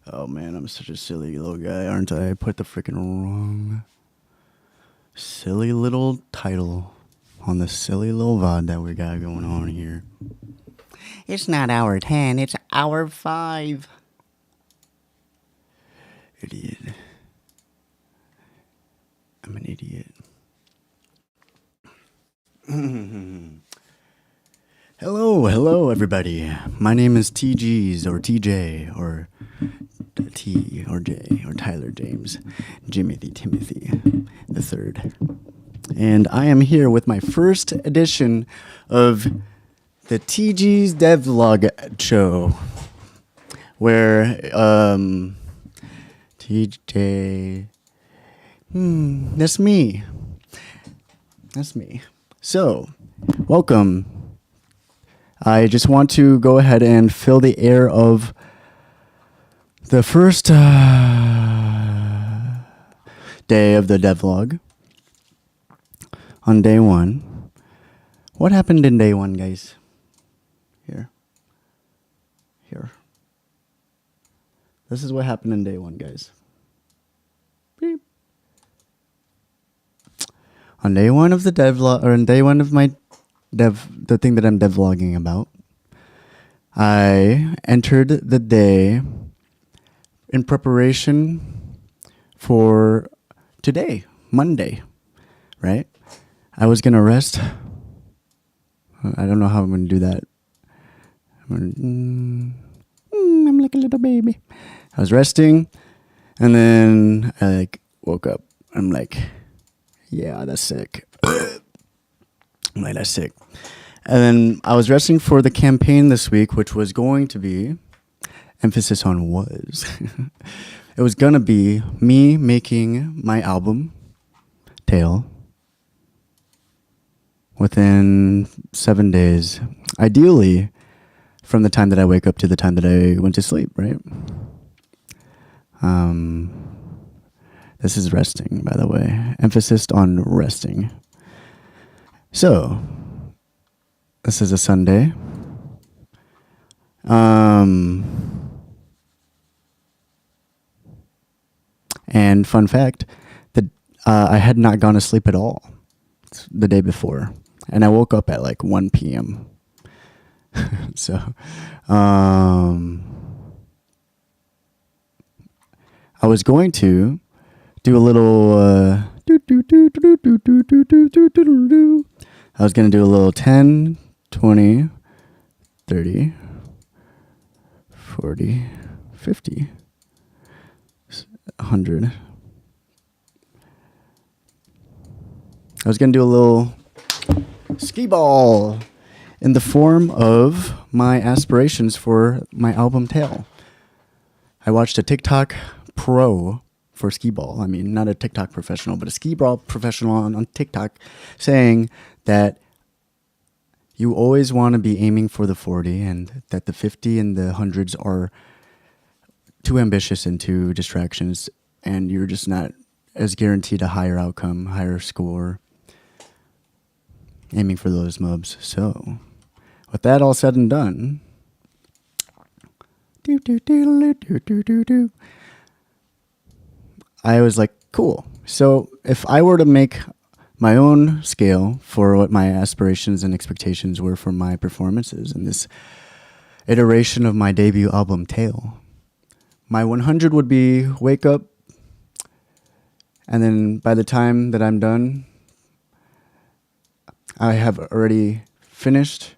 Oh man, I'm such a silly little guy, aren't I? I put the freaking wrong silly little title on the silly little VOD that we got going on here. It's not hour 10, it's hour 5. Idiot. I'm an idiot. Hello everybody. My name is Teejy or TJ or T or J or Tyler James Timothy the third. And I am here with my first edition of the TG's Devlog show, where TJ, that's me. So, welcome. I just want to go ahead and fill the air of the first day of the devlog. On day 1. What happened in day 1, guys? Here. This is what happened in day 1, guys. Beep. On day 1 of the devlog, or on day 1 of my the thing that I'm devlogging about, I entered the day in preparation for today, Monday, right? I was gonna rest. I don't know how I'm gonna do that. I'm like a little baby. I was resting, and then I woke up. I'm like, yeah, that's sick. I'm like, that's sick. And then I was resting for the campaign this week, which was going to be, emphasis on was, it was gonna be me making my album, Tale, within 7 days. Ideally, from the time that I wake up to the time that I went to sleep, right? This is resting, by the way. Emphasis on resting. So, this is a Sunday. And fun fact, that I had not gone to sleep at all the day before. And I woke up at like 1 p.m. So, I was going to do a little, I was going to do a little 10, 20, 30, 40, 50, 100. I was going to do a little skee ball in the form of my aspirations for my album Tale. I watched a TikTok pro for skee ball. I mean, not a TikTok professional, but a skee ball professional on TikTok saying that you always want to be aiming for the 40 and that the 50 and the hundreds are too ambitious and too distractions, and you're just not as guaranteed a higher outcome, higher score, aiming for those mubs. So, with that all said and done, I was like, cool. So if I were to make my own scale for what my aspirations and expectations were for my performances in this iteration of my debut album, Tale, my 100 would be wake up, and then by the time that I'm done, I have already finished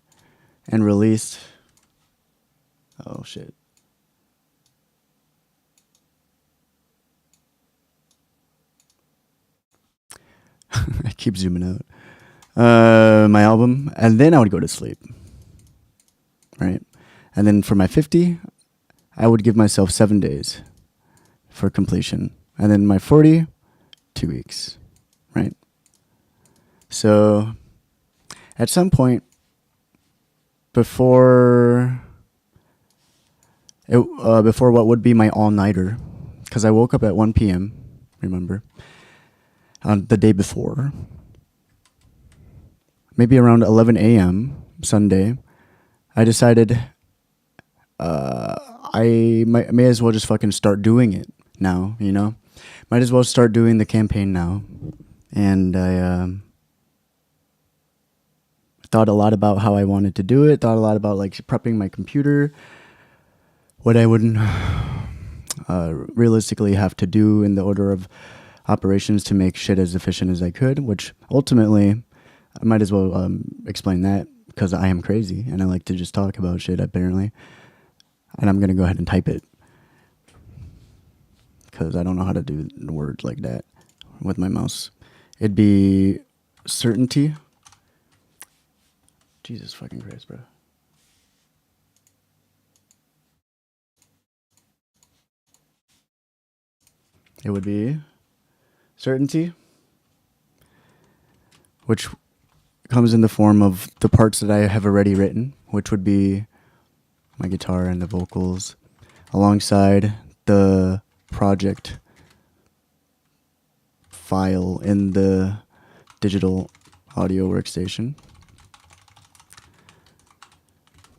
and released. Oh, shit. I keep zooming out. My album, and then I would go to sleep. Right? And then for my 50, I would give myself 7 days for completion. And then my 40, 2 weeks. Right? So, at some point, before what would be my all-nighter, because I woke up at 1 p.m., remember, on the day before, maybe around 11 a.m. Sunday, I decided I may as well just fucking start doing it now, you know? Might as well start doing the campaign now. And I thought a lot about how I wanted to do it, thought a lot about like prepping my computer, what I would realistically have to do in the order of operations to make shit as efficient as I could, which ultimately I might as well explain that because I am crazy and I like to just talk about shit apparently. And I'm going to go ahead and type it because I don't know how to do words like that with my mouse. It'd be certainty. Jesus fucking Christ, bro. It would be certainty, which comes in the form of the parts that I have already written, which would be my guitar and the vocals, alongside the project file in the digital audio workstation,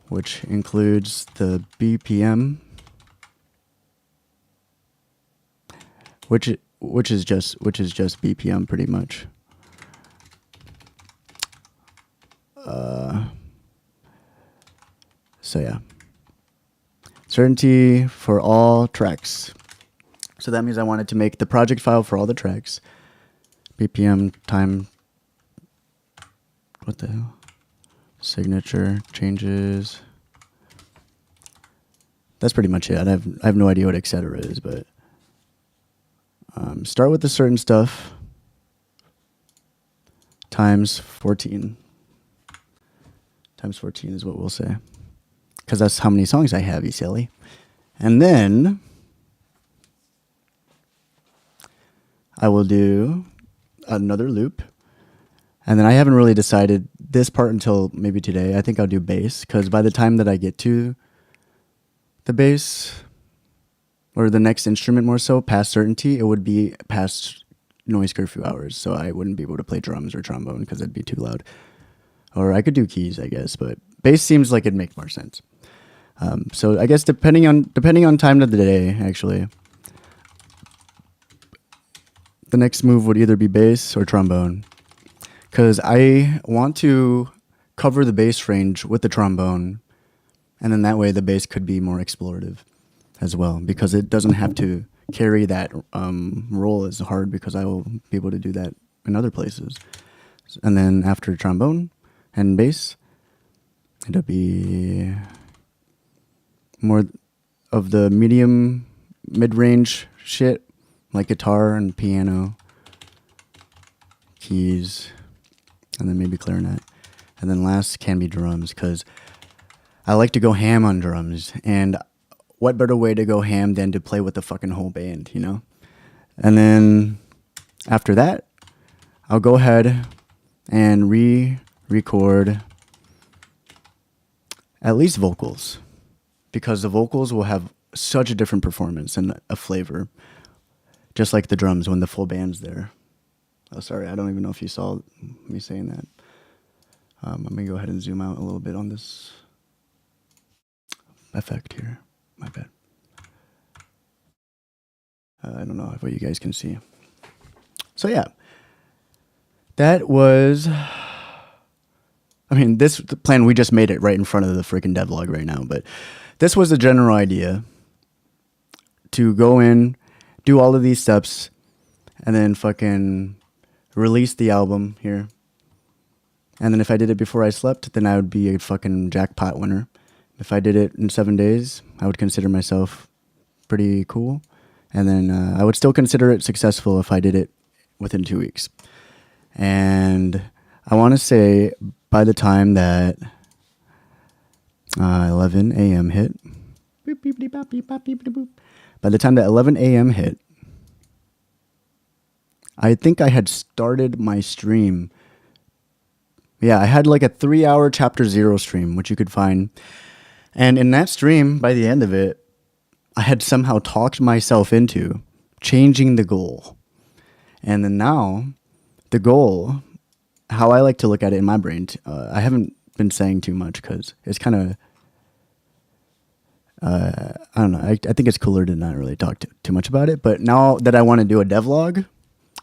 which includes the BPM, which is just BPM pretty much. So yeah. Certainty for all tracks. So that means I wanted to make the project file for all the tracks. BPM, time. What the hell? Signature, changes. That's pretty much it. I have no idea what etc. is, but start with the certain stuff times 14. Times 14 is what we'll say. Because that's how many songs I have, you silly. And then I will do another loop. And then I haven't really decided this part until maybe today. I think I'll do bass. Because by the time that I get to the bass, or the next instrument more so, past certainty, it would be past noise curfew hours. So I wouldn't be able to play drums or trombone because it'd be too loud. Or I could do keys, I guess. But bass seems like it'd make more sense. So I guess depending on time of the day, actually, the next move would either be bass or trombone, because I want to cover the bass range with the trombone, and then that way the bass could be more explorative as well, because it doesn't have to carry that role as hard, because I will be able to do that in other places. And then after trombone and bass, it'll be more of the medium, mid-range shit, like guitar and piano, keys, and then maybe clarinet. And then last can be drums, because I like to go ham on drums, and what better way to go ham than to play with the fucking whole band, you know? And then after that, I'll go ahead and re-record at least vocals, because the vocals will have such a different performance and a flavor, just like the drums when the full band's there. Oh, sorry, I don't even know if you saw me saying that. I'm going to go ahead and zoom out a little bit on this effect here. My bad. I don't know what you guys can see. So yeah, that was... I mean, this plan, we just made it right in front of the freaking devlog right now, but this was the general idea, to go in, do all of these steps, and then fucking release the album here. And then if I did it before I slept, then I would be a fucking jackpot winner. If I did it in 7 days, I would consider myself pretty cool. And then I would still consider it successful if I did it within 2 weeks. And I want to say by the time that 11 a.m. hit, by the time that 11 a.m. hit, I think I had started my stream. Yeah, I had like a 3-hour chapter 0 stream, which you could find. And in that stream, by the end of it, I had somehow talked myself into changing the goal. And then now, the goal, how I like to look at it in my brain, I haven't been saying too much because it's kind of I don't know. I think it's cooler to not really talk too much about it. But now that I want to do a devlog,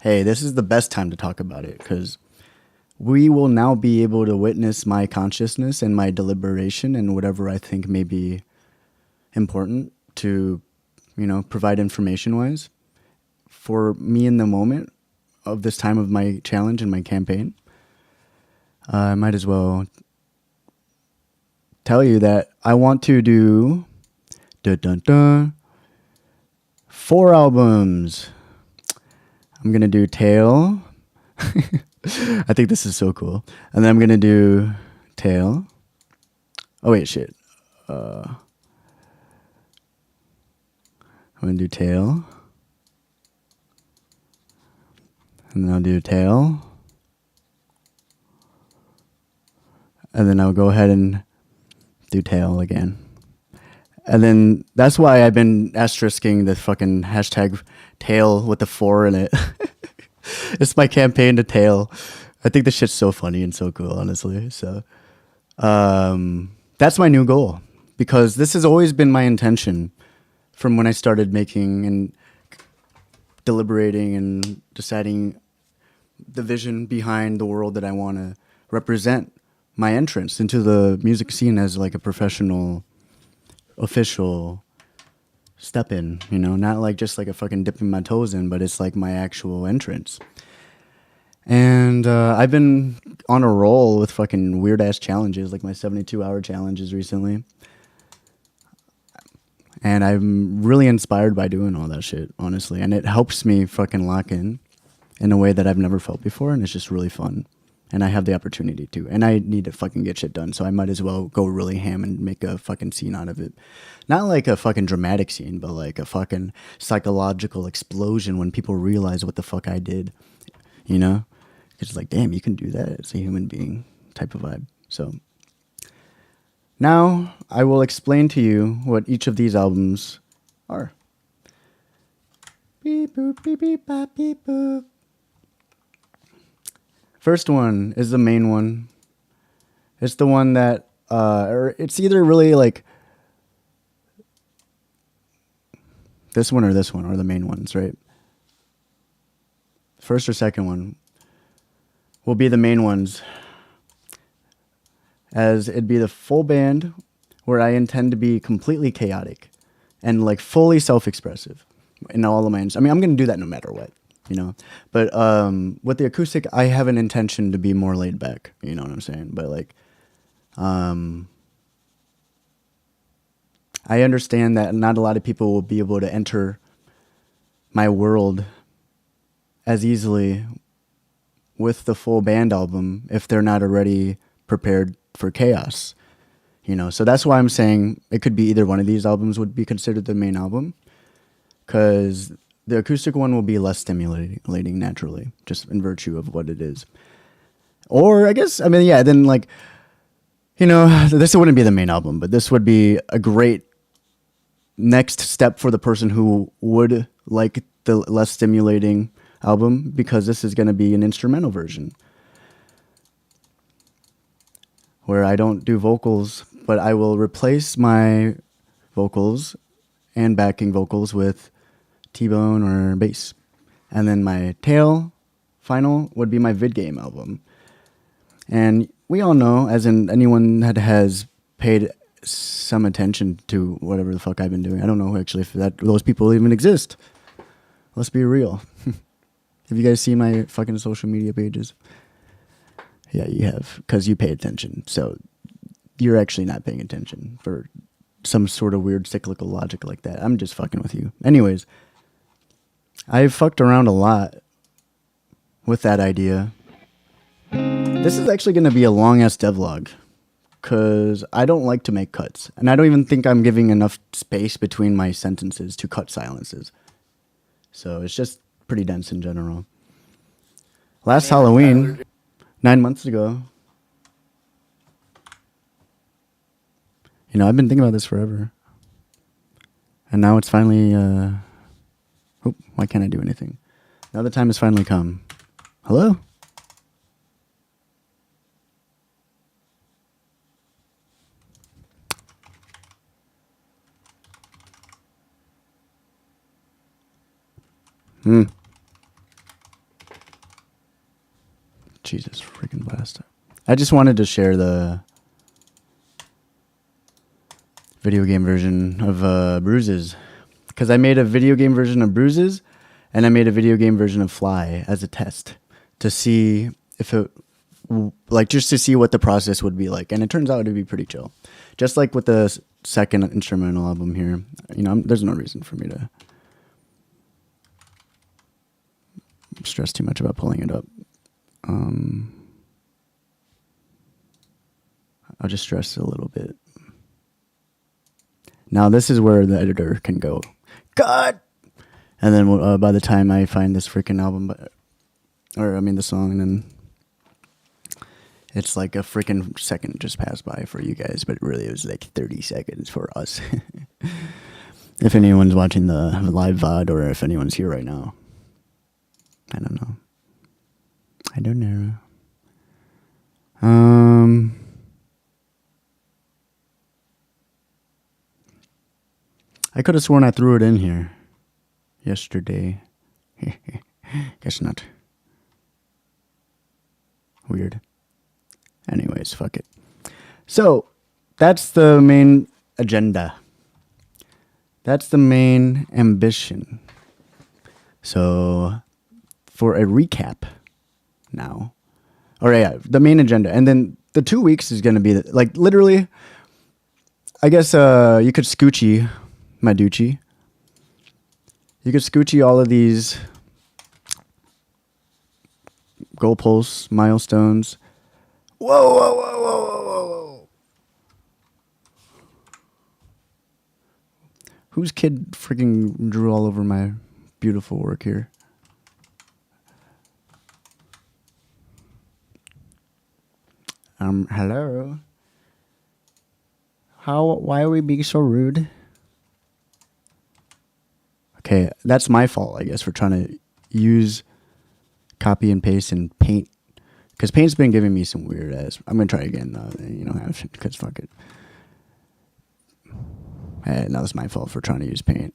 hey, this is the best time to talk about it because we will now be able to witness my consciousness and my deliberation and whatever I think may be important to, provide information wise for me in the moment of this time of my challenge and my campaign. I might as well tell you that I want to do 4 albums. I'm going to do Tail. I think this is so cool. And then I'm going to do Tail. Oh, wait, shit. I'm going to do Tail. And then I'll do Tail. And then I'll go ahead and do Tail again. And then that's why I've been asterisking the fucking hashtag Tail with the 4 in it. It's my campaign to Tail. I think this shit's so funny and so cool, honestly. So that's my new goal because this has always been my intention from when I started making and deliberating and deciding the vision behind the world that I want to represent my entrance into the music scene as like a professional, official step in, not like just like a fucking dipping my toes in, but it's like my actual entrance. And I've been on a roll with fucking weird ass challenges, like my 72-hour challenges recently. And I'm really inspired by doing all that shit, honestly. And it helps me fucking lock in a way that I've never felt before. And it's just really fun. And I have the opportunity to. And I need to fucking get shit done. So I might as well go really ham and make a fucking scene out of it. Not like a fucking dramatic scene, but like a fucking psychological explosion when people realize what the fuck I did. It's like, damn, you can do that as a human being type of vibe. So now I will explain to you what each of these albums are. Beep, boop, beep, beep, bop, beep, boop. First one is the main one. It's the one that, or it's either really like this one, or the main ones, right? First or second one will be the main ones, as it'd be the full band where I intend to be completely chaotic and like fully self-expressive in all of my, I'm going to do that no matter what. But with the acoustic, I have an intention to be more laid back. You know what I'm saying? But like, I understand that not a lot of people will be able to enter my world as easily with the full band album if they're not already prepared for chaos. So that's why I'm saying it could be either one of these albums would be considered the main album, because the acoustic one will be less stimulating naturally, just in virtue of what it is. Or I guess, then like, this wouldn't be the main album, but this would be a great next step for the person who would like the less stimulating album, because this is going to be an instrumental version where I don't do vocals, but I will replace my vocals and backing vocals with T-Bone or bass. And then my tail final would be my vid game album. And we all know, as in anyone that has paid some attention to whatever the fuck I've been doing, I don't know actually if those people even exist. Let's be real. Have you guys seen my fucking social media pages? Yeah, you have, because you pay attention. So you're actually not paying attention for some sort of weird cyclical logic like that. I'm just fucking with you. Anyways, I've fucked around a lot with that idea. This is actually going to be a long-ass devlog, because I don't like to make cuts. And I don't even think I'm giving enough space between my sentences to cut silences. So it's just pretty dense in general. Last Halloween, 9 months ago, I've been thinking about this forever. And now it's finally, why can't I do anything? Now the time has finally come. Hello? Jesus freaking blast. I just wanted to share the video game version of Bruises. Because I made a video game version of Bruises and I made a video game version of Fly as a test to see if it, like, just to see what the process would be like. And it turns out to be pretty chill. Just like with the second instrumental album here. You know, there's no reason for me to stress too much about pulling it up. I'll just stress it a little bit. Now this is where the editor can go, God! And then by the time I find this freaking album, the song, and then it's like a freaking second just passed by for you guys, but really it was like 30 seconds for us. If anyone's watching the live VOD or if anyone's here right now. I don't know. I could have sworn I threw it in here yesterday. Guess not. Weird. Anyways, fuck it. So, that's the main agenda. That's the main ambition. So, for a recap now. Or yeah, the main agenda. And then the 2 weeks is going to be, like, literally, I guess you could scoochie my Doochie. You could scoochie all of these goalposts, milestones. Whoa. Whose kid freaking drew all over my beautiful work here? Hello? Why are we being so rude? Okay, that's my fault, I guess, for trying to use copy and paste and Paint. Because Paint's been giving me some weird ass. I'm going to try again, because fuck it. Hey, no, it's my fault for trying to use Paint.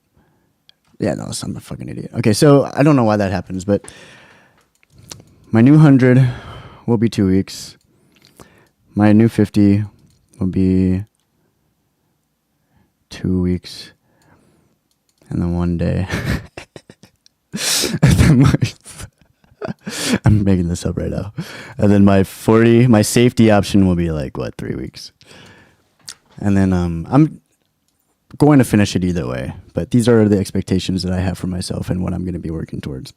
Yeah, no, I'm a fucking idiot. Okay, so I don't know why that happens, but my new 100 will be 2 weeks. My new 50 will be 2 weeks. And then 1 day. And then I'm making this up right now. And then my safety option will be like, 3 weeks. And then I'm going to finish it either way. But these are the expectations that I have for myself and what I'm going to be working towards.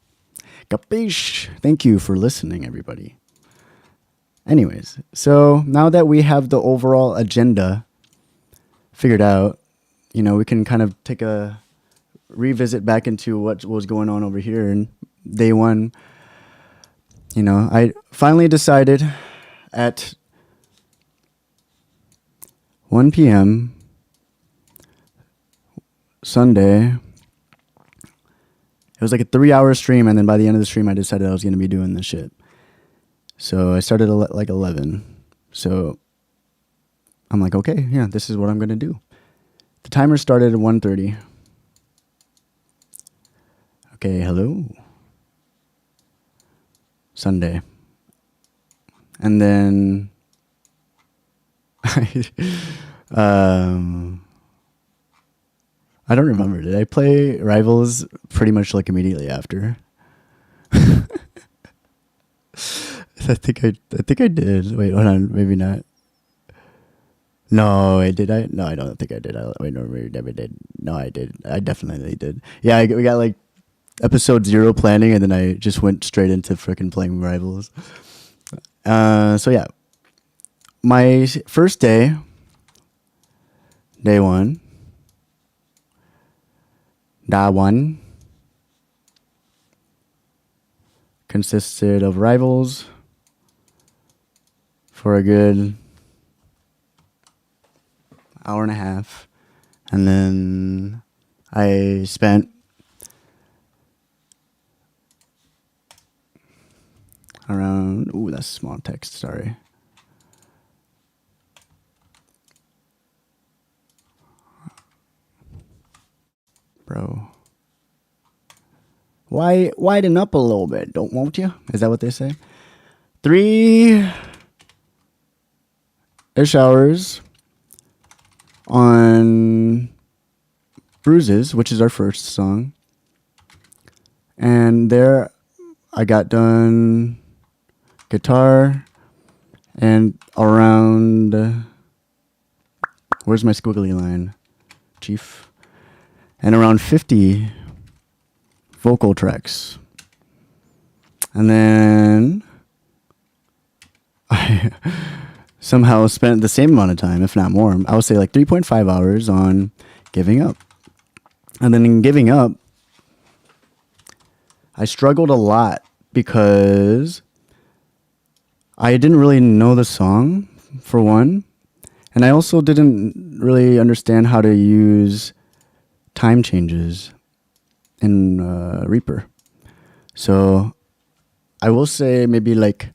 Capiche? Thank you for listening, everybody. Anyways, so now that we have the overall agenda figured out, we can kind of take a revisit back into what was going on over here in day one. I finally decided at 1 p.m. Sunday. It was like a 3-hour stream, and then by the end of the stream, I decided I was going to be doing this shit. So I started at like 11. So I'm like, okay, yeah, this is what I'm going to do. The timer started at 1:30. Okay, hello. Sunday. And then I don't remember. Did I play Rivals pretty much like immediately after? I think I did. Wait, hold on. Maybe not. No, did I? No, I don't think I did. No, maybe never did. No, I did. I definitely did. Yeah, we got like episode 0 planning, and then I just went straight into freaking playing Rivals. So yeah, my first day 1, day 1, consisted of Rivals for a good hour and a half, and then I spent around, that's small text, sorry. Bro. widen up a little bit, won't you? Is that what they say? 3-ish hours on Bruises, which is our first song. And there I got done guitar and around, where's my squiggly line, Chief? And around 50 vocal tracks. And then I somehow spent the same amount of time, if not more. I would say like 3.5 hours on Giving Up. And then in Giving Up, I struggled a lot because I didn't really know the song, for one. And I also didn't really understand how to use time changes in Reaper. So I will say maybe like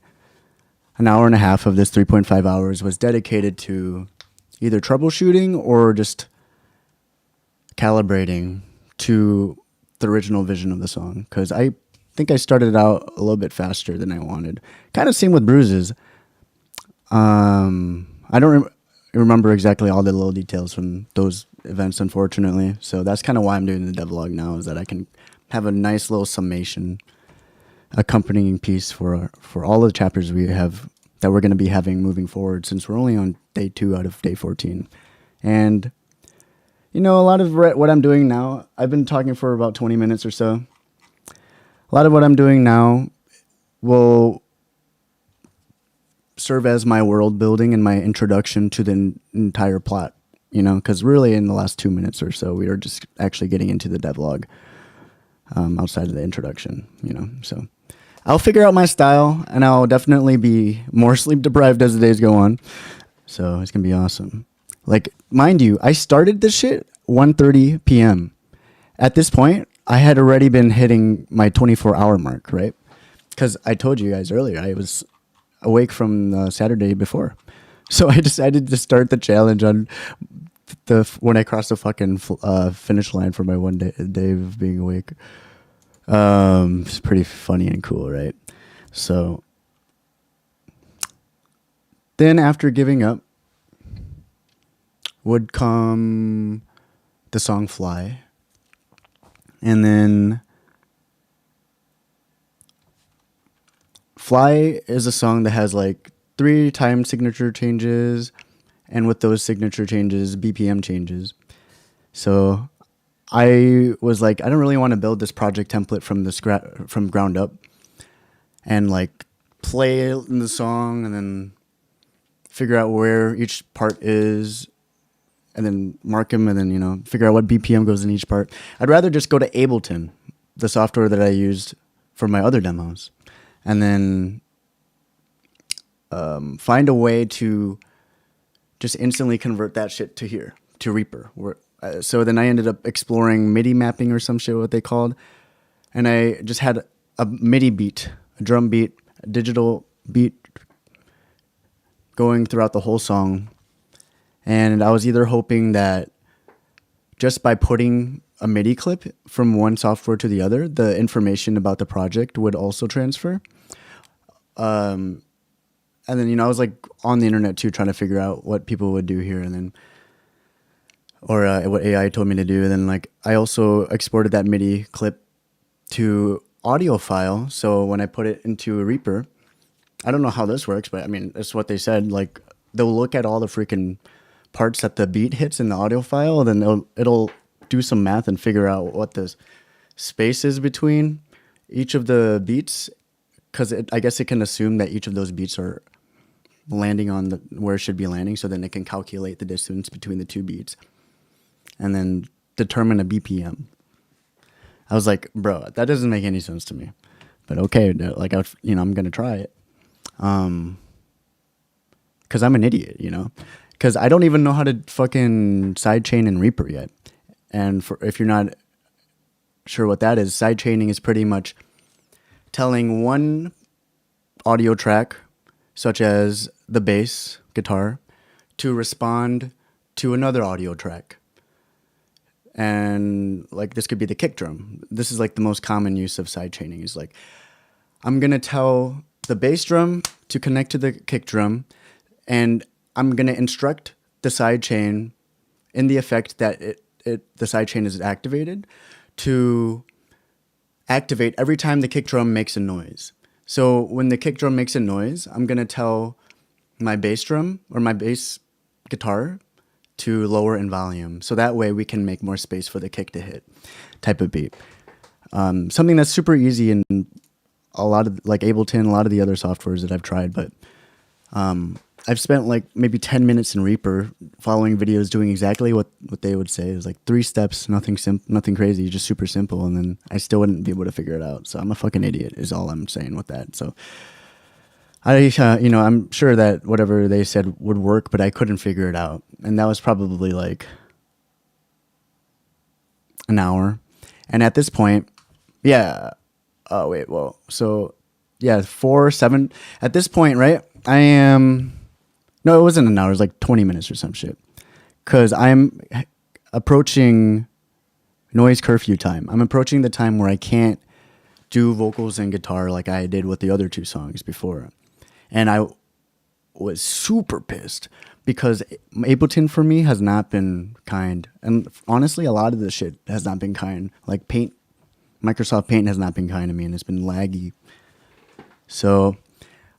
an hour and a half of this 3.5 hours was dedicated to either troubleshooting or just calibrating to the original vision of the song. Because I think I started out a little bit faster than I wanted. Kind of same with Bruises. I don't remember exactly all the little details from those events, unfortunately. So that's kind of why I'm doing the devlog now, is that I can have a nice little summation, accompanying piece for all the chapters we have that we're going to be having moving forward, since we're only on day 2 out of day 14. And you know, a lot of what I'm doing now, I've been talking for about 20 minutes or so. A lot of what I'm doing now will serve as my world building and my introduction to the entire plot, you know, because really in the last 2 minutes or so, we are just actually getting into the devlog outside of the introduction, you know. So I'll figure out my style, and I'll definitely be more sleep deprived as the days go on. So it's going to be awesome. Like, mind you, I started this shit 1:30 p.m. At this point, I had already been hitting my 24-hour mark, right? Because I told you guys earlier, I was awake from the Saturday before. So I decided to start the challenge on when I crossed the fucking finish line for my day of being awake. It's pretty funny and cool, right? So then after Giving Up would come the song Fly. And then Fly is a song that has like 3 time signature changes, and with those signature changes, BPM changes. So I was like, I don't really want to build this project template from ground up and like play in the song and then figure out where each part is and then mark them and then, you know, figure out what BPM goes in each part. I'd rather just go to Ableton, the software that I used for my other demos, and then find a way to just instantly convert that shit to here, to Reaper. So then I ended up exploring MIDI mapping or some shit, what they called. And I just had a MIDI beat, a drum beat, a digital beat going throughout the whole song. And I was either hoping that just by putting a MIDI clip from one software to the other, the information about the project would also transfer. And then, you know, I was like on the internet too, trying to figure out what people would do here, and then, or what AI told me to do. And then like, I also exported that MIDI clip to audio file. So when I put it into a Reaper, I don't know how this works, but I mean, that's what they said. Like, they'll look at all the freaking parts that the beat hits in the audio file, and then it'll do some math and figure out what the space is between each of the beats. Because I guess it can assume that each of those beats are landing on where it should be landing, so then it can calculate the distance between the 2 beats and then determine a BPM. I was like, bro, that doesn't make any sense to me. But okay, like, I'm gonna try it, because I'm an idiot, you know. Because I don't even know how to fucking sidechain in Reaper yet. And if you're not sure what that is, sidechaining is pretty much telling one audio track, such as the bass guitar, to respond to another audio track. and like this could be the kick drum. This is like the most common use of side chaining is like I'm gonna tell the bass drum to connect to the kick drum, and I'm gonna instruct the side chain in the effect that the side chain is activated to activate every time the kick drum makes a noise. So when the kick drum makes a noise, I'm gonna tell my bass drum or my bass guitar to lower in volume. So that way we can make more space for the kick to hit type of beat. Something that's super easy in a lot of like Ableton, a lot of the other softwares that I've tried, but I've spent like maybe 10 minutes in Reaper following videos doing exactly what they would say. It was like 3 steps, nothing crazy, just super simple. And then I still wouldn't be able to figure it out. So I'm a fucking idiot is all I'm saying with that. So I'm sure that whatever they said would work, but I couldn't figure it out. And that was probably like an hour. And at this point, yeah. Oh, wait, well, so yeah, 4, 7. At this point, right, no, it wasn't an hour. It was like 20 minutes or some shit. Because I'm approaching noise curfew time. I'm approaching the time where I can't do vocals and guitar like I did with the other 2 songs before. And I was super pissed because Ableton for me has not been kind. And honestly, a lot of this shit has not been kind. Like Microsoft Paint has not been kind to me and it's been laggy. So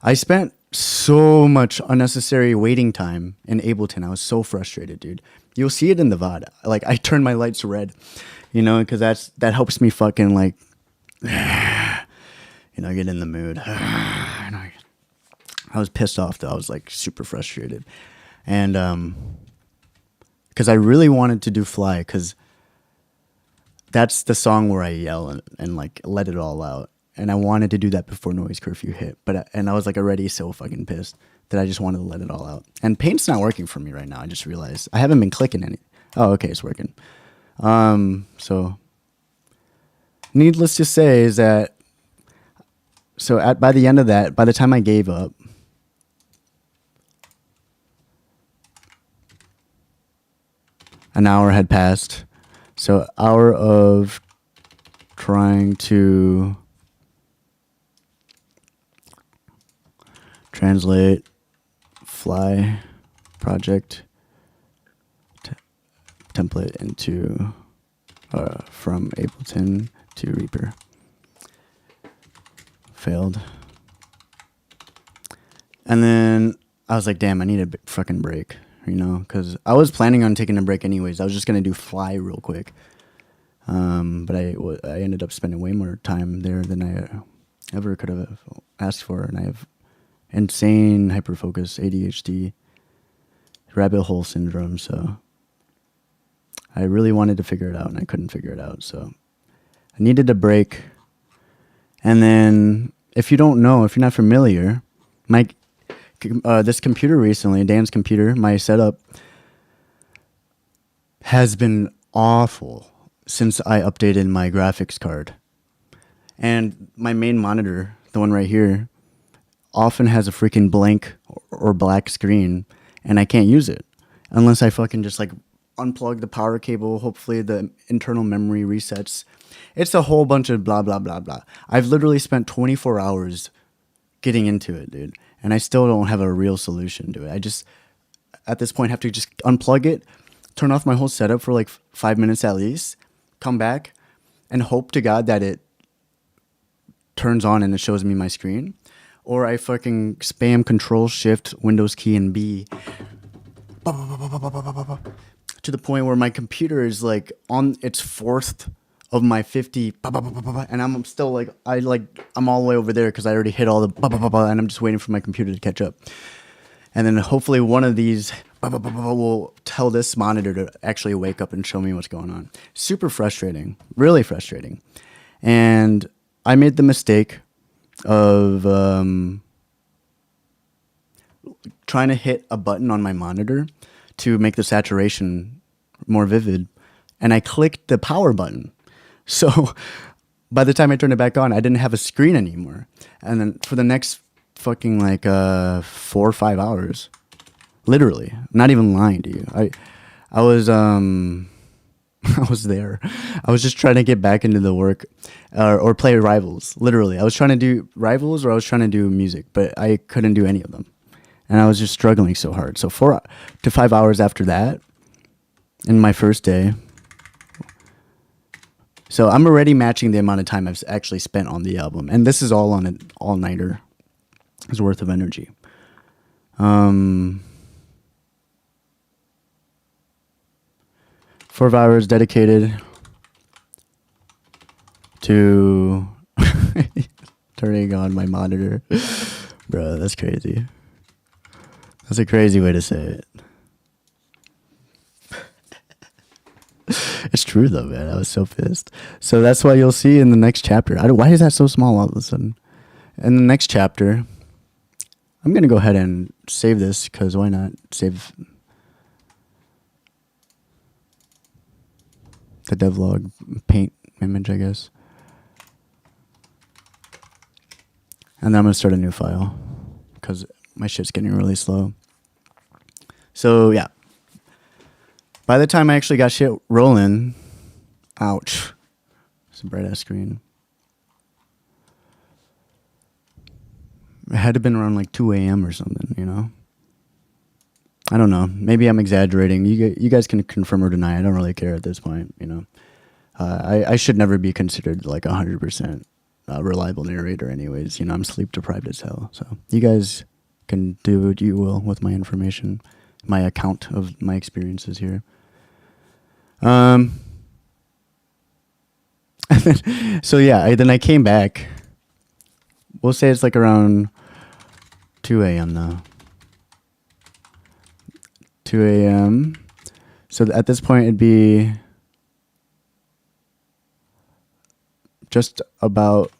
I spent so much unnecessary waiting time in Ableton. I was so frustrated, dude. You'll see it in the VOD. Like I turn my lights red, because that helps me fucking like, get in the mood. I was pissed off though. I was like super frustrated. And because I really wanted to do Fly because that's the song where I yell and like let it all out. And I wanted to do that before noise curfew hit. And I was like already so fucking pissed that I just wanted to let it all out. And Paint's not working for me right now. I just realized I haven't been clicking any. Oh, okay, it's working. So needless to say is that by the end of that, by the time I gave up, an hour had passed. So hour of trying to translate Fly project template into from Ableton to Reaper. Failed. And then I was like, damn, I need a fucking break. Because I was planning on taking a break anyways. I was just going to do Fly real quick. But I ended up spending way more time there than I ever could have asked for. And I have insane hyperfocus, ADHD, rabbit hole syndrome. So I really wanted to figure it out and I couldn't figure it out. So I needed a break. And then if you're not familiar, this computer recently, Dan's computer, my setup has been awful since I updated my graphics card. And my main monitor, the one right here, often has a freaking blank or black screen and I can't use it unless I fucking just like unplug the power cable. Hopefully the internal memory resets. It's a whole bunch of blah, blah, blah, blah. I've literally spent 24 hours getting into it, dude. And I still don't have a real solution to it. I just, at this point, have to just unplug it, turn off my whole setup for like 5 minutes at least, come back, and hope to God that it turns on and it shows me my screen. Or I fucking spam Control Shift Windows key and B to the point where my computer is like on its 4th of my 50 and I'm still like I'm all the way over there because I already hit all the and I'm just waiting for my computer to catch up. And then hopefully one of these will tell this monitor to actually wake up and show me what's going on. Super frustrating, really frustrating. And I made the mistake of trying to hit a button on my monitor to make the saturation more vivid, and I clicked the power button. So by the time I turned it back on, I didn't have a screen anymore. And then for the next fucking 4 or 5 hours, literally, I'm not even lying to you, I was I was there. I was just trying to get back into the work, or play Rivals. Literally, I was trying to do Rivals or I was trying to do music, but I couldn't do any of them, and I was just struggling so hard. So 4 to 5 hours after that, in my first day. So I'm already matching the amount of time I've actually spent on the album, and this is all on an all-nighter. Is worth of energy. 4 hours dedicated to turning on my monitor. Bro, that's crazy. That's a crazy way to say it. It's true though, man. I was so pissed. So that's why you'll see in the next chapter. Why is that so small all of a sudden? In the next chapter, I'm going to go ahead and save this because why not save the devlog paint image, I guess. And then I'm going to start a new file because my shit's getting really slow. So, yeah. By the time I actually got shit rolling, ouch. It's a bright-ass screen. It had to have been around like 2 a.m. or something, you know? I don't know. Maybe I'm exaggerating. You guys can confirm or deny. I don't really care at this point, you know? I should never be considered like 100% reliable narrator anyways. You know, I'm sleep deprived as hell. So you guys can do what you will with my information, my account of my experiences here. So yeah, then I came back. We'll say it's like around 2 a.m. now. 2 a.m. So at this point, it'd be just about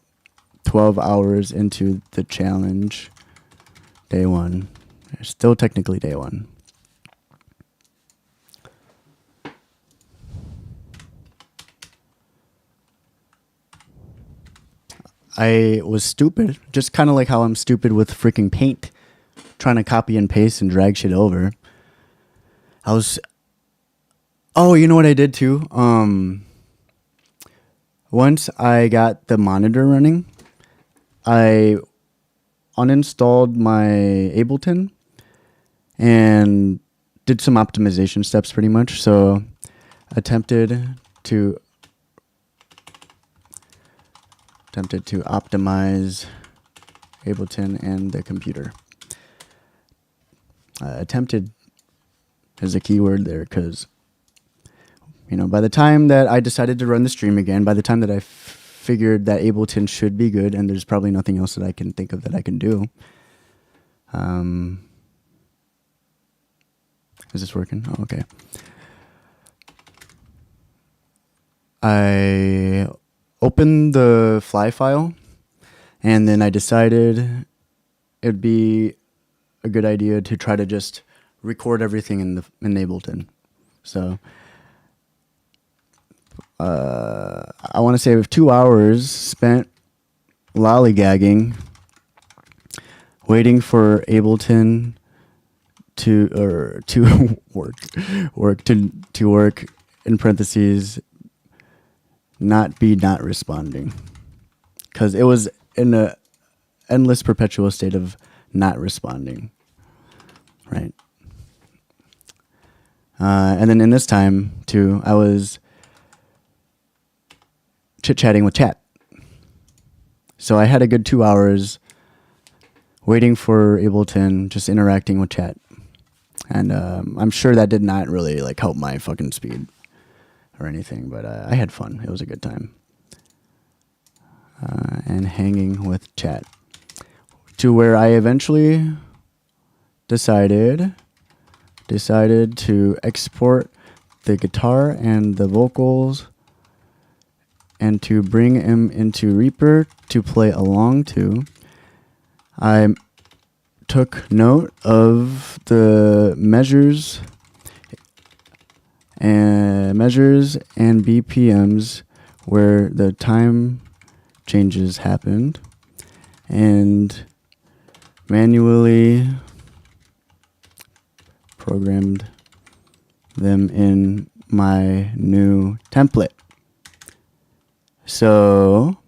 12 hours into the challenge. Day one. Still technically day one. I was stupid, just kind of like how I'm stupid with freaking Paint, trying to copy and paste and drag shit over. Oh, you know what I did too? Once I got the monitor running, I uninstalled my Ableton and did some optimization steps pretty much. So attempted to optimize Ableton and the computer. Attempted is a key word there because, you know, by the time that I decided to run the stream again, by the time that I figured that Ableton should be good and there's probably nothing else that I can think of that I can do. Is this working? Oh, okay. I opened the fly file, and then I decided it'd be a good idea to try to just record everything in Ableton. So I want to say with 2 hours spent lollygagging, waiting for Ableton to work in parentheses, not responding, because it was in a endless perpetual state of not responding, right? And then in this time too, I was chit-chatting with chat. So I had a good 2 hours waiting for Ableton, just interacting with chat. And I'm sure that did not really like help my fucking speed or anything, but I had fun. It was a good time. And hanging with chat. To where I eventually decided to export the guitar and the vocals and to bring them into Reaper to play along to. I took note of the measures and BPMs where the time changes happened and manually programmed them in my new template. So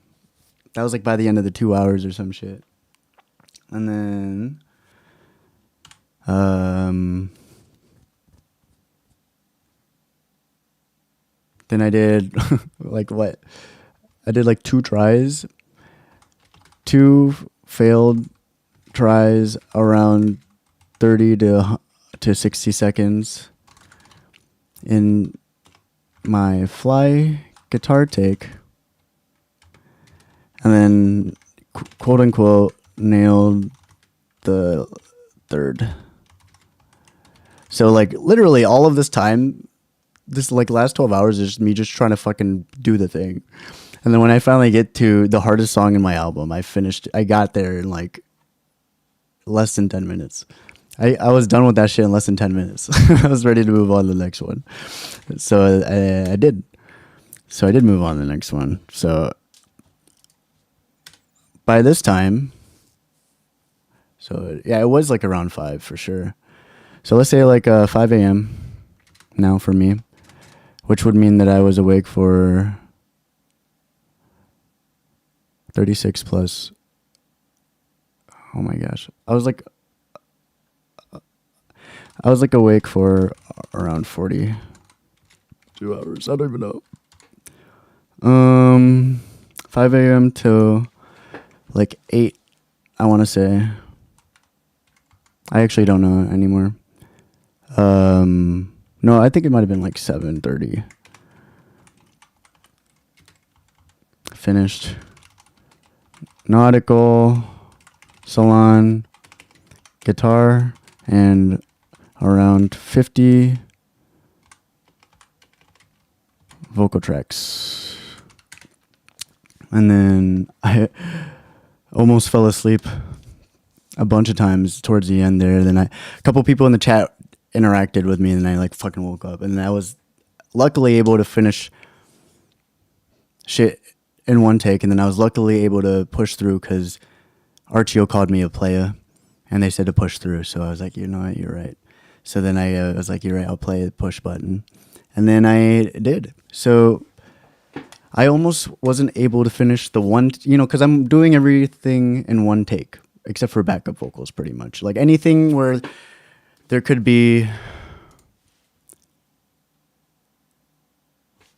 that was like by the end of the 2 hours or some shit. And then then I did like what? I did like 2 tries. 2 failed tries around 30 to 60 seconds in my fly guitar take. And then quote unquote nailed the 3rd. So like literally all of this time, this like last 12 hours is just me just trying to fucking do the thing. And then when I finally get to the hardest song in my album, I got there in like less than 10 minutes. I was done with that shit in less than 10 minutes. I was ready to move on to the next one. So I did. So I did move on to the next one. So by this time, so yeah, it was like around 5 for sure. So let's say like 5 a.m. now for me, which would mean that I was awake for 36 plus. Oh my gosh. I was like awake for around 42 hours. I don't even know. 5 a.m. till like 8, I want to say. I actually don't know anymore. No, I think it might have been like 7:30. Finished. Nautical, salon, guitar, and around 50 vocal tracks. And then I almost fell asleep a bunch of times towards the end there. Then a couple people in the chat interacted with me, and I like fucking woke up. And I was luckily able to finish shit in one take, and then I was luckily able to push through because Archio called me a playa, and they said to push through. So I was like, you know what, you're right. So then I was like, you're right, I'll play the push button. And then I did. So I almost wasn't able to finish the one, because I'm doing everything in one take, except for backup vocals pretty much. Like anything where there could be...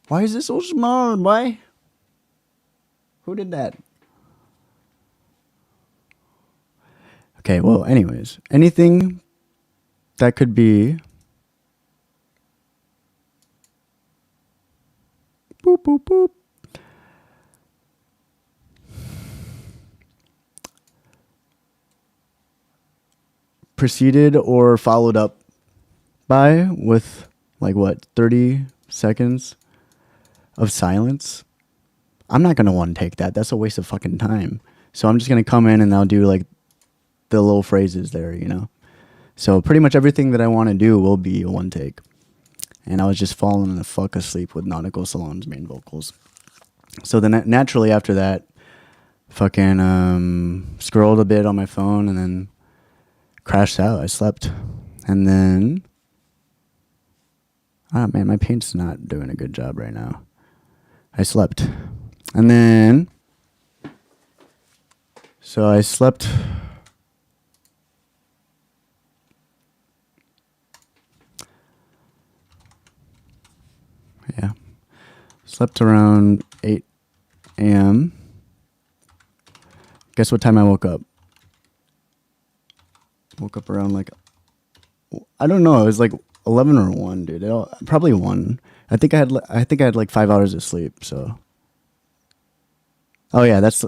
Why is this so small, boy? Who did that? Okay, well, anyways, anything that could be... Boop, boop, boop. Preceded or followed up by with like what, 30 seconds of silence. I'm not gonna want to take that. That's a waste of fucking time. So I'm just gonna come in and I'll do like the little phrases there, So pretty much everything that I want to do will be a one take. And I was just falling the fuck asleep with Nautical Salon's main vocals. So then naturally after that, fucking scrolled a bit on my phone and then crashed out. I slept. And then... Oh man, my paint's not doing a good job right now. I slept. And then... So I slept... Yeah. Slept around 8 a.m. Guess what time I woke up? Woke up around like... I don't know. It was like 11 or 1, dude. Probably 1. I think I had like 5 hours of sleep, so... Oh yeah, was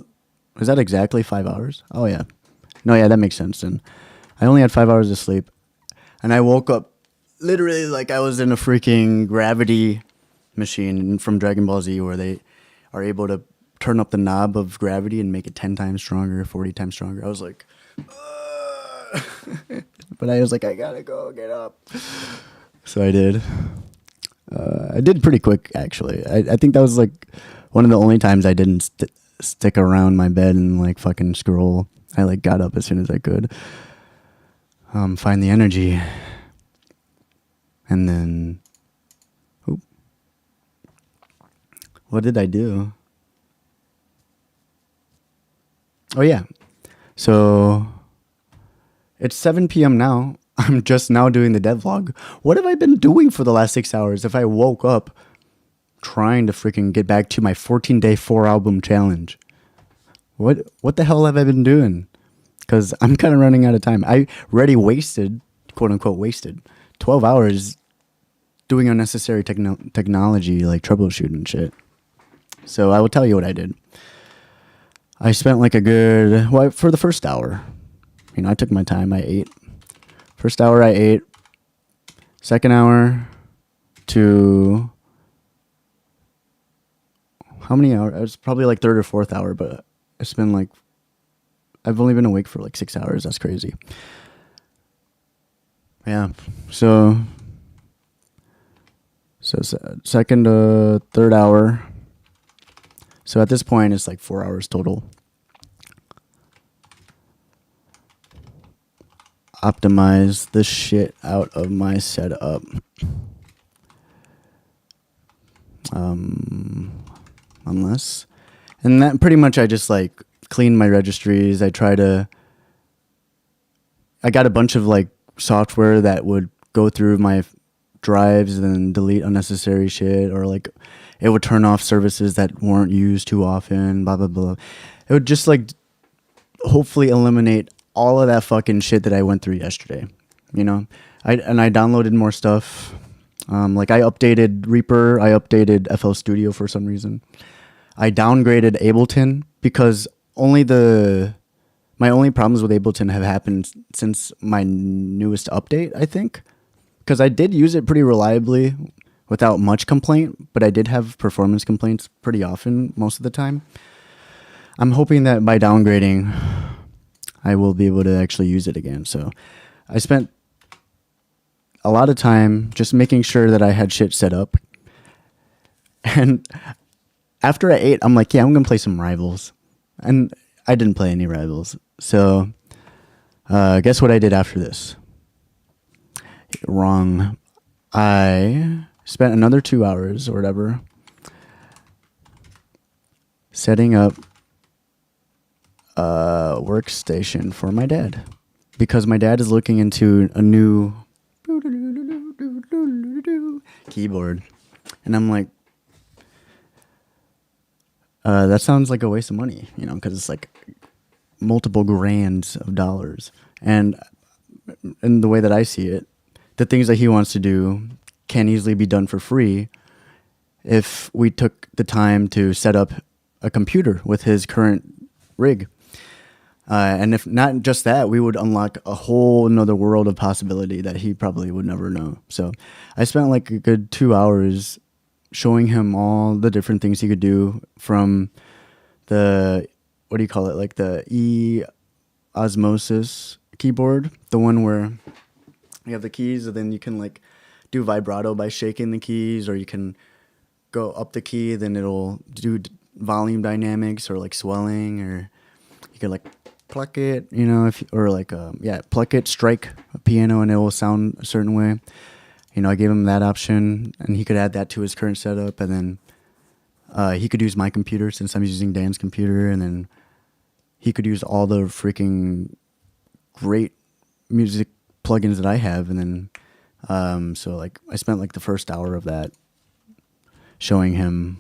that exactly 5 hours? Oh yeah. No, yeah, that makes sense. And I only had 5 hours of sleep. And I woke up literally like I was in a freaking gravity machine from Dragon Ball Z where they are able to turn up the knob of gravity and make it 10 times stronger, 40 times stronger. I was like... But I was like, I gotta go, get up. So I did. I did pretty quick, actually. I think that was like one of the only times I didn't stick around my bed and like fucking scroll. I like got up as soon as I could. Find the energy. And then... Oop. What did I do? Oh, yeah. So it's 7 p.m. now. I'm just now doing the devlog. What have I been doing for the last 6 hours if I woke up trying to freaking get back to my 14-day 4-album challenge? What the hell have I been doing? Because I'm kind of running out of time. I already wasted, quote unquote, wasted 12 hours doing unnecessary technology like troubleshooting shit. So I will tell you what I did. I spent like a good, well, for the first hour, I took my time. I ate. First hour I ate. Second hour to, how many hours? It was probably like third or fourth hour, but it's been like, I've only been awake for like 6 hours. That's crazy. Yeah. So second to third hour. So at this point, it's like 4 hours total. Optimize the shit out of my setup. Unless, and that pretty much I just like clean my registries. I got a bunch of like software that would go through my drives and delete unnecessary shit, or like it would turn off services that weren't used too often, blah, blah, blah. It would just like hopefully eliminate all of that fucking shit that I went through yesterday. I downloaded more stuff. Like I updated Reaper, I updated FL Studio for some reason. I downgraded Ableton because my only problems with Ableton have happened since my newest update, I think. Because I did use it pretty reliably without much complaint, but I did have performance complaints pretty often, most of the time. I'm hoping that by downgrading, I will be able to actually use it again. So I spent a lot of time just making sure that I had shit set up. And after I ate, I'm like, yeah, I'm going to play some Rivals. And I didn't play any Rivals. So guess what I did after this? Wrong. I spent another 2 hours or whatever setting up a workstation for my dad, because my dad is looking into a new keyboard. And I'm like, that sounds like a waste of money, because it's like multiple grands of dollars. And in the way that I see it, the things that he wants to do can easily be done for free if we took the time to set up a computer with his current rig. And if not just that, we would unlock a whole another world of possibility that he probably would never know. So I spent like a good 2 hours showing him all the different things he could do, from the, what do you call it? Like the osmosis keyboard, the one where you have the keys and then you can like do vibrato by shaking the keys, or you can go up the key, then it'll do volume dynamics or like swelling, or you could like pluck it, pluck it, strike a piano and it will sound a certain way. I gave him that option, and he could add that to his current setup, and then he could use my computer since I'm using Dan's computer, and then he could use all the freaking great music plugins that I have, and then so like I spent like the first hour of that showing him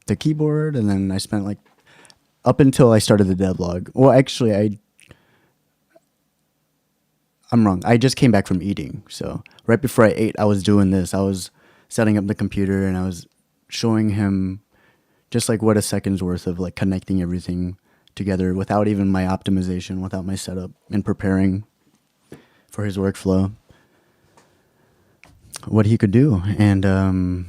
the keyboard, and then I spent like up until I started the devlog. Well, actually, I'm wrong. I just came back from eating. So right before I ate, I was doing this. I was setting up the computer, and I was showing him just like what a second's worth of like connecting everything together without even my optimization, without my setup, and preparing for his workflow, what he could do. And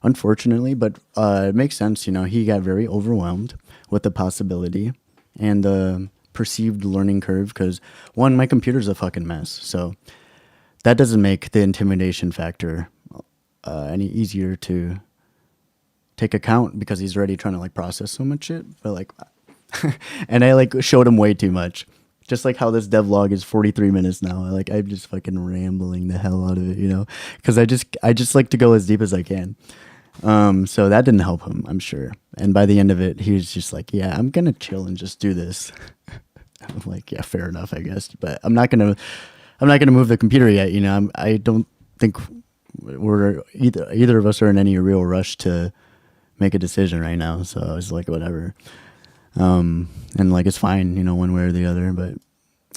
unfortunately, but it makes sense, he got very overwhelmed with the possibility and the perceived learning curve, because one, my computer's a fucking mess, so that doesn't make the intimidation factor any easier to take account, because he's already trying to like process so much shit. But like and I like showed him way too much, just like how this devlog is 43 minutes now. I'm just fucking rambling the hell out of it, because I just like to go as deep as I can. So that didn't help him, I'm sure. And by the end of it, he was just like, "Yeah, I'm gonna chill and just do this." I'm like, "Yeah, fair enough, I guess." But I'm not gonna move the computer yet. You know, I don't think we're either of us are in any real rush to make a decision right now. So I was like, whatever. And like it's fine, you know, one way or the other. But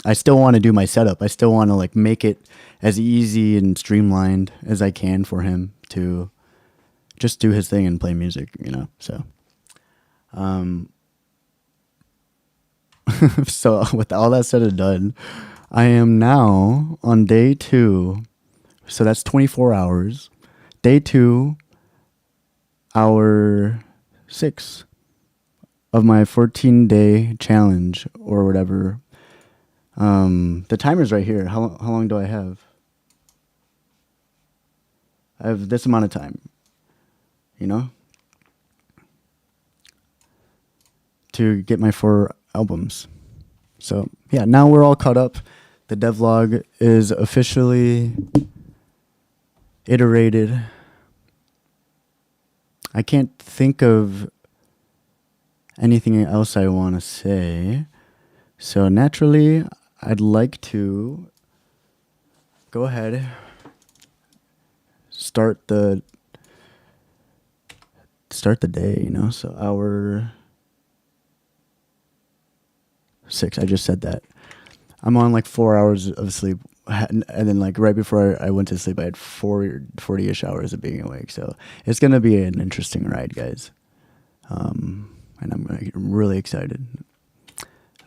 I still want to do my setup. I still want to like make it as easy and streamlined as I can for him to just do his thing and play music, you know. So, so with all that said and done, I am now on day 2. So that's 24 hours. Day 2, hour 6 of my 14-day challenge or whatever. The timer's right here. How long do I have? I have this amount of time, you know, to get my 4 albums. So yeah, now we're all caught up. The devlog is officially iterated. I can't think of anything else I want to say. So naturally, I'd like to go ahead, start the day, you know. So hour 6, I just said that. I'm on like 4 hours of sleep, and then like right before I went to sleep, I had 40-ish hours of being awake. So it's gonna be an interesting ride, guys. And I'm really excited.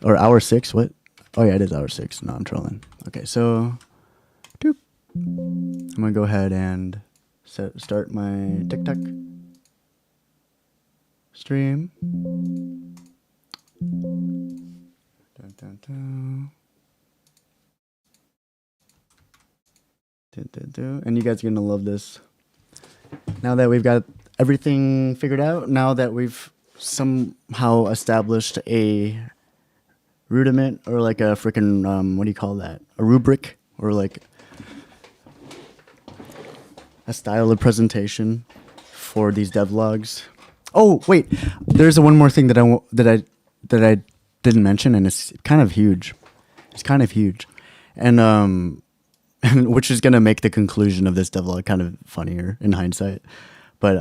Or hour 6? What? Oh yeah, it is hour 6. No, I'm trolling. Okay, so doop. I'm gonna go ahead and start my TikTok stream. Dun, dun, dun. Dun, dun, dun. And you guys are gonna love this. Now that we've got everything figured out, now that we've somehow established a rudiment or like a freaking what do you call that? A rubric or like a style of presentation for these devlogs. Oh wait, there's one more thing that I didn't mention, and it's kind of huge. It's kind of huge, and which is gonna make the conclusion of this devlog kind of funnier in hindsight, but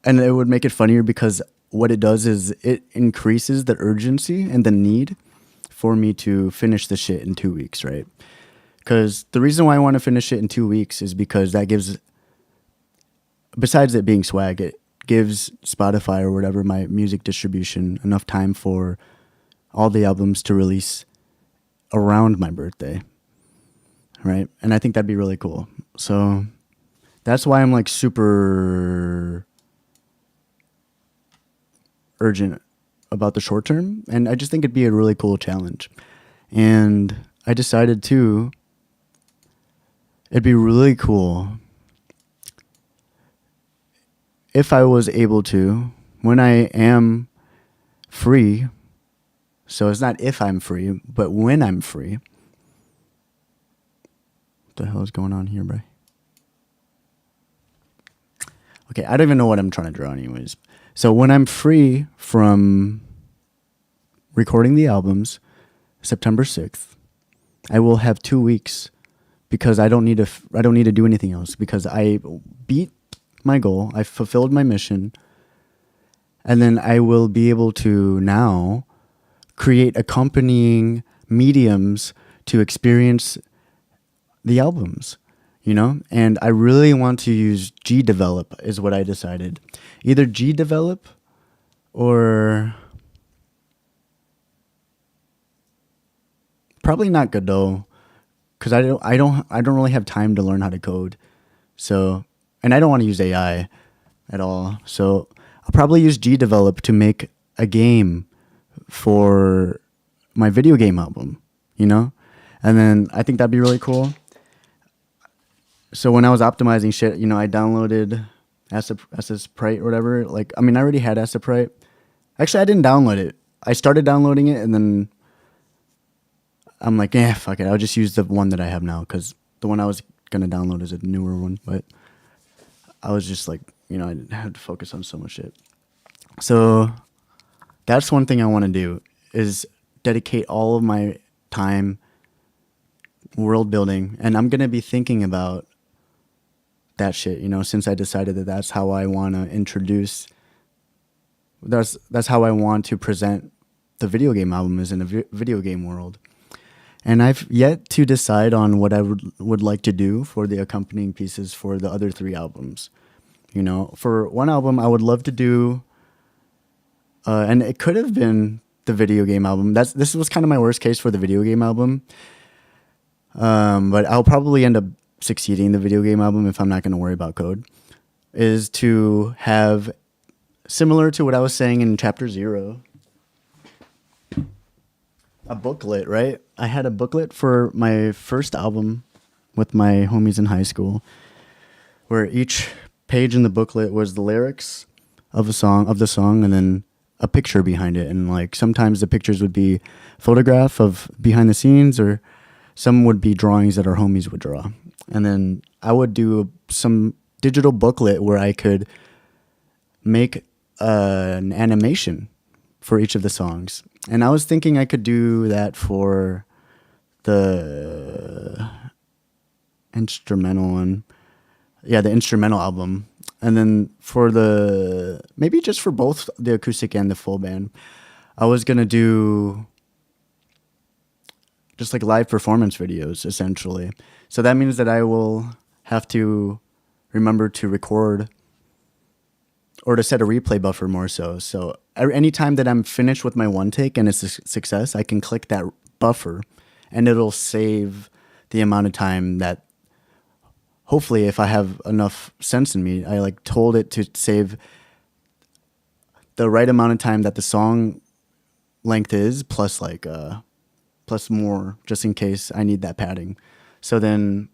and it would make it funnier because what it does is it increases the urgency and the need for me to finish the shit in 2 weeks, right? Because the reason why I want to finish it in 2 weeks is because that gives, besides it being swag, it gives Spotify or whatever, my music distribution, enough time for all the albums to release around my birthday, right? And I think that'd be really cool. So that's why I'm like super urgent about the short term, and I just think it'd be a really cool challenge. And I decided to, it'd be really cool if I was able to, when I am free, so it's not if I'm free, but when I'm free. What the hell is going on here, bro? Okay, I don't even know what I'm trying to draw anyways. So when I'm free from recording the albums, September 6th, I will have 2 weeks because I don't need to do anything else because I beat my goal, I fulfilled my mission, and then I will be able to now create accompanying mediums to experience the albums, you know? And I really want to use G-Develop is what I decided. Either G-Develop or probably not Godot, because I don't really have time to learn how to code. So, and I don't want to use AI at all. So I'll probably use G-Develop to make a game for my video game album, you know? And then I think that'd be really cool. So when I was optimizing shit, you know, I downloaded Sprite or whatever. Like, I mean, I already had Sprite. Actually, I didn't download it. I started downloading it, and then I'm like, fuck it. I'll just use the one that I have now, because the one I was going to download is a newer one. But I was just like, I had to focus on so much shit. So that's one thing I want to do is dedicate all of my time world building. And I'm going to be thinking about that shit, since I decided that that's how I want to introduce, that's how I want to present the video game album is in a video game world. And I've yet to decide on what I would like to do for the accompanying pieces for the other 3 albums. For one album, I would love to do, and it could have been the video game album. This was kind of my worst case for the video game album. But I'll probably end up succeeding the video game album if I'm not going to worry about code, is to have, similar to what I was saying in chapter 0, a booklet, right? I had a booklet for my first album with my homies in high school, where each page in the booklet was the lyrics of the song, and then a picture behind it. And like sometimes the pictures would be photograph of behind the scenes, or some would be drawings that our homies would draw. And then I would do some digital booklet where I could make an animation for each of the songs. And I was thinking I could do that for the instrumental one. Yeah, the instrumental album. And then for maybe just for both the acoustic and the full band, I was going to do just like live performance videos, essentially. So that means that I will have to remember to record or to set a replay buffer more so. So anytime that I'm finished with my one take and it's a success, I can click that buffer and it'll save the amount of time that, hopefully, if I have enough sense in me, I like told it to save the right amount of time that the song length is, plus plus more, just in case I need that padding. So then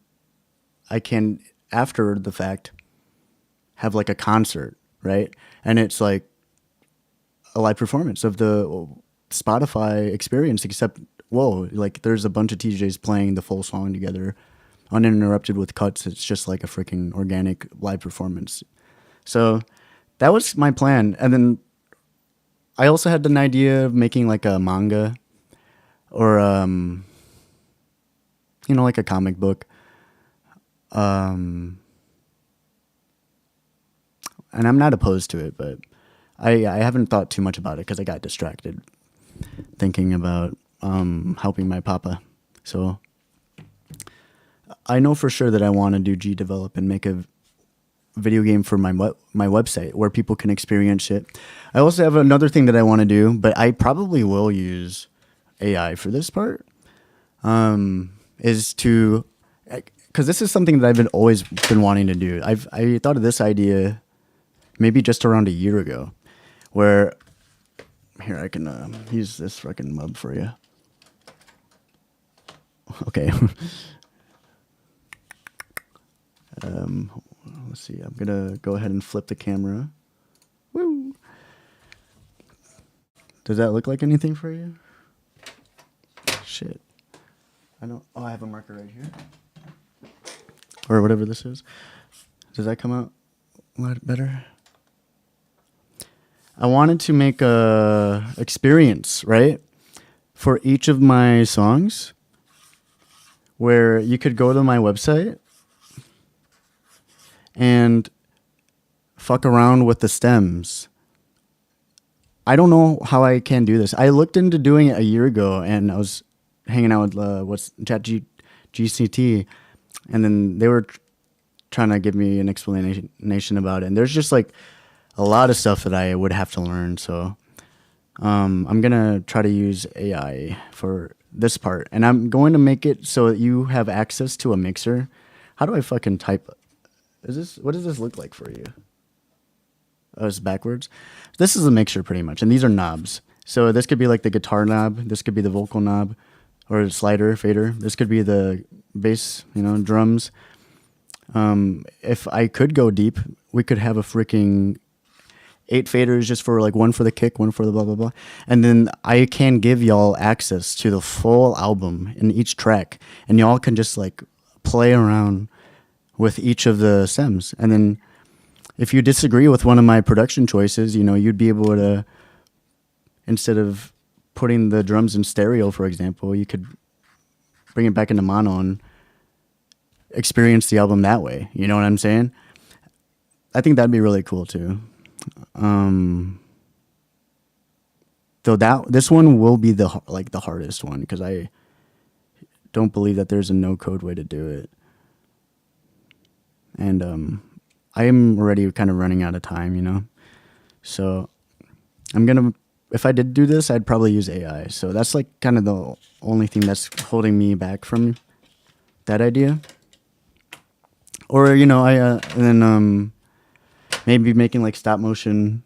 I can, after the fact, have like a concert, right? And it's like a live performance of the Spotify experience, except, whoa, like there's a bunch of TJs playing the full song together, uninterrupted with cuts. It's just like a freaking organic live performance. So that was my plan. And then I also had an idea of making like a manga or, like a comic book. And I'm not opposed to it, but I haven't thought too much about it because I got distracted thinking about helping my papa. So I know for sure that I want to do G-Develop and make a video game for my website where people can experience shit. I also have another thing that I want to do, but I probably will use AI for this part, is to, because this is something that I've always been wanting to do. I thought of this idea maybe just around a year ago, where, here, I can use this fucking mub for you. Okay. Let's see. I'm gonna go ahead and flip the camera. Woo! Does that look like anything for you? Shit. I don't. Oh, I have a marker right here, or whatever this is. Does that come out a lot better? I wanted to make a experience, right, for each of my songs, where you could go to my website and fuck around with the stems. I don't know how I can do this. I looked into doing it a year ago, and I was hanging out with GCT, and then they were trying to give me an explanation about it. And there's just like a lot of stuff that I would have to learn. So I'm gonna try to use AI for this part, and I'm going to make it so that you have access to a mixer. How do I fucking type? What does this look like for you? Oh, it's backwards. This is a mixer pretty much, and these are knobs. So this could be like the guitar knob. This could be the vocal knob, or slider, fader. This could be the bass, drums. If I could go deep, we could have a freaking 8 faders just for like one for the kick, one for the blah, blah, blah. And then I can give y'all access to the full album in each track, and y'all can just like play around with each of the stems. And then if you disagree with one of my production choices, you know, you'd be able to, instead of putting the drums in stereo, for example, you could bring it back into mono and experience the album that way. You know what I'm saying? I think that'd be really cool too. Though this one will be the hardest one, because I don't believe that there's a no code way to do it. And I am already kind of running out of time, you know? So if I did do this, I'd probably use AI. So that's like kind of the only thing that's holding me back from that idea. Or, you know, and then maybe making like stop motion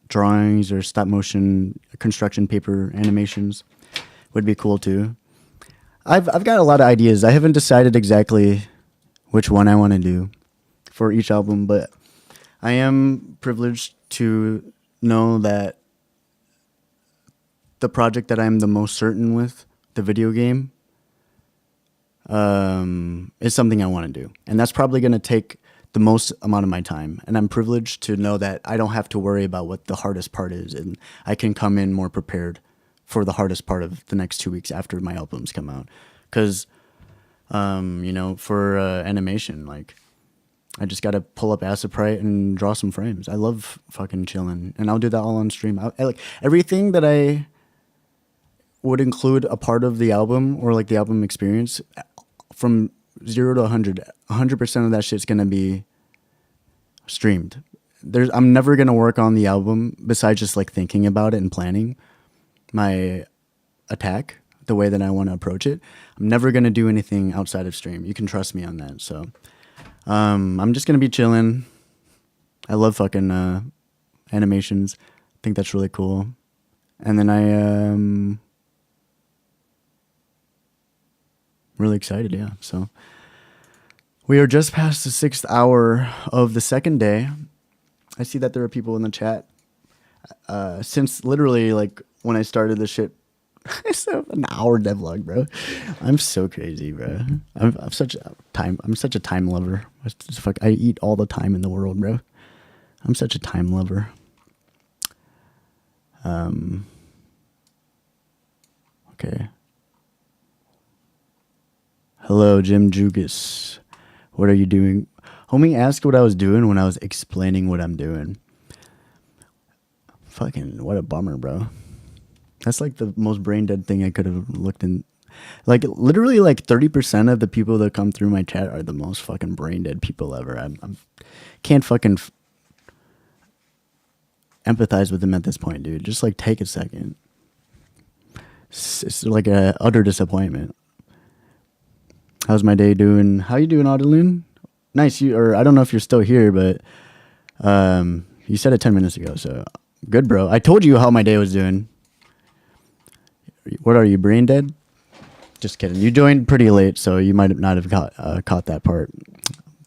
drawings or stop motion construction paper animations would be cool too. I've got a lot of ideas. I haven't decided exactly which one I want to do for each album, but I am privileged to know that the project that I'm the most certain with, the video game, is something I want to do. And that's probably going to take the most amount of my time. And I'm privileged to know that I don't have to worry about what the hardest part is. And I can come in more prepared for the hardest part of the next 2 weeks after my albums come out. Because, you know, for animation, like, I just got to pull up Aciprite and draw some frames. I love fucking chilling. And I'll do that all on stream. I like everything that I would include a part of the album or like the album experience from 0 to 100. 100% of that shit's going to be streamed. I'm never going to work on the album besides just like thinking about it and planning my attack the way that I want to approach it. I'm never going to do anything outside of stream. You can trust me on that. So I'm just going to be chilling. I love fucking animations. I think that's really cool. And then I am really excited, yeah. So we are just past the 6th hour of the second day. I see that there are people in the chat. Since literally like when I started this shit, it's an hour devlog, bro. I'm so crazy, bro. I'm such a time lover. I eat all the time in the world, bro. I'm such a time lover. Okay. Hello, Jim Jugas. What are you doing? Homie asked what I was doing when I was explaining what I'm doing. Fucking, what a bummer, bro. That's like the most brain dead thing I could have looked in. Like, literally, like 30% of the people that come through my chat are the most fucking brain dead people ever. I can't fucking empathize with them at this point, dude. Just like take a second. It's like a utter disappointment. How's my day doing? How you doing, Audilune? Nice. I don't know if you're still here, but you said it 10 minutes ago, so good, bro. I told you how my day was doing. What are you, brain dead? Just kidding. You joined pretty late, so you might not have caught that part.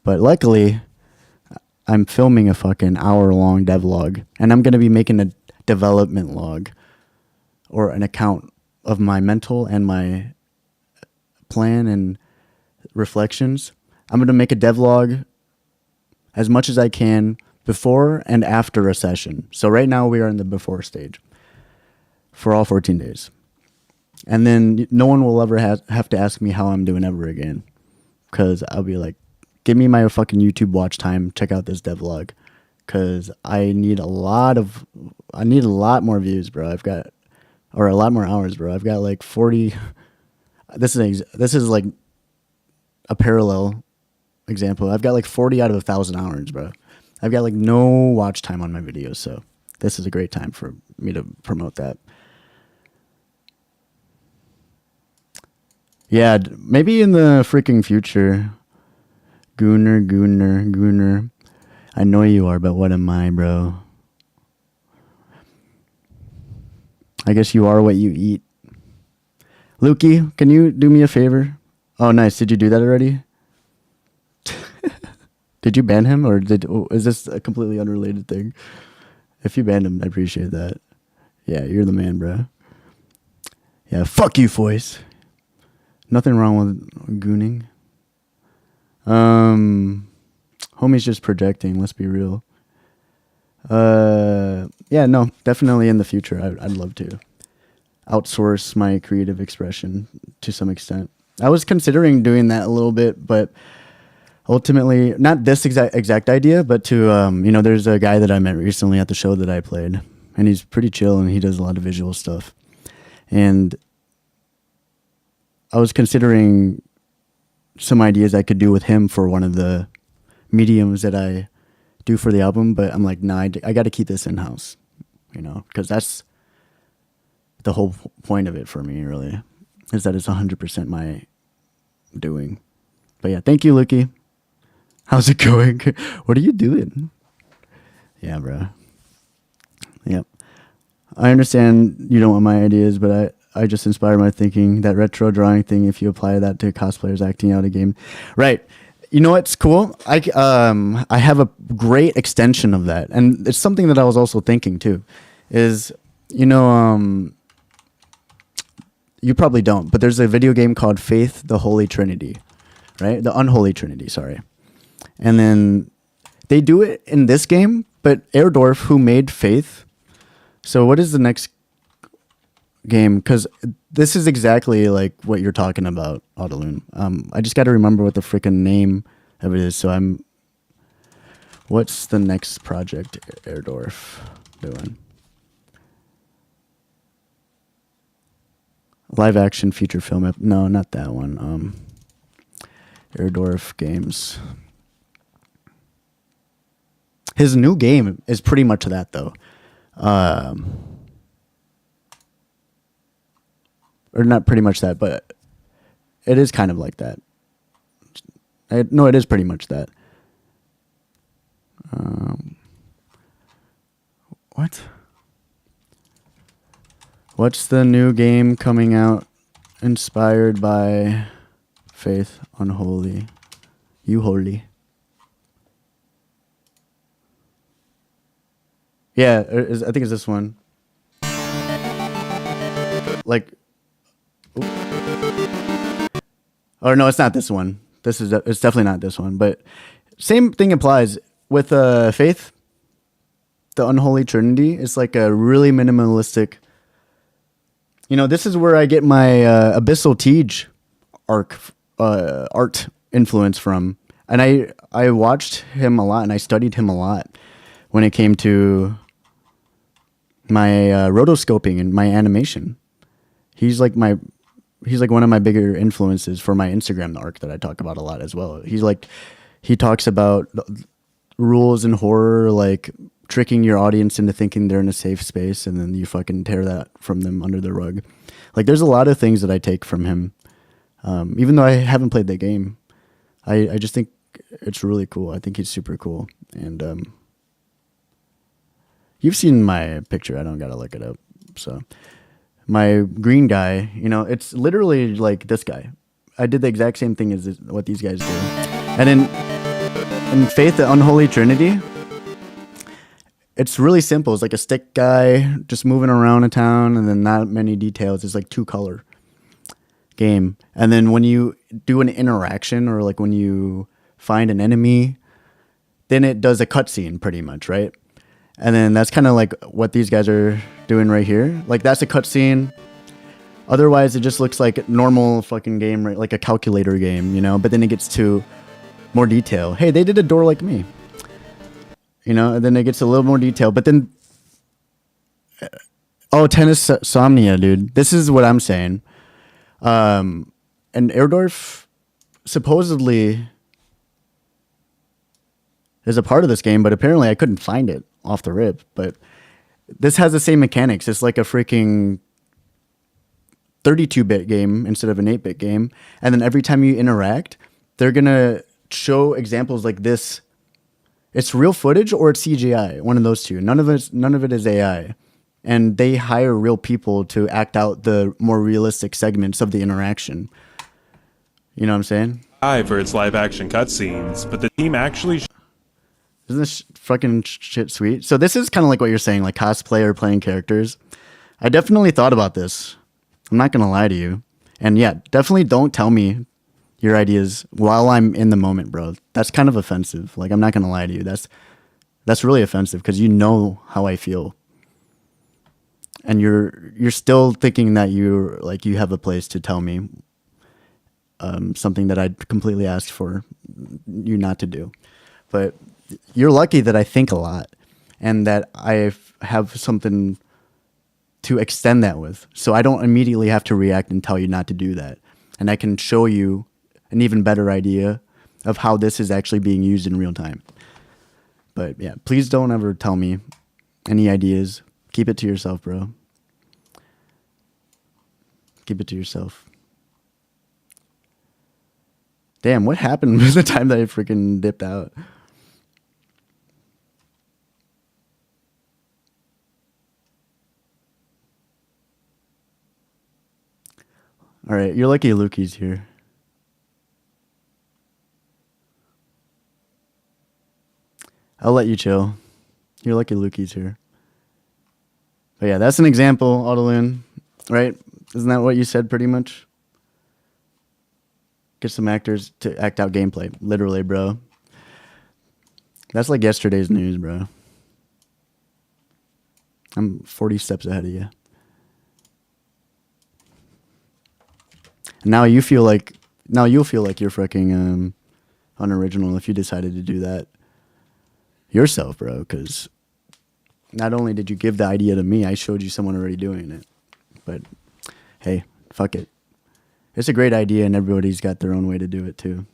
But luckily, I'm filming a fucking hour-long devlog, and I'm going to be making a development log or an account of my mental and my plan and reflections. I'm going to make a devlog as much as I can before and after a session. So right now we are in the before stage for all 14 days. And then no one will ever have to ask me how I'm doing ever again, because I'll be like, give me my fucking YouTube watch time. Check out this devlog, because I need a lot more views, bro. Or a lot more hours, bro. I've got like 40. This is like a parallel example. I've got like 40 out of 1,000 hours, bro. I've got like no watch time on my videos, so this is a great time for me to promote that. Yeah, maybe in the freaking future. Gooner. I know you are, but what am I, bro? I guess you are what you eat. Lukey, can you do me a favor? Oh, nice. Did you do that already? Did you ban him, or is this a completely unrelated thing? If you banned him, I appreciate that. Yeah, you're the man, bro. Yeah, fuck you, voice. Nothing wrong with gooning. Homie's just projecting, let's be real. Yeah, no, definitely in the future. I'd love to outsource my creative expression to some extent. I was considering doing that a little bit, but ultimately, not this exact idea, but to there's a guy that I met recently at the show that I played, and he's pretty chill and he does a lot of visual stuff. And I was considering some ideas I could do with him for one of the mediums that I do for the album, but I'm like, nah, I got to keep this in house, because that's the whole point of it for me, really, is that it's 100% my doing. But yeah, thank you, Lucky. How's it going? What are you doing? Yeah, bro. Yep. I understand you don't want my ideas, but I just inspire my thinking. That retro drawing thing, if you apply that to cosplayers acting out a game. Right. You know what's cool? I have a great extension of that. And it's something that I was also thinking too. Is, you probably don't, but there's a video game called Faith, the Holy Trinity. Right? The Unholy Trinity, sorry. And then they do it in this game, but Erdorf, who made Faith. So what is the next game? Because this is exactly like what you're talking about, Autoloon. I just got to remember what the freaking name of it is. So what's the next project Erdorf doing? Live action feature film. No, not that one. Erdorf Games. His new game is pretty much that, though. Or not pretty much that, but it is kind of like that. No, it is pretty much that. What? What's the new game coming out inspired by Faith Unholy? You Holy. Yeah, I think it's this one. Like, or no, it's not this one. It's definitely not this one. But same thing applies with Faith, the Unholy Trinity. It's like a really minimalistic. This is where I get my Abyssal Teejy art influence from, and I watched him a lot and I studied him a lot when it came to my rotoscoping and my animation. He's like one of my bigger influences for my Instagram arc that I talk about a lot as well. He talks about rules in horror, like tricking your audience into thinking they're in a safe space, and then you fucking tear that from them under the rug. Like, there's a lot of things that I take from him, even though I haven't played that game. I just think it's really cool. I think he's super cool, and you've seen my picture. I don't gotta look it up. So my green guy, it's literally like this guy. I did the exact same thing as what these guys do. And in Faith, the Unholy Trinity, it's really simple. It's like a stick guy just moving around a town, and then not many details. It's like 2-color game. And then when you do an interaction, or like when you find an enemy, then it does a cutscene pretty much, right? And then that's kind of like what these guys are doing right here. Like, that's a cutscene. Otherwise, it just looks like a normal fucking game, right? Like a calculator game, But then it gets to more detail. Hey, they did a door like me. And then it gets a little more detail. But then, Tennis Somnia, dude. This is what I'm saying. And Erdorf supposedly is a part of this game, but apparently I couldn't find it off the rip. But this has the same mechanics. It's like a freaking 32-bit game instead of an 8-bit game. And then every time you interact, they're going to show examples like this. It's real footage or it's CGI, one of those two. None of it is AI. And they hire real people to act out the more realistic segments of the interaction. You know what I'm saying? For its live action cutscenes, but the team actually Isn't this fucking shit sweet? So this is kind of like what you're saying, like cosplay or playing characters. I definitely thought about this. I'm not going to lie to you. And yeah, definitely don't tell me your ideas while I'm in the moment, bro. That's kind of offensive. Like, I'm not going to lie to you. That's really offensive because you know how I feel. And you're still thinking that you're like you have a place to tell me something that I'd completely asked for you not to do. But you're lucky that I think a lot and that I have something to extend that with. So I don't immediately have to react and tell you not to do that. And I can show you an even better idea of how this is actually being used in real time. But yeah, please don't ever tell me any ideas. Keep it to yourself, bro. Keep it to yourself. Damn, what happened with the time that I freaking dipped out? All right, you're lucky Lukey's here. I'll let you chill. You're lucky Lukey's here. But yeah, that's an example, Autolune, right? Isn't that what you said pretty much? Get some actors to act out gameplay. Literally, bro. That's like yesterday's news, bro. I'm 40 steps ahead of you. Now you'll feel like you're freaking unoriginal if you decided to do that yourself, bro, because not only did you give the idea to me, I showed you someone already doing it. But hey, fuck it. It's a great idea, and everybody's got their own way to do it too.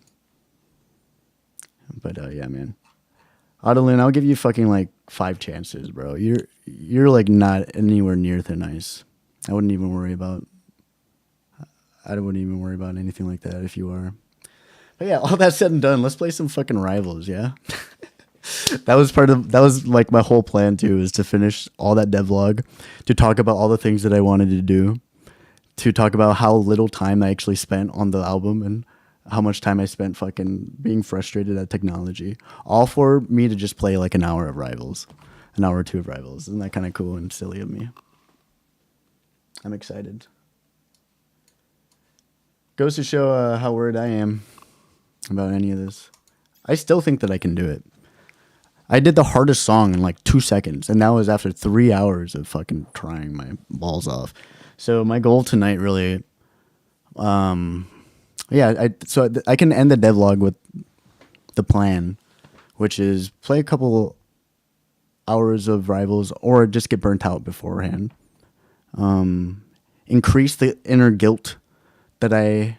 But yeah, man. Autolune, I'll give you fucking like 5 chances, bro. You're like not anywhere near thin ice. I wouldn't even worry about anything like that if you are. But yeah, all that said and done, let's play some fucking Rivals, yeah? That was like my whole plan too, is to finish all that devlog, to talk about all the things that I wanted to do, to talk about how little time I actually spent on the album and how much time I spent fucking being frustrated at technology. All for me to just play like an hour or 2 of Rivals. Isn't that kind of cool and silly of me? I'm excited. Goes to show how worried I am about any of this. I still think that I can do it. I did the hardest song in like 2 seconds, and that was after 3 hours of fucking trying my balls off. So my goal tonight really, I can end the devlog with the plan, which is play a couple hours of Rivals or just get burnt out beforehand. Increase the inner guilt that I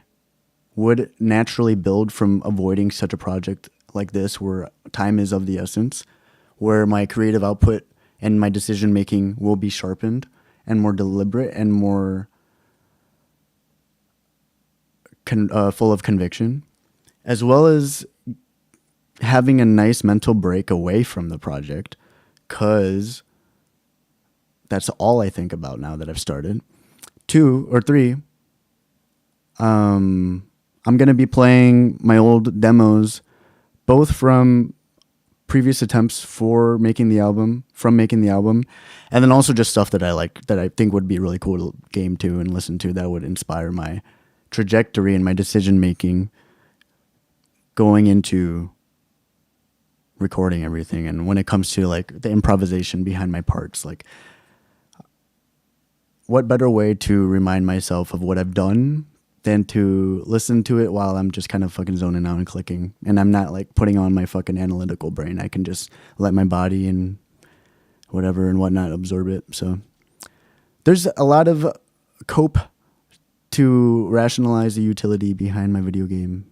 would naturally build from avoiding such a project like this, where time is of the essence, where my creative output and my decision making will be sharpened and more deliberate and more full of conviction, as well as having a nice mental break away from the project, because that's all I think about now that I've started. 2 or 3, I'm going to be playing my old demos, both from previous attempts from making the album, and then also just stuff that I like, that I think would be really cool to game to and listen to, that would inspire my trajectory and my decision making going into recording everything. And when it comes to like the improvisation behind my parts, like what better way to remind myself of what I've done than to listen to it while I'm just kind of fucking zoning out and clicking. And I'm not like putting on my fucking analytical brain. I can just let my body and whatever and whatnot absorb it. So there's a lot of cope to rationalize the utility behind my video game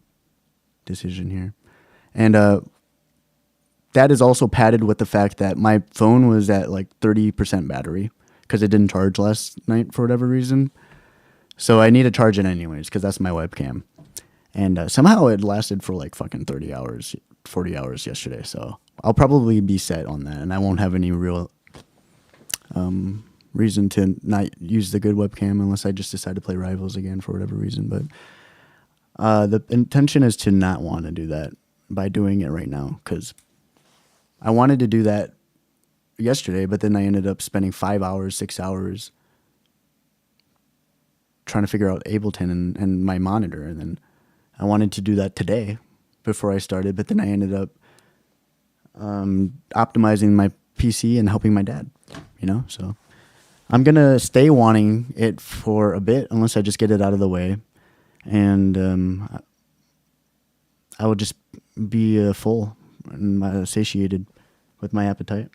decision here. And that is also padded with the fact that my phone was at like 30% battery because it didn't charge last night for whatever reason. So I need to charge it anyways because that's my webcam. And somehow it lasted for like fucking 30 hours, 40 hours yesterday. So I'll probably be set on that, and I won't have any real reason to not use the good webcam unless I just decide to play Rivals again for whatever reason. But the intention is to not want to do that by doing it right now, because I wanted to do that yesterday, but then I ended up spending 5 hours, 6 hours trying to figure out Ableton and my monitor. And then I wanted to do that today before I started, but then I ended up optimizing my PC and helping my dad, so I'm going to stay wanting it for a bit unless I just get it out of the way. And I will just be full and satiated with my appetite.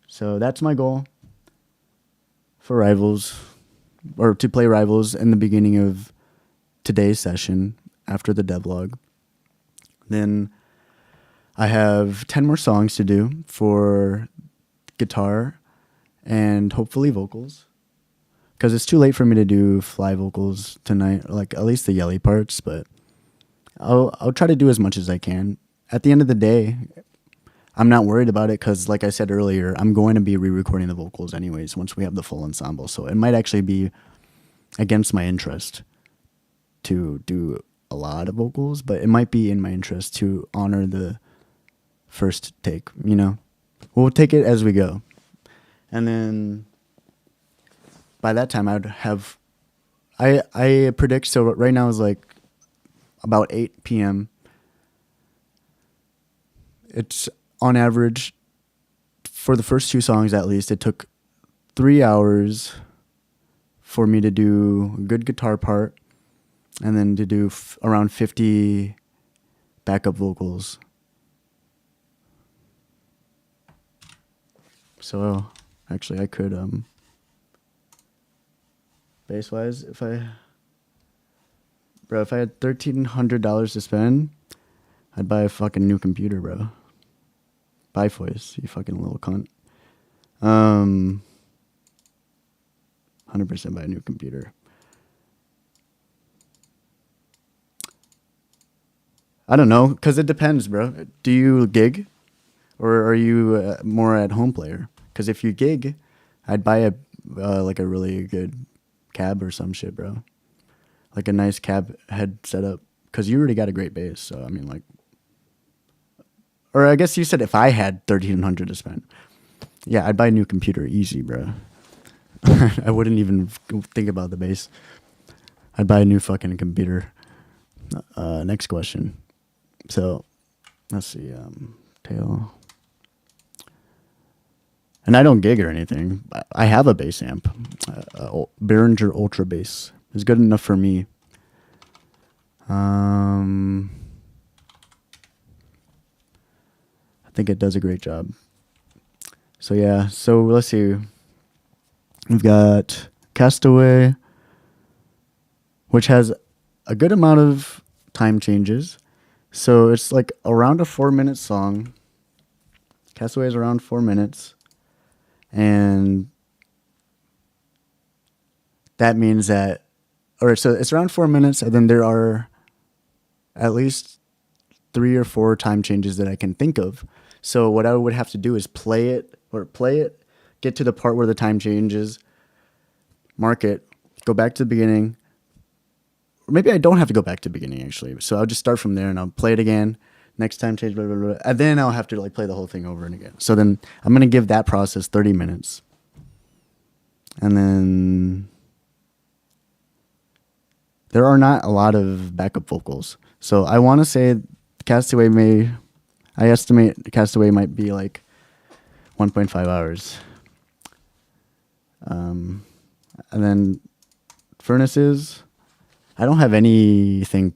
So that's my goal for Rivals, or to play Rivals in the beginning of today's session after the devlog. Then I have 10 more songs to do for guitar and hopefully vocals, because it's too late for me to do fly vocals tonight, like at least the yelly parts, but I'll try to do as much as I can. At the end of the day, I'm not worried about it because, like I said earlier, I'm going to be re-recording the vocals anyways once we have the full ensemble. So it might actually be against my interest to do a lot of vocals, but it might be in my interest to honor the first take, We'll take it as we go. And then by that time I'd have, I predict, so right now is like about 8 p.m. It's on average, for the first 2 songs at least, it took 3 hours for me to do a good guitar part and then to do around 50 backup vocals. So actually I could, bass-wise, if I had $1,300 to spend, I'd buy a fucking new computer, bro. Buy voice, you fucking little cunt. 100% buy a new computer. I don't know, because it depends, bro. Do you gig? Or are you more at home player? Because if you gig, I'd buy like a really good cab or some shit, bro. Like a nice cab head setup. Because you already got a great bass, so I mean, like, or I guess you said if I had $1,300 to spend. Yeah, I'd buy a new computer easy, bro. I wouldn't even think about the bass. I'd buy a new fucking computer. Next question. So, let's see. Tail. And I don't gig or anything. I have a bass amp. Behringer Ultra Bass is good enough for me. I think it does a great job. So yeah, so let's see. We've got Castaway, which has a good amount of time changes. So it's like around a 4-minute song. Castaway is around 4 minutes. And that means that, or so it's around 4 minutes, and then there are at least 3 or 4 time changes that I can think of. So what I would have to do is play it, get to the part where the time changes, mark it, go back to the beginning. Or maybe I don't have to go back to the beginning, actually. So I'll just start from there and I'll play it again. Next time change, blah, blah, blah. And then I'll have to like play the whole thing over and again. So then I'm going to give that process 30 minutes. And then there are not a lot of backup vocals. So I want to say I estimate Castaway might be like 1.5 hours. And then Furnaces, I don't have anything.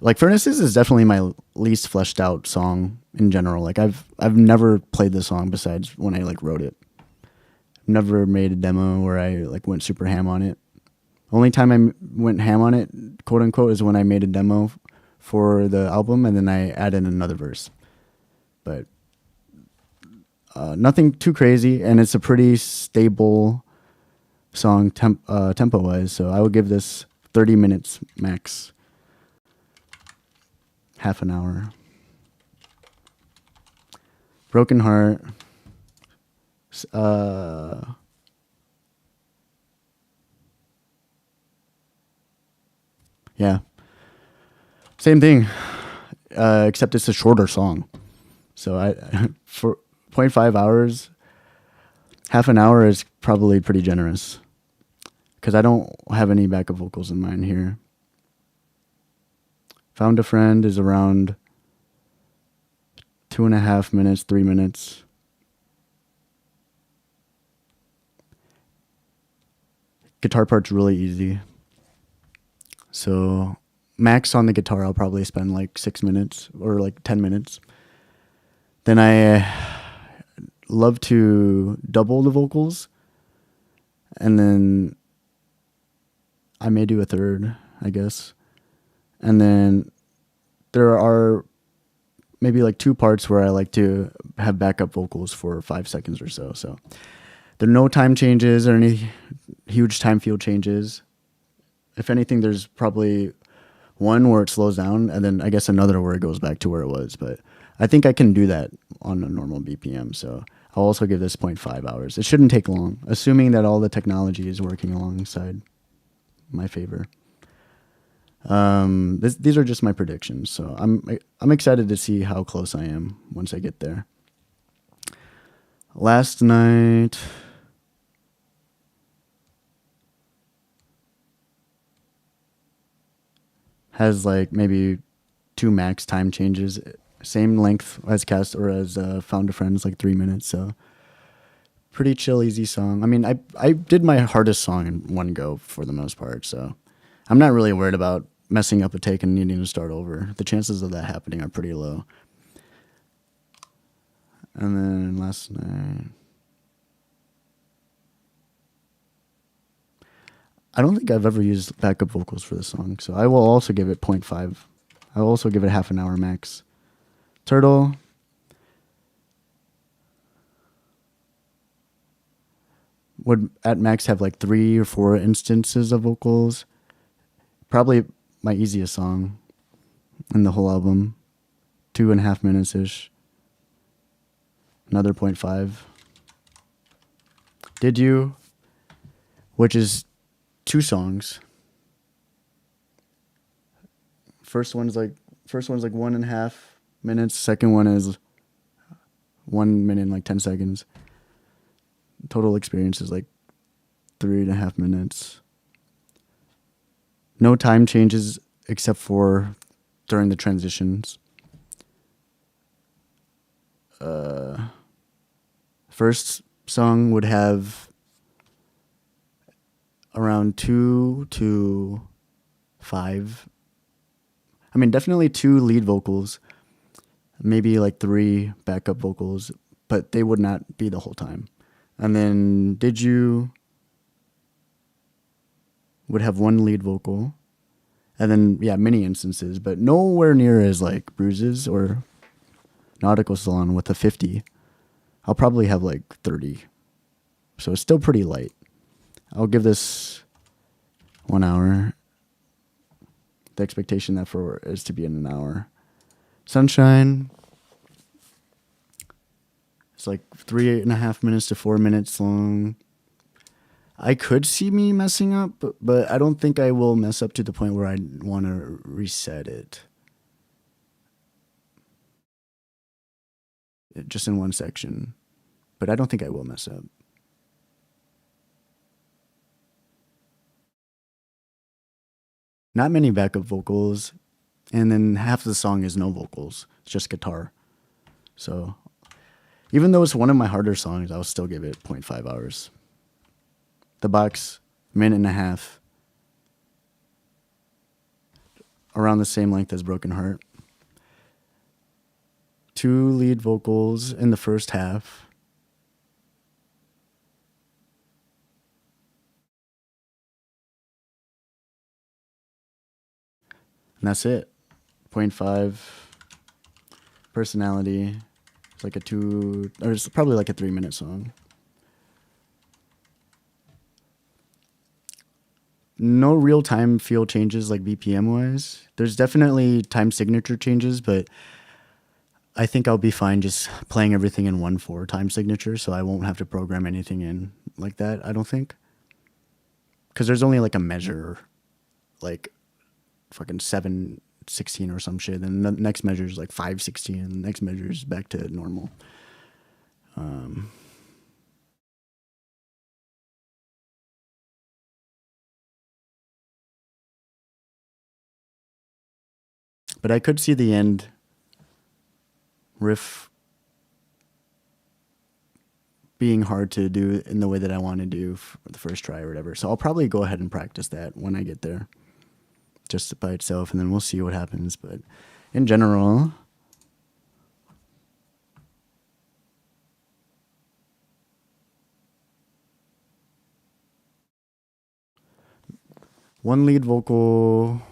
Like Furnaces is definitely my least fleshed out song in general. Like I've never played the song besides when I like wrote it. I've never made a demo where I like went super ham on it. Only time I went ham on it, quote unquote, is when I made a demo for the album and then I added another verse. But nothing too crazy, and it's a pretty stable song tempo wise. So I would give this 30 minutes max. Half an hour. Broken Heart. Yeah. Same thing. Except it's a shorter song. So for 0.5 hours, half an hour is probably pretty generous. Because I don't have any backup vocals in mind here. Found a Friend is around 2.5 minutes, 3 minutes. Guitar part's really easy. So max on the guitar, I'll probably spend like 6 minutes or like 10 minutes. Then I love to double the vocals, and then I may do a third, I guess. And then there are maybe like 2 parts where I like to have backup vocals for 5 seconds or so. So there are no time changes or any huge time field changes. If anything, there's probably one where it slows down, and then I guess another where it goes back to where it was. But I think I can do that on a normal BPM. So I'll also give this 0.5 hours. It shouldn't take long, assuming that all the technology is working alongside my favor. These are just my predictions. So I'm excited to see how close I am once I get there. Last night, has like maybe 2 max time changes, same length as cast or as Found a Friend's, like 3 minutes. So pretty chill, easy song. I mean, I did my hardest song in one go for the most part, so I'm not really worried about messing up a take and needing to start over. The chances of that happening are pretty low. And then last night, I don't think I've ever used backup vocals for this song, so I will also give it 0.5. I will also give it half an hour max. Turtle. Would at max have like 3 or 4 instances of vocals. Probably my easiest song in the whole album. 2.5 minutes ish. Another 0.5. Did You, which is 2 songs. First one's like 1.5 minutes. Second one is 1 minute and like 10 seconds. Total experience is like 3.5 minutes. No time changes except for during the transitions. First song would have around 2 to 5. I mean, definitely 2 lead vocals, maybe like 3 backup vocals, but they would not be the whole time. And then Did You would have 1 lead vocal, and then many instances, but nowhere near as like Bruises or Nautical Salon with a 50. I'll probably have like 30, so it's still pretty light. I'll give this 1 hour. The expectation that for is to be in an hour. Sunshine. It's like 3.5 minutes to 4 minutes long. I could see me messing up, but I don't think I will mess up to the point where I want to reset it. Just in one section. But I don't think I will mess up. Not many backup vocals, and then half the song is no vocals. It's just guitar. So even though it's one of my harder songs, I'll still give it 0.5 hours. The box, 1.5 minutes. Around the same length as Broken Heart. 2 lead vocals in the first half. And that's it. 0.5. Personality. It's like it's probably like a 3-minute song. No real time feel changes like BPM wise. There's definitely time signature changes, but I think I'll be fine just playing everything in 1/4 time signature, so I won't have to program anything in like that, I don't think. Because there's only like a measure, like fucking 7/16 or some shit, and the next measure is like 5/16, and the next measure is back to normal. But I could see the end riff being hard to do in the way that I want to do for the first try or whatever. So I'll probably go ahead and practice that when I get there, just by itself, and then we'll see what happens. But in general, one lead vocal,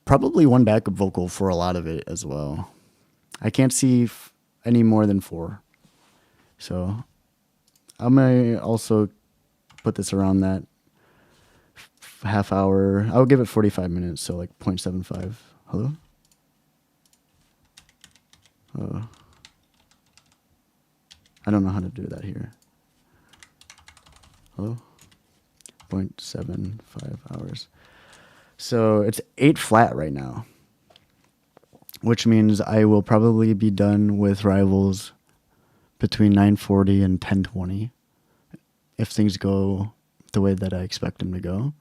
probably one backup vocal for a lot of it as well. I can't see any more than 4. So I may also put this around that half hour. I'll give it 45 minutes, so like 0.75. Hello? I don't know how to do that here. Hello? 0.75 hours. So it's 8 flat right now, which means I will probably be done with Rivals between 9:40 and 10:20 if things go the way that I expect them to go.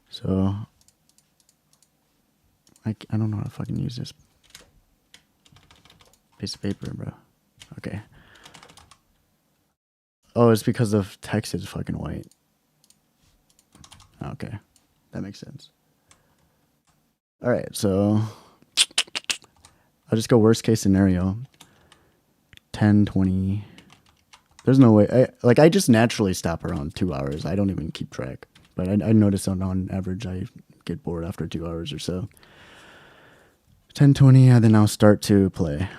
So I don't know how to fucking use this piece of paper, bro. Okay. Oh, it's because the text is fucking white. Okay. That makes sense. All right, so I'll just go worst case scenario. 10, 20. There's no way. I just naturally stop around 2 hours. I don't even keep track. But I notice on average I get bored after 2 hours or so. 10, 20, and then I'll start to play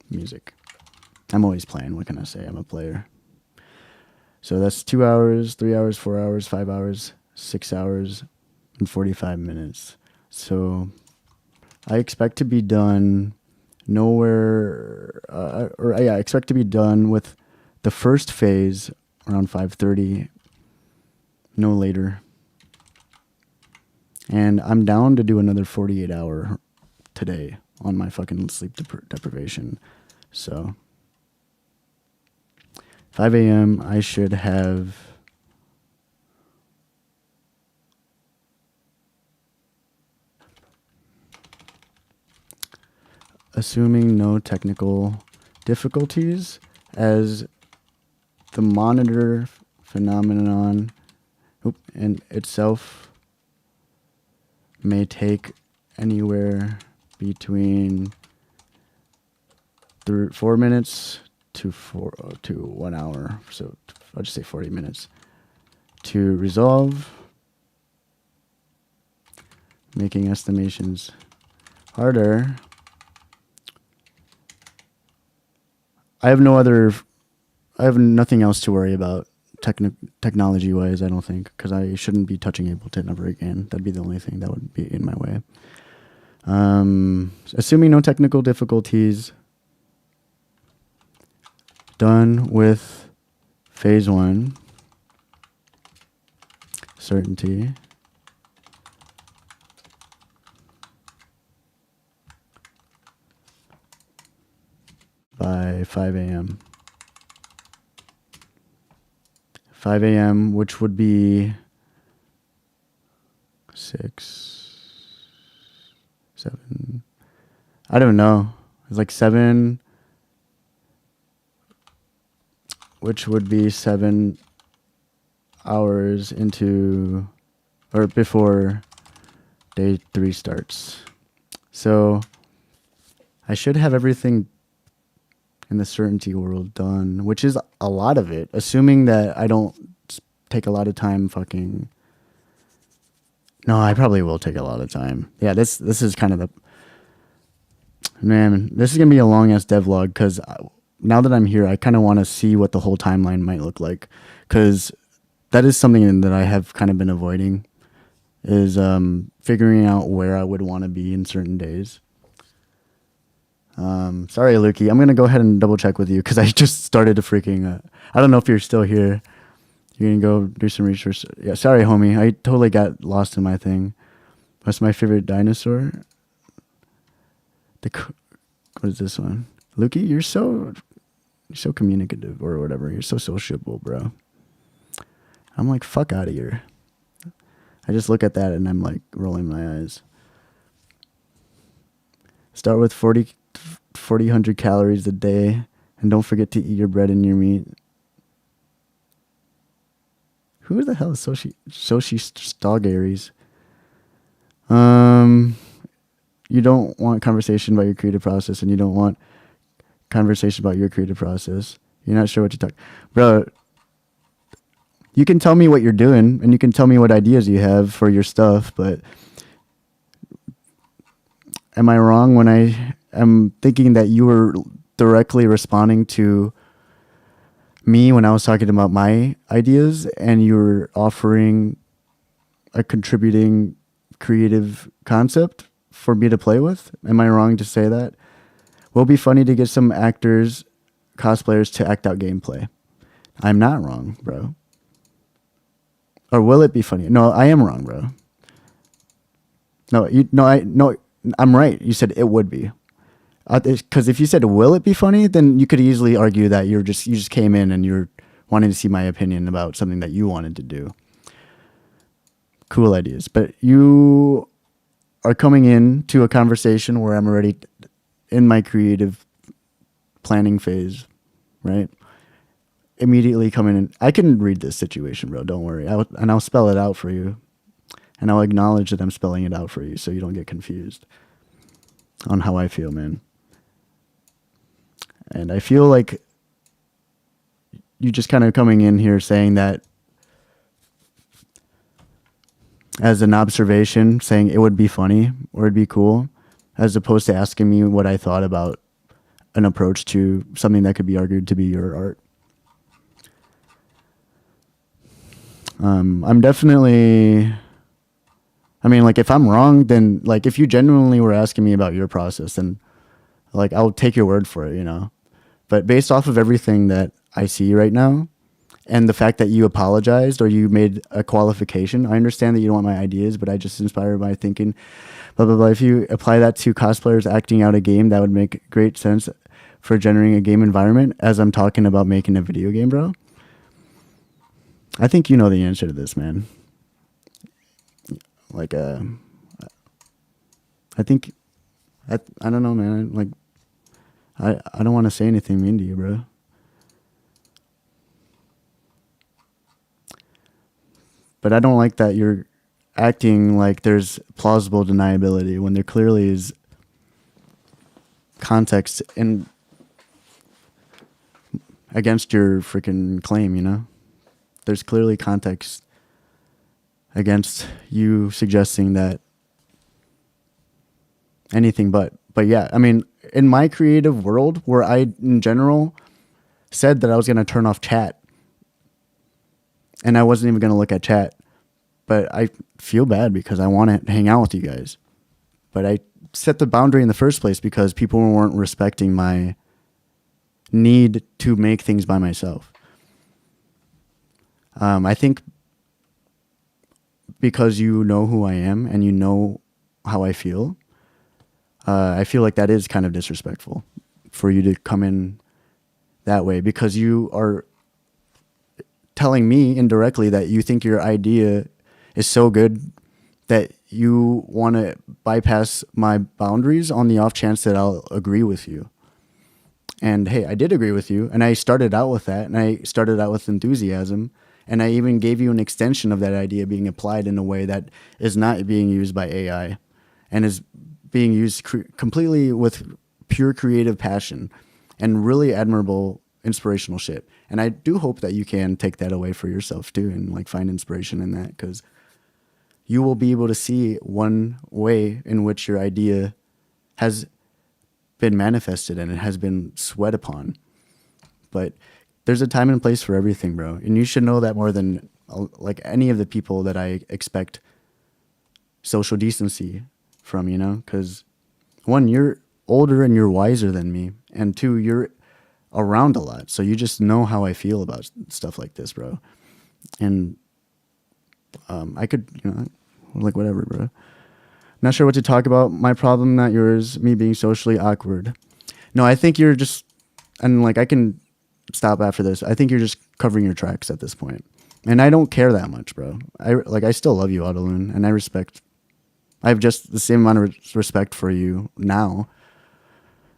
music. I'm always playing. What can I say? I'm a player. So that's 2 hours, 3 hours, 4 hours, 5 hours, 6 hours, and 45 minutes. So I expect to be done I expect to be done with the first phase around 5:30, no later. And I'm down to do another 48-hour today on my fucking sleep deprivation. So 5 a.m. I should have assuming no technical difficulties, as the monitor phenomenon in itself may take anywhere between 4 minutes to 1 hour. So I'll just say 40 minutes to resolve, making estimations harder. I have nothing else to worry about technology-wise, I don't think, because I shouldn't be touching Ableton ever again. That'd be the only thing that would be in my way. Assuming no technical difficulties, done with phase 1, certainty. By 5 a.m. 5 a.m., which would be 6, 7. I don't know. It's like 7, which would be 7 hours into or before day 3 starts. So I should have everything in the certainty world done, which is a lot of it, assuming that I don't take a lot of time fucking. No, I probably will take a lot of time. Yeah, this is kind of the. Man, this is going to be a long-ass devlog, because now that I'm here, I kind of want to see what the whole timeline might look like, because that is something that I have kind of been avoiding, is figuring out where I would want to be in certain days. Sorry, Lukey. I'm going to go ahead and double check with you, because I just started to freaking... I don't know if you're still here. You're going to go do some research. Yeah, sorry, homie. I totally got lost in my thing. What's my favorite dinosaur? What is this one? Lukey, you're so communicative or whatever. You're so sociable, bro. I'm like, fuck out of here. I just look at that and I'm like rolling my eyes. Start with 4,000 calories a day, and don't forget to eat your bread and your meat. Who the hell is Soshi Stoggaries? You don't want conversation about your creative process, and you don't want conversation about your creative process. You're not sure what to talk, bro. You can tell me what you're doing, and you can tell me what ideas you have for your stuff, but am I wrong when I am thinking that you were directly responding to me when I was talking about my ideas, and you were offering a contributing creative concept for me to play with? Am I wrong to say that? Will it be funny to get some actors, cosplayers to act out gameplay? I'm not wrong, bro. Or will it be funny? No, I am wrong, bro. No, I'm right. You said it would be. Because if you said will it be funny, then you could easily argue that you just came in and you're wanting to see my opinion about something that you wanted to do. Cool ideas, but you are coming in to a conversation where I'm already in my creative planning phase, right? Immediately coming in, I can read this situation, bro. Don't worry, I'll spell it out for you, and I'll acknowledge that I'm spelling it out for you, so you don't get confused on how I feel, man. And I feel like you just kind of coming in here saying that as an observation, saying it would be funny or it'd be cool, as opposed to asking me what I thought about an approach to something that could be argued to be your art. I'm definitely, I mean, like, if I'm wrong, then, like, if you genuinely were asking me about your process, then, like, I'll take your word for it, you know? But based off of everything that I see right now, and the fact that you apologized or you made a qualification, I understand that you don't want my ideas, but I just inspired by thinking, blah, blah, blah. If you apply that to cosplayers acting out a game, that would make great sense for generating a game environment, as I'm talking about making a video game, bro. I think you know the answer to this, man. Like, I think, I don't know, man. Like, I don't want to say anything mean to you, bro. But I don't like that you're acting like there's plausible deniability when there clearly is context in against your freaking claim, you know? There's clearly context against you suggesting that anything but. But yeah, I mean, in my creative world where I, in general, said that I was going to turn off chat, and I wasn't even going to look at chat, but I feel bad because I want to hang out with you guys. But I set the boundary in the first place because people weren't respecting my need to make things by myself. I think because you know who I am and you know how I feel like that is kind of disrespectful for you to come in that way, because you are telling me indirectly that you think your idea is so good that you want to bypass my boundaries on the off chance that I'll agree with you. And hey, I did agree with you, and I started out with that, and I started out with enthusiasm, and I even gave you an extension of that idea being applied in a way that is not being used by AI and is being used completely with pure creative passion and really admirable inspirational shit. And I do hope that you can take that away for yourself too, and like find inspiration in that, because you will be able to see one way in which your idea has been manifested and it has been sweat upon. But there's a time and place for everything, bro. And you should know that more than like any of the people that I expect social decency from, you know? Because one, you're older and you're wiser than me. And two, you're around a lot. So you just know how I feel about stuff like this, bro. And I could, you know, like whatever, bro. Not sure what to talk about. My problem, not yours. Me being socially awkward. No, I think you're just, and like I can stop after this. I think you're just covering your tracks at this point. And I don't care that much, bro. I still love you, allllll, and I have just the same amount of respect for you now.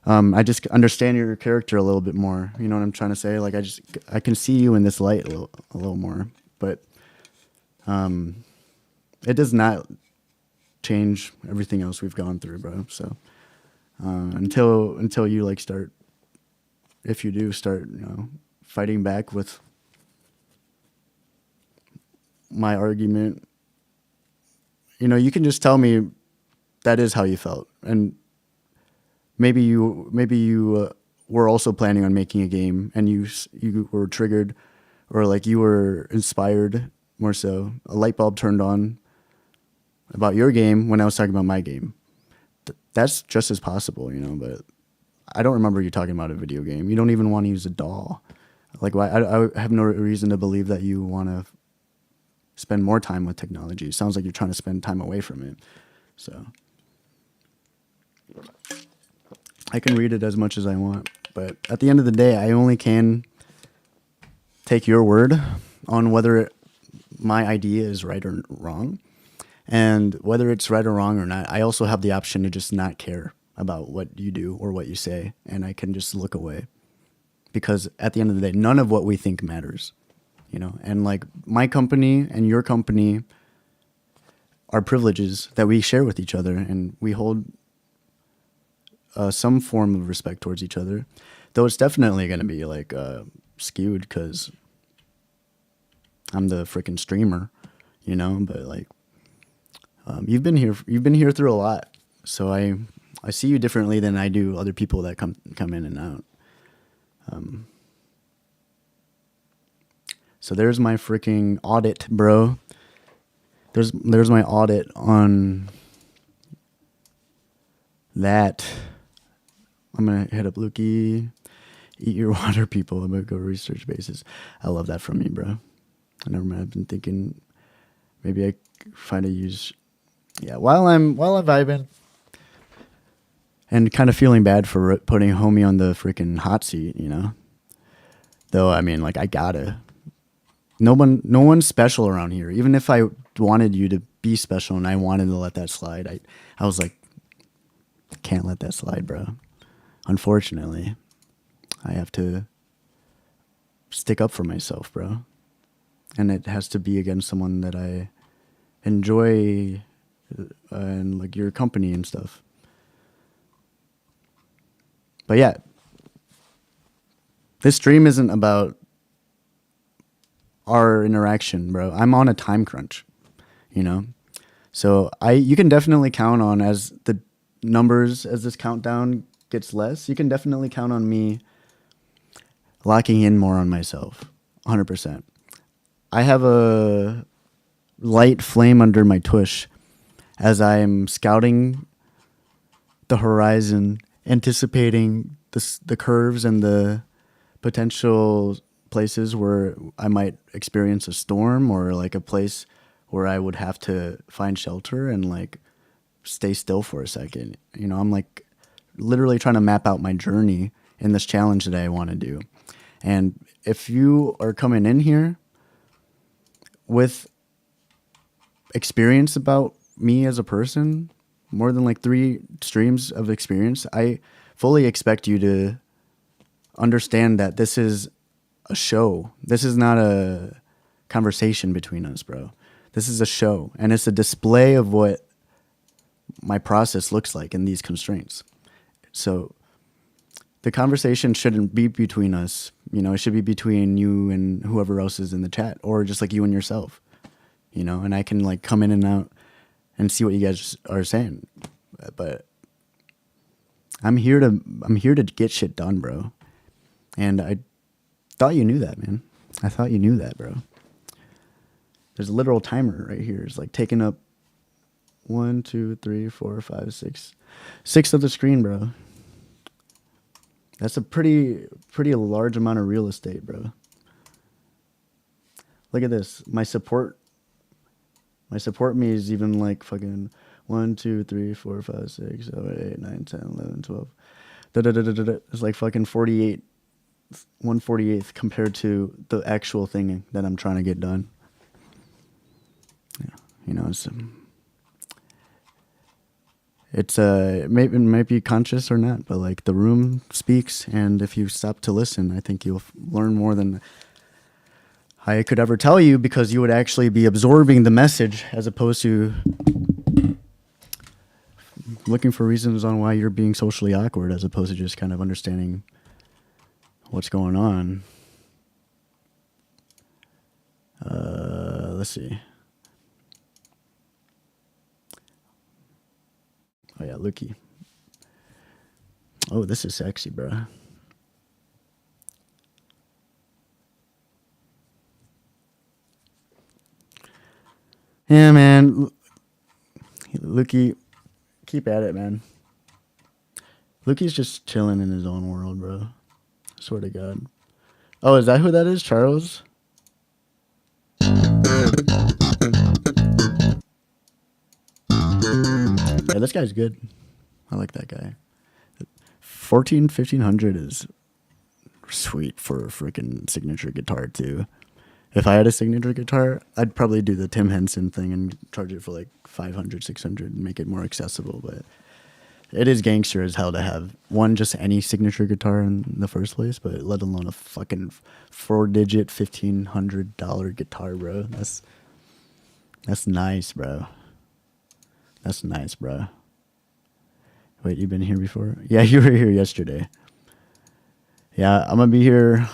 I just understand your character a little bit more. You know what I'm trying to say? Like I can see you in this light a little more, but it does not change everything else we've gone through, bro. So until you like start, if you do start, fighting back with my argument, you can just tell me that is how you felt, and maybe you were also planning on making a game, and you were triggered, or like you were inspired more so. A light bulb turned on about your game when I was talking about my game. That's just as possible, But I don't remember you talking about a video game. You don't even want to use a doll. Like, why? I have no reason to believe that you want to spend more time with technology. It sounds like you're trying to spend time away from it. So I can read it as much as I want, but at the end of the day, I only can take your word on whether my idea is right or wrong. And whether it's right or wrong or not, I also have the option to just not care about what you do or what you say, and I can just look away. Because at the end of the day, none of what we think matters, And like my company and your company are privileges that we share with each other, and we hold some form of respect towards each other. Though it's definitely going to be like skewed because I'm the freaking streamer, But like you've been here through a lot, so I see you differently than I do other people that come in and out. So there's my freaking audit, bro. There's my audit on that. I'm gonna hit up Lukey. Eat your water, people. I'm gonna go research bases. I love that from you, bro. I've been thinking maybe I find a use. Yeah, while I'm vibing and kind of feeling bad for putting homie on the freaking hot seat, Though I mean, like I gotta. No one's special around here. Even if I wanted you to be special and I wanted to let that slide, I was like, I can't let that slide, bro. Unfortunately, I have to stick up for myself, bro. And it has to be against someone that I enjoy and like your company and stuff. But yeah, this stream isn't about our interaction, bro. I'm on a time crunch, So you can definitely count on, as the numbers, as this countdown gets less, you can definitely count on me locking in more on myself, 100%. I have a light flame under my tush as I'm scouting the horizon, anticipating the curves and the potential places where I might experience a storm, or like a place where I would have to find shelter and like stay still for a second. I'm like literally trying to map out my journey in this challenge that I want to do. And if you are coming in here with experience about me as a person, more than like 3 streams of experience, I fully expect you to understand that this is a show. This is not a conversation between us, bro. This is a show, and it's a display of what my process looks like in these constraints. So the conversation shouldn't be between us. It should be between you and whoever else is in the chat, or just like you and yourself, and I can like come in and out and see what you guys are saying. But I'm here to get shit done, bro. And I thought you knew that, man. I thought you knew that, bro. There's a literal timer right here. It's like taking up 1, 2, 3, 4, 5, 6. 6 of the screen, bro. That's a pretty large amount of real estate, bro. Look at this. My support me is even like fucking 1, 2, 3, 4, 5, 6, 7, 8, 9, 10, 11, 12. It's like fucking 48, 1/48th compared to the actual thing that I'm trying to get done. You know, it might be conscious or not, but like the room speaks, and if you stop to listen, I think you'll learn more than I could ever tell you, because you would actually be absorbing the message as opposed to looking for reasons on why you're being socially awkward, as opposed to just kind of understanding what's going on. Let's see. Oh yeah, Lukey. Oh, this is sexy, bruh. Yeah, man. Lukey, keep at it, man. Lukey's just chilling in his own world, bro. Swear to God. Oh, is that who that is? Charles? Yeah, this guy's good. I like that guy. 1500 is sweet for a freaking signature guitar, too. If I had a signature guitar, I'd probably do the Tim Henson thing and charge it for like 500, 600 and make it more accessible. But it is gangster as hell to have just any signature guitar in the first place, but let alone a fucking 4-digit $1,500 guitar, bro. That's nice, bro. That's nice, bro. Wait, you've been here before? Yeah, you were here yesterday. Yeah, I'm gonna be here.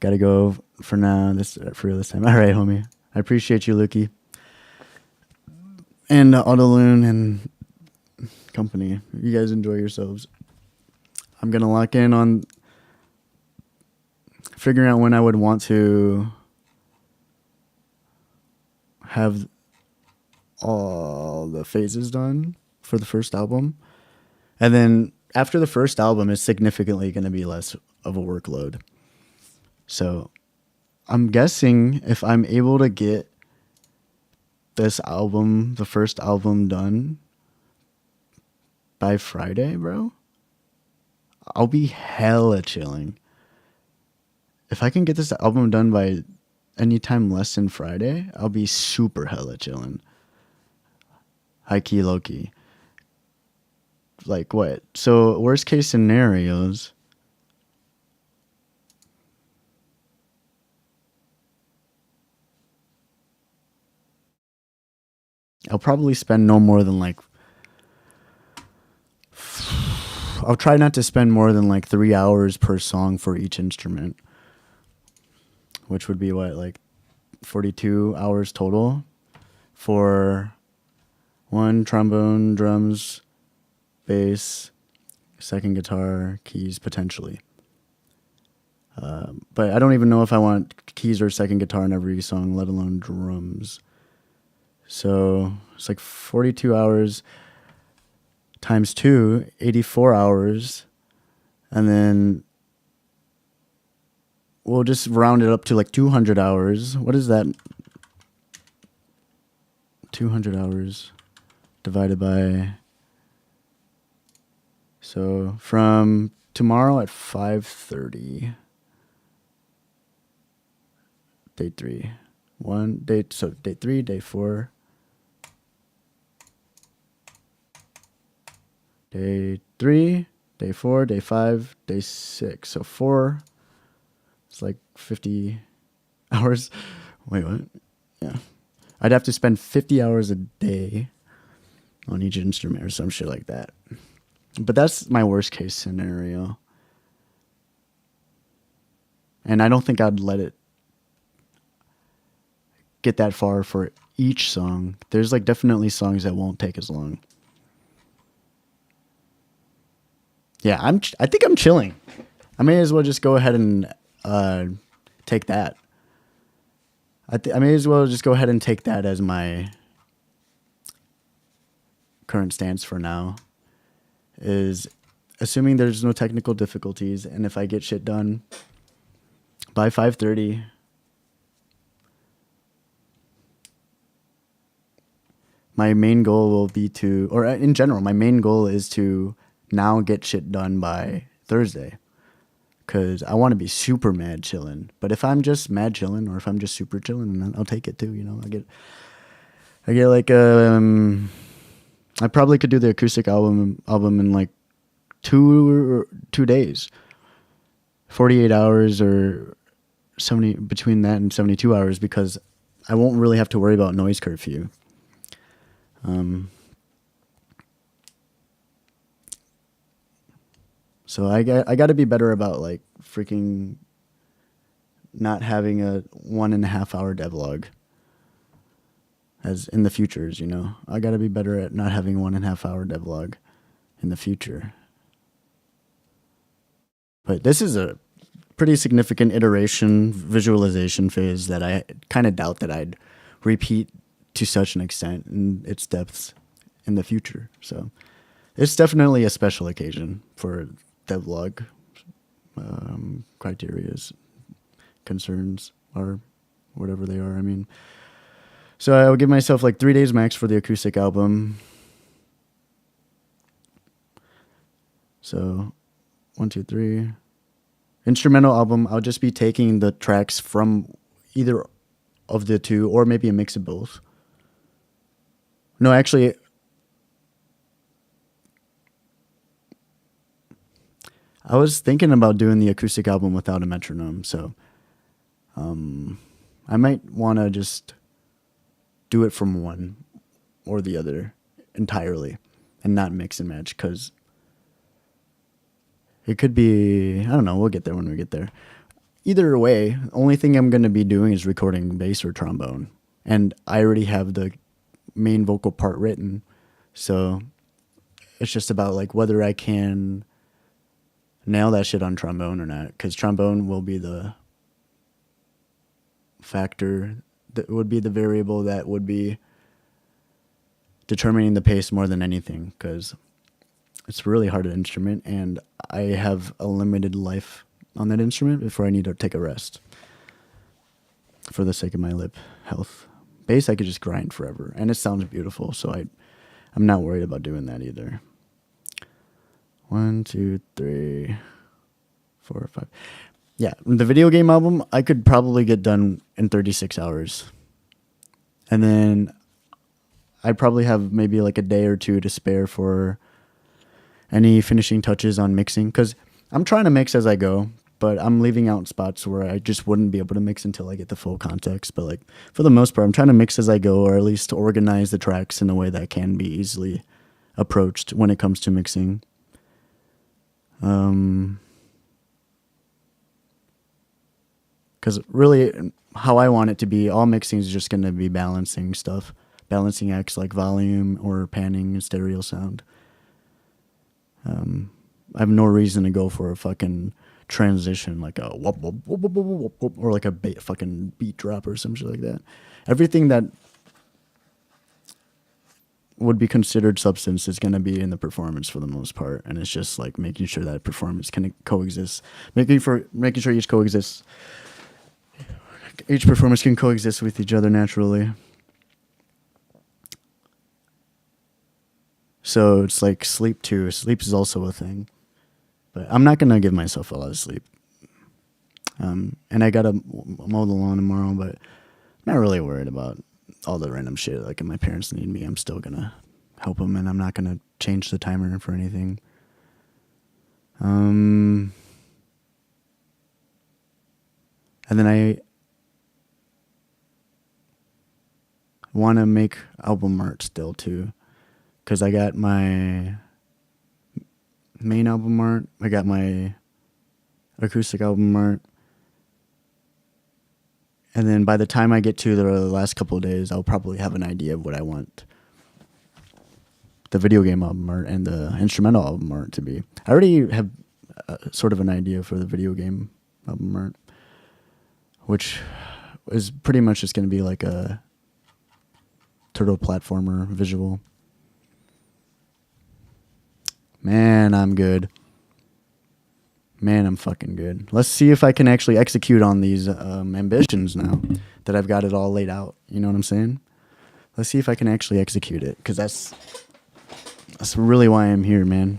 Gotta go for now. For this time. All right, homie. I appreciate you, Lukey, and Autoloon and company. You guys enjoy yourselves. I'm gonna lock in on figuring out when I would want to have all the phases done for the first album, and then after the first album is significantly going to be less of a workload. So I'm guessing if I'm able to get this album, the first album, done by Friday, bro, I'll be hella chilling. If I can get this album done by any time less than Friday, I'll be super hella chilling. High key, low key. Like what? So worst case scenarios. I'll probably spend no more than like. I'll try not to spend more than like 3 hours per song for each instrument, which would be what, like 42 hours total for one trombone, drums, bass, second guitar, keys, potentially. But I don't even know if I want keys or second guitar in every song, let alone drums. So it's like 42 hours times 2, 84 hours. And then we'll just round it up to like 200 hours. What is that? 200 hours divided by... So from tomorrow at 5:30, day 3. So day 3, day 4. Day 3, day 4, day 5, day 6. So 4. It's like 50 hours. Wait, what? Yeah. I'd have to spend 50 hours a day on each instrument or some shit like that. But that's my worst case scenario. And I don't think I'd let it get that far for each song. There's like definitely songs that won't take as long. Yeah, I think I'm chilling. I may as well just go ahead and take that. I may as well just go ahead and take that as my current stance for now. Is assuming there's no technical difficulties, and if I get shit done by 5:30, my main goal will be to, or in general, my main goal is to now get shit done by Thursday. Because I want to be super mad chilling. But if I'm just mad chilling, or if I'm just super chilling, then I'll take it too, you know. I get like I probably could do the acoustic album in like 2 days, 48 hours or 70 between that and 72 hours because I won't really have to worry about noise curfew. So I got to be better about like freaking not having a 1.5 hour devlog as in the futures, you know. I got to be better at not having 1.5 hour devlog in the future. But this is a pretty significant iteration visualization phase that I kind of doubt that I'd repeat to such an extent in its depths in the future. So it's definitely a special occasion for devlog criteria's concerns or whatever they are. I mean, so I would give myself like 3 days max for the acoustic album. So 1, 2, 3. Instrumental album, I'll just be taking the tracks from either of the two or maybe a mix of both. No, actually, I was thinking about doing the acoustic album without a metronome, so I might want to just do it from one or the other entirely and not mix and match because it could be, I don't know, we'll get there when we get there. Either way, only thing I'm going to be doing is recording bass or trombone. And I already have the main vocal part written, so it's just about like whether I can nail that shit on trombone or not, because trombone will be the factor that would be the variable that would be determining the pace more than anything, because it's a really hard instrument and I have a limited life on that instrument before I need to take a rest for the sake of my lip health. Bass I could just grind forever and it sounds beautiful, so I'm not worried about doing that either. 1, 2, 3, 4, 5. Yeah, the video game album I could probably get done in 36 hours. And then I probably have maybe like a day or two to spare for any finishing touches on mixing, because I'm trying to mix as I go, but I'm leaving out spots where I just wouldn't be able to mix until I get the full context. But like for the most part, I'm trying to mix as I go, or at least to organize the tracks in a way that can be easily approached when it comes to mixing. Because really how I want it to be, all mixing is just going to be balancing stuff, balancing acts like volume or panning and stereo sound. I have no reason to go for a fucking transition like a whoop, whoop, whoop, whoop, whoop, whoop, whoop, or like a fucking beat drop or some shit like that. Everything that would be considered substance is going to be in the performance for the most part, and it's just like making sure that performance can coexist, making sure each performance can coexist with each other naturally. So it's like sleep too. Sleep is also a thing. But I'm not going to give myself a lot of sleep. And I got to mow the lawn tomorrow, but I'm not really worried about all the random shit. Like if my parents need me, I'm still going to help them, and I'm not going to change the timer for anything. And then I want to make album art still too, because I got my main album art, I got my acoustic album art, and then by the time I get to the last couple of days, I'll probably have an idea of what I want the video game album art and the instrumental album art to be. I already have sort of an idea for the video game album art, which is pretty much just going to be like a turtle platformer visual. Man, I'm good. Man, I'm fucking good. Let's see if I can actually execute on these ambitions now that I've got it all laid out. You know what I'm saying? Let's see if I can actually execute it, because that's really why I'm here, man.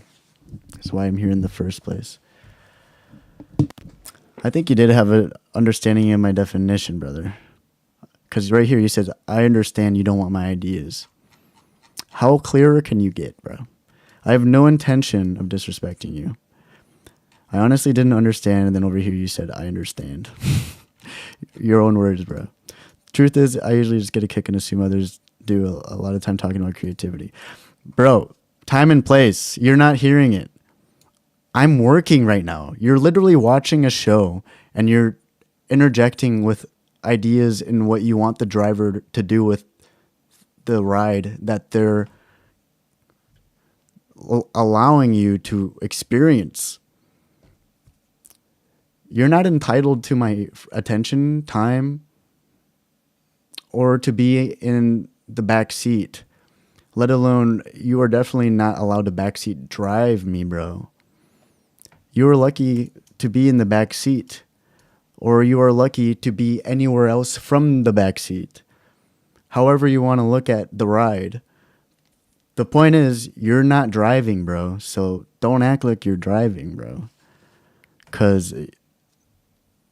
That's why I'm here in the first place. I think you did have an understanding of my definition, brother. Because right here you said, I understand you don't want my ideas. How clearer can you get, bro? I have no intention of disrespecting you. I honestly didn't understand, and then over here you said, I understand. Your own words, bro. Truth is, I usually just get a kick and assume others do a lot of time talking about creativity. Bro, time and place. You're not hearing it. I'm working right now. You're literally watching a show, and you're interjecting with ideas in what you want the driver to do with the ride that they're allowing you to experience. You're not entitled to my attention, time, or to be in the back seat. Let alone, you are definitely not allowed to backseat drive me, bro. You are lucky to be in the back seat, or you are lucky to be anywhere else from the back seat. However you want to look at the ride. The point is, you're not driving, bro. So don't act like you're driving, bro. Because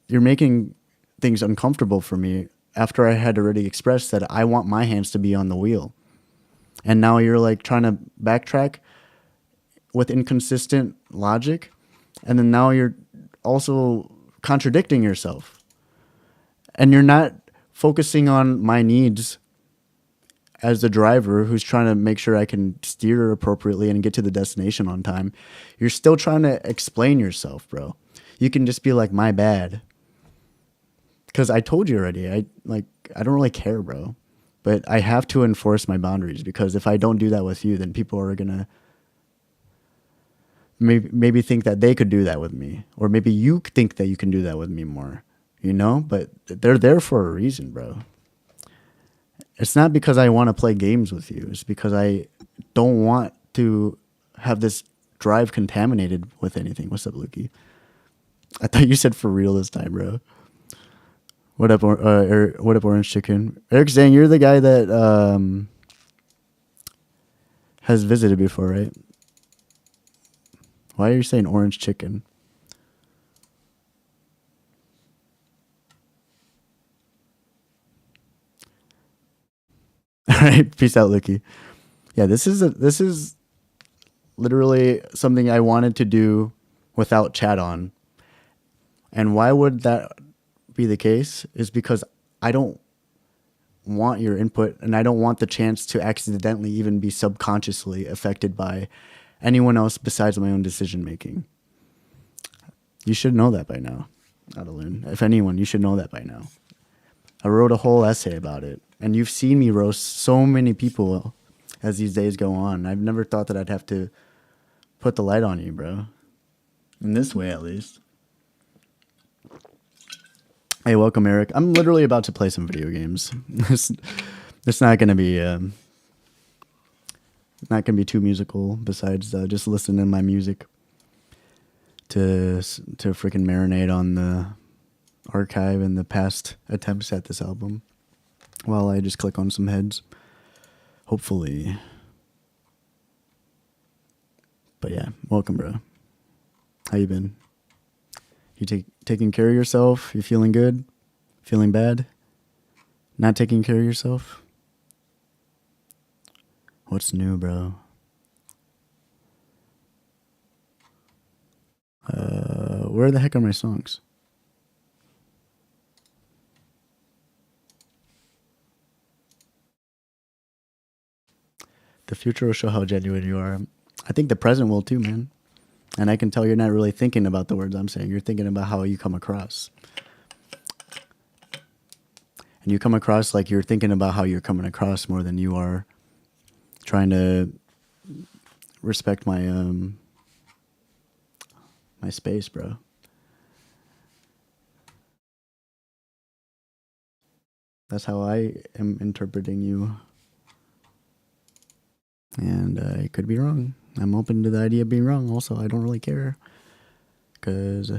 you're making things uncomfortable for me after I had already expressed that I want my hands to be on the wheel. And now you're like trying to backtrack with inconsistent logic. And then now you're also contradicting yourself. And you're not focusing on my needs as the driver who's trying to make sure I can steer appropriately and get to the destination on time. You're still trying to explain yourself, bro. You can just be like, my bad. Because I told you already, I don't really care, bro. But I have to enforce my boundaries, because if I don't do that with you, then people are going to maybe think that they could do that with me. Or maybe you think that you can do that with me more, you know? But they're there for a reason, bro. It's not because I want to play games with you. It's because I don't want to have this drive contaminated with anything. What's up, Lukey? I thought you said for real this time, bro. What up, what up, Orange Chicken? Eric's saying you're the guy that has visited before, right? Why are you saying Orange Chicken? All right, peace out, Licky. Yeah, this is literally something I wanted to do without chat on. And why would that be the case? Is because I don't want your input, and I don't want the chance to accidentally even be subconsciously affected by anyone else besides my own decision making. You should know that by now, Adeline. If anyone, you should know that by now. I wrote a whole essay about it, and you've seen me roast so many people as these days go on. I've never thought that I'd have to put the light on you, bro. In this way, at least. Hey, welcome, Eric. I'm literally about to play some video games. It's not gonna be too musical. Besides, just listening to my music to freaking marinate on the archive and the past attempts at this album, while I just click on some heads. Hopefully. But yeah, welcome, bro. How you been? You taking care of yourself? You feeling good? Feeling bad? Not taking care of yourself? What's new, bro? Where the heck are my songs? The future will show how genuine you are. I think the present will too, man. And I can tell you're not really thinking about the words I'm saying. You're thinking about how you come across. And you come across like you're thinking about how you're coming across more than you are trying to respect my my space, bro. That's how I am interpreting you. And I could be wrong. I'm open to the idea of being wrong. Also, I don't really care. Because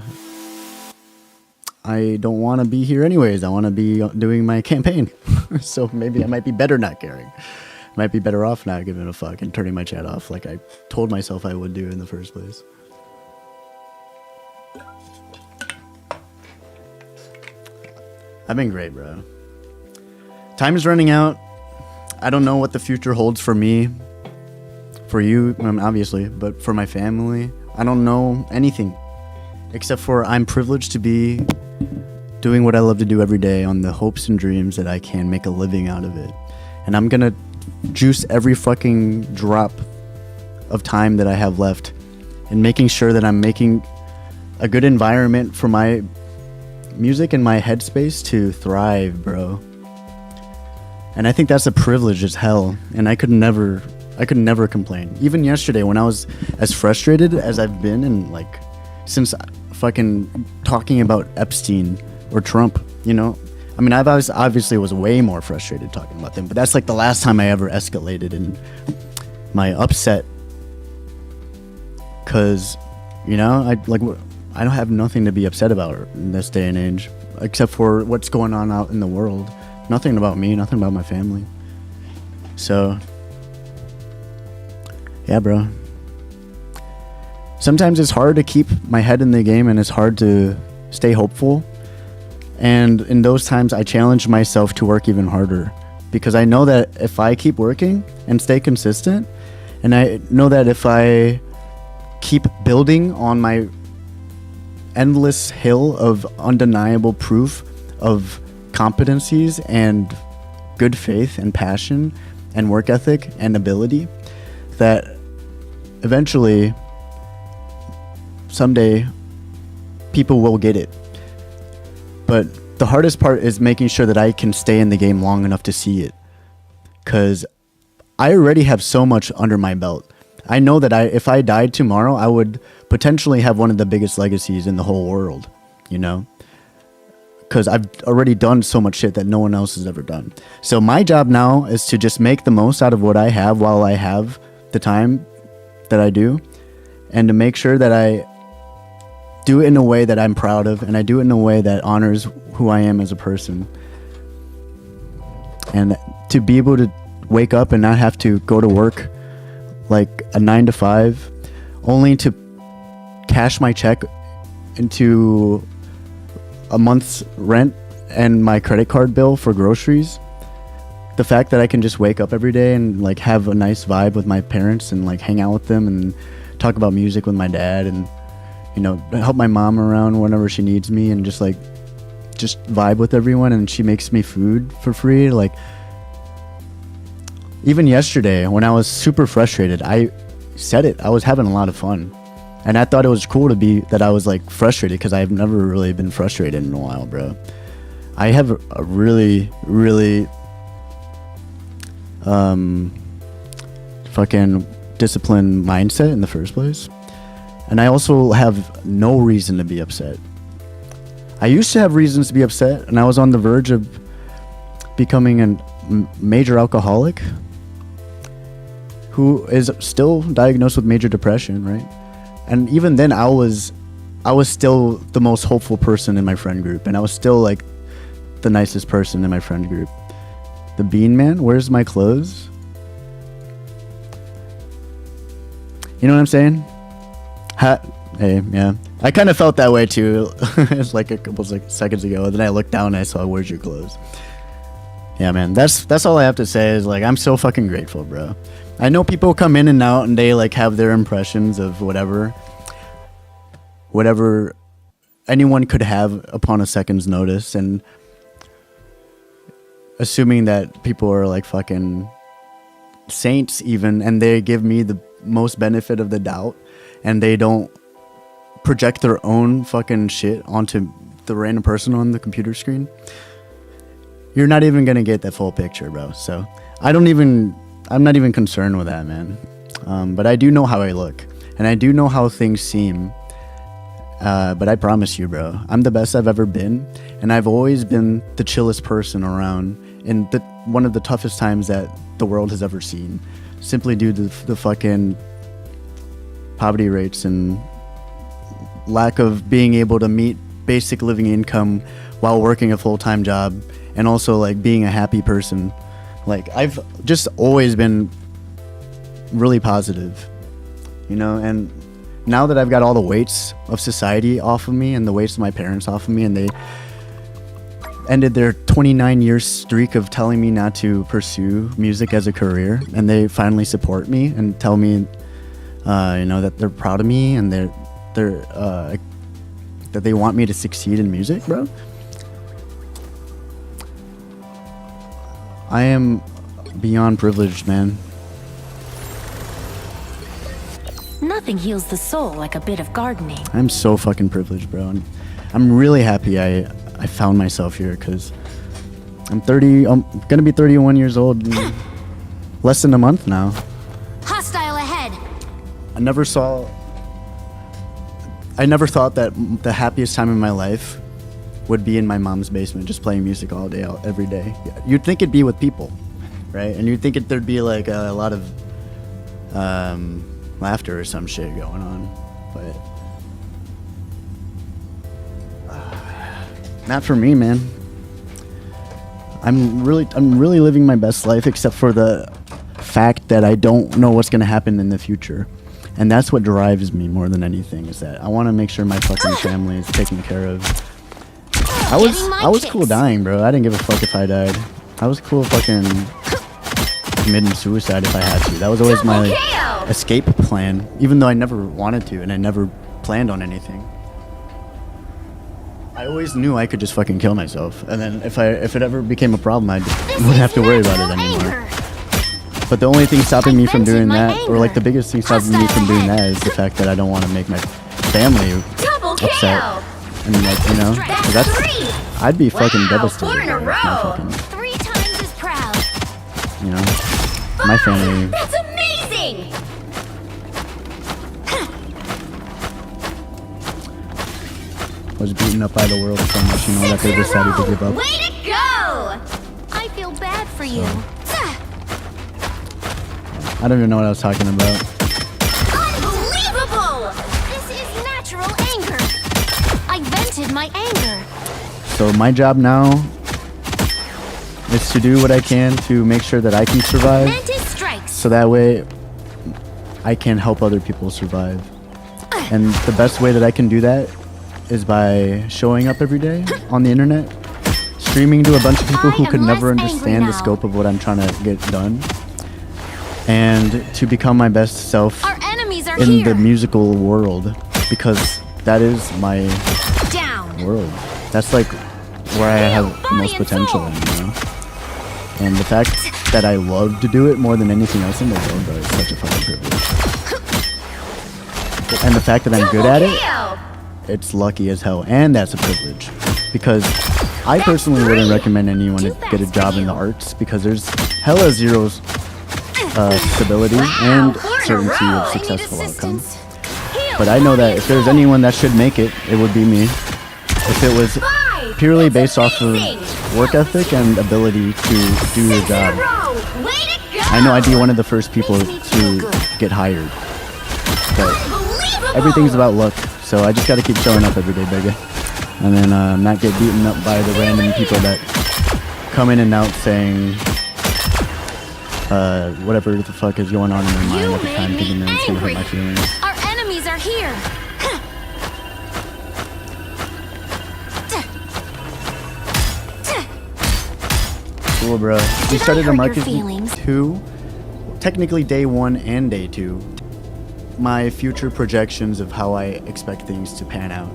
I don't want to be here anyways. I want to be doing my campaign. So maybe I might be better not caring. Might be better off not giving a fuck and turning my chat off like I told myself I would do in the first place. I've been great, bro. Time is running out. I don't know what the future holds for me, for you, obviously, but for my family, I don't know anything except for I'm privileged to be doing what I love to do every day on the hopes and dreams that I can make a living out of it. And I'm gonna juice every fucking drop of time that I have left and making sure that I'm making a good environment for my music and my headspace to thrive, bro. And I think that's a privilege as hell, and I could never complain. Even yesterday when I was as frustrated as I've been and like since fucking talking about Epstein or Trump, you know, I mean, I've obviously was way more frustrated talking about them, but that's like the last time I ever escalated in my upset, cause you know, I don't have nothing to be upset about in this day and age except for what's going on out in the world. Nothing about me, nothing about my family. So yeah, bro. Sometimes it's hard to keep my head in the game and it's hard to stay hopeful. And in those times, I challenge myself to work even harder because I know that if I keep working and stay consistent, and I know that if I keep building on my endless hill of undeniable proof of competencies and good faith and passion and work ethic and ability, that eventually someday people will get it. But the hardest part is making sure that I can stay in the game long enough to see it, because I already have so much under my belt. I know that if I died tomorrow, I would potentially have one of the biggest legacies in the whole world, you know, because I've already done so much shit that no one else has ever done. So my job now is to just make the most out of what I have while I have the time that I do, and to make sure that I do it in a way that I'm proud of, and I do it in a way that honors who I am as a person. And to be able to wake up and not have to go to work like a 9 to 5 only to cash my check into a month's rent and my credit card bill for groceries. The fact that I can just wake up every day and like have a nice vibe with my parents and like hang out with them and talk about music with my dad and, you know, help my mom around whenever she needs me and just vibe with everyone, and she makes me food for free. Like even yesterday when I was super frustrated, I said it, I was having a lot of fun, and I thought it was cool to be that I was like frustrated, because I've never really been frustrated in a while, bro. I have a really fucking disciplined mindset in the first place, and I also have no reason to be upset. I used to have reasons to be upset, and I was on the verge of becoming a major alcoholic who is still diagnosed with major depression, right? And even then I was still the most hopeful person in my friend group, and I was still like the nicest person in my friend group. The Bean Man, where's my clothes? You know what I'm saying? Hey, yeah. I kind of felt that way too. It's like a couple seconds ago. And then I looked down and I saw, where's your clothes? Yeah, man. That's all I have to say is like, I'm so fucking grateful, bro. I know people come in and out and they like have their impressions of whatever anyone could have upon a second's notice, and assuming that people are like fucking saints even, and they give me the most benefit of the doubt, and they don't project their own fucking shit onto the random person on the computer screen. You're not even gonna get that full picture, bro. So I'm not even concerned with that, man. But I do know how I look, and I do know how things seem. But I promise you, bro, I'm the best I've ever been, and I've always been the chillest person around in one of the toughest times that the world has ever seen, simply due to the fucking poverty rates and lack of being able to meet basic living income while working a full-time job, and also like being a happy person. Like I've just always been really positive, you know, and now that I've got all the weights of society off of me and the weights of my parents off of me, and ended their 29-year streak of telling me not to pursue music as a career, and they finally support me and tell me, that they're proud of me and that they want me to succeed in music, bro. I am beyond privileged, man. Nothing heals the soul like a bit of gardening. I'm so fucking privileged, bro. And I'm really happy I found myself here, because I'm gonna be 31 years old in less than a month now. Hostile ahead. I never thought that the happiest time in my life would be in my mom's basement, just playing music all day, every day. You'd think it'd be with people, right? And you'd think there'd be like a lot of laughter or some shit going on, but not for me, man. I'm really living my best life, except for the fact that I don't know what's gonna happen in the future. And that's what drives me more than anything, is that I want to make sure my fucking family is taken care of. I was cool dying, bro. I didn't give a fuck if I died. I was cool fucking committing suicide if I had to. That was always my escape plan, even though I never wanted to and I never planned on anything. I always knew I could just fucking kill myself, and then if it ever became a problem, I wouldn't have to worry about it anymore. But the only thing stopping me from doing that, or like the biggest thing stopping me from doing that, is the fact that I don't want to make my family upset. And like, 'cause I'd be fucking devastated. If my fucking, 3 times as proud. My family That's amazing. was beaten up by the world so much, that they decided to give up. Way to go! I feel bad for you. I don't even know what I was talking about. Unbelievable! This is natural anger. I vented my anger. So my job now is to do what I can to make sure that I can survive, Mantis strikes. so that way I can help other people survive. And the best way that I can do that is by showing up every day on the internet, streaming to a bunch of people who could never understand the scope of what I'm trying to get done, and to become my best self Our enemies are in here. the musical world, because that is my Down. world. That's like where I have the most potential in, And the fact that I love to do it more than anything else in the world, bro, is such a fucking privilege. And the fact that I'm good at it, it's lucky as hell, and that's a privilege. Because I personally wouldn't recommend anyone to get a job in the arts, because there's hella zero stability and certainty of successful outcome. But I know that if there's anyone that should make it, it would be me. If it was purely based off of work ethic and ability to do your job, I know I'd be one of the first people to get hired. But everything's about luck, so I just gotta keep showing up every day, baby. And then not get beaten up by the random people that come in and out saying whatever the fuck is going on in their mind at the time, thinking that it's gonna hurt my feelings. Our enemies are here. Cool, bro. We started a hurt your market feelings? 2, technically day 1 and day 2. My future projections of how I expect things to pan out,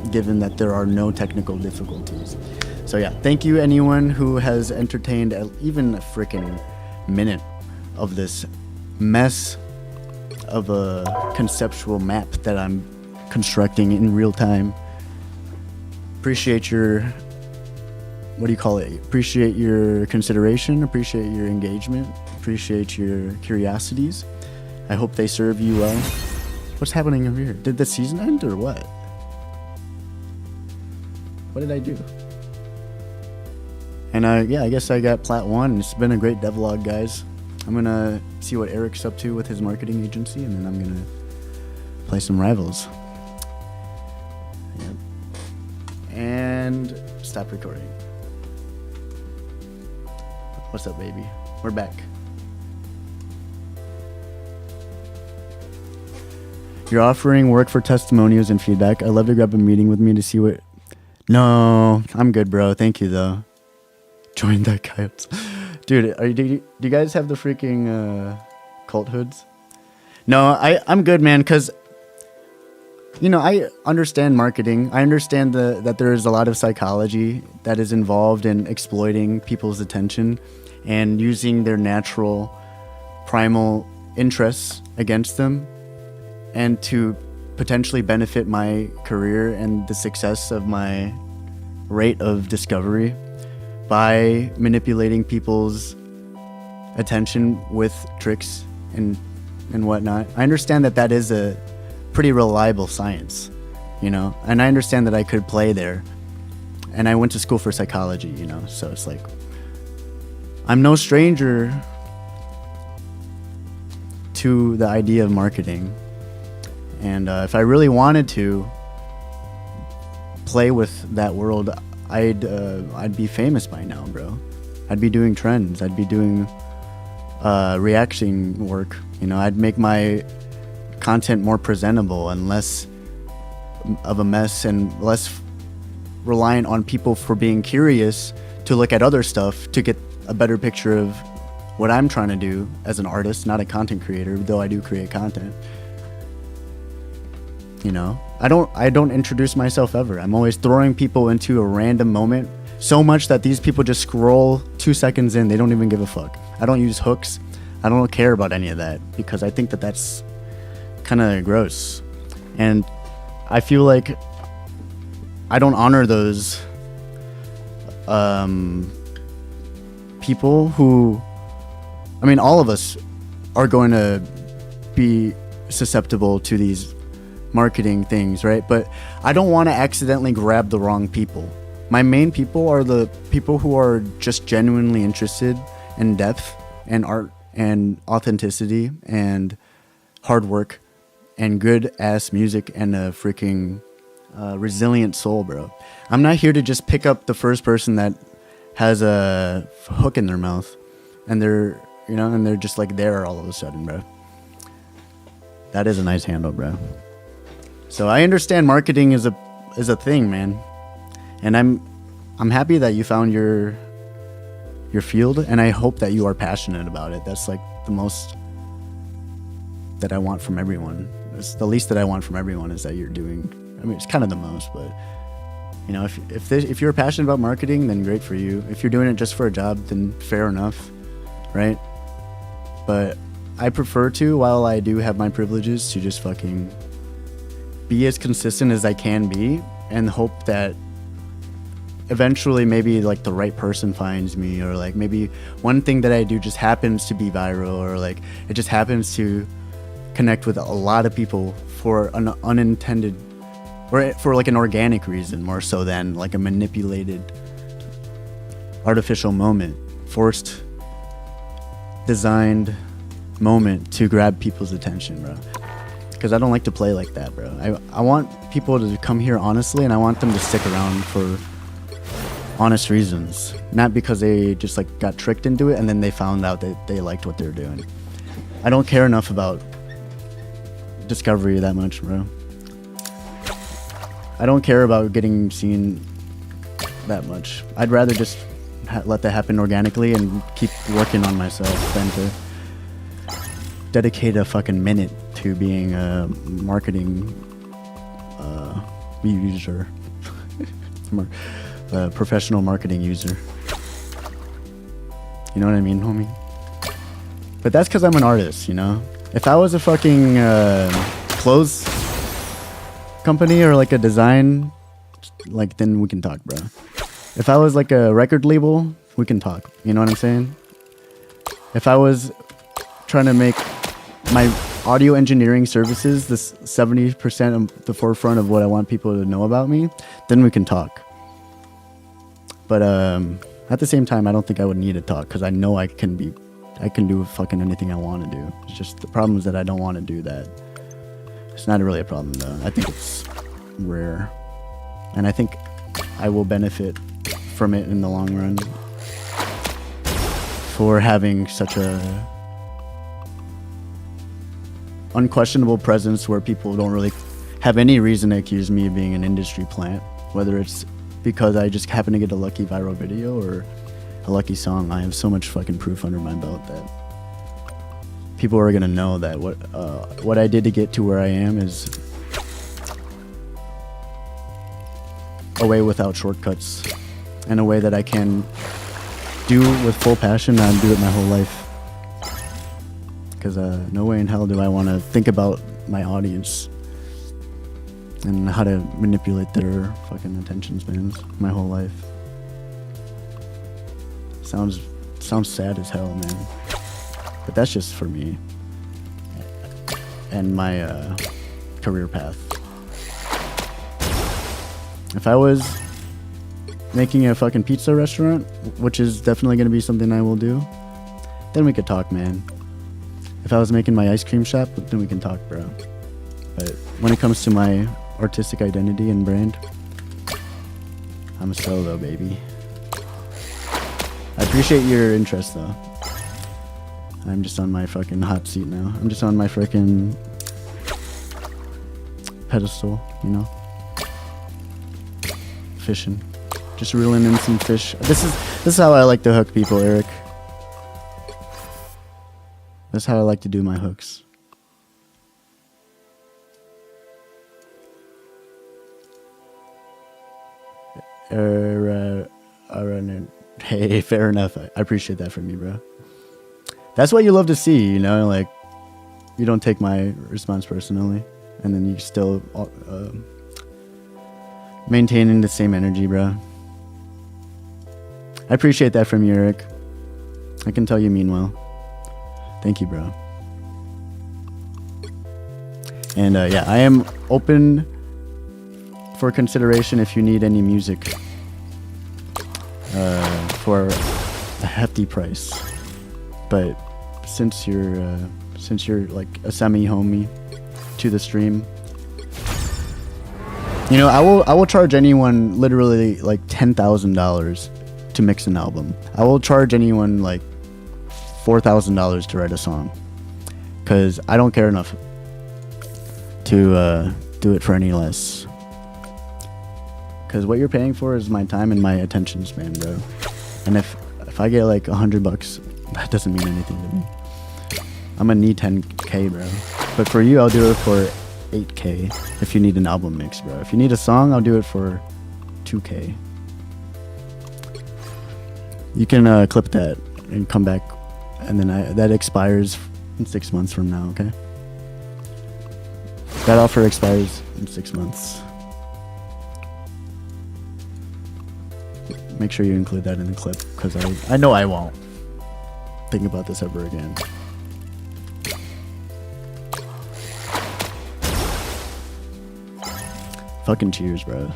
given that there are no technical difficulties. So yeah, thank you anyone who has entertained even a freaking minute of this mess of a conceptual map that I'm constructing in real time. Appreciate your, appreciate your consideration, appreciate your engagement, appreciate your curiosities. I hope they serve you well. What's happening over here? Did the season end or what? What did I do? And yeah, I guess I got Plat 1. It's been a great devlog, guys. I'm gonna see what Eric's up to with his marketing agency, and then I'm gonna play some Rivals. Yep. And stop recording. What's up, baby? We're back. You're offering work for testimonials and feedback. I'd love to grab a meeting with me to see what No, I'm good, bro. Thank you, though. Join the coyotes. Dude, do you guys have the freaking cult hoods? No, I'm good, man, because, you know, I understand marketing. I understand that there is a lot of psychology that is involved in exploiting people's attention and using their natural primal interests against them and to potentially benefit my career and the success of my rate of discovery by manipulating people's attention with tricks and whatnot. I understand that is a pretty reliable science, you know, and I understand that I could play there, and I went to school for psychology, you know, so it's like I'm no stranger to the idea of marketing. And if I really wanted to play with that world, I'd be famous by now, bro. I'd be doing trends. I'd be doing reaction work. You know, I'd make my content more presentable and less of a mess and less reliant on people for being curious to look at other stuff to get a better picture of what I'm trying to do as an artist, not a content creator, though I do create content. You know, I don't introduce myself ever. I'm always throwing people into a random moment so much that these people just scroll 2 seconds in. They don't even give a fuck. I don't use hooks. I don't care about any of that because I think that that's kind of gross. And I feel like I don't honor those people who, I mean, all of us are going to be susceptible to these marketing things, right? But I don't want to accidentally grab the wrong people. My main people are the people who are just genuinely interested in depth and art and authenticity and hard work and good ass music and a freaking resilient soul, bro. I'm not here to just pick up the first person that has a hook in their mouth and they're, you know, and they're just like there all of a sudden, bro. That is a nice handle, bro. So I understand marketing is a thing, man, and I'm happy that you found your field, and I hope that you are passionate about it. That's like the most that I want from everyone. It's the least that I want from everyone is that you're doing. I mean, it's kind of the most, but you know, if you're passionate about marketing, then great for you. If you're doing it just for a job, then fair enough, right? But I prefer to, while I do have my privileges, to just fucking be as consistent as I can be and hope that eventually maybe like the right person finds me, or like maybe one thing that I do just happens to be viral, or like it just happens to connect with a lot of people for an unintended or for like an organic reason more so than like a manipulated artificial moment, forced designed moment to grab people's attention, bro. Because I don't like to play like that, bro. I want people to come here honestly, and I want them to stick around for honest reasons, not because they just like got tricked into it and then they found out that they liked what they were doing. I don't care enough about discovery that much, bro. I don't care about getting seen that much. I'd rather just let that happen organically and keep working on myself than to dedicate a fucking minute to being a marketing user. A professional marketing user. You know what I mean, homie? But that's because I'm an artist, you know? If I was a fucking clothes company or like a design, like, then we can talk, bro. If I was like a record label, we can talk. You know what I'm saying? If I was trying to make my audio engineering services this 70% of the forefront of what I want people to know about me, then we can talk. But at the same time, I don't think I would need to talk because I know I can do fucking anything I want to do. It's just the problem is that I don't want to do that. It's not really a problem though. I think it's rare, and I think I will benefit from it in the long run for having such a unquestionable presence where people don't really have any reason to accuse me of being an industry plant, whether it's because I just happen to get a lucky viral video or a lucky song. I have so much fucking proof under my belt that people are gonna know that what I did to get to where I am is a way without shortcuts, and a way that I can do with full passion and do it my whole life. Because no way in hell do I want to think about my audience and how to manipulate their fucking attention spans my whole life. Sounds sad as hell, man. But that's just for me and my career path. If I was making a fucking pizza restaurant, which is definitely going to be something I will do, then we could talk, man. If I was making my ice cream shop, then we can talk, bro. But when it comes to my artistic identity and brand, I'm a solo, baby. I appreciate your interest, though. I'm just on my fucking hot seat now. I'm just on my freaking pedestal, you know? Fishing. Just reeling in some fish. This is how I like to hook people, Eric. That's how I like to do my hooks. Hey, fair enough. I appreciate that from you, bro. That's what you love to see, you know? Like, you don't take my response personally, and then you still maintaining the same energy, bro. I appreciate that from you, Eric. I can tell you mean well. Thank you, bro. And yeah, I am open for consideration if you need any music for a hefty price. But since you're like a semi-homie to the stream, you know, I will charge anyone literally like $10,000 to mix an album. I will charge anyone like $4,000 to write a song, because I don't care enough to do it for any less. Because what you're paying for is my time and my attention span, bro. And if I get like $100, that doesn't mean anything to me. I'm gonna need 10K, bro. But for you, I'll do it for 8K if you need an album mix, bro. If you need a song, I'll do it for 2K. You can clip that and come back, and then that expires in 6 months from now, okay? That offer expires in 6 months. Make sure you include that in the clip, because I know I won't think about this ever again. Fucking cheers, bro.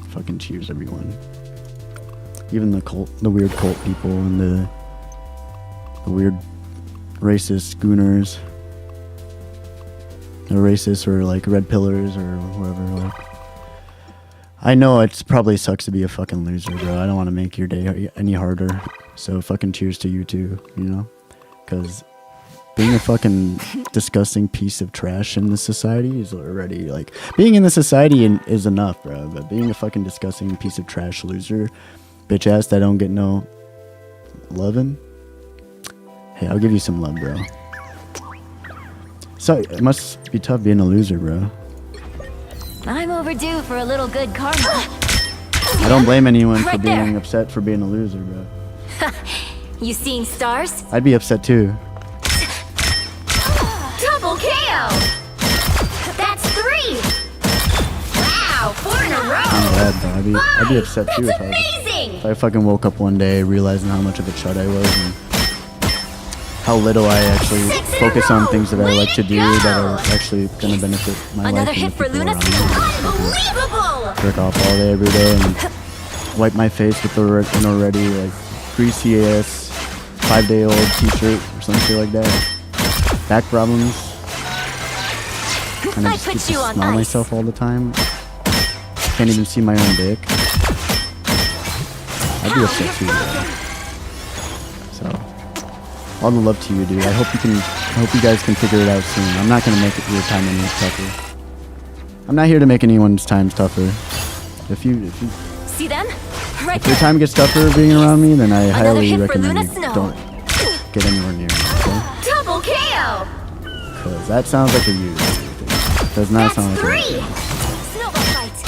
Fucking cheers, everyone. Even the weird cult people and the weird racist gooners. The racists or like red pillars or whatever. Like, I know it probably sucks to be a fucking loser, bro. I don't want to make your day any harder. So fucking cheers to you too, you know? Because being a fucking disgusting piece of trash in this society is already like... Being in the society is enough, bro. But being a fucking disgusting piece of trash loser, bitch ass that don't get no loving. Hey, I'll give you some love, bro. So it must be tough being a loser, bro. I'm overdue for a little good karma. I don't blame anyone for being upset for being a loser, bro. You seeing stars? I'd be upset too. Double KO! That's 3! Wow, 4 in a row! I'm glad, bro. I'd be upset too That's if I fucking woke up one day realizing how much of a chud I was and how little I actually focus on things that I like to do that are actually gonna benefit my Another life hit and the for people Luna. around me. Unbelievable! Jerk off all day, every day, and wipe my face with an already like greasy ass 5-day-old t-shirt or some shit like that. Back problems. And I just get to smell myself all the time. Can't even see my own dick. I'd be upset too, bro. So, all the love to you, dude. I hope you guys can figure it out soon. I'm not gonna make your time any tougher. I'm not here to make anyone's times tougher. If you Right If your there. time gets tougher being around me, then I Another highly hit for recommend Luna you Snow. don't get anywhere near me, okay? Double KO. Because that sounds like a you. Does not That's sound like a three. you. Snowball fight.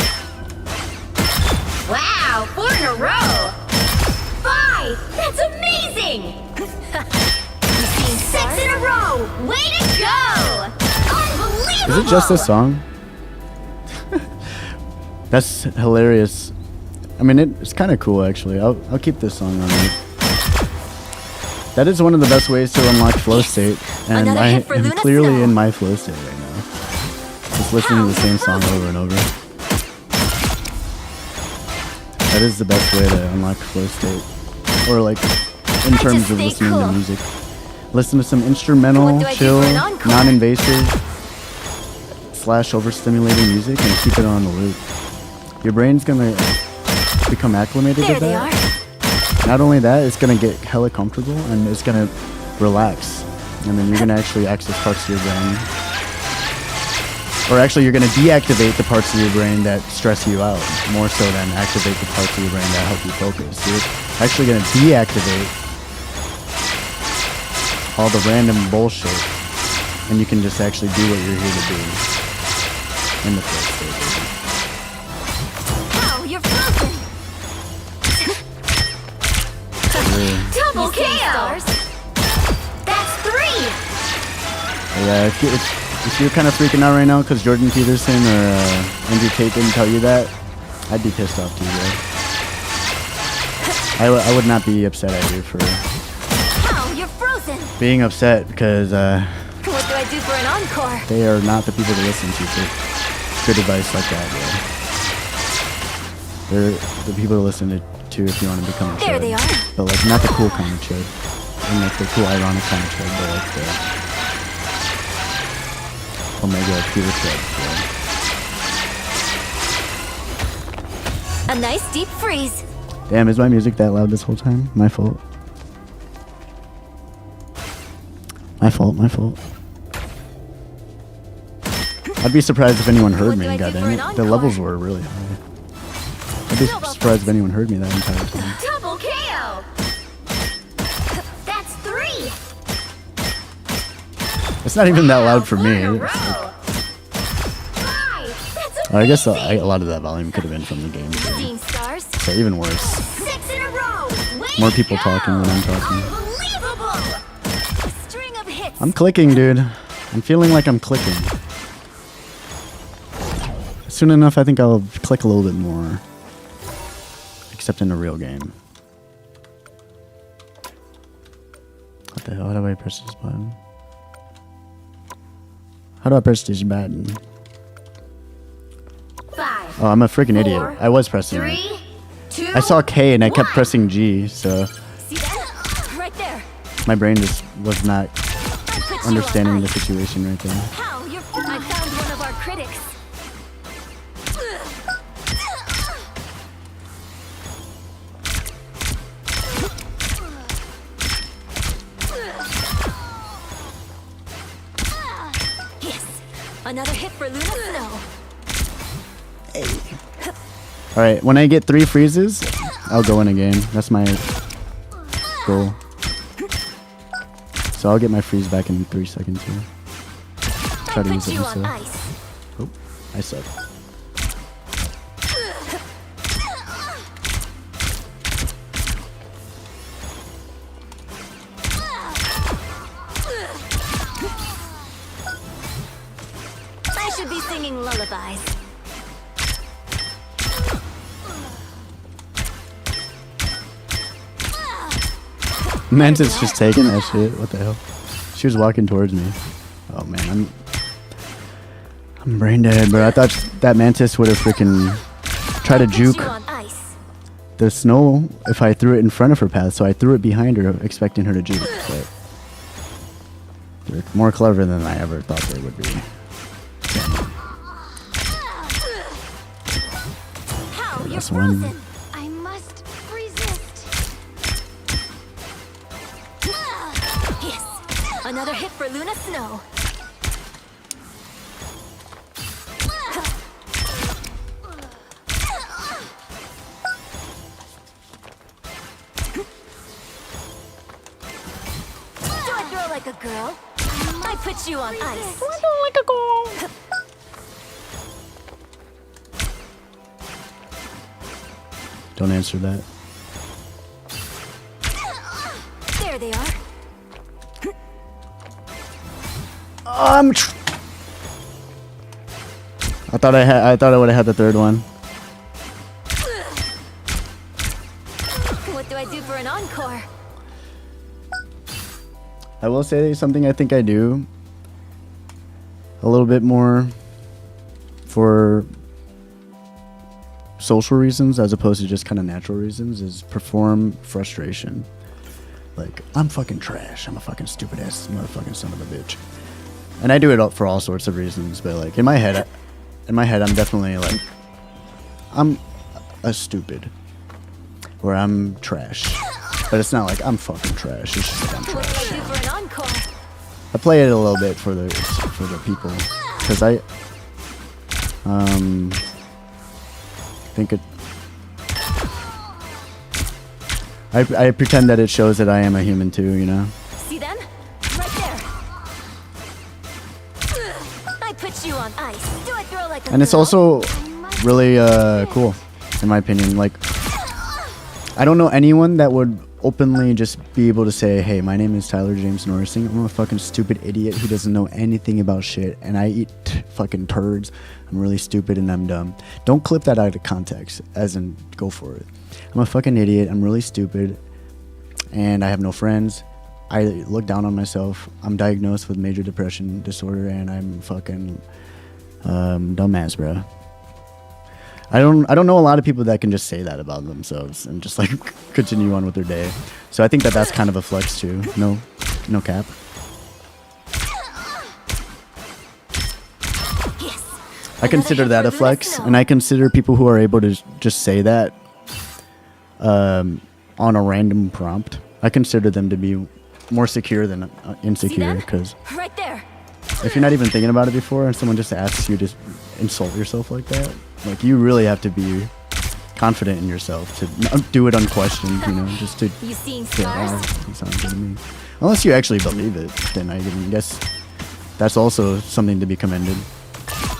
Wow, 4 in a row. 5. That's amazing. 6 in a row. Way to go. Unbelievable. Is it just this song? That's hilarious. I mean, it's kind of cool actually. I'll keep this song on there. That is one of the best ways to unlock flow state, and Another I hit for am Luna clearly Snow. in my flow state right now. Just listening to the same song over and over. That is the best way to unlock flow state, or like in terms of stay listening cool. to music. Listen to some instrumental, What do I do chill, for an encore? non-invasive / overstimulating music, and keep it on the loop. Your brain's gonna become acclimated There to they that. are. Not only that, it's gonna get hella comfortable and it's gonna relax. And then you're gonna actually access parts of your brain. Or actually, you're gonna deactivate the parts of your brain that stress you out, more so than activate the parts of your brain that help you focus. You're actually gonna deactivate all the random bullshit, and you can just actually do what you're here to do in the first stage. Wow, you're frozen. Double KO. That's 3. Yeah, if you're kind of freaking out right now because Jordan Peterson or Andrew Tate didn't tell you that, I'd be pissed off too, bro. I would not be upset at you for Wow, you're frozen. being upset because What do I do for an encore? they are not the people to listen to for good advice like that, bro. They're the people to listen to if you want to become a There chud. they are. But like not the cool kind of chud. And like the cool ironic kind of chud, but like the Omega pure chud, bro. A nice deep freeze. Damn, is my music that loud this whole time? My fault. My fault. I'd be surprised if anyone heard What me, do I do for goddammit. an The encore? levels were really high. I'd be surprised if anyone heard me that entire time. Double KO. That's 3. It's not even that loud for Wow, me. 4 in a It's like- row. 5. That's I guess a amazing. lot of that volume could have been from the game too. Seeing stars. So even worse. 6 in a row. Way More to people go. talking than I'm talking. Unbelievable. A string of hits. I'm clicking, dude. I'm feeling like I'm clicking. Soon enough, I think I'll click a little bit more. Except in a real game. What the hell? How do I press this button? How do I press this button? 5. Oh, I'm a freaking 4, idiot. I was pressing it. 3, 2. I saw K and I kept 1. pressing G, so See that? Right there. my brain just was not I put you on understanding the ice. situation right there. How? I found one of our critics. Yes. Another hit for Luna Snow. Alright, when I get 3 freezes, I'll go in a game. That's my goal. So I'll get my freeze back in 3 seconds here. I Try to put use it you on myself. ice. Oh, I suck. I should be singing lullabies. Mantis just taking that shit. What the hell? She was walking towards me. Oh man, I'm brain dead, bro. I thought that Mantis would have freaking tried to Put juke you on ice. the snow if I threw it in front of her path, so I threw it behind her, expecting her to juke. But they're more clever than I ever thought they would be. How? You're That's one. frozen. I must resist. Yes. Another hit for Luna Snow. like a girl? I put you on ice. Don't answer that. There they are. I thought I would have had the third one. What do I do for an encore? I will say something I think I do a little bit more for social reasons as opposed to just kind of natural reasons is perform frustration. Like, I'm fucking trash. I'm a fucking stupid ass motherfucking son of a bitch. And I do it for all sorts of reasons, but like in my head I'm definitely like, I'm a stupid. Or I'm trash. But it's not like I'm fucking trash. It's just like I'm What do I trash. do for an encore? I play it a little bit for the people, because I think it. I pretend that it shows that I am a human too, you know. See them? Right there. I put you on ice. Do I throw like a And it's girl? also really cool, in my opinion. Like, I don't know anyone that would openly just be able to say, hey, my name is Tyler James Norrising. I'm a fucking stupid idiot who doesn't know anything about shit, and I eat fucking turds. I'm really stupid and I'm dumb. Don't clip that out of context, as in go for it. I'm a fucking idiot. I'm really stupid, and I have no friends. I look down on myself. I'm diagnosed with major depression disorder, and I'm fucking dumbass, bro. I don't know a lot of people that can just say that about themselves and just like continue on with their day. So I think that that's kind of a flex too. No cap. Yes. I consider that a flex, and I consider people who are able to just say that on a random prompt. I consider them to be more secure than insecure, because Right there. if you're not even thinking about it before and someone just asks you to insult yourself like that, like, you really have to be confident in yourself to do it unquestioned, you know, just to You seeing say, stars? oh, that sounds good to me. Unless you actually believe it, then I guess that's also something to be commended.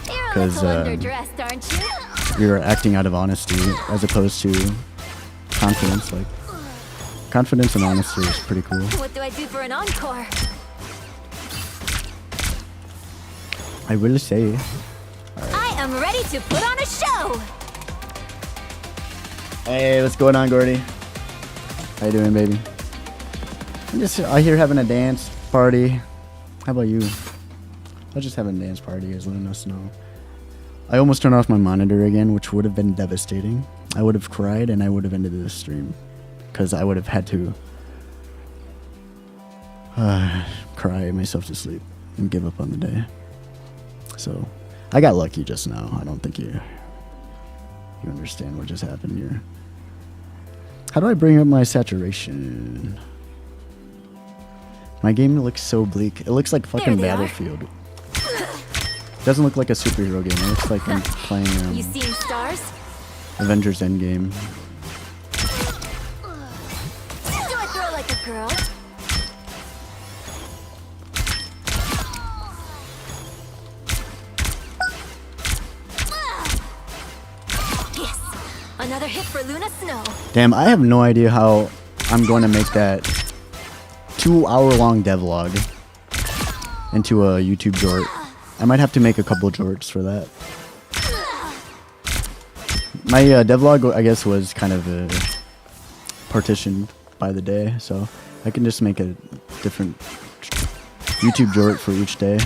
You're a 'Cause, little underdressed, aren't you? You're acting out of honesty as opposed to confidence. Like, confidence and honesty is pretty cool. What do I do for an encore? I will say. I am ready to put on a show. Hey, what's going on, Gordy? How you doing, baby? I'm just out here having a dance party. How about you? I was just having a dance party, as letting us know. I almost turned off my monitor again, which would have been devastating. I would have cried and I would have ended this stream, because I would have had to cry myself to sleep and give up on the day. So I got lucky just now. I don't think you understand what just happened here. How do I bring up my saturation? My game looks so bleak. It looks like fucking they are. Battlefield. It doesn't look like a superhero game. It looks like I'm playing You seeing stars? Avengers Endgame. Do I throw like a girl? Yes. Another hit for Luna Snow. Damn, I have no idea how I'm going to make that 2-hour-long devlog into a YouTube jort. I might have to make a couple jorts for that. My devlog, I guess, was kind of partitioned by the day, so I can just make a different YouTube jort for each day.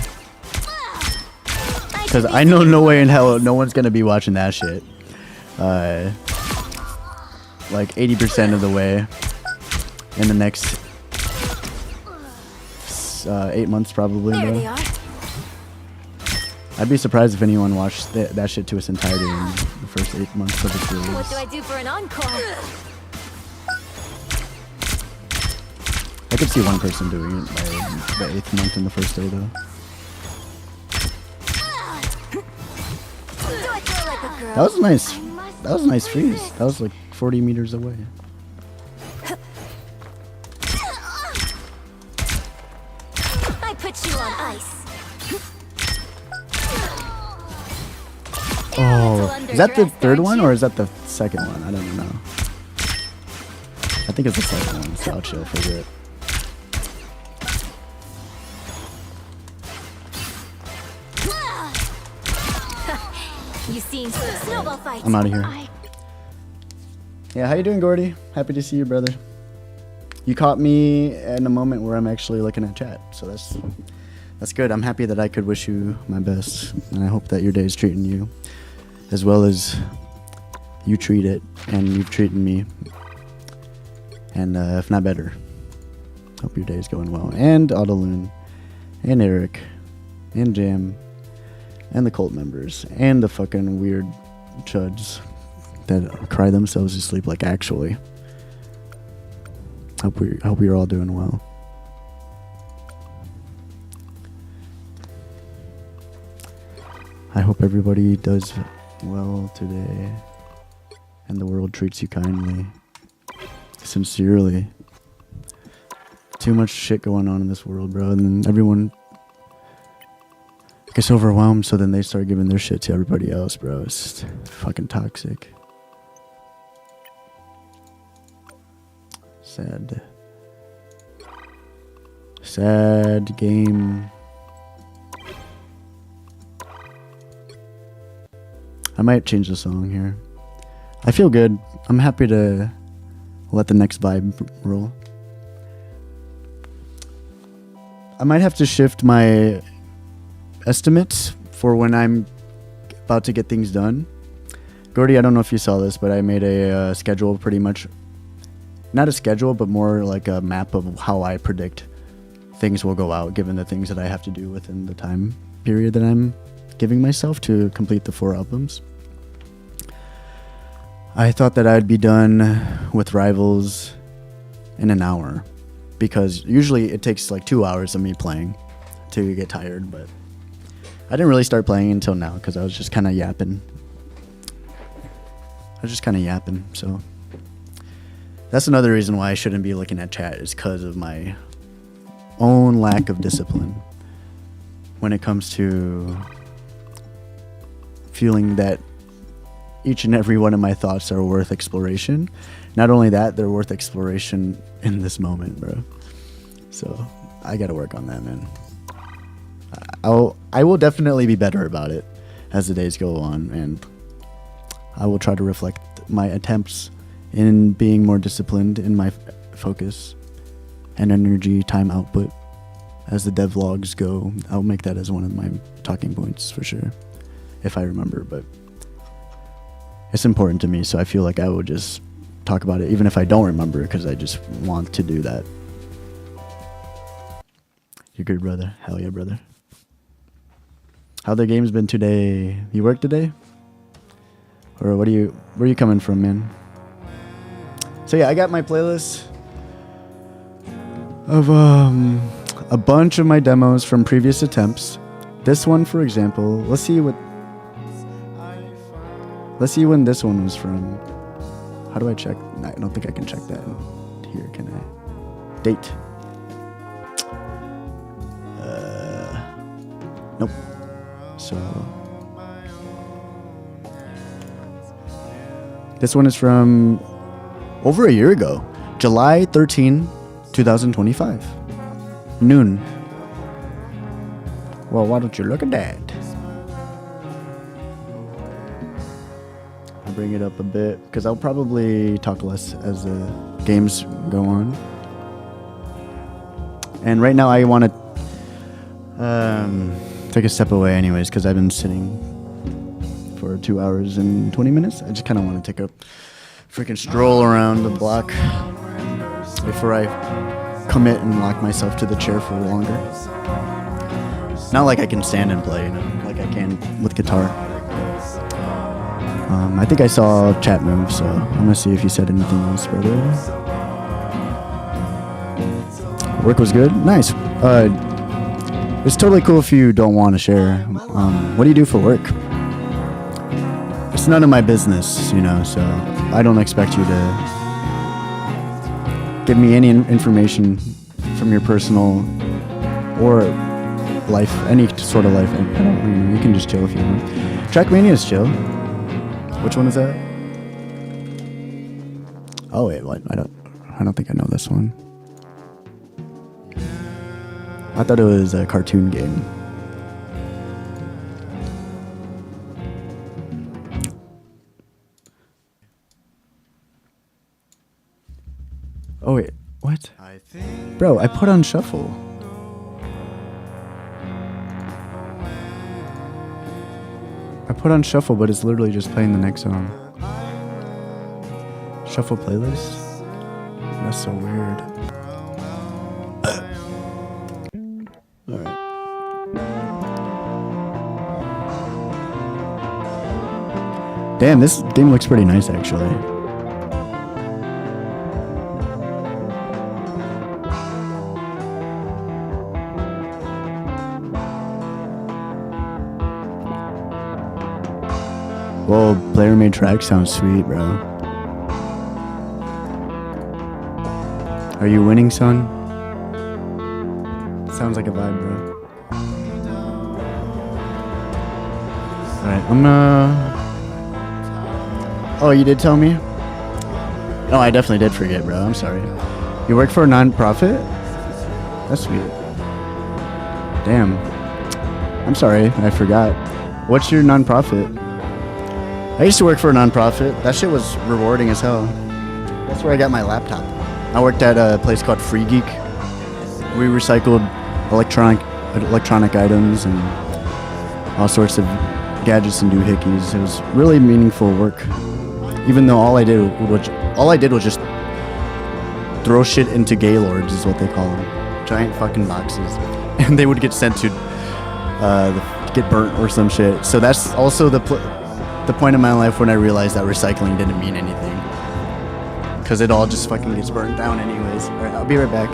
Because I know no way in hell no one's gonna be watching that shit. Like 80% of the way in the next 8 months, probably. There Though. they are. I'd be surprised if anyone watched that shit to its entirety in the first 8 months of its release. What do I do for an encore? I could see one person doing it by the 8th month in the first day, though. Do I throw like a girl? That was nice. That was a nice freeze. That was like 40 meters away. Put you on ice. Oh, is that the third one or is that the second one? I don't know. I think it's the second one, so I'll chill for it. You seen snowball fights? I'm out of here. Yeah, how you doing, Gordy? Happy to see you, brother. You caught me in a moment where I'm actually looking at chat, so that's good. I'm happy that I could wish you my best, and I hope that your day is treating you as well as you treat it, and you've treated me, and if not better. Hope your day is going well. And Autoloon, and Eric, and Jam, and the cult members, and the fucking weird chuds that cry themselves to sleep, like actually. Hope you're all doing well. I hope everybody does well today, and the world treats you kindly. Sincerely. Too much shit going on in this world, bro, and then everyone gets overwhelmed, so then they start giving their shit to everybody else, bro. It's just fucking toxic. Sad game. I might change the song here. I feel good. I'm happy to let the next vibe roll. I might have to shift my estimates for when I'm about to get things done. Gordy, I don't know if you saw this, but I made a schedule, pretty much. Not a schedule, but more like a map of how I predict things will go out, given the things that I have to do within the time period that I'm giving myself to complete the 4 albums. I thought that I'd be done with Rivals in an hour, because usually it takes like 2 hours of me playing to get tired, but I didn't really start playing until now because I was just kind of yapping. So that's another reason why I shouldn't be looking at chat, is because of my own lack of discipline when it comes to feeling that each and every one of my thoughts are worth exploration. Not only that, they're worth exploration in this moment, bro. So I gotta work on that, man. I will definitely be better about it as the days go on, and I will try to reflect my attempts in being more disciplined in my focus and energy time output as the devlogs go. I'll make that as one of my talking points for sure, if I remember, but it's important to me, so I feel like I will just talk about it even if I don't remember, because I just want to do that. You're good, brother. Hell yeah, brother. How the game's been today? You work today? Or where are you coming from, man? So yeah, I got my playlist of a bunch of my demos from previous attempts. This one, for example, let's see when this one was from. How do I check? I don't think I can check that in here, can I? Date. Nope. So this one is from over a year ago, July 13, 2025. Noon. Well, why don't you look at that? I'll bring it up a bit, because I'll probably talk less as the games go on. And right now I want to take a step away anyways, because I've been sitting for 2 hours and 20 minutes. I just kind of want to take a freaking stroll around the block before I commit and lock myself to the chair for longer. Not like I can stand and play, like I can with guitar. I think I saw chat move, so I'm gonna see if he said anything else, brother. Work was good? Nice. It's totally cool if you don't want to share. What do you do for work? It's none of my business, so I don't expect you to give me any information from your personal or life, any sort of life. I don't, you can just chill if you want. Trackmania is chill. Which one is that? Oh wait, what? I don't think I know this one. I thought it was a cartoon game. Oh wait, what? Bro, I put on shuffle. I put on shuffle, but it's literally just playing the next song. Shuffle playlist? That's so weird. Alright. Damn, this game looks pretty nice actually. Whoa, player made track sounds sweet, bro. Are you winning, son? Sounds like a vibe, bro. Alright, I'm gonna... Oh, you did tell me? No, I definitely did forget, bro. I'm sorry. You work for a non-profit? That's sweet. Damn. I'm sorry, I forgot. What's your non-profit? I used to work for a non-profit. That shit was rewarding as hell. That's where I got my laptop. I worked at a place called Free Geek. We recycled electronic items and all sorts of gadgets and doohickeys. It was really meaningful work. Even though all I did was just throw shit into Gaylords, is what they call them. Giant fucking boxes, and they would get sent to get burnt or some shit. So that's also the point in my life when I realized that recycling didn't mean anything. Because it all just fucking gets burnt down anyways. Alright, I'll be right back.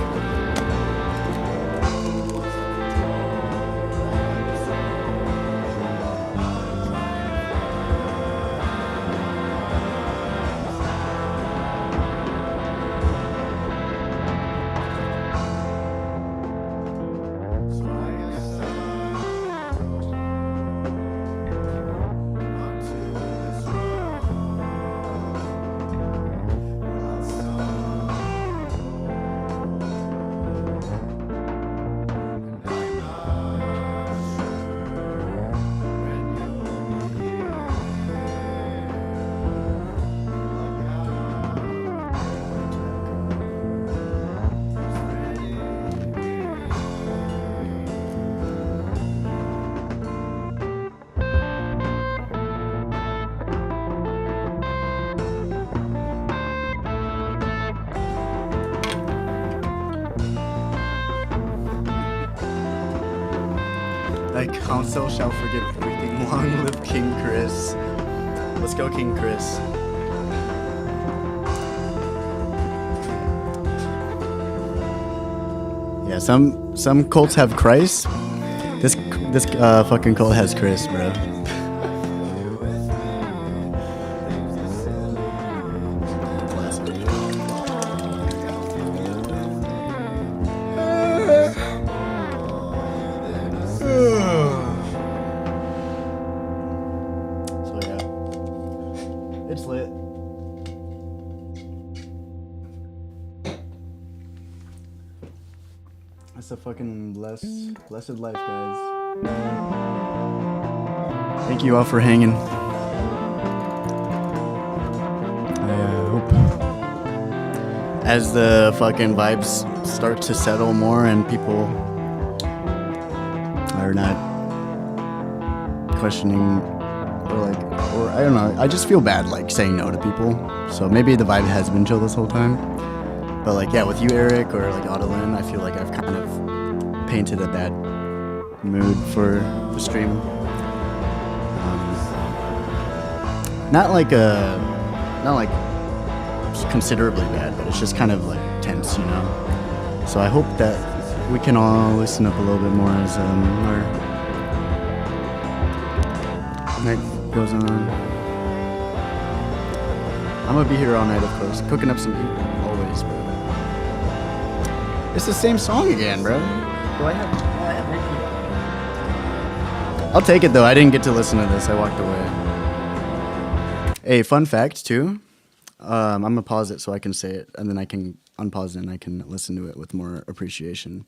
Thy counsel shall forgive everything. Long live King Chris. Let's go, King Chris. Yeah, some cults have Christ. This fucking cult has Chris, bro. It's lit. That's a fucking blessed life, guys. Thank you all for hanging. I hope as the fucking vibes start to settle more and people are not questioning or I don't know, I just feel bad like saying no to people. So maybe the vibe has been chill this whole time. But like, yeah, with you, Eric, or like Audilyn, I feel like I've kind of painted a bad mood for the stream. Not like considerably bad, but it's just kind of like tense, you know. So I hope that we can all listen up a little bit more as our night goes on. I'm gonna be here all night, of course, cooking up some heat, always, bro. It's the same song again, bro. Do I have repeat? I'll take it though. I didn't get to listen to this. I walked away. Hey, fun fact too. I'm gonna pause it so I can say it, and then I can unpause it and I can listen to it with more appreciation.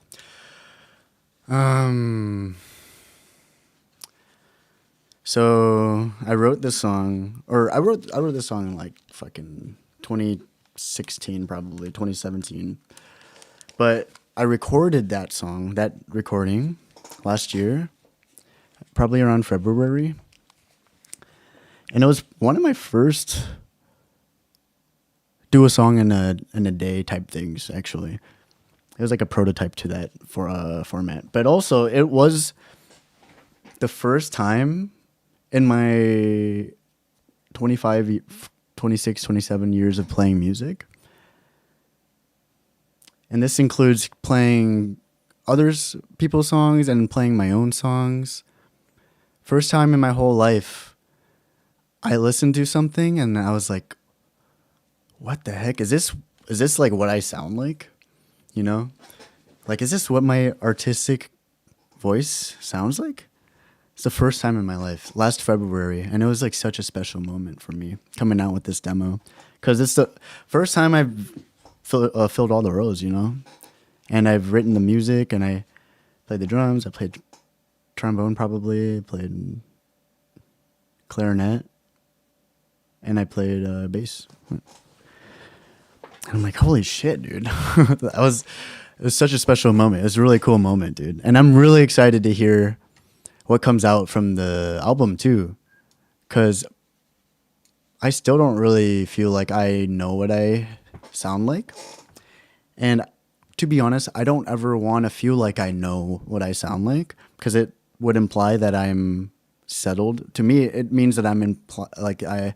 So I wrote this song, or I wrote this song in like fucking 2016, probably 2017. But I recorded that recording last year, probably around February. And it was one of my first do a song in a day type things, actually. It was like a prototype to that format. But also, it was the first time in my 25, 26, 27 years of playing music. And this includes playing others people's songs and playing my own songs. First time in my whole life, I listened to something and I was like, what the heck? Is this like what I sound like? You know? Like, is this what my artistic voice sounds like? It's the first time in my life, last February, and it was like such a special moment for me coming out with this demo. Because it's the first time I've filled all the roles, you know? And I've written the music, and I played the drums, I played trombone probably, played clarinet, and I played bass. And I'm like, holy shit, dude. It was such a special moment. It was a really cool moment, dude. And I'm really excited to hear what comes out from the album too. Because I still don't really feel like I know what I sound like. And to be honest, I don't ever want to feel like I know what I sound like. Because it would imply that I'm settled. To me, it means that I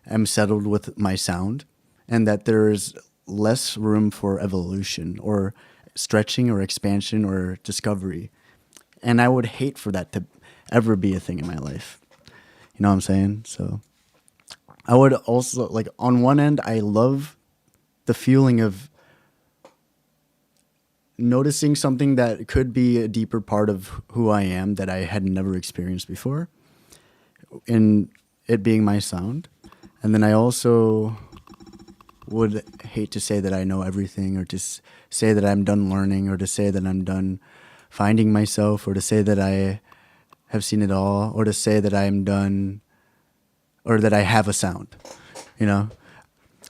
am settled with my sound. And that there's less room for evolution or stretching or expansion or discovery. And I would hate for that to ever be a thing in my life. You know what I'm saying? So I would also, like, on one end, I love the feeling of noticing something that could be a deeper part of who I am that I had never experienced before, in it being my sound. And then I also would hate to say that I know everything, or to say that I'm done learning, or to say that I'm done finding myself, or to say that I have seen it all, or to say that I'm done, or that I have a sound, you know?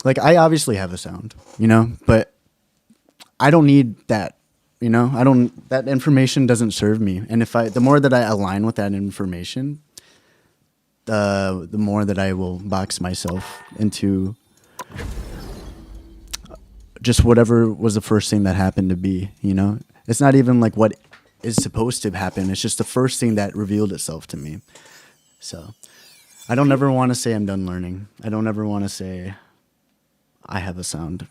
Like, I obviously have a sound, you know, but I don't need that, you know? That information doesn't serve me. And the more that I align with that information, the more that I will box myself into just whatever was the first thing that happened to be, you know? It's not even like what is supposed to happen. It's just the first thing that revealed itself to me. So I don't ever want to say I'm done learning. I don't ever want to say I have a sound,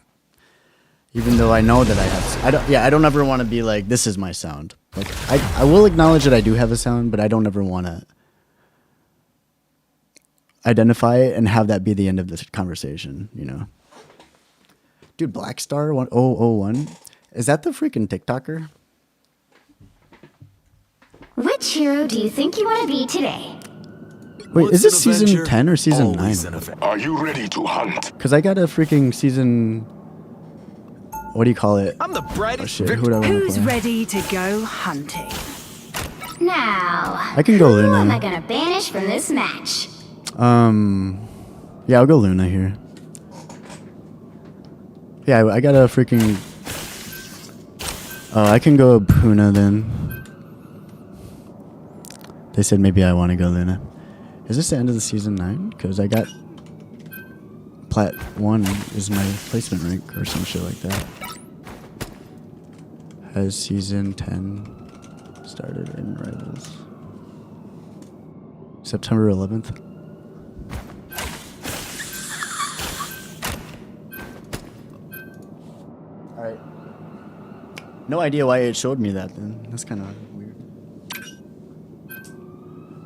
even though I know that I have. I don't ever want to be like, this is my sound. Like, I will acknowledge that I do have a sound, but I don't ever want to identify it and have that be the end of this conversation, you know? Dude, Blackstar 1001, is that the freaking TikToker? Which hero do you think you want to be today? Wait, is this season 10 or season 9? Are you ready to hunt? Because I got a freaking season... What do you call it? I'm the brightest. Oh, shit. Who do I want to Who's play? ready to go hunting? Now, I can go who am I Luna. gonna banish from this match? Yeah, I'll go Luna here. Yeah, I got a freaking... Oh, I can go Puna then. They said maybe I want to go Luna. Is this the end of the season 9? Because I got... Plat 1 is my placement rank or some shit like that. Has season 10 started in Rivals? September 11th. Alright. No idea why it showed me that then. That's kind of weird.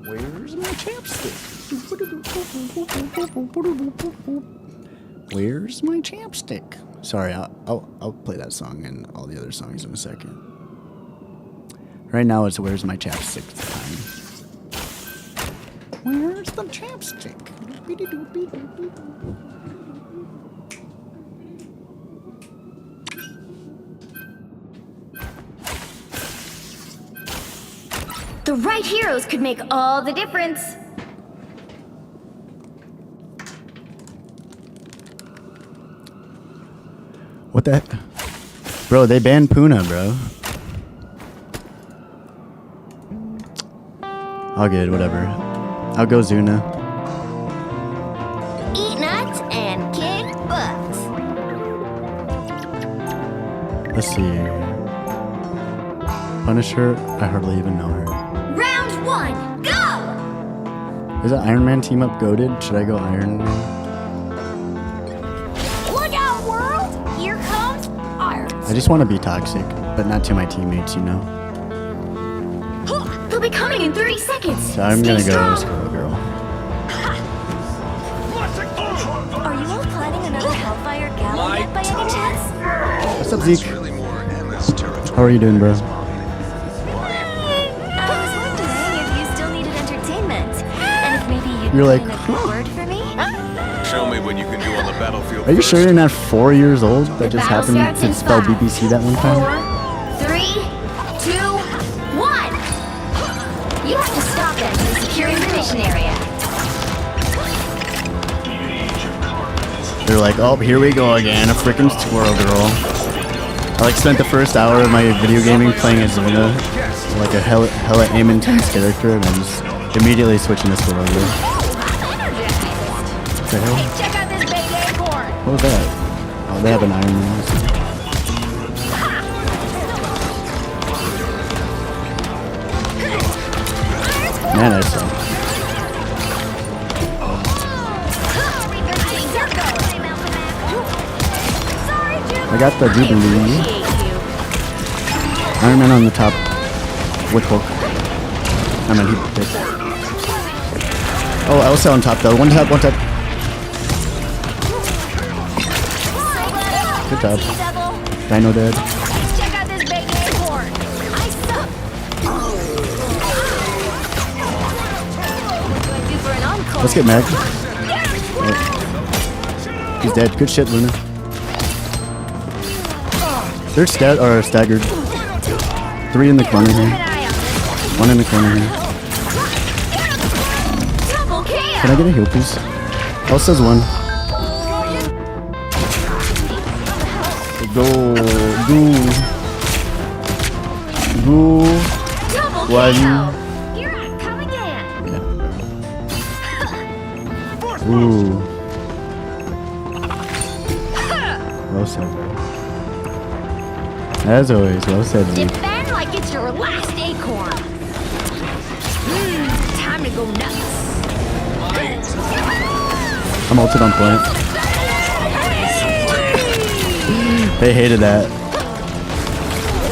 Where's my chapstick? Where's my chapstick? Sorry, I'll play that song and all the other songs in a second. Right now it's Where's My Chapstick time. Where's the chapstick? The right heroes could make all the difference. What the heck? Bro, they banned Puna, bro. I'll get it, whatever. I'll go Zuna. Eat nuts and kick butts. Let's see. Punisher, I hardly even know her. Round one, go! Is that Iron Man team up goated? Should I go Iron Man? Look out, world! Here comes Iron. I just want to be toxic, but not to my teammates, you know? They'll be coming in 30 seconds. So I'm Stay gonna go strong. Squirrel Girl. Are you all planning another Hellfire Gala yet by any chance? What's up, Zeke? How are you doing, bro? I was wondering if you still needed entertainment, and if maybe you'd You're put like, in a quick word for me. Show me what you can do on the battlefield. Are you sure you're not 4 years old? That just battle happened starts in to spell 5, BBC that one 4, time? 3, 2, 1. You have to stop them from securing the mission area. They're like, oh, here we go again, a freaking Squirrel Girl. I like spent the first hour of my video gaming playing as Zuna, like a hella aim intense character, and I'm just immediately switching to Squirrel Girl. What the hell? Check out this big acorn. What was that? Oh, they have an Iron Man. Man, I suck. I got the Jubilee. Iron Man on the top with Hulk. I mean, he picked. Oh, Elsa on top though. One tap, one tap. Good job. Dino dead. Check out this big acorn. I suck. What do I do for an encore? Let's get Meg. Oh. He's dead. Good shit, Luna. They're staggered. 3 in the corner here. 1 in the corner here. Double KO. Can I get a heal, please? Elsa's 1. Go. Double One. KO. Here I come again. Ooh. Well said. As always, well said, Zeke. Defend like it's your last acorn. Time to go nuts. I'm ulted on point. They hated that.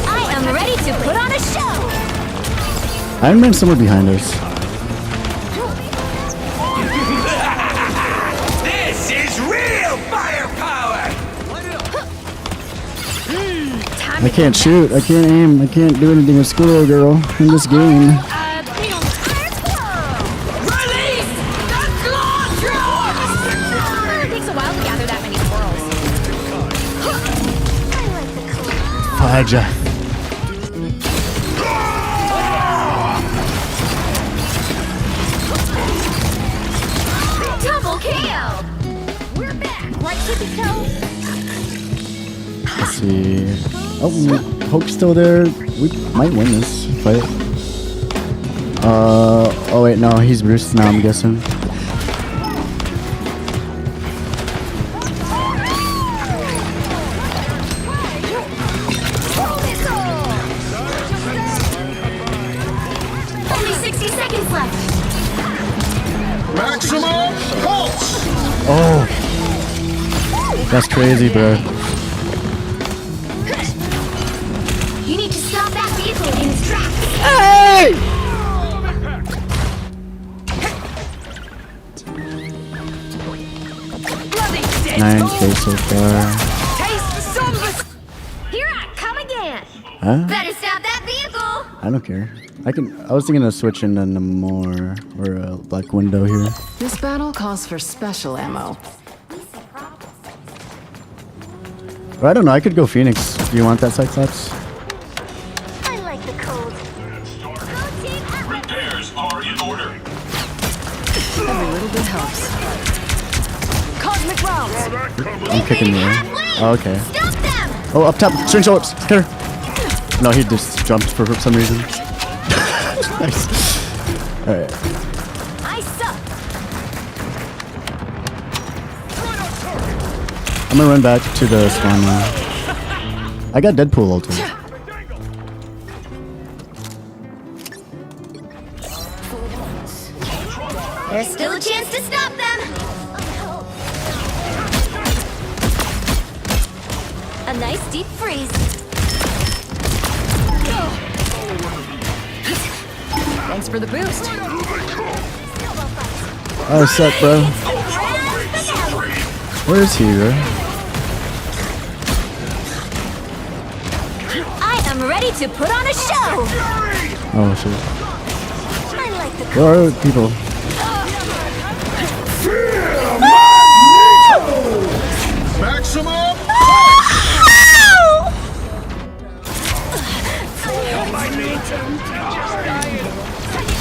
I am ready to put on a show. Iron Man's somewhere behind us. This is real firepower! I can't shoot. I can't aim. I can't do anything with Squirrel Girl in this game. Iron Squirrel. Release the Clawdrop! It takes a while to gather that many squirrels. I like the claw. Faja. Double KO. We're back, right to the toe. Let's see. Oh, Hulk's still there. We might win this fight. Oh wait, no, he's Bruce now, I'm guessing. Only 60 seconds left. Maximum pulse! Oh, that's crazy, bro. You need to stop that vehicle in its tracks. Hey! 9K so far. Taste some of Here I come again. Huh? Better stop that vehicle. I don't care. I was thinking of switching in a more or a black window here. This battle calls for special ammo. Or I don't know. I could go Phoenix. Do you want that Cyclops? I like the cold. Go team Atlas! Repairs are in order. Every little bit helps. Cosmic rounds! I'm kicking the air. Halfway! Oh, okay. Stop them! Oh, up top. Strange ellipse. Get her. No, he just jumped for some reason. Nice. Alright. I suck! I'm gonna run back to the spawn now. I got Deadpool ultimate. There's still a chance to stop them! A nice deep freeze. Thanks for the boost. Oh, suck, bro. Where is he, bro? I am ready to put on a show! Oh, shit. I like the Where are people? Maximum.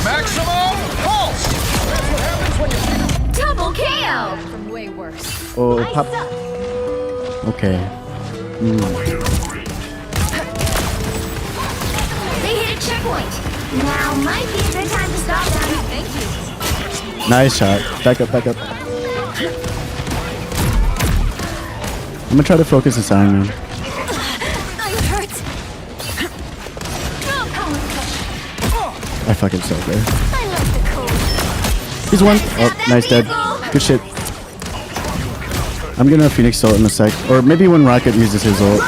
Maximum pulse. Double KO! From way worse. Oh, I pop. suck! Okay. They hit a checkpoint. Now might be a good time to stop them. Thank you. Nice shot. Back up, back up. I'm gonna try to focus this Iron Man. I'm hurt. I fucking suck there. I like the cold. He's one. Oh, nice dead. Good shit. I'm gonna Phoenix ult in a sec. Or maybe when Rocket uses his ult.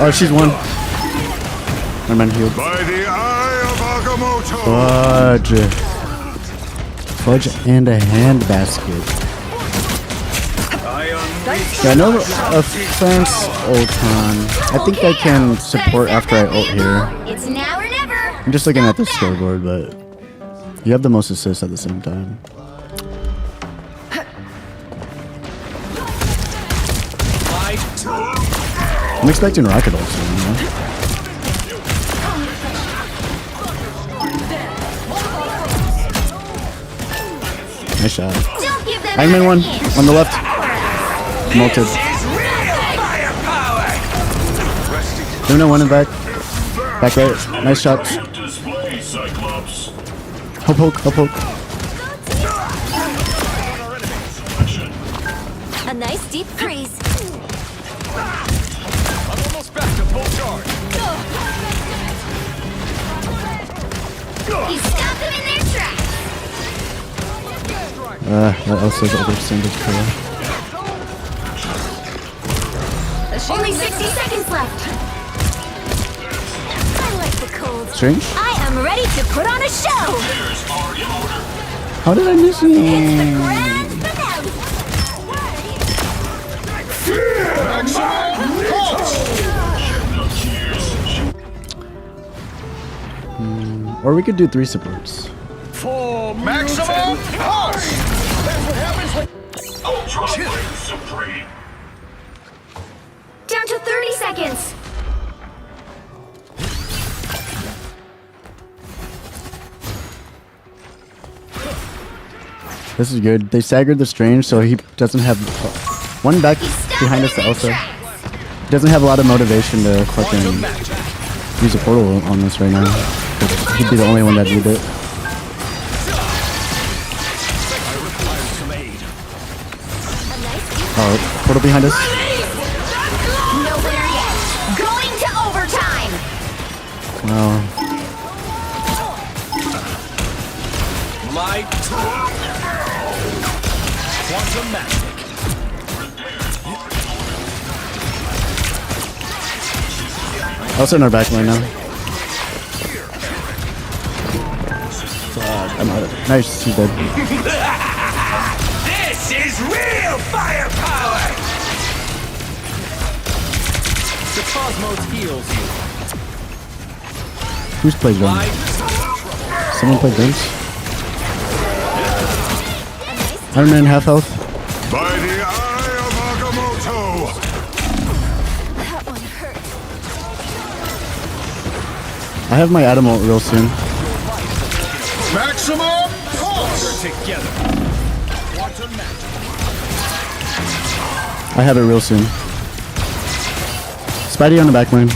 Oh, she's one. My man healed. By the eye of Agamotto. Fudge. Fudge and a hand basket. Yeah, I know France ulton. I think I can support after I ult here. It's now or never. I'm just looking at the scoreboard, but you have the most assists at the same time. I'm expecting Rocket also, you know? Nice shot. Don't give them Iron Man another 1 inch. on the left. Molted. Luna 1 in back. Back right. Nice shot. Display, Cyclops. Hope poke, hope poke. A nice deep freeze. I'm almost back to full charge. You stopped them in their tracks. That also is overextended kill. Only 60 seconds left. I like the cold. Strange? I am ready to put on a show. How did I miss It's the him? grand finale. Maximum pulse. Or we could do 3 supports. For Maximum pulse. That's what happens when Ultra Supreme. Down to 30 seconds. This is good. They staggered the Strange, so he doesn't have one back You stopped behind them us in their also. tracks. He doesn't have a lot of motivation to fucking use a portal on this right now. 'Cause he'd be the only one that needed it. Oh, portal behind us. No winner yet. Going to overtime. Wow. light. Quantum magic. Also in our back line now. Fuck, I'm out of it. Nice, he's dead. This is real firepower! Cosmos heals you. Who's played Vince? Someone played Vince? Iron Man half health. By the eye of Agamotto! That one hurt. I have my Atom ult real soon. Maximum pulse! Together. Quantum magic. I have it real soon. Spidey on the back lane.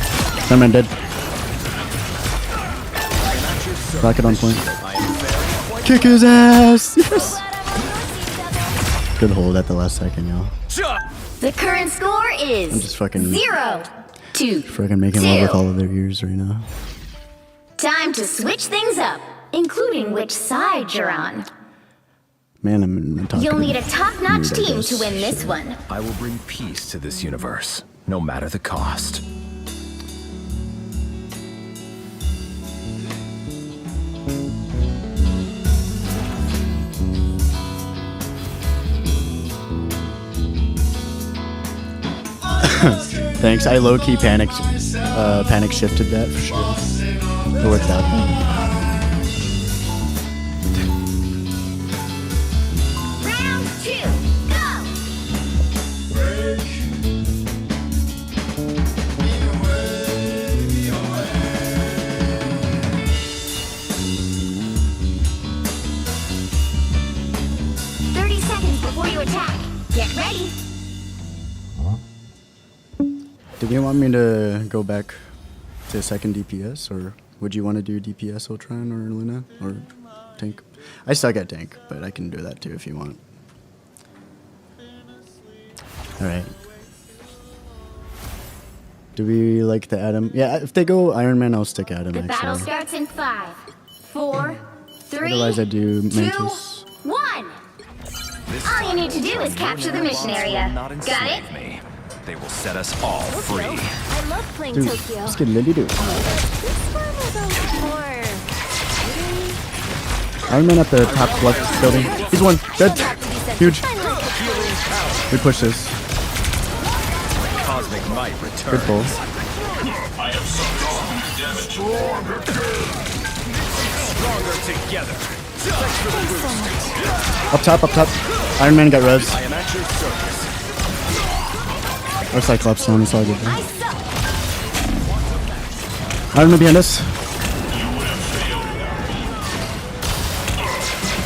Iron Man dead. Rocket on point. Kick his ass! Yes! Good hold at the last second, y'all. The current score is I'm just fucking 0-2. freaking making love with all of their ears right now. Time to switch things up, including which side you're on. Man, I'm talking. You'll need a top-notch mood, I team guess. to win this one. I will bring peace to this universe, no matter the cost. Thanks. I low-key panic shifted that for sure. It worked out. Round 2, go! 30 seconds before you attack. Get ready. Did you want me to go back to second DPS, or would you want to do DPS Ultron or Luna or tank? I suck at tank, but I can do that too if you want. All right. Do we like the Atom? Yeah, if they go Iron Man, I'll stick Atom. The battle Actually, starts in 5, 4, 3, otherwise I do 2, Mantis. 1. All you need to do is capture the mission area. Got it? Me. They will set us all free. I love playing Dude, Tokyo. let's get Lily dude. This one was a little more... Iron Man at the top left building. He's one. Dead. Huge. We push this. Cosmic might return. Good pull. I have sucked off damage. Stronger together. Thanks for the boost. Up top, up top. Iron Man got res. I am at your service. Or Cyclops on, it's all good. I suck. Iron Man behind us.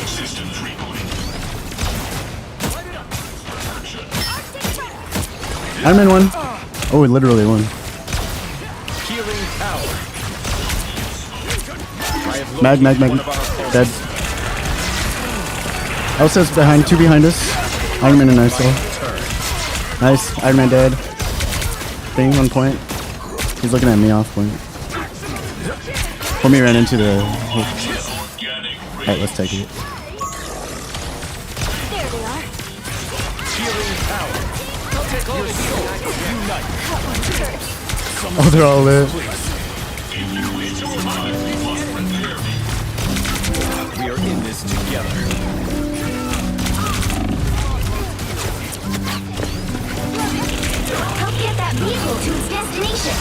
Systems rebooting. Iron Man won. Oh, it literally won. Healing power. I have Mag. located one of our Dead. Elsa's behind, two behind us. Iron Man and Iso. Nice. Iron Man dead. Thing on point. He's looking at me off point. Homie ran into the. Alright, let's take it. There they are. healing power. Your souls unite. Oh, they're all lit. We are in this together. Help get that vehicle to its destination.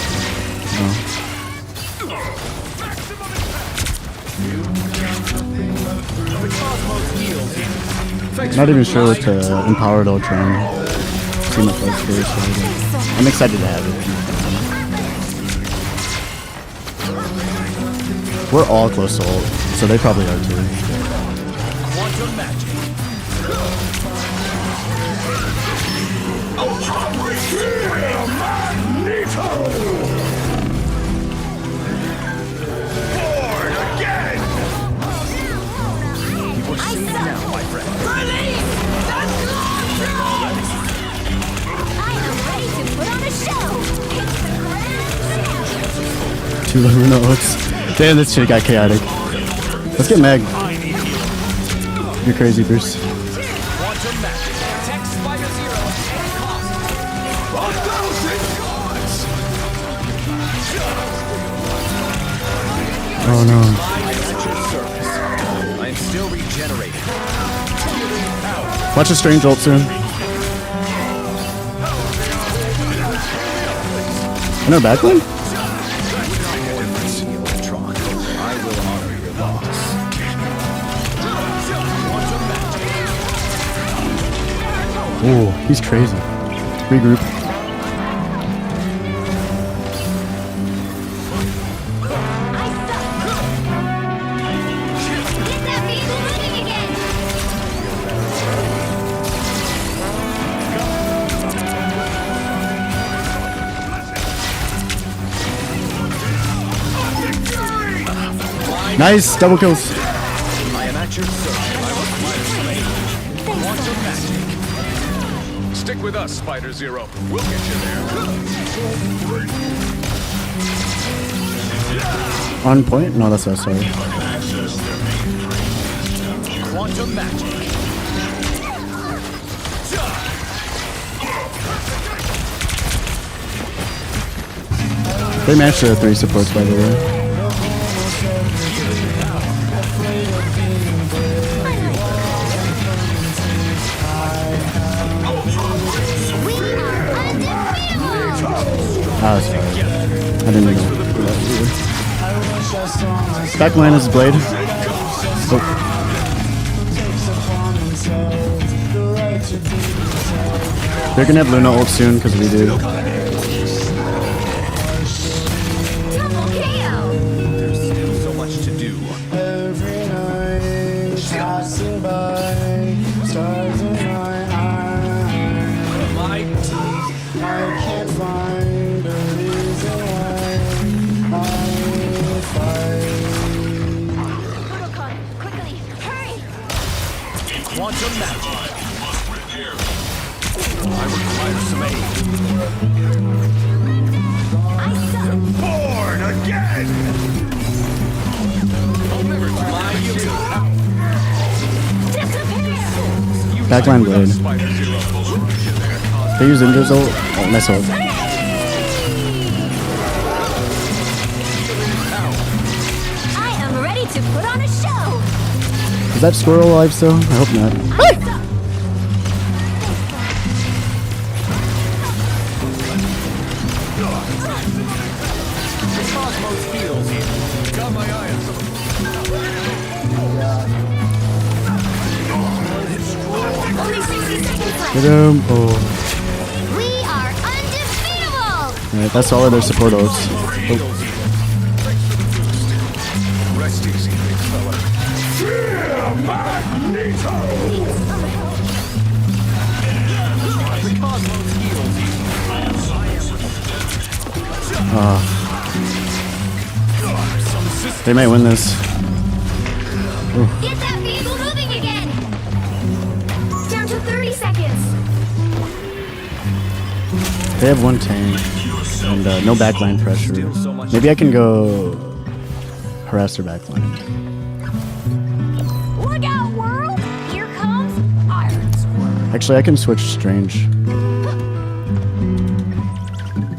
The cosmos heals you. Not even sure what to empowered Ultron. See my first first. I'm excited to have it. We're all close to ult, so they probably are too. Quantum magic. You are seen now, my friend. I am ready to put on a show. It's the grand finale. Two Luna ults. Damn, this shit got chaotic. Let's get Meg. You're crazy, Bruce. Quantum magic. Text Spider Zero. Oh no. I am at your service. I am still regenerating. Watch a strange ult soon. And our backline? I will honor your loss. Oh, he's crazy. Regroup. Get that vehicle moving again! Nice, double kills. I am at your service. Quantum magic. Stick with us, Spider Zero. We'll get you there. On point? No, that's us, sorry. Quantum magic. They matched the 3 supports, by the way. Ah, sorry. I didn't know. Backline is Blade. Oh. They're gonna have Luna ult soon because we do. Double KO! There's still so much to do. Quickly, hurry! Quantum magic. I require some aid. Born again! I'll never fly you. Backline Blade. Spider Zero. They use Indra's ult. Oh, nice ult. I am ready to put on a show! Is that squirrel alive still? I hope not. Cosmos heals. Got my eye on some. Only 60 seconds left! Get him. Oh. We are undefeatable! Alright, that's all of their support ults. Oh. Rest easy, big fella. The Cosmos heals. They might win this. Get that vehicle moving again! Down to 30 seconds! They have one tank and no backline pressure. Maybe I can go harass their backline. Look out, world! Here comes Iron Squirrel. Actually, I can switch Strange.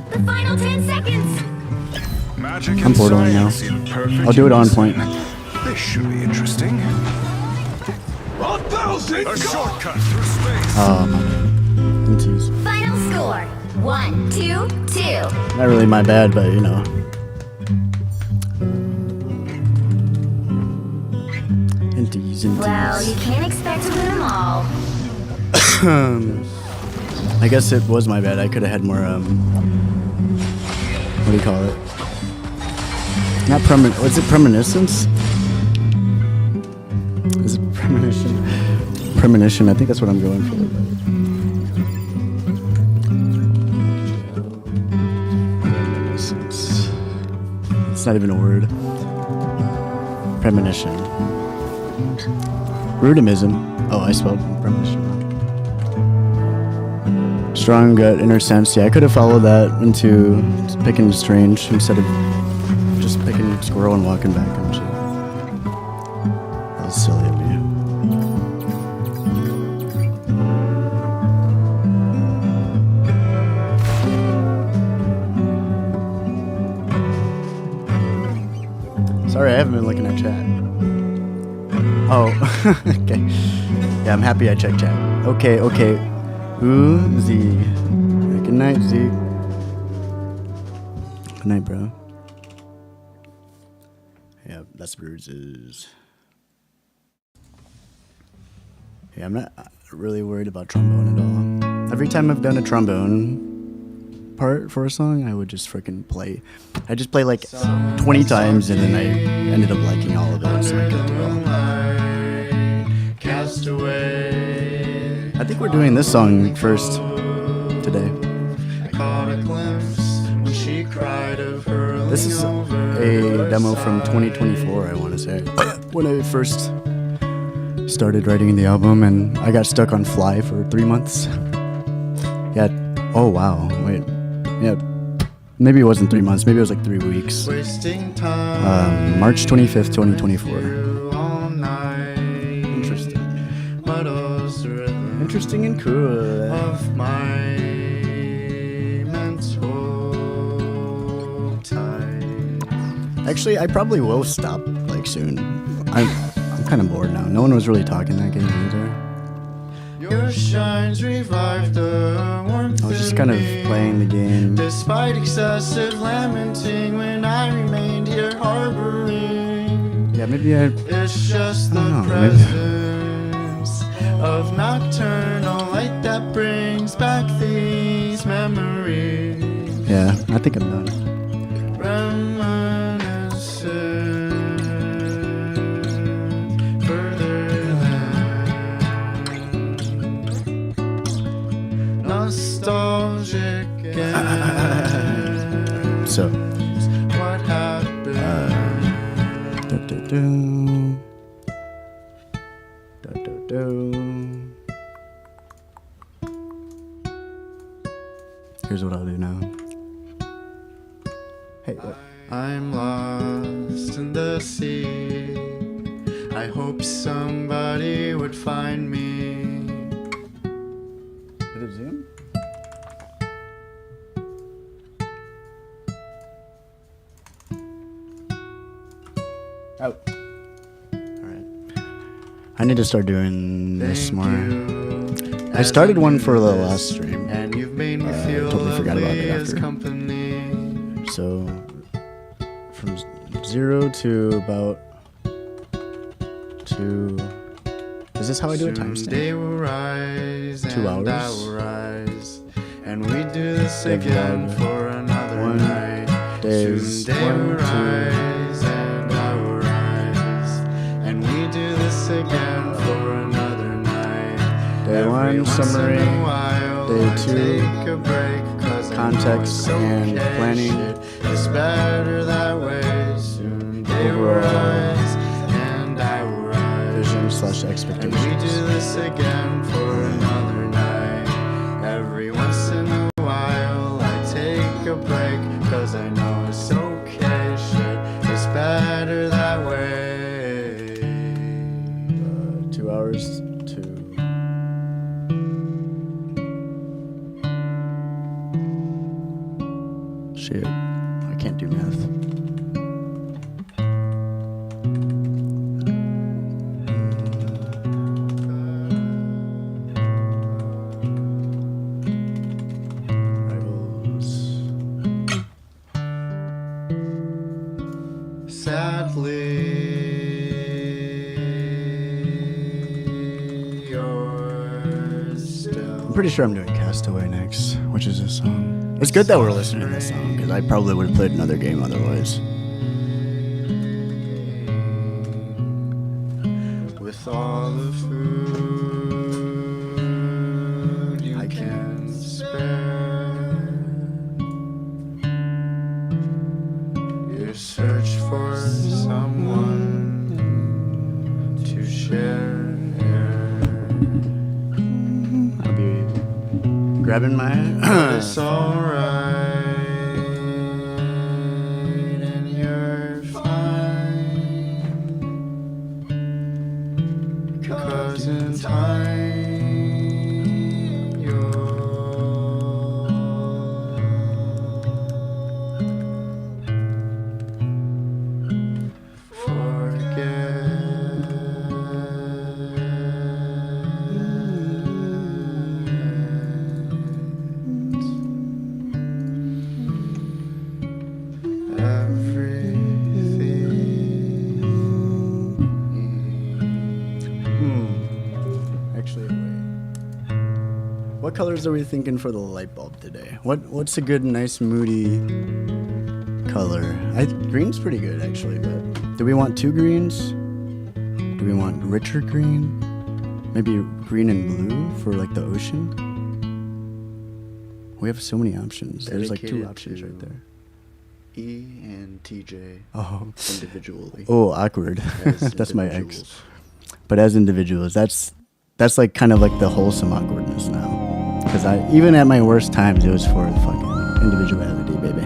The final 10 seconds! Magic I'm portaling now. I'll do it on point. This should be interesting. 1,000! A shortcut through space! Inties. Final score 1, 2, 2. Not really my bad, but you know. Inties, Well, you inties. can't expect to win them all. I guess it was my bad. I could have had more, what do you call it? Not what's it, premonitions? Is it premonition? Premonition, I think that's what I'm going for. Premonitions. It's not even a word. Premonition. Rudimism. Oh, I spelled premonition. Strong gut, inner sense. Yeah, I could have followed that into picking Strange instead of just picking Squirrel and walking back and shit. That was silly of me. Sorry, I haven't been looking at chat. Oh, okay. Yeah, I'm happy I checked chat. Okay. Ooh, Z. Good night, Z. Good night, bro. Yeah, that's bruises. Yeah, I'm not really worried about trombone at all. Every time I've done a trombone part for a song, I would just freaking play. I just play like 20 times and then I ended up liking all of it, so I could do it. I think we're doing this song first today. This is a demo from 2024, I want to say. When I first started writing the album, and I got stuck on Fly for 3 months. Yeah. Oh, wow. Wait. Yeah. Maybe it wasn't 3 months. Maybe it was like 3 weeks. March 25th, 2024. Interesting. Interesting and cool. Actually, I probably will stop like soon. I'm kind of bored now. No one was really talking that game either. Your shines revived the warmth. I was just kind of playing the game. Despite excessive lamenting when I remained here harboring. Yeah, maybe it's just the presence of nocturnal light that brings back these memories. Yeah, I think I'm done. Nostalgic so what happened? Here's what I'll do now. Hey, what? I'm lost in the sea. I hope somebody would find me. Did it zoom? Oh. Alright. I need to start doing this more. I started one for the last stream. And you've made me feel totally forgot about it after. So from 0 to about 2. Is this how I do a timestamp? 2 hours. And we do this again for another 1 night. Days 1, 2. Again for another night. Day 1 summary, day 2 context and planning. It's better that way. Soon they will rise and I will rise. Vision / expectations. And we do this again for another night. Every once in a while I take a break, cause I know it's okay. Shit, it's better that way. 2 hours to shit. I can't do math. Rivals. Sadly. I'm pretty sure I'm doing Castaway next, which is this song. It's good that we're listening to this song, because I probably would have played another game otherwise. With all the food you can spare, you search for someone to share. Grabbing my it's alright and you're fine, 'cause in time you'll forget. colors are we thinking for the light bulb today? What's a good, nice, moody color? Green's pretty good actually, but do we want 2 greens? Do we want richer green? Maybe green and blue for like the ocean? We have so many options. There's like 2 options right there. E and TJ individually. Oh, awkward. As That's my ex. individuals. But as individuals, that's like kind of like the wholesome awkwardness now. Because even at my worst times, it was for the fucking individuality, baby.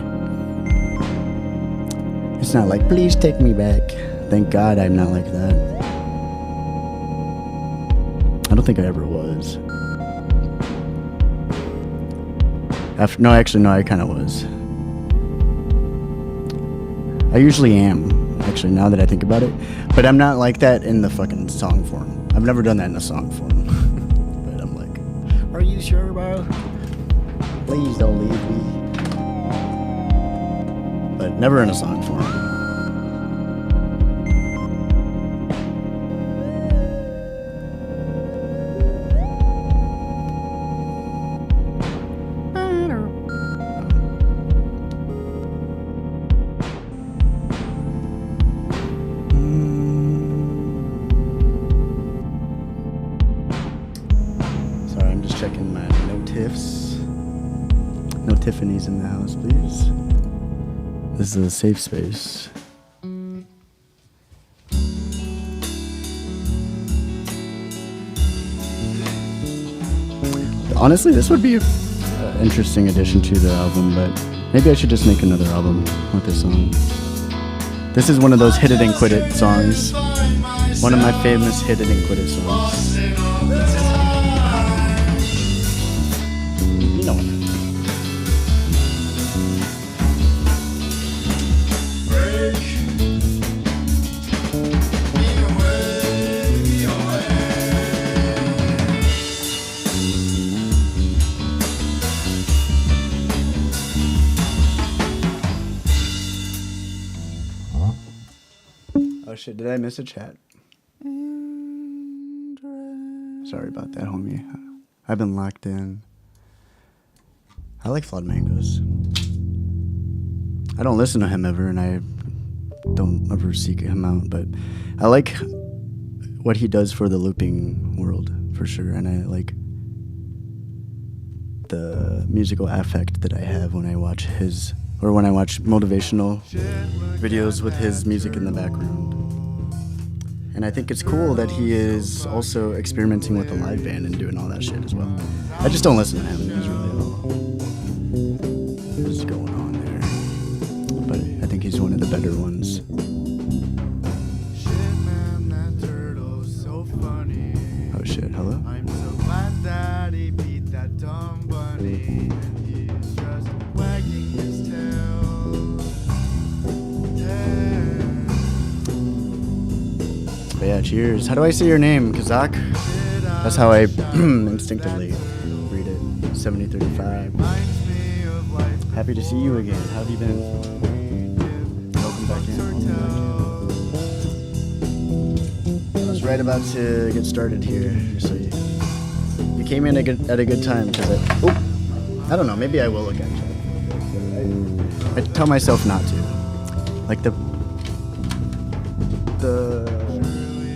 It's not like, please take me back. Thank God I'm not like that. I don't think I ever was. No, I kind of was. I usually am, actually, now that I think about it. But I'm not like that in the fucking song form. I've never done that in a song form. But I'm like, are you sure, bro? Please don't leave me. But never in a song form. Checking my no tiffs. No Tiffany's in the house, please. This is a safe space. Honestly, this would be an interesting addition to the album, but maybe I should just make another album with this song. This is one of those hit it and quit it songs. One of my famous hit it and quit it songs. You know what? Oh shit, did I miss a chat? Sorry about that, homie. I've been locked in. I like Flawed Mangoes. I don't listen to him ever, and I don't ever seek him out, but I like what he does for the looping world, for sure, and I like the musical affect that I have when I watch his, or when I watch motivational videos with his music in the background. And I think it's cool that he is also experimenting with the live band and doing all that shit as well. I just don't listen to him, is really all. What's going on there? But I think he's one of the better ones. Oh shit, hello? I'm so glad that he beat that dumb bunny. He's just wagging his tail. But yeah, cheers. How do I say your name? Kazak? That's how I instinctively read it. 7035. Happy to see you again. How have you been? Welcome back in. I was right about to get started here. So you came in at a good time because I don't know. Maybe I will look at you. I tell myself not to. Like the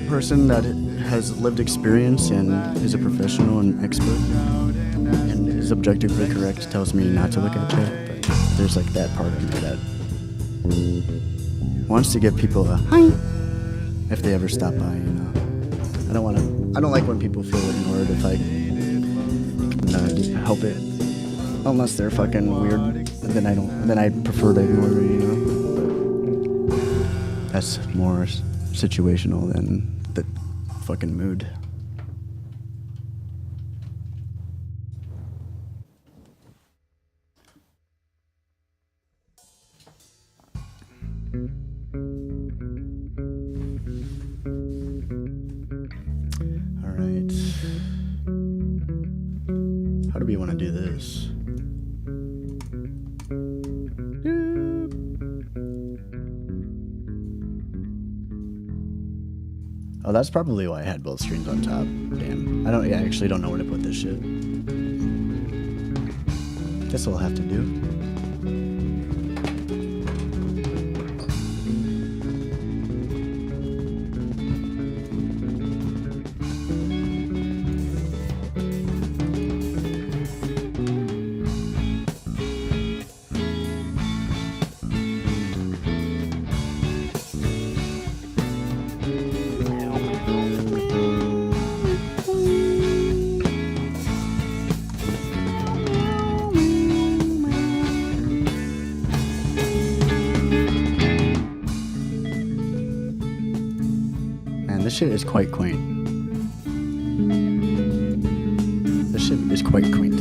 person that has lived experience and is a professional and expert and is objectively correct tells me not to look at chat, but there's like that part of me that wants to give people a hi if they ever stop by, you know. I don't like when people feel ignored if I can help it, unless they're fucking weird. Then I prefer to ignore it, you know. But that's more situational than the fucking mood. All right. How do we want to do this? Oh, that's probably why I had both screens on top. Damn. I actually don't know where to put this shit. This will have to do. This shit is quite quaint. This shit is quite quaint.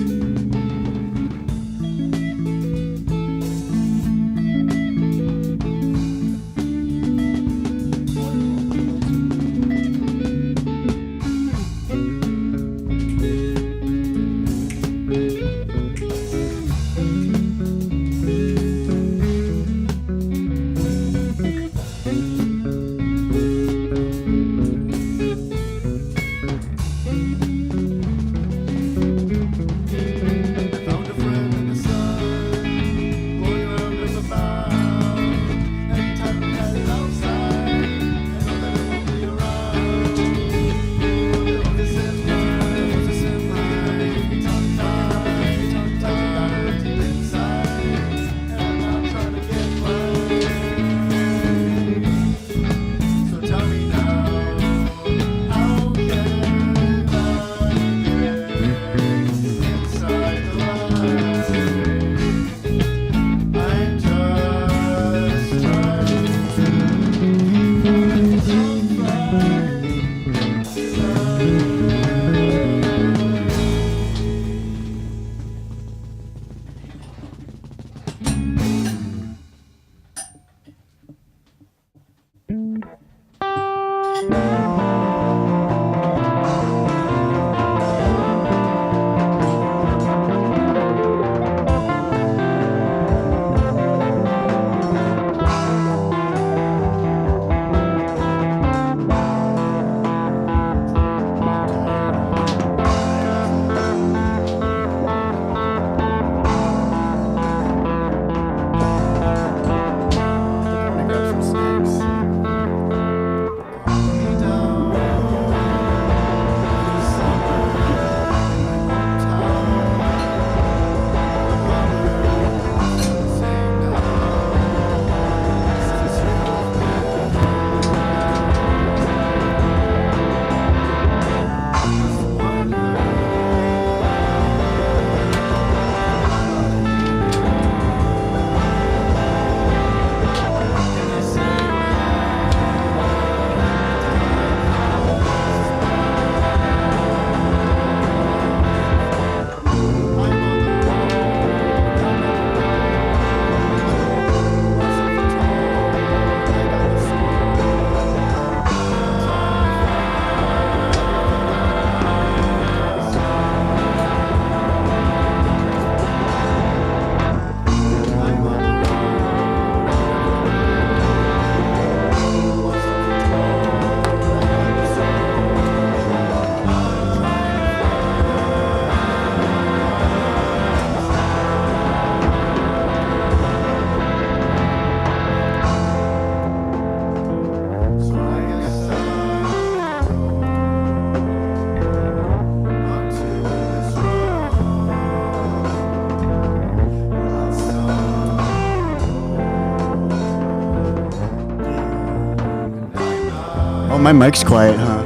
Oh, my mic's quiet, huh?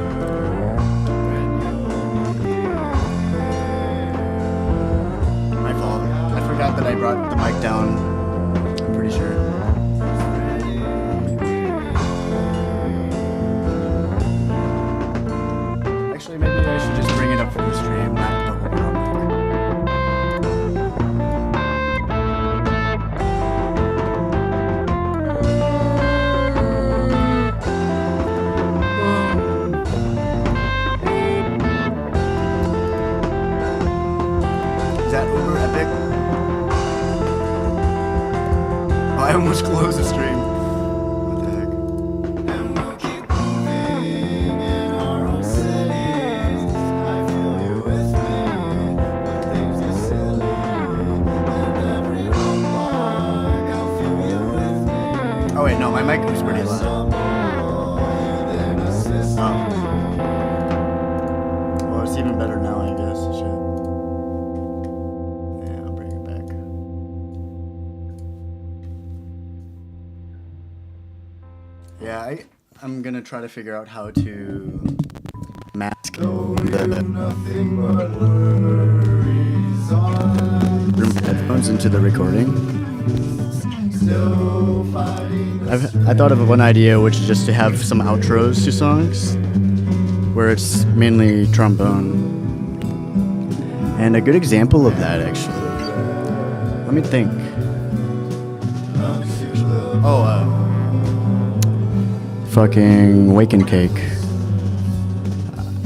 My fault. I forgot that I brought the mic down. I'm pretty sure. Actually, maybe I should just bring it up for the stream, not the whole mic. Is that uber epic? Oh, I almost closed the stream. What the heck? mic was pretty loud. Well, it's even better now, I guess. Shit. Yeah, I'll bring it back. Yeah, I'm gonna try to figure out how to mask the headphones into the recording. I thought of one idea, which is just to have some outros to songs where it's mainly trombone. And a good example of that, actually. Let me think. Fucking Wake and Cake.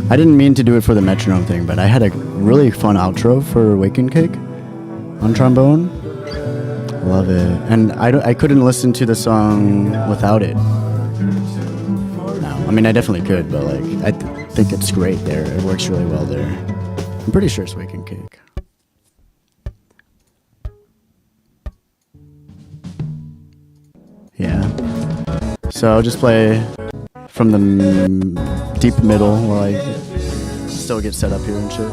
I didn't mean to do it for the metronome thing, but I had a really fun outro for Wake and Cake on trombone. Love it. And I couldn't listen to the song without it. No, I mean, I definitely could, but like, I think it's great there. It works really well there. I'm pretty sure it's Wake and Cake. Yeah. So I'll just play from the deep middle while I still get set up here and shit.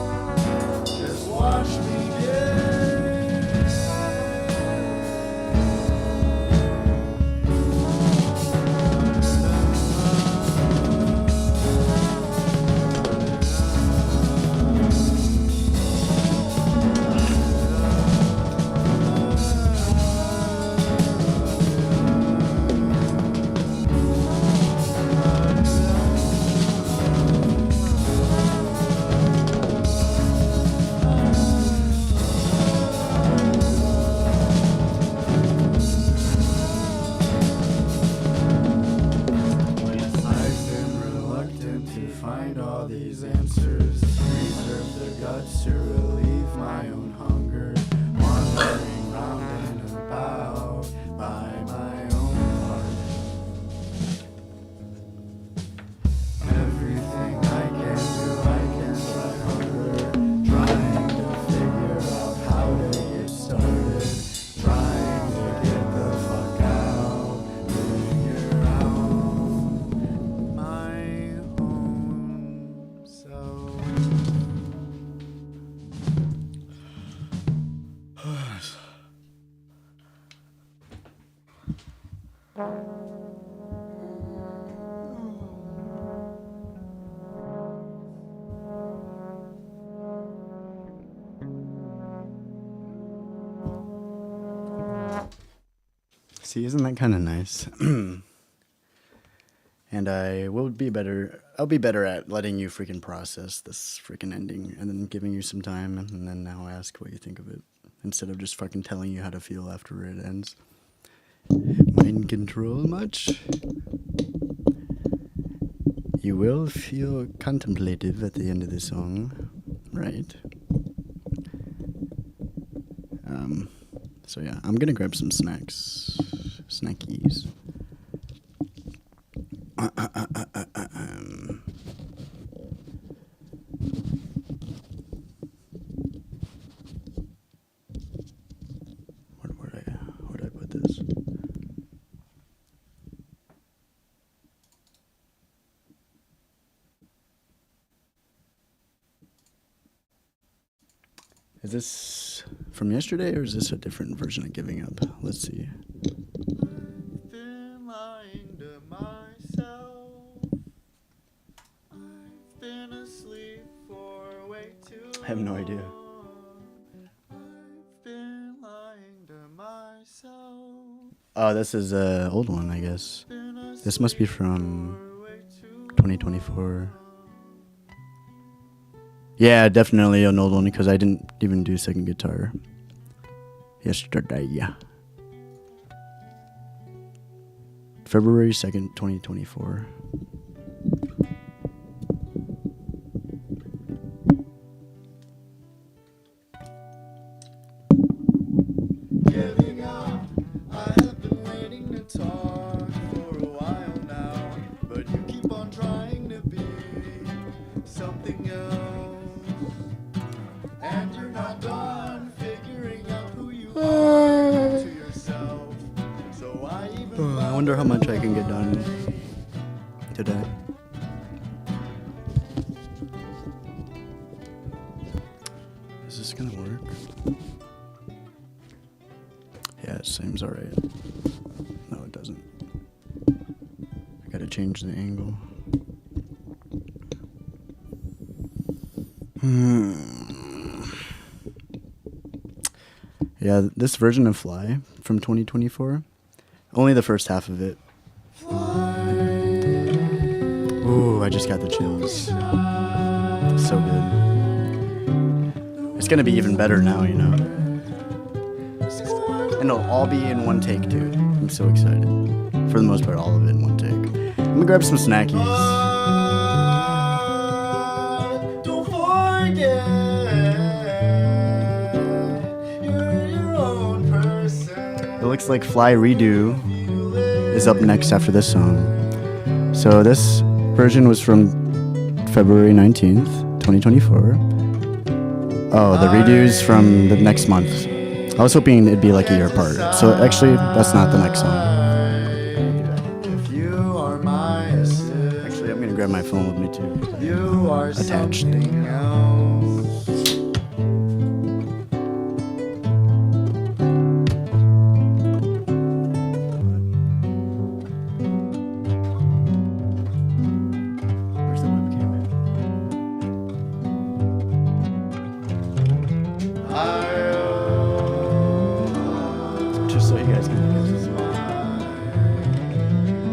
See, isn't that kind of nice? And I'll be better at letting you freaking process this freaking ending and then giving you some time and then now ask what you think of it instead of just fucking telling you how to feel after it ends. Mind control much? You will feel contemplative at the end of the song, right? So yeah, I'm gonna grab some snackies. Where'd I put this? Is this from yesterday or is this a different version of Giving Up? Let's see. I've been lying to myself. I've been asleep for way too long. I have no idea. I've been lying to myself. Oh, this is an old one, I guess. This must be from 2024. Yeah, definitely an old one because I didn't even do second guitar yesterday. Yeah. February 2nd, 2024. Giving up. I have been waiting to talk for a while now, but you keep on trying to be something else. And you're not done figuring out who you are to yourself. So I even wonder how much I can get done today. Is this gonna work? Yeah, it seems alright. No, it doesn't. I gotta change the angle. Yeah, this version of Fly from 2024, only the first half of it. Ooh, I just got the chills. So good. It's gonna be even better now, you know? And it'll all be in one take, too. I'm so excited. For the most part, all of it in one take. I'm gonna grab some snackies. Don't forget, you're your own person. It looks like Fly Redo is up next after this song. So this version was from February 19th, 2024. Oh, the redo's from the next month. I was hoping it'd be like a year apart. So actually, that's not the next song. If you are my assist, Actually, I'm gonna grab my phone with me too. you are Attached. something else. Where's the webcam at? Just so you guys can guess.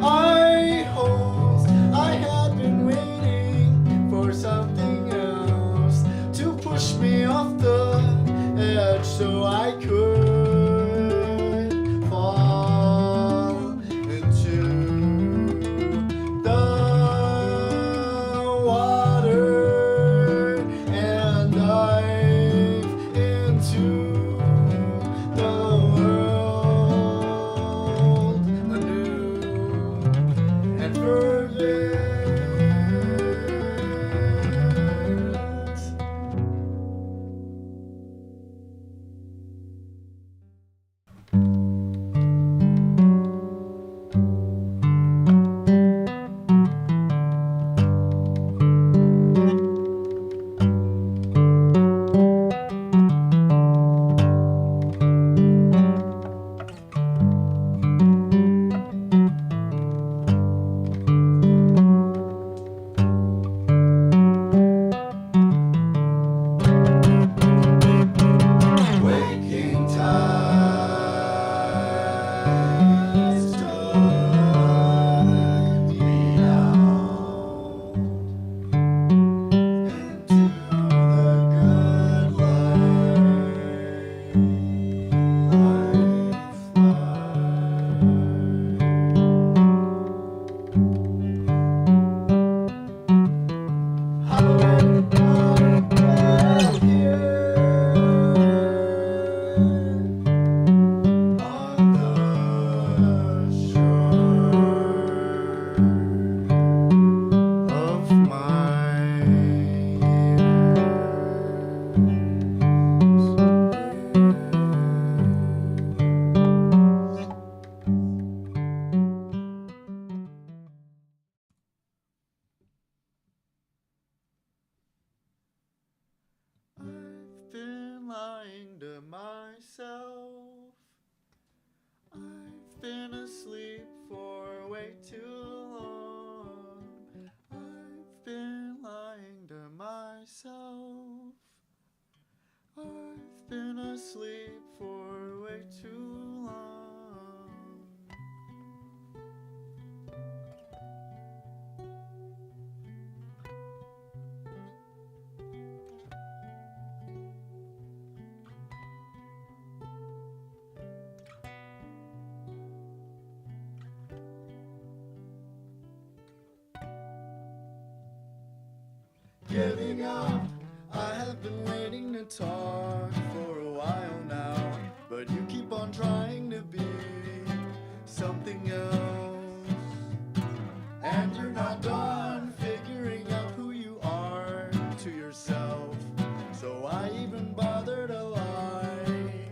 I hope I had been waiting for something else to push me off the edge so I could fall into the water and dive into the world anew and forget. Waking tides took me down into the good of my I've been lying to myself. I've been asleep for way too long. I've been lying to myself. I've been asleep for way too long. Giving up, I have been waiting to talk for a while now, but you keep on trying to be something else, and you're not done figuring out who you are to yourself, so I even bother to lie.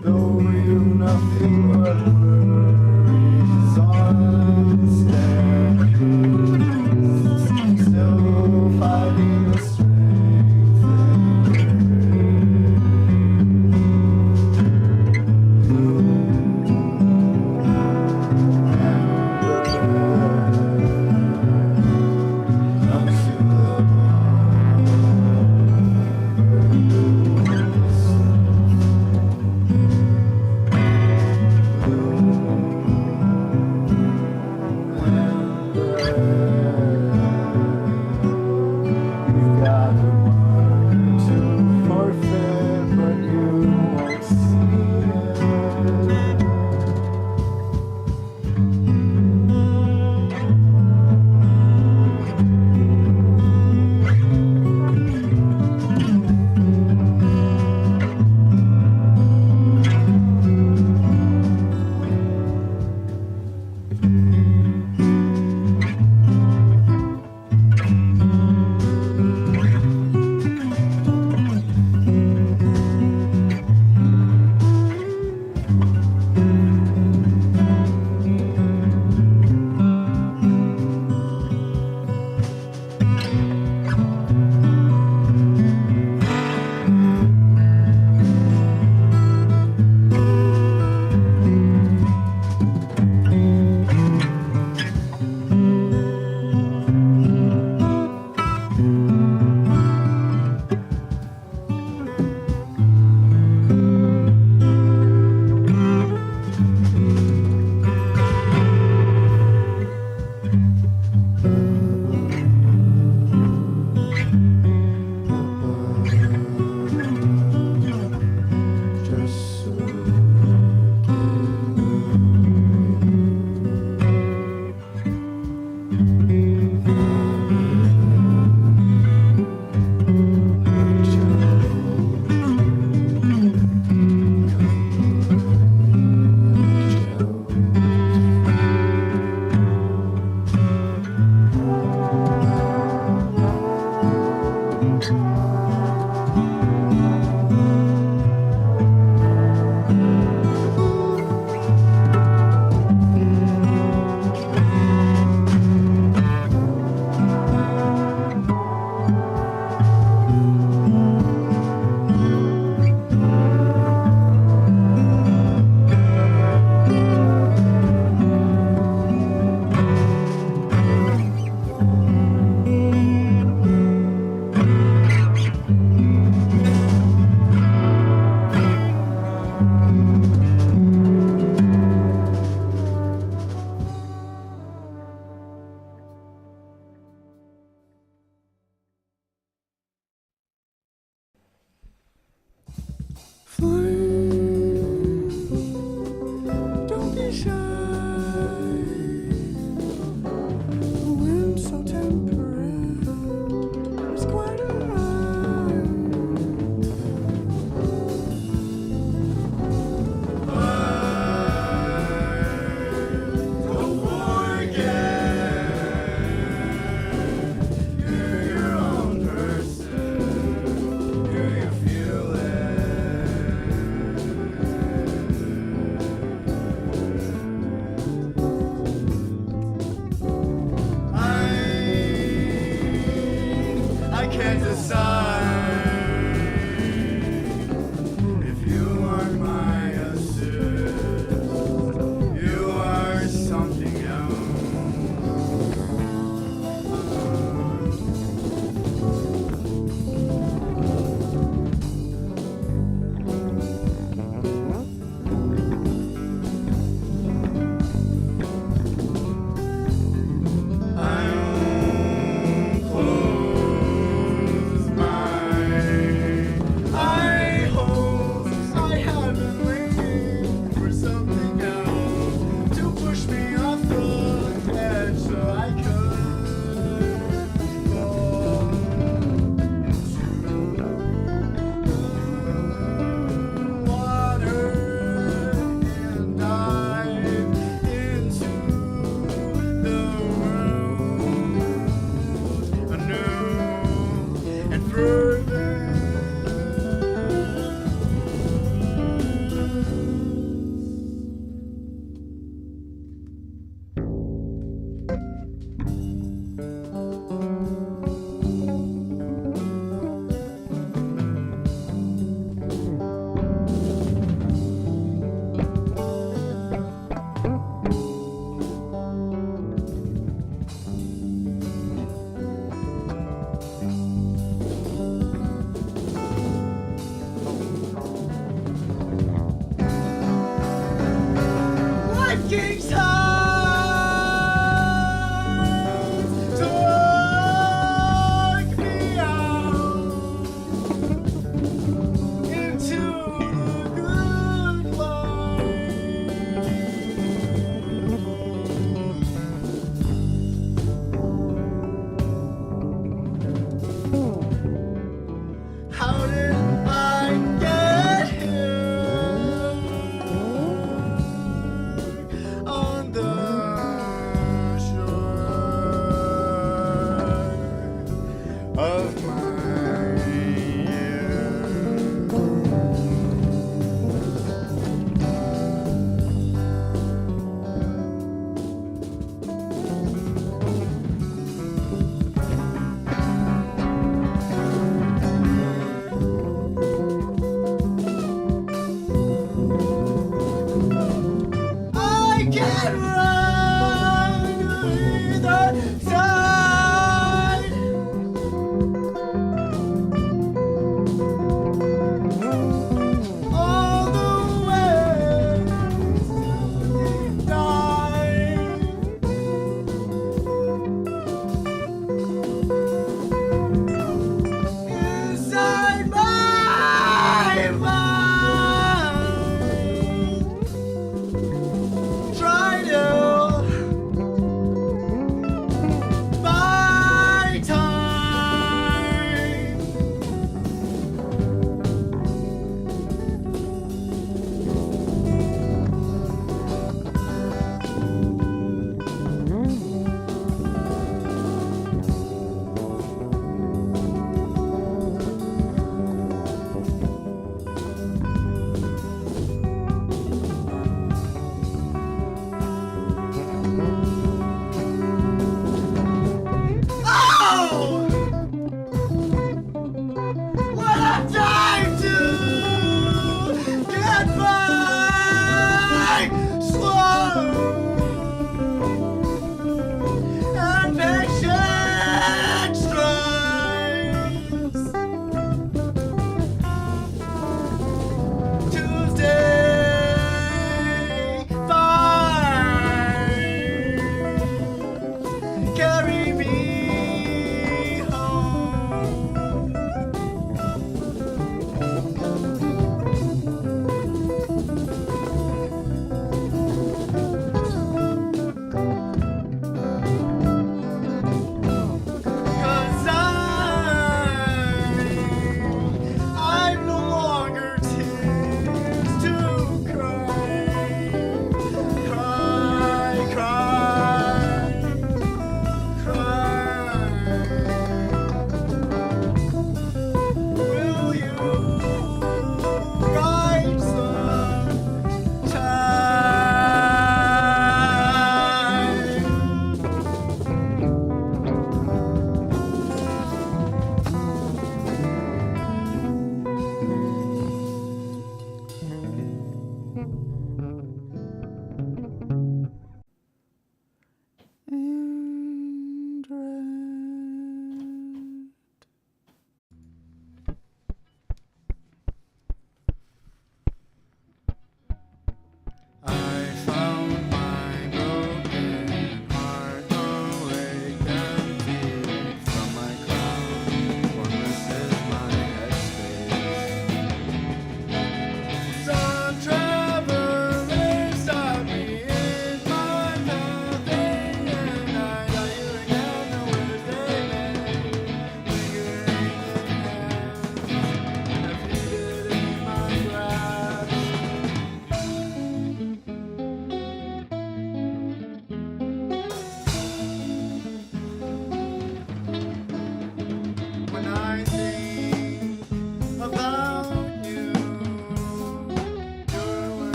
Though you nothing but worries on stairs, still fighting the strength when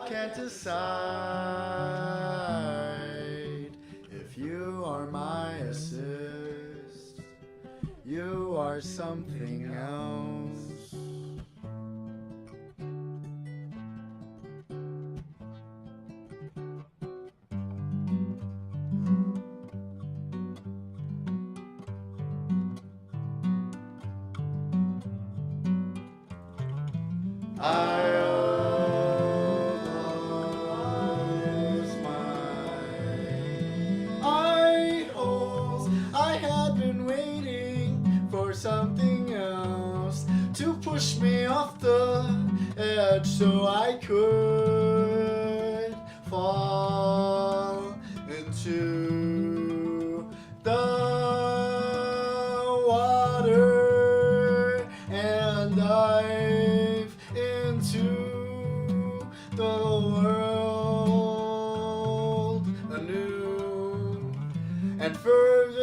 can't decide if you are my assist. You are something else. I had been waiting for something else to push me off the edge so I could fall into the water and dive into the world anew and fervent.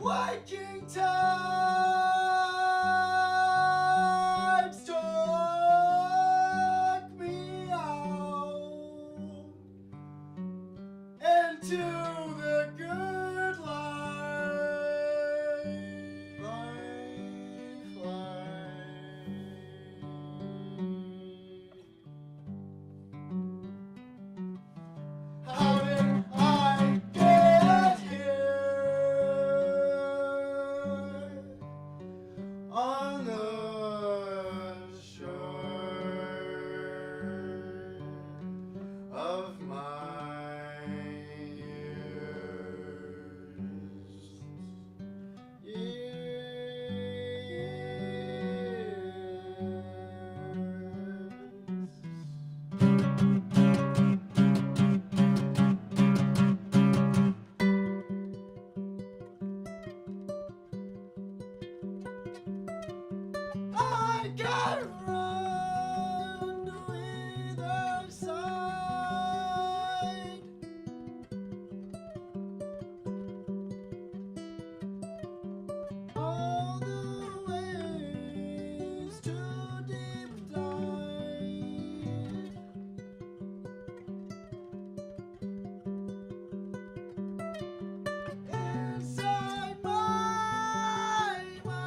Waking times took me out into the good life. How did I get here on the shore of my I gotta run to either side. All the ways to deep dive. Inside my mind.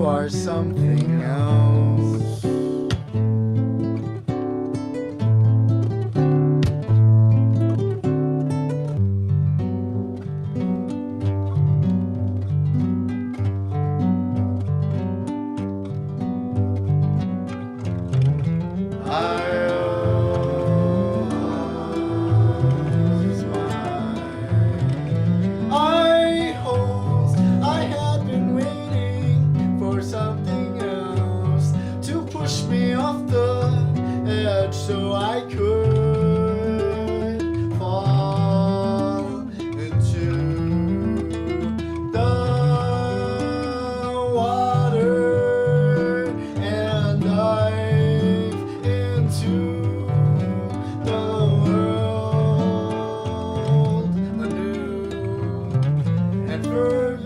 you are something else. I had been waiting for something else to push me off the edge so I could fall into the water and dive into the world anew and fervent.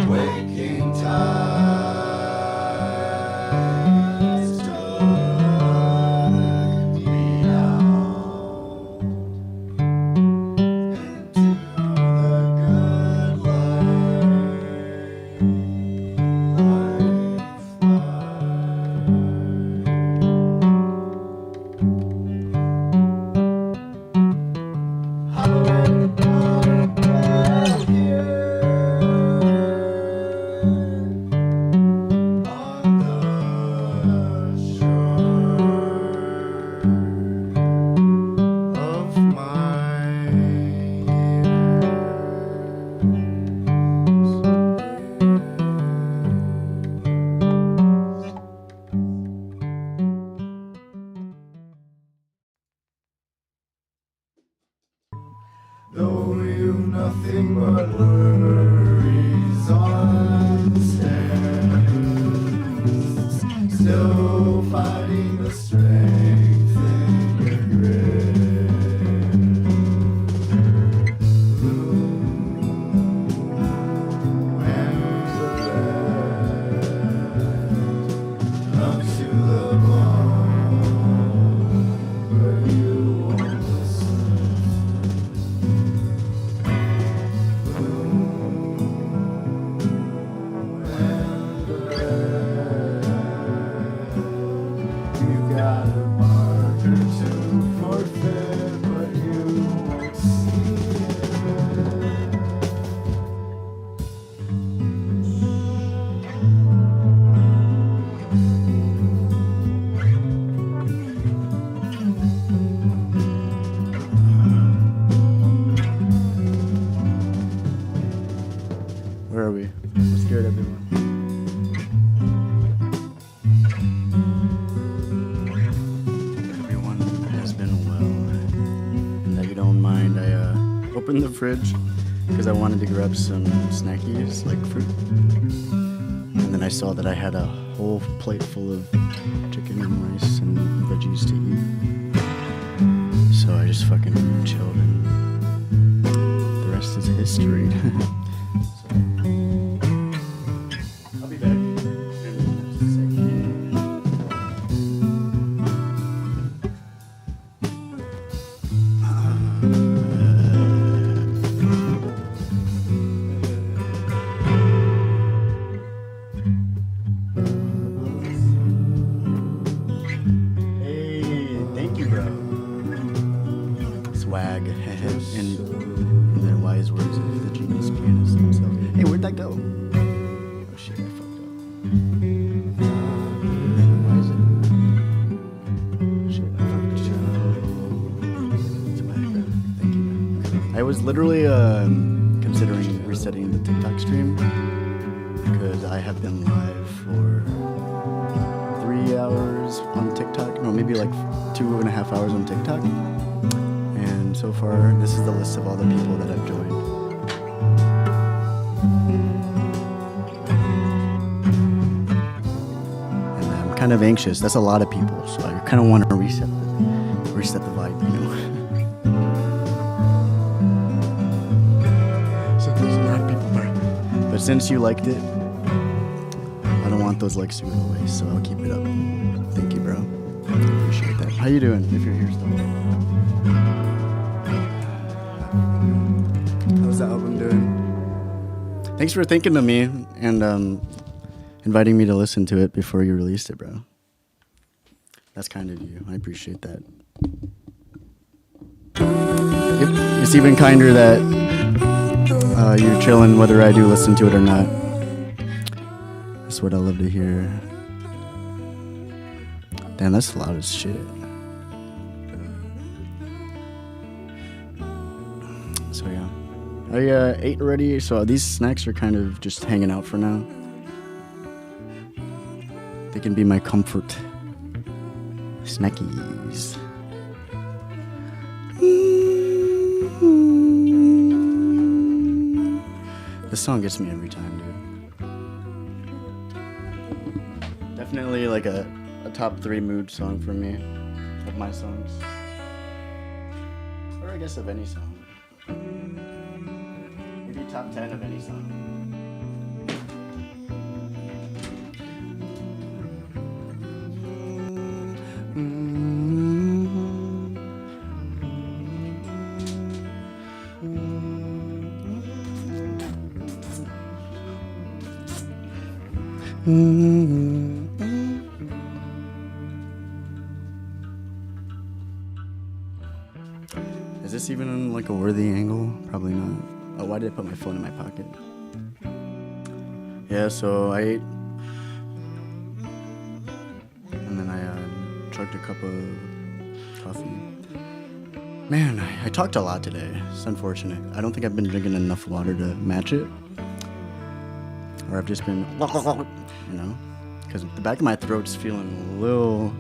Waking tides took me out into the good Though you've nothing but worries on stairs, still fighting the strength in your grit. Blue and red, up to the bone, but you won't listen. You got a marker to forfeit, but you won't see Where are we? I'm scared, everyone. Everyone has been well. And that you don't mind, I opened the fridge because I wanted to grab some snackies, like fruit. And then I saw that I had a whole plate full of chicken and rice and veggies to eat. So I just fucking chilled, and the rest is history. I'll be back in just a second. Hey, thank you, bro. Swag. In the wise words of the genius pianist himself. Hey, where'd that go? Oh shit, I fucked up. Why is it? Shit, I fucked up. Swag, bro. Thank you, man. I was literally considering resetting the TikTok stream because I have been live for 3 hours on TikTok. No, maybe like 2.5 hours on TikTok. And so far. This is the list of all the people that I've joined. And I'm kind of anxious. That's a lot of people, so I kind of want to reset the vibe, you know. So there's a lot of people, but since you liked it, I don't want those likes to go to waste, so I'll keep it up. Thank you, bro. Appreciate that. How you doing? If you're here still. How's the album doing? Thanks for thinking of me and inviting me to listen to it before you released it, bro. That's kind of you. I appreciate that. It's even kinder that you're chilling whether I do listen to it or not. That's what I love to hear. Damn, that's loud as shit. So yeah. I ate already, so these snacks are kind of just hanging out for now. They can be my comfort snackies. This song gets me every time, dude. Definitely like a top 3 mood song for me, of my songs. Or I guess of any song. Maybe top 10 of any song. Is this even in like a worthy angle? Probably not. Oh, why did I put my phone in my pocket? Yeah, so I ate, and then I chugged a cup of coffee. Man, I talked a lot today. It's unfortunate. I don't think I've been drinking enough water to match it. Or I've just been, you know, because the back of my throat's feeling a little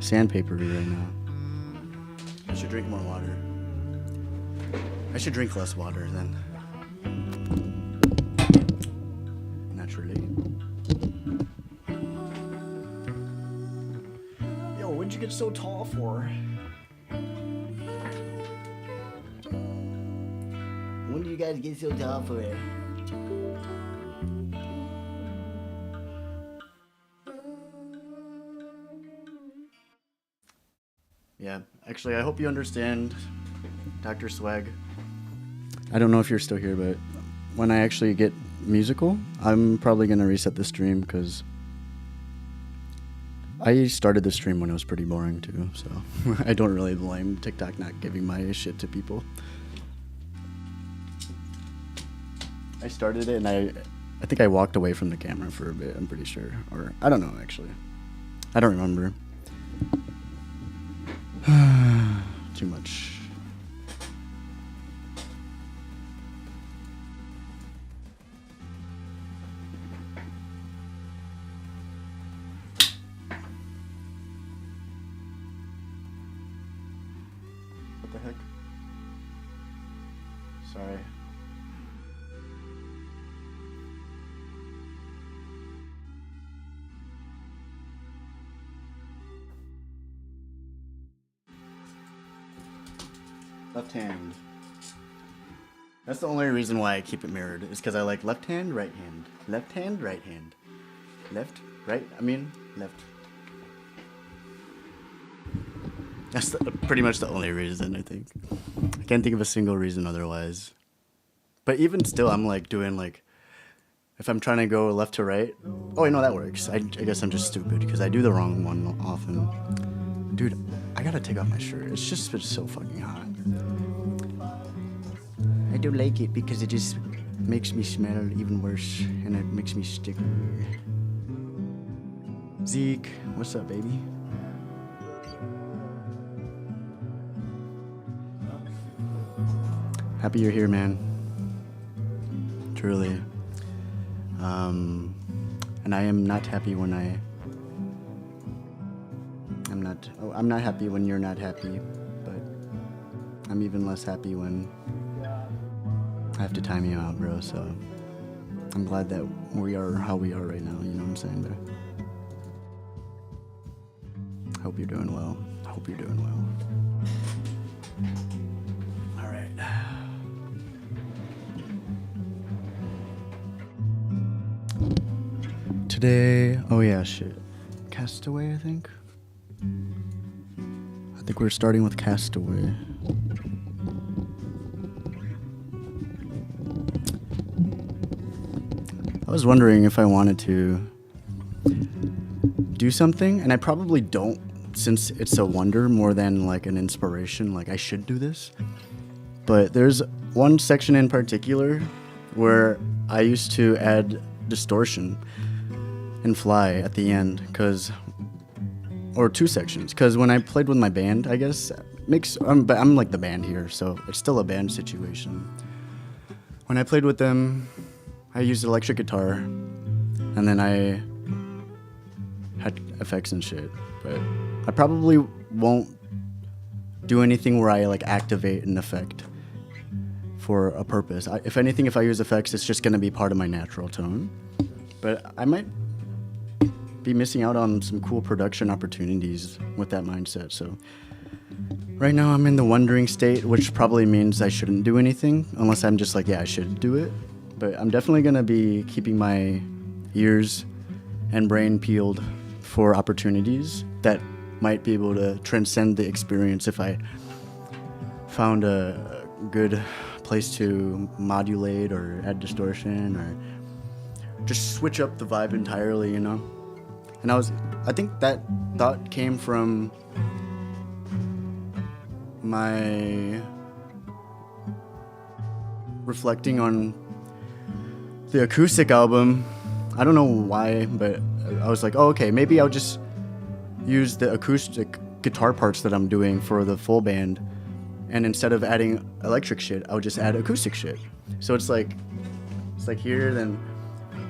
sandpapery right now. I should drink more water. I should drink less water then. Naturally. Yo, what'd you get so tall for? When do you guys get so tall for it? Yeah, actually, I hope you understand, Dr. Swag. I don't know if you're still here, but when I actually get musical, I'm probably going to reset the stream because I started the stream when it was pretty boring too, so I don't really blame TikTok not giving my shit to people. I started it and I think I walked away from the camera for a bit, I'm pretty sure. Or, I don't know, actually. I don't remember. Too much. What the heck? Sorry. Left hand. That's the only reason why I keep it mirrored, is because I like left hand, right hand. Left hand, right hand. Left, right, left. That's pretty much the only reason, I think. I can't think of a single reason otherwise. But even still, I'm like doing like, if I'm trying to go left to right. Oh, wait, no, that works. I guess I'm just stupid because I do the wrong one often. Dude, I gotta take off my shirt. It's just been so fucking hot. I don't like it because it just makes me smell even worse and it makes me sticky. Zeke, what's up, baby? Happy you're here, man. Truly. And I am not happy when I'm not happy when you're not happy, but I'm even less happy when I have to time you out, bro. So I'm glad that we are how we are right now. You know what I'm saying, bro? Hope you're doing well. Hope you're doing well. All right. Today, oh yeah, shit. Castaway, I think. I think we're starting with Castaway. I was wondering if I wanted to do something, and I probably don't, since it's a wonder more than like an inspiration, like I should do this. But there's one section in particular where I used to add distortion and fly at the end, or two sections, because when I played with my band, I guess, but I'm like the band here, so it's still a band situation. When I played with them, I used electric guitar, and then I had effects and shit, but I probably won't do anything where I like activate an effect for a purpose. If anything, if I use effects, it's just gonna be part of my natural tone, but I might be missing out on some cool production opportunities with that mindset. So right now I'm in the wondering state, which probably means I shouldn't do anything unless I'm just like, yeah, I should do it. But I'm definitely gonna be keeping my ears and brain peeled for opportunities that might be able to transcend the experience if I found a good place to modulate or add distortion or just switch up the vibe entirely, you know? And I think that thought came from my reflecting on the acoustic album. I don't know why, but I was like, oh, okay, maybe I'll just use the acoustic guitar parts that I'm doing for the full band, and instead of adding electric shit, I'll just add acoustic shit. So it's like here, then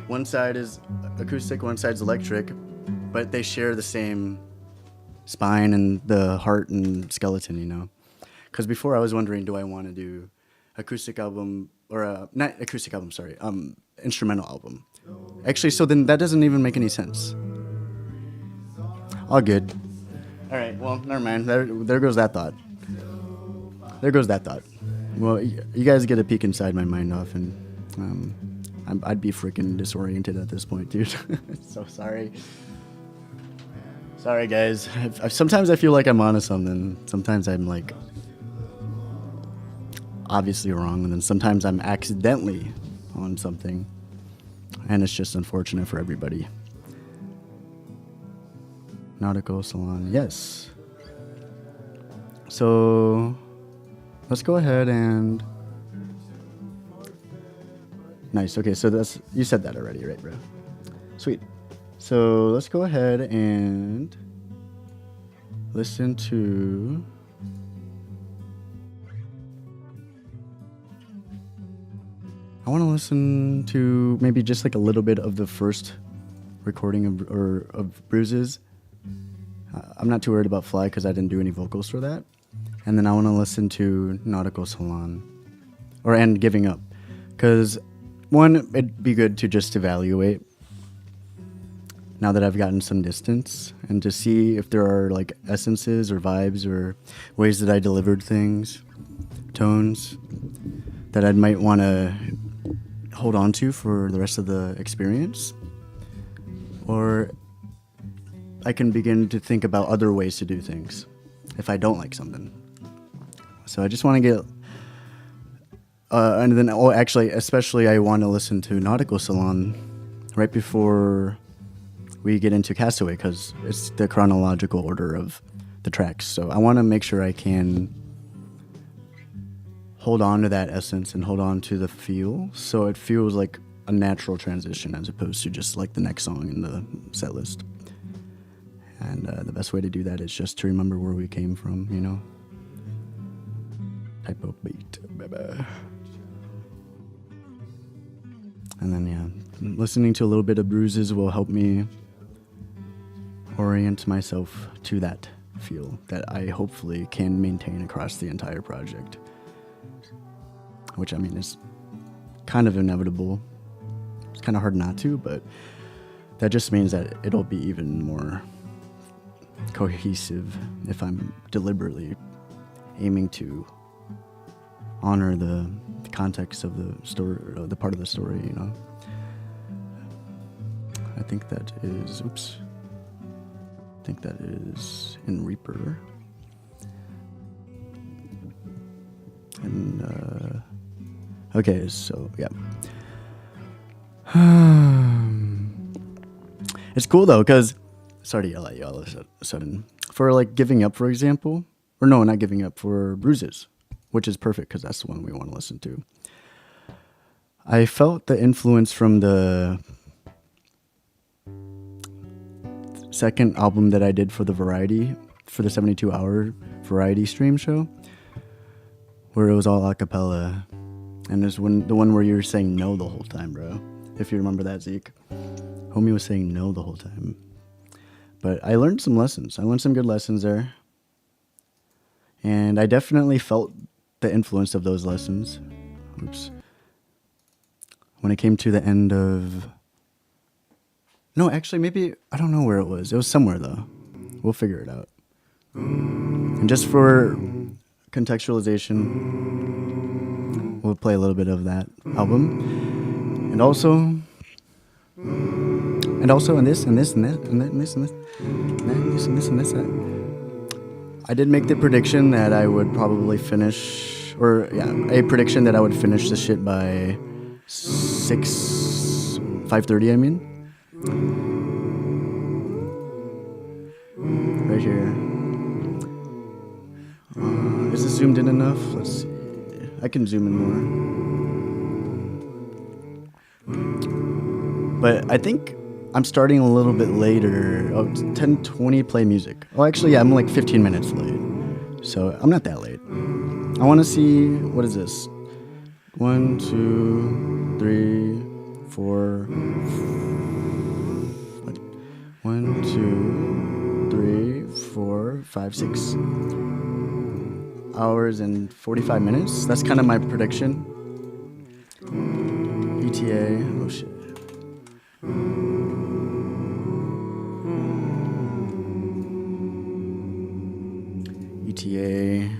one side is acoustic, one side's electric, but they share the same spine and the heart and skeleton, you know? Because before I was wondering, do I want to do acoustic album, or not acoustic album, sorry, instrumental album. Actually, so then that doesn't even make any sense. All good. All right, well, never mind. There goes that thought. There goes that thought. Well, you guys get a peek inside my mind often. I'd be freaking disoriented at this point, dude. So sorry. Sorry, guys. Sometimes I feel like I'm onto something. Sometimes I'm like obviously wrong, and then sometimes I'm accidentally on something, and it's just unfortunate for everybody. Nautical Salon, yes. So let's go ahead and nice. Okay, so you said that already, right, bro? Sweet. So let's go ahead and listen to I want to listen to maybe just like a little bit of the first recording of Bruises. I'm not too worried about Fly because I didn't do any vocals for that. And then I want to listen to Nautical Salon and Giving Up, because one, it'd be good to just evaluate now that I've gotten some distance and to see if there are like essences or vibes or ways that I delivered things, tones that I might want to hold on to for the rest of the experience. Or I can begin to think about other ways to do things if I don't like something. So I just want to get and then actually especially I want to listen to Nautical Salon right before we get into Castaway, because it's the chronological order of the tracks. So I want to make sure I can hold on to that essence and hold on to the feel, so it feels like a natural transition as opposed to just like the next song in the set list. And the best way to do that is just to remember where we came from, you know? Type of beat, baby. And then, yeah, listening to a little bit of Bruises will help me orient myself to that feel that I hopefully can maintain across the entire project. Which, I mean, is kind of inevitable. It's kind of hard not to, but that just means that it'll be even more cohesive if I'm deliberately aiming to honor the context of the story, or the part of the story, you know. I think that is, oops. I think that is in Reaper. And, okay, so, yeah. It's cool, though, because, sorry to yell at you all of a sudden. For, like, giving up, for example, or no, not giving up, for Bruises, which is perfect, because that's the one we want to listen to. I felt the influence from the second album that I did for the Variety, for the 72-hour Variety stream show, where it was all a cappella. And there's the one where you were saying no the whole time, bro. If you remember that, Zeke. Homie was saying no the whole time. But I learned some lessons. I learned some good lessons there. And I definitely felt the influence of those lessons. Oops. When it came to the end of... No, actually, maybe... I don't know where it was. It was somewhere, though. We'll figure it out. And just for contextualization, we'll play a little bit of that album. And also... And this, and this, and that, and that, and this, and this, and that, and this, and this, and this, that. I did make the prediction that I would probably finish... Or, yeah, a prediction that I would finish this shit by 5:30, I mean. Right here. Is this zoomed in enough? Let's see. I can zoom in more. But I think I'm starting a little bit later. Oh, it's 10:20 play music. Oh, actually, yeah, I'm like 15 minutes late. So I'm not that late. I want to see, what is this? 1, 2, 3, 4. 1, 2, 3, 4, 5, 6 hours and 45 minutes. That's kind of my prediction. ETA. Oh shit. ETA.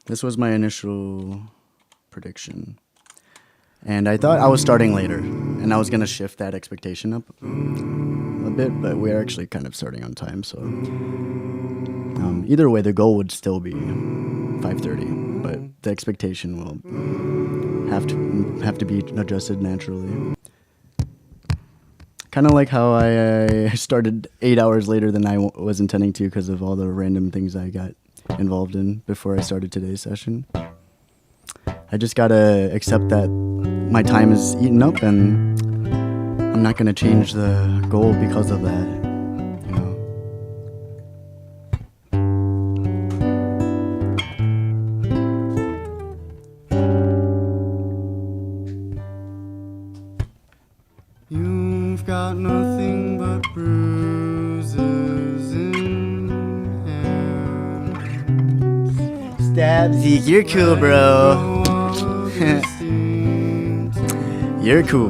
This was my initial prediction. And I thought I was starting later, and I was going to shift that expectation up a bit, but we're actually kind of starting on time, so either way, the goal would still be 5:30, but the expectation will have to be adjusted naturally. Kind of like how I started 8 hours later than I was intending to because of all the random things I got involved in before I started today's session. I just gotta accept that my time is eaten up, and I'm not gonna change the goal because of that, you know. You've got nothing but bruises in hands. Stab Zeke, you're cool, bro. You're cool.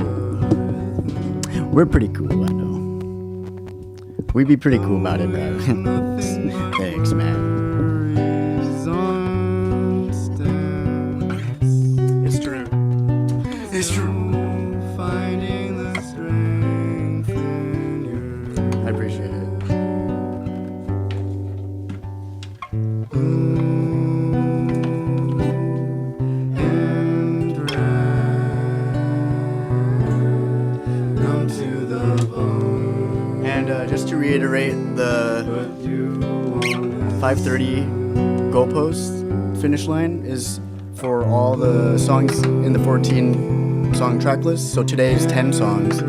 We're pretty cool, I know. We be pretty cool about it, bro. Thanks, man. It's true. It's true. I appreciate it. Just to reiterate, the 5:30 goalpost finish line is for all the songs in the 14 song track list. So today's 10 songs,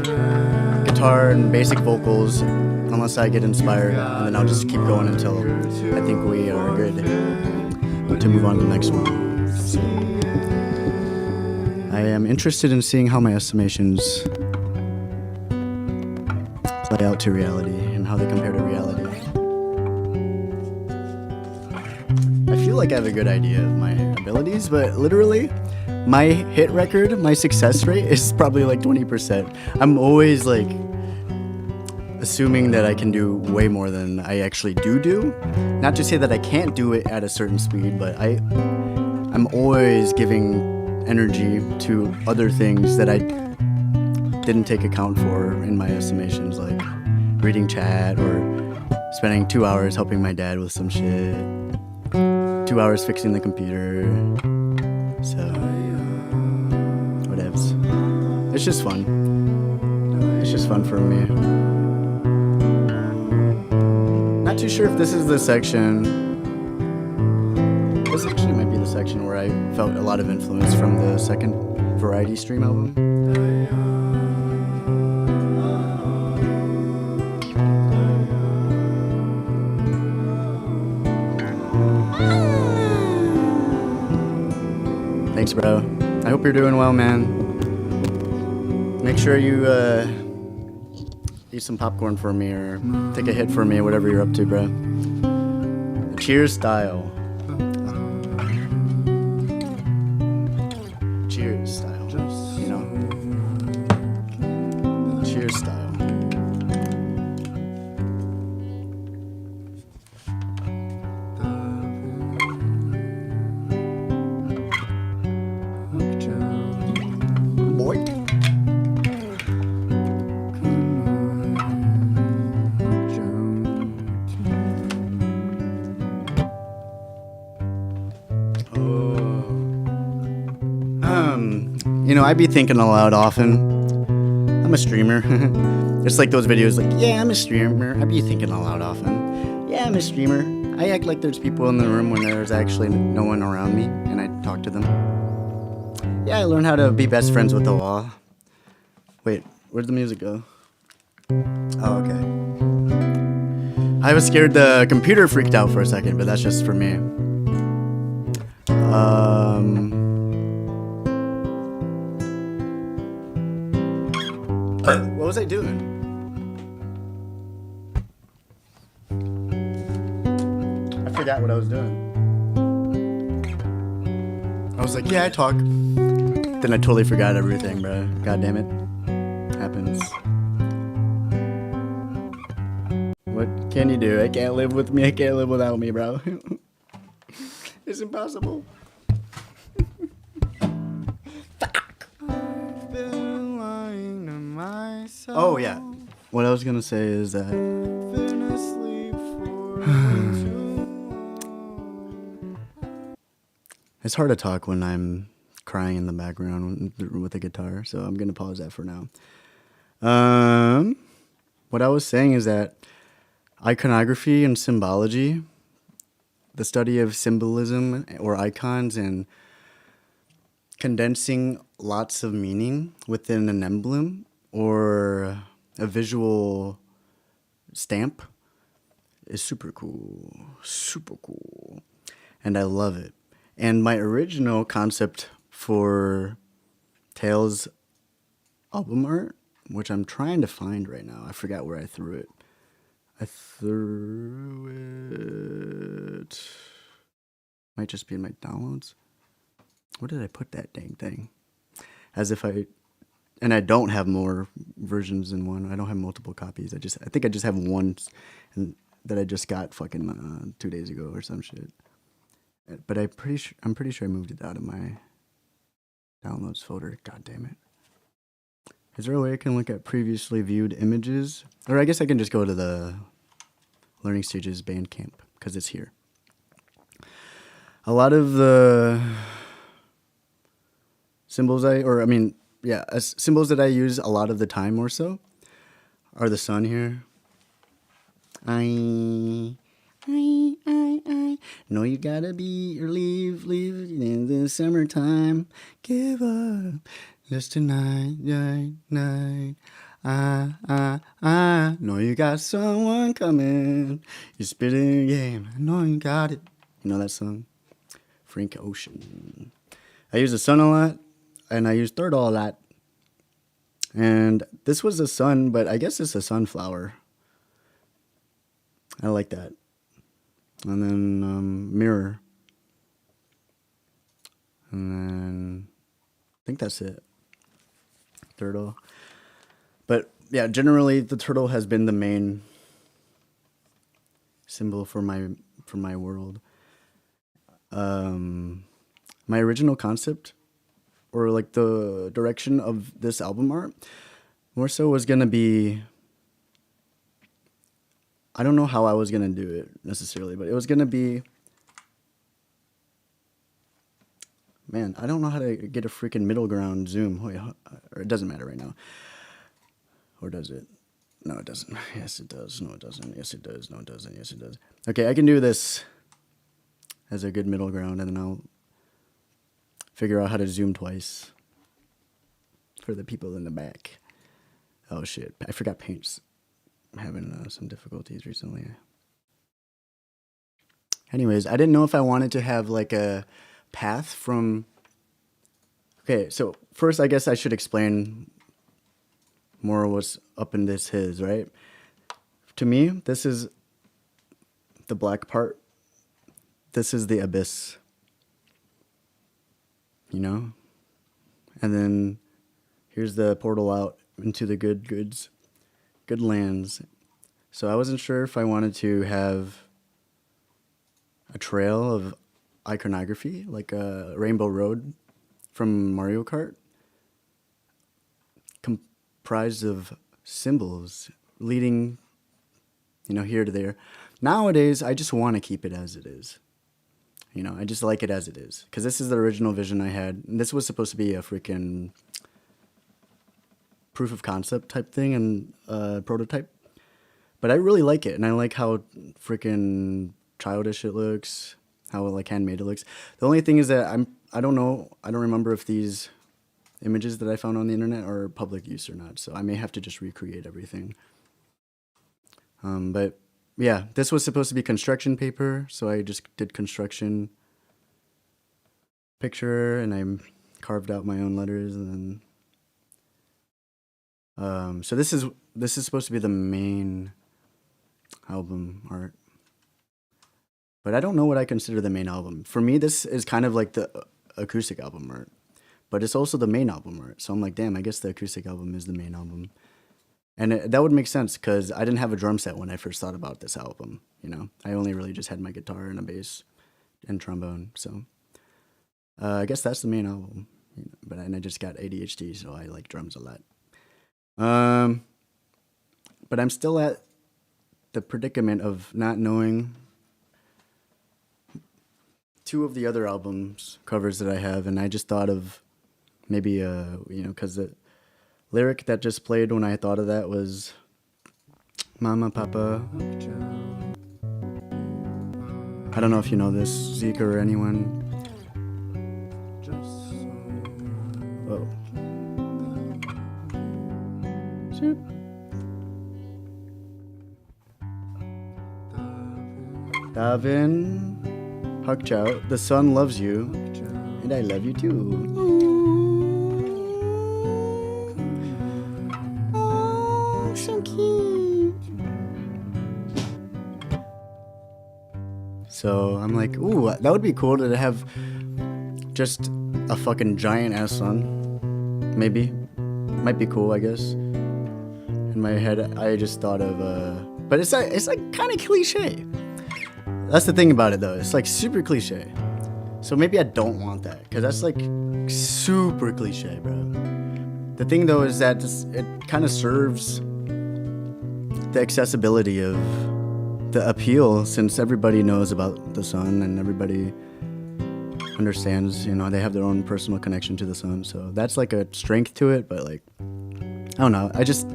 guitar and basic vocals, unless I get inspired, and then I'll just keep going until I think we are good to move on to the next one. So, I am interested in seeing how my estimations play out to reality and how they compare to reality. feel like I have a good idea of my abilities, but literally, my hit record, my success rate is probably like 20%. I'm always like assuming that I can do way more than I actually do. Not to say that I can't do it at a certain speed, but I'm always giving energy to other things that I didn't take account for in my estimations, like reading chat or spending 2 hours helping my dad with some shit, 2 hours fixing the computer. So, whatevs. It's just fun. It's just fun for me. Not too sure if this is the section. This actually might be the section where I felt a lot of influence from the second Variety Stream album. Thanks, bro. I hope you're doing well, man. Make sure you eat some popcorn for me or take a hit for me, whatever you're up to, bro. Cheers style. Cheers style. You know? Cheers style. Boy. You know, I be thinking aloud often. I'm a streamer. It's like those videos like, yeah, I'm a streamer. I be thinking aloud often. Yeah, I'm a streamer. I act like there's people in the room when there's actually no one around me, and I talk to them. Yeah, I learned how to be best friends with the law. Wait, where'd the music go? Oh, okay. I was scared the computer freaked out for a second, but that's just for me. What was I doing? I forgot what I was doing. I was like, yeah, I talk. Then I totally forgot everything, bro. God damn it. Happens. What can you do? I can't live with me. I can't live without me, bro. It's impossible. Oh, yeah. What I was gonna say is that it's hard to talk when I'm crying in the background with a guitar, so I'm gonna pause that for now. What I was saying is that iconography and symbology, the study of symbolism or icons and condensing lots of meaning within an emblem or a visual stamp is super cool. Super cool. And I love it. And my original concept for Tails album art, which I'm trying to find right now. I forgot where I threw it. I threw it. Might just be in my downloads. Where did I put that dang thing? As if and I don't have more versions than one. I don't have multiple copies. I think I just have one that I just got fucking 2 days ago or some shit. But I'm pretty sure I moved it out of my downloads folder. God damn it. Is there a way I can look at previously viewed images? Or I guess I can just go to the Learning Stages Bandcamp because it's here. A lot of the symbols symbols that I use a lot of the time or so are the sun here. I know you gotta be or leave in the summertime. Give up just tonight, night. I know you got someone coming. You're spitting a game. I know you got it. You know that song? Frank Ocean. I use the sun a lot, and I use third a lot. And this was the sun, but I guess it's a sunflower. I like that. And then mirror. And then I think that's it. Turtle. But yeah, generally the turtle has been the main symbol for my world. My original concept, or like the direction of this album art, more so was gonna be, I don't know how I was gonna do it necessarily, but it was gonna be, man, I don't know how to get a freaking middle ground zoom. Wait, or it doesn't matter right now. Or does it? No, it doesn't. Yes, it does. No, it doesn't. Yes, it does. No, it doesn't. Yes, it does. Okay, I can do this as a good middle ground, and then I'll figure out how to zoom twice for the people in the back. Oh, shit. I forgot Paint's having some difficulties recently. Anyways, I didn't know if I wanted to have like a path from... Okay, so first I guess I should explain more what's up in this his, right? To me, this is the black part. This is the abyss. You know? And then here's the portal out into the good lands. So I wasn't sure if I wanted to have a trail of iconography, like a Rainbow Road from Mario Kart, comprised of symbols leading, you know, here to there. Nowadays, I just want to keep it as it is. You know, I just like it as it is. Because this is the original vision I had. And this was supposed to be a freaking proof of concept type thing and prototype. But I really like it. And I like how freaking childish it looks. How like handmade it looks. The only thing is that I don't know. I don't remember if these images that I found on the internet are public use or not. So I may have to just recreate everything. But yeah, this was supposed to be construction paper, so I just did construction picture, and I carved out my own letters, and then so this is supposed to be the main album art, but I don't know what I consider the main album. For me, this is kind of like the acoustic album art, but it's also the main album art. So I'm like, damn, I guess the acoustic album is the main album. And that would make sense because I didn't have a drum set when I first thought about this album. You know, I only really just had my guitar and a bass and trombone. So I guess that's the main album. You know, but I just got ADHD, so I like drums a lot. But I'm still at the predicament of not knowing two of the other albums covers that I have, and I just thought of maybe you know, because the lyric that just played when I thought of that was Mama, Papa. I don't know if you know this, Zeke or anyone. Oh. Davin, Huck Chow, the sun loves you, and I love you too. So I'm like, ooh, that would be cool to have just a fucking giant ass sun. Maybe. Might be cool, I guess. In my head, I just thought of, but it's like kind of cliche. That's the thing about it, though. It's like super cliche. So maybe I don't want that, because that's like super cliche, bro. The thing, though, is that it kind of serves the accessibility of the appeal, since everybody knows about the sun and everybody understands, you know, they have their own personal connection to the sun. So that's like a strength to it, but like, I don't know. I just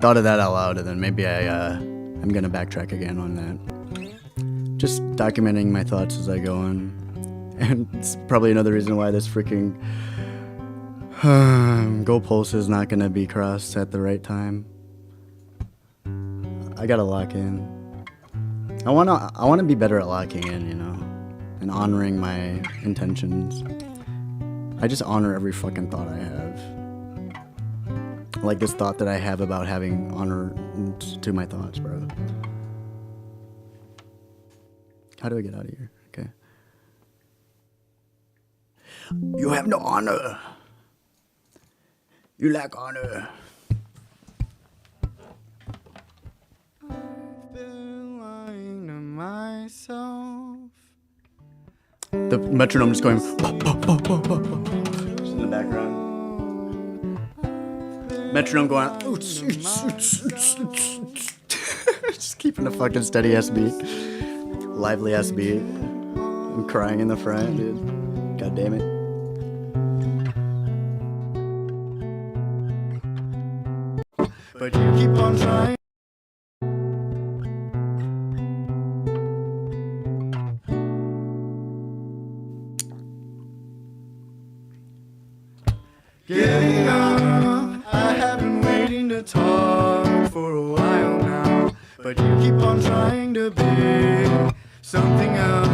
thought of that out loud, and then maybe I'm gonna backtrack again on that. Just documenting my thoughts as I go on. And it's probably another reason why this freaking goalpost is not gonna be crossed at the right time. I gotta lock in. I wanna be better at locking in, you know, and honoring my intentions. I just honor every fucking thought I have. Like this thought that I have about having honor to my thoughts, bro. How do I get out of here? Okay. You have no honor. You lack honor. I've been lying to myself. The metronome is going just in the background. Metronome going just keeping a fucking steady ass beat. Lively ass beat. I'm crying in the front, dude. God damn it. But you keep on trying. Getting up, I have been waiting to talk for a while now. But you keep on trying to be something else.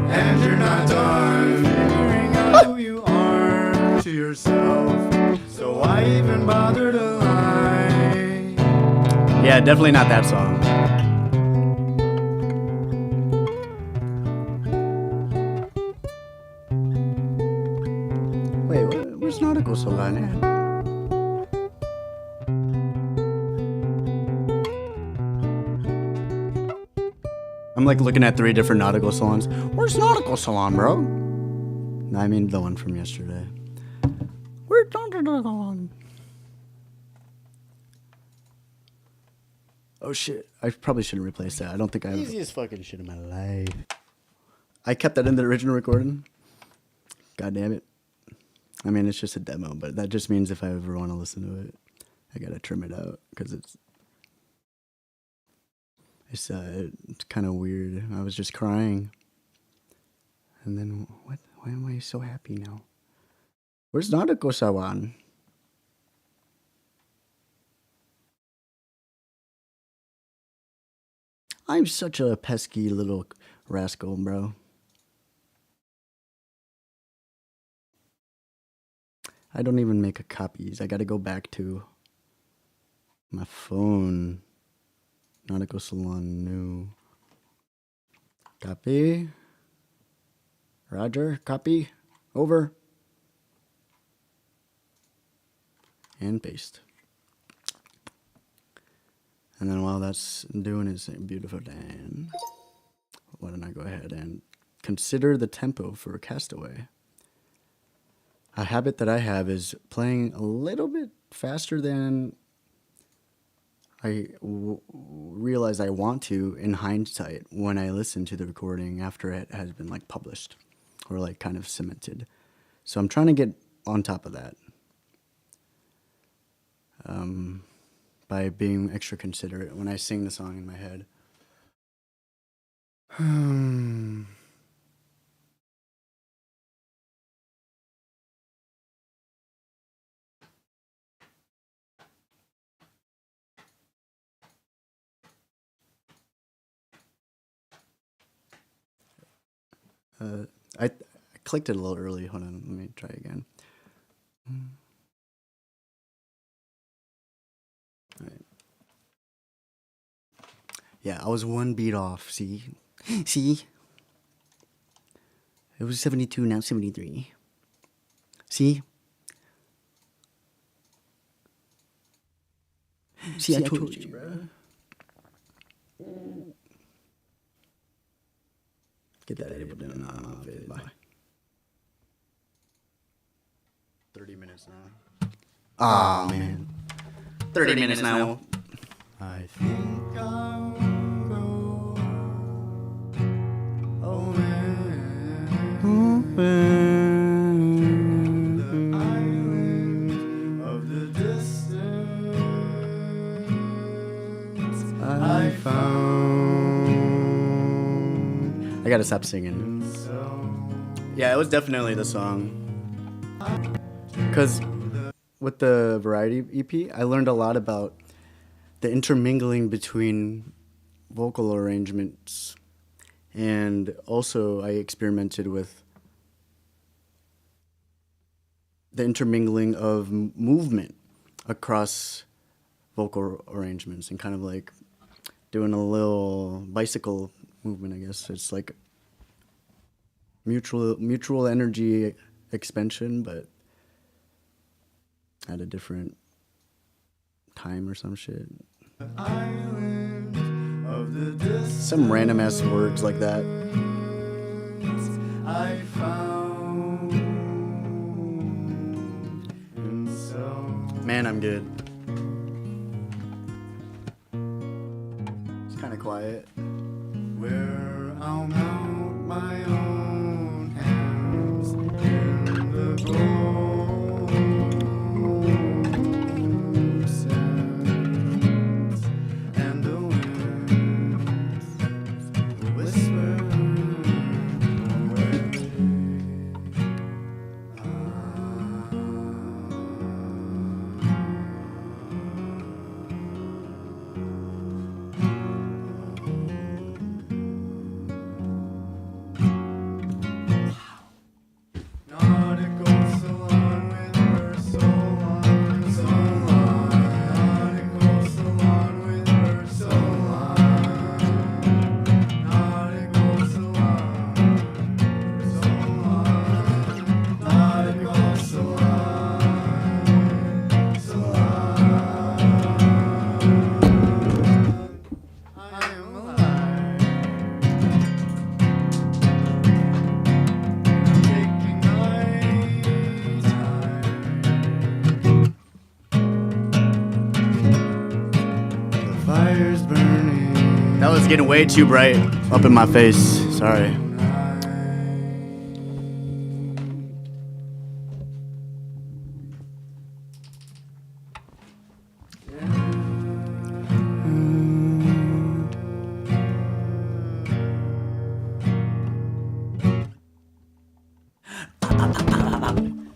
And you're not done figuring out who you are to yourself. So why even bother to lie? Yeah, definitely not that song. Wait, where's Nautical Solana at? I'm like looking at 3 different Nautical Salons. Where's Nautical Salon, bro? No, I mean the one from yesterday. Where's Nautical Salon? Oh shit, I probably shouldn't replace that. I don't think I have... Easiest fucking shit in my life. I kept that in the original recording. God damn it. I mean, it's just a demo, but that just means if I ever want to listen to it, I gotta trim it out, because it's kind of weird. I was just crying. And then, what? Why am I so happy now? Where's Nadako-sawan? I'm such a pesky little rascal, bro. I don't even make copies. I gotta go back to my phone. Nautical Salon new. Copy. Roger, copy. Over. And paste. And then while that's doing its beautiful dance, why don't I go ahead and consider the tempo for Castaway. A habit that I have is playing a little bit faster than I realize I want to in hindsight when I listen to the recording after it has been like published or like kind of cemented. So I'm trying to get on top of that by being extra considerate when I sing the song in my head. I clicked it a little early. Hold on, let me try again. All right. Yeah, I was 1 beat off. See? See? It was 72, now 73. See? See, I told you, bro. Get that edible down. Bye. 30 minutes now. Ah, man. 30 minutes now. I think I'll go over the island of the distance I found. I gotta stop singing. Yeah, it was definitely the song. Because with the Variety EP, I learned a lot about the intermingling between vocal arrangements, and also I experimented with the intermingling of movement across vocal arrangements and kind of like doing a little bicycle movement, I guess. It's like mutual energy expansion, but at a different time or some shit. Island of the distance Some random ass words like that. I found. And so Man, I'm good. It's kind of quiet. where I'll mount my own hands in the gold sands, and the winds will whisper away. Nautical salon with her salon, salon. Nautical salon with her salon. Nautical salon, salon. Nautical salon, salon. I am alive. Taking my time. The fire's burning. That was getting way too bright up in my face. Sorry.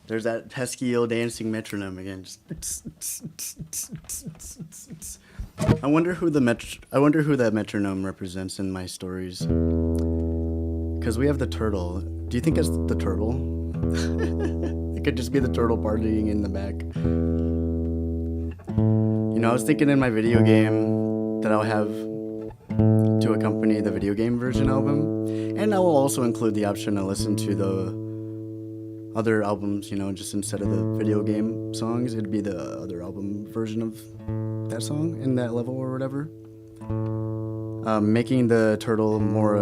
There's that pesky old dancing metronome again. I wonder who that metronome represents in my stories. Cause we have the turtle. Do you think it's the turtle? It could just be the turtle partying in the back. You know, I was thinking in my video game that I'll have to accompany the video game version album, and I will also include the option to listen to the other albums, you know, just instead of the video game songs, it'd be the other album version of that song in that level or whatever. Making the turtle more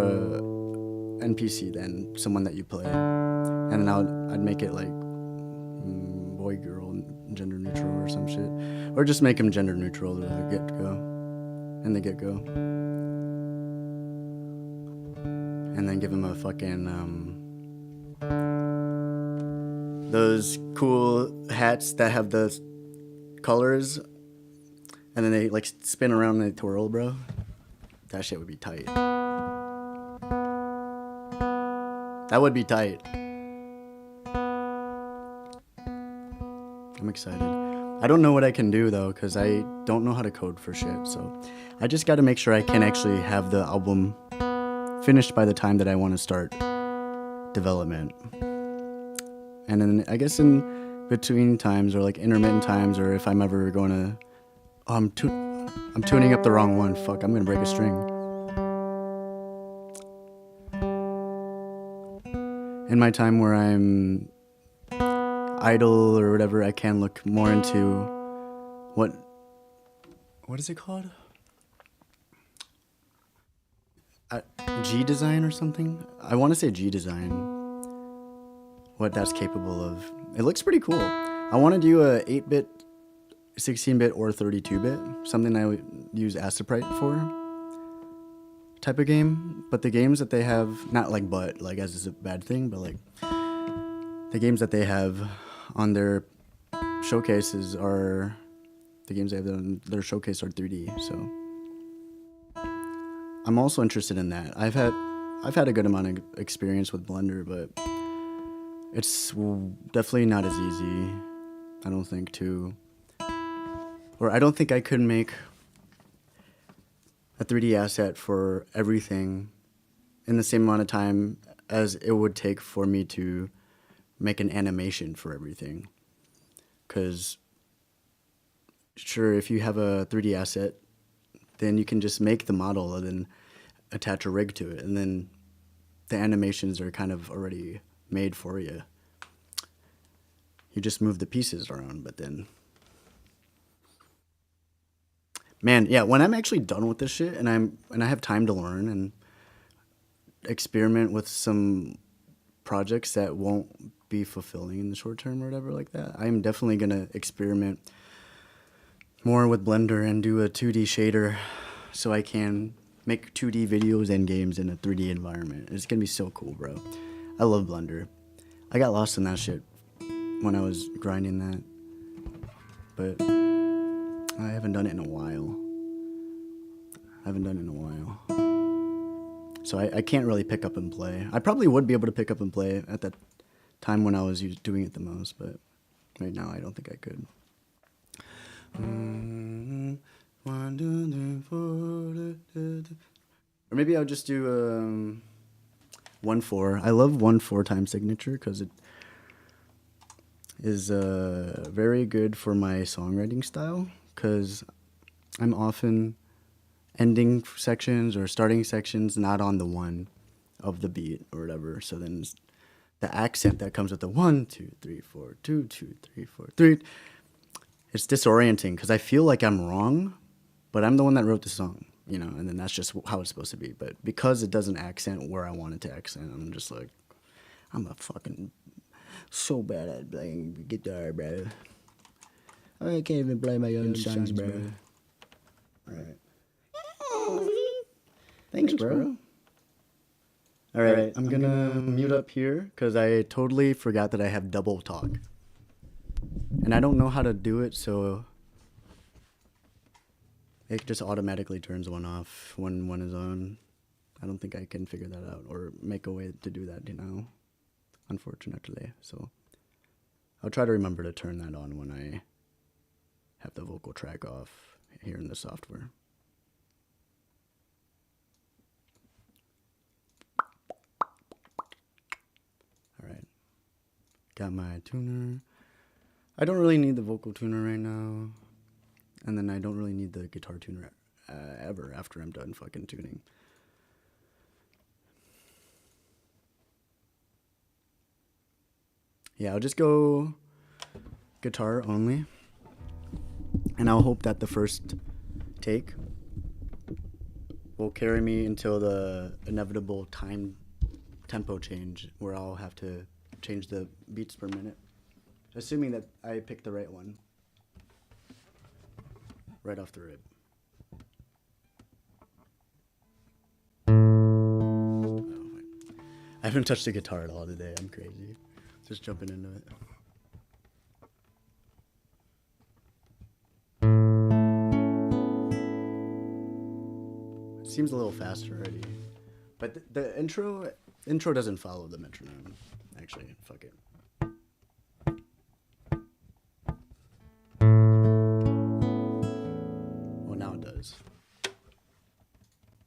NPC than someone that you play. And then I'd make it like boy, girl, gender neutral or some shit. Or just make him gender neutral to the get-go. In the get-go. And then give him a fucking, those cool hats that have the colors, and then they like spin around and they twirl, bro. That shit would be tight. That would be tight. I'm excited. I don't know what I can do though, because I don't know how to code for shit, so I just gotta make sure I can actually have the album finished by the time that I want to start development. And then I guess in between times, or like intermittent times, or if I'm ever going to, I'm tuning up the wrong one. Fuck, I'm gonna break a string. In my time where I'm idle or whatever, I can look more into what is it called? G design or something? I want to say G design. What that's capable of. It looks pretty cool. I want to do a 8-bit, 16-bit, or 32-bit. Something I would use Aciprite for. Type of game. But the games that they have, not like as is a bad thing, but like the games that they have on their showcases are, the games they have on their showcase are 3D, so I'm also interested in that. I've had a good amount of experience with Blender, but it's definitely not as easy, I don't think, I don't think I could make a 3D asset for everything in the same amount of time as it would take for me to make an animation for everything. Because, sure, if you have a 3D asset, then you can just make the model and then attach a rig to it, and then the animations are kind of already made for you. You just move the pieces around, but then, man, yeah, when I'm actually done with this shit and I have time to learn and experiment with some projects that won't be fulfilling in the short term or whatever like that, I'm definitely gonna experiment more with Blender and do a 2D shader so I can make 2D videos and games in a 3D environment. It's gonna be so cool, bro. I love Blender. I got lost in that shit when I was grinding that, but I haven't done it in a while. So I can't really pick up and play. I probably would be able to pick up and play at that time when I was doing it the most, but right now I don't think I could. 1, 2, 3, 4. Or maybe I'll just do 1/4. I love 1/4 time signature because it is very good for my songwriting style, because I'm often ending sections or starting sections not on the one of the beat or whatever. So then the accent that comes with the 1, 2, 3, 4, 2, 2, 3, 4, 3. It's disorienting because I feel like I'm wrong, but I'm the one that wrote the song, you know, and then that's just how it's supposed to be. But because it doesn't accent where I want it to accent, I'm just like, I'm a fucking so bad at playing guitar, bro. I can't even play my own songs, bro. Right. Thanks, bro. All right, I'm gonna mute up here because I totally forgot that I have double talk. And I don't know how to do it, so it just automatically turns one off when one is on. I don't think I can figure that out or make a way to do that, you know, unfortunately. So I'll try to remember to turn that on when I have the vocal track off here in the software. All right, got my tuner. I don't really need the vocal tuner right now, and then I don't really need the guitar tuner ever after I'm done fucking tuning. Yeah, I'll just go guitar only, and I'll hope that the first take will carry me until the inevitable tempo change where I'll have to change the beats per minute. Assuming that I picked the right one right off the rip. Oh, I haven't touched the guitar at all today. I'm crazy. Just jumping into it. It seems a little faster already. But the intro doesn't follow the metronome. Actually, fuck it. Now it does.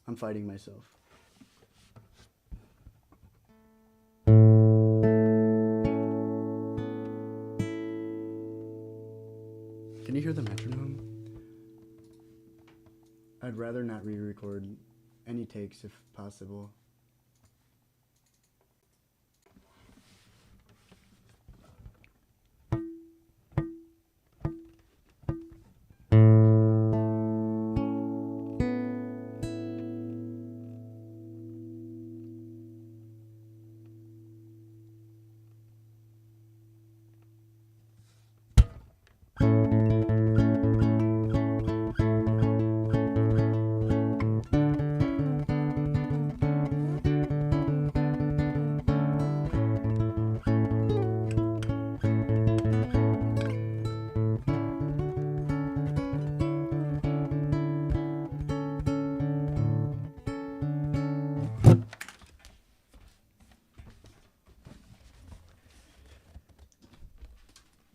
I'm fighting myself. Can you hear the metronome? I'd rather not re-record any takes if possible.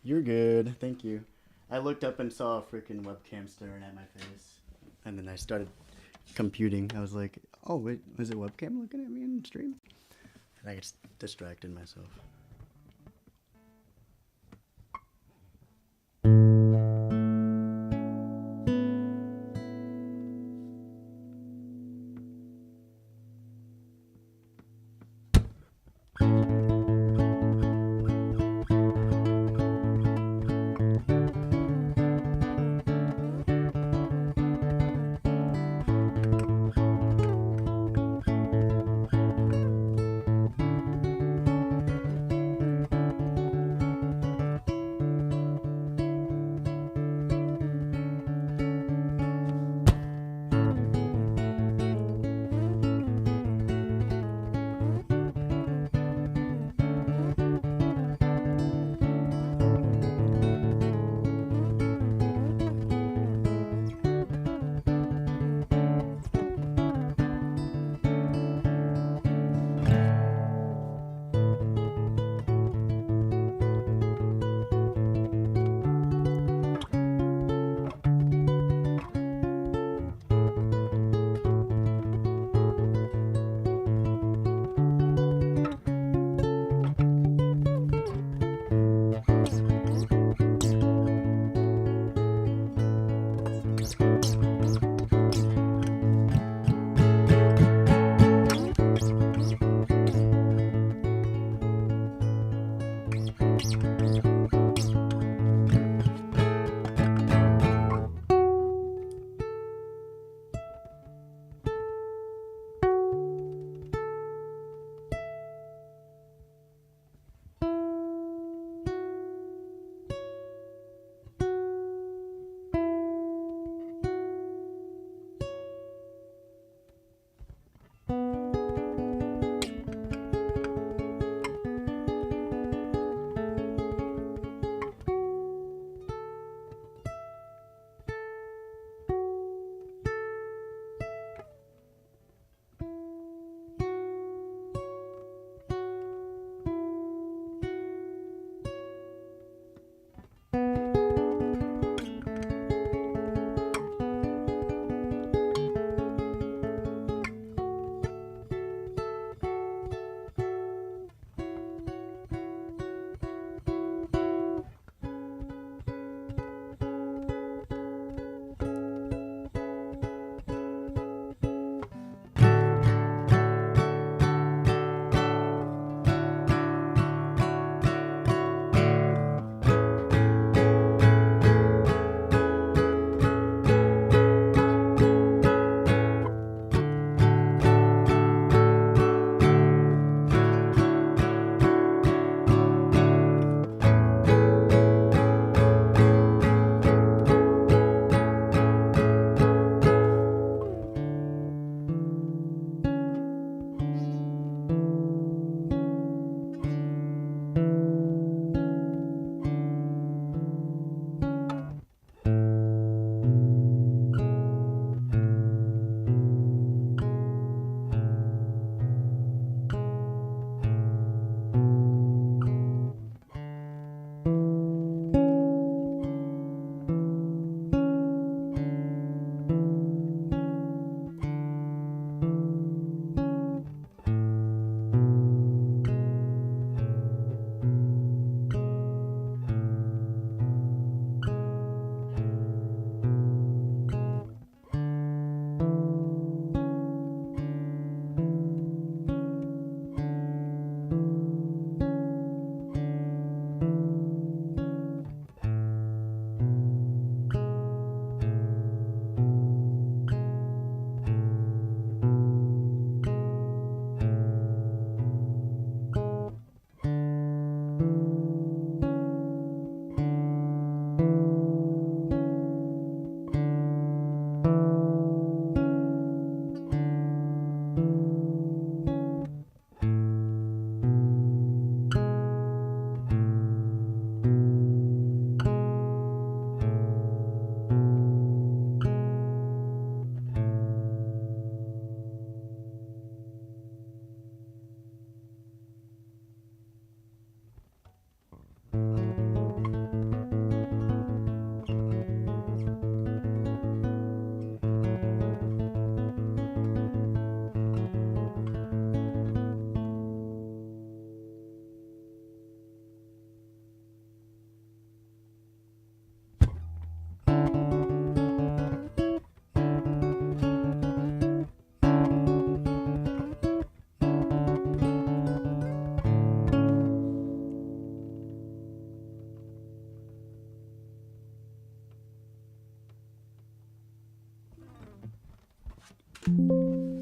You're good, thank you. I looked up and saw a freaking webcam staring at my face, and then I started computing. I was like, oh wait, is it webcam looking at me in the stream? And I just distracted myself.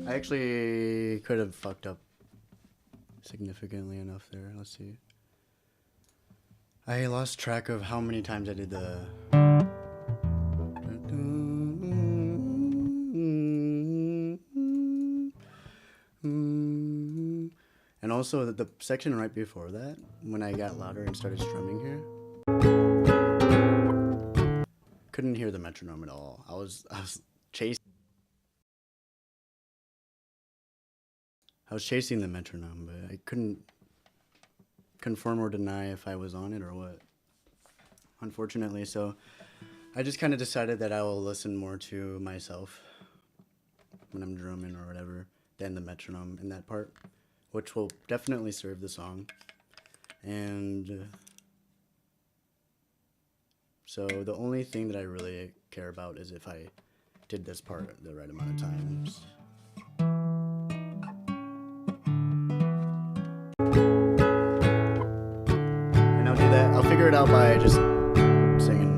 I actually could have fucked up significantly enough there. Let's see. I lost track of how many times I did the. And also the section right before that, when I got louder and started strumming here, couldn't hear the metronome at all. I was chasing. I was chasing the metronome, but I couldn't confirm or deny if I was on it or what. Unfortunately, so I just kind of decided that I will listen more to myself when I'm drumming or whatever than the metronome in that part, which will definitely serve the song. And so the only thing that I really care about is if I did this part the right amount of times. And I'll do that. I'll figure it out by just singing.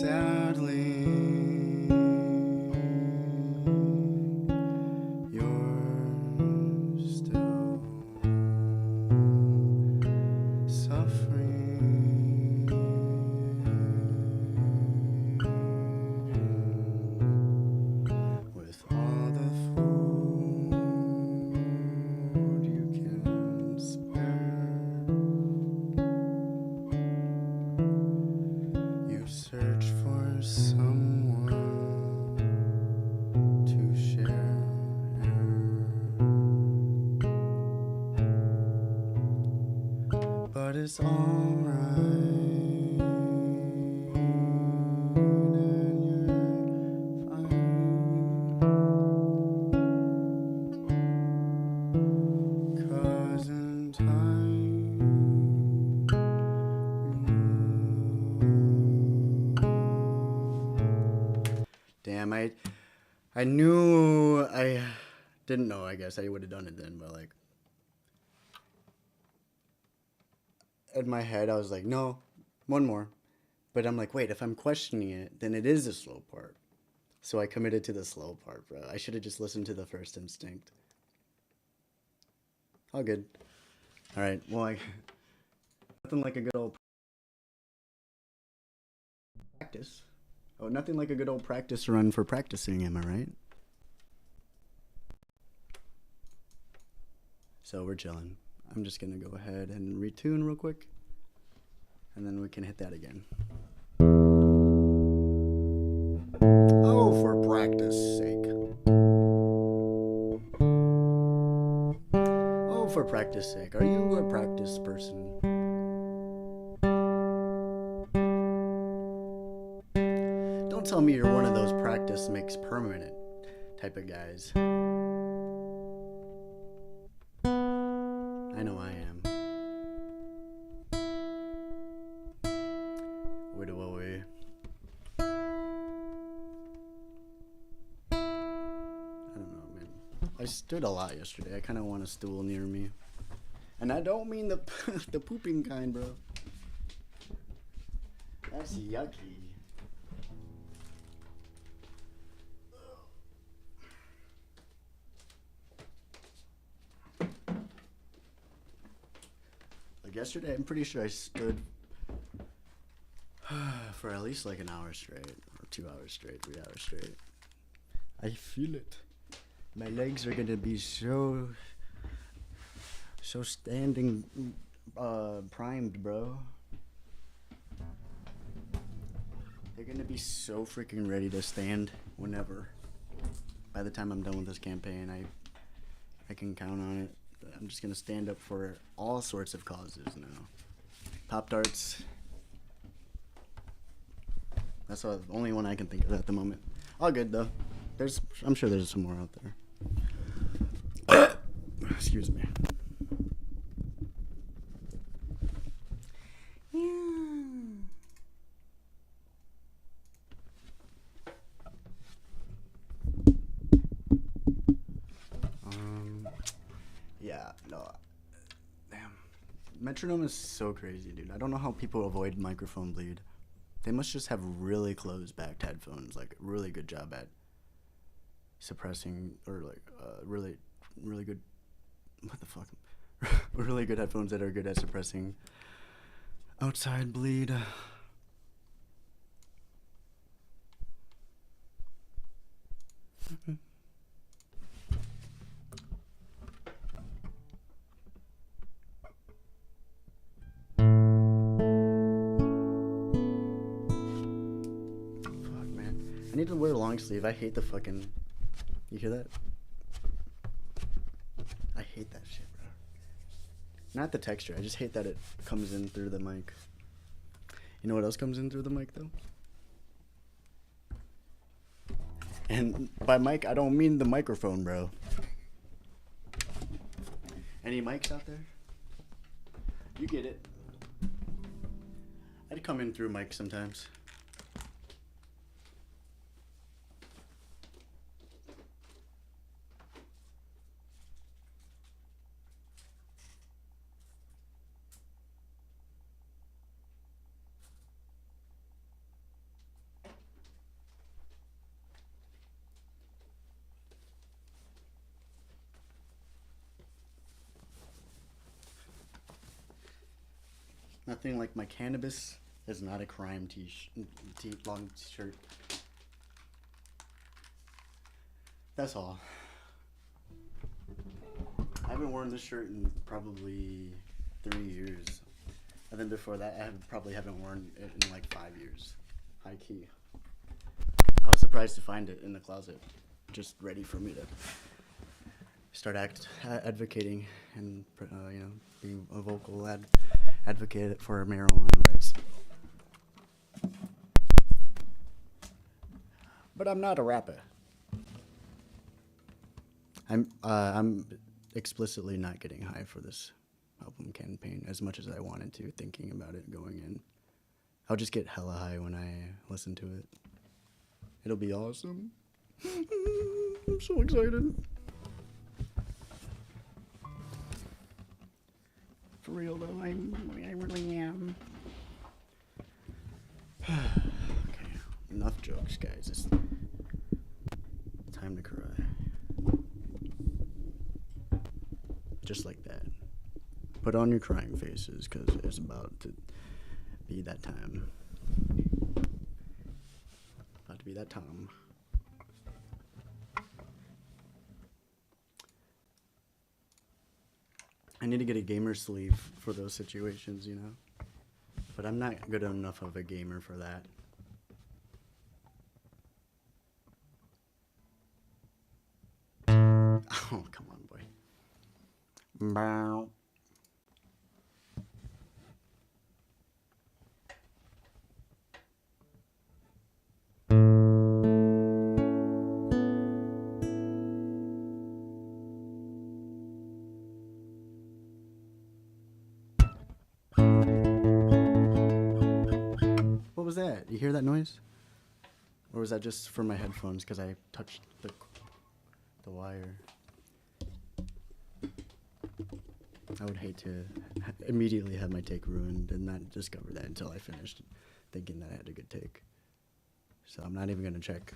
Sadly, you're still suffering with all the food you can spare. You search for someone to share, but it's alright, and you're fine, 'cause in time damn, I knew I didn't know, I guess I would have done it then, but like in my head I was like, no, one more. But I'm like, wait, if I'm questioning it, then it is a slow part. So I committed to the slow part, bro. I should have just listened to the first instinct. All good. All right, well, nothing like a good old practice. Oh, nothing like a good old practice run for practicing, am I right? So we're chilling. I'm just gonna go ahead and retune real quick, and then we can hit that again. Oh, for practice sake. Oh, for practice sake. Are you a practice person? Don't tell me you're one of those practice makes permanent type of guys. I know I am. Wait, wait. I don't know, man. I stood a lot yesterday. I kind of want a stool near me. And I don't mean the the pooping kind, bro. That's yucky. Like yesterday, I'm pretty sure I stood for at least like an hour straight, or 2 hours straight, 3 hours straight. I feel it. My legs are gonna be so standing primed, bro. They're gonna be so freaking ready to stand whenever. By the time I'm done with this campaign, I can count on it. I'm just gonna stand up for all sorts of causes now. Pop-Tarts. That's the only one I can think of at the moment. All good though. I'm sure there's some more out there. Excuse me. Yeah, no. Damn. Metronome is so crazy, dude. I don't know how people avoid microphone bleed. They must just have really closed backed headphones, like really good job at suppressing, or like really good, what the fuck? Really good headphones that are good at suppressing outside bleed. I need to wear a long sleeve. I hate the fucking... You hear that? I hate that shit, bro. Not the texture. I just hate that it comes in through the mic. You know what else comes in through the mic, though? And by mic, I don't mean the microphone, bro. Any mics out there? You get it. I'd come in through mic sometimes. Nothing like my cannabis is not a crime long shirt. That's all. I haven't worn this shirt in probably 3 years. And then before that, I probably haven't worn it in like 5 years. High key. I was surprised to find it in the closet, just ready for me to start advocating and being a vocal advocate for marijuana rights. But I'm not a rapper. I'm explicitly not getting high for this album campaign as much as I wanted to, thinking about it going in. I'll just get hella high when I listen to it. It'll be awesome. I'm so excited. For real though, I really am. Okay, enough jokes, guys. It's time to cry. Just like that. Put on your crying faces, because it's about to be that time. About to be that time. I need to get a gamer sleeve for those situations, you know? But I'm not good enough of a gamer for that. Oh, come on, boy. Bow. What was that? You hear that noise? Or was that just for my headphones because I touched the wire? I would hate to immediately have my take ruined and not discover that until I finished thinking that I had a good take. So I'm not even going to check.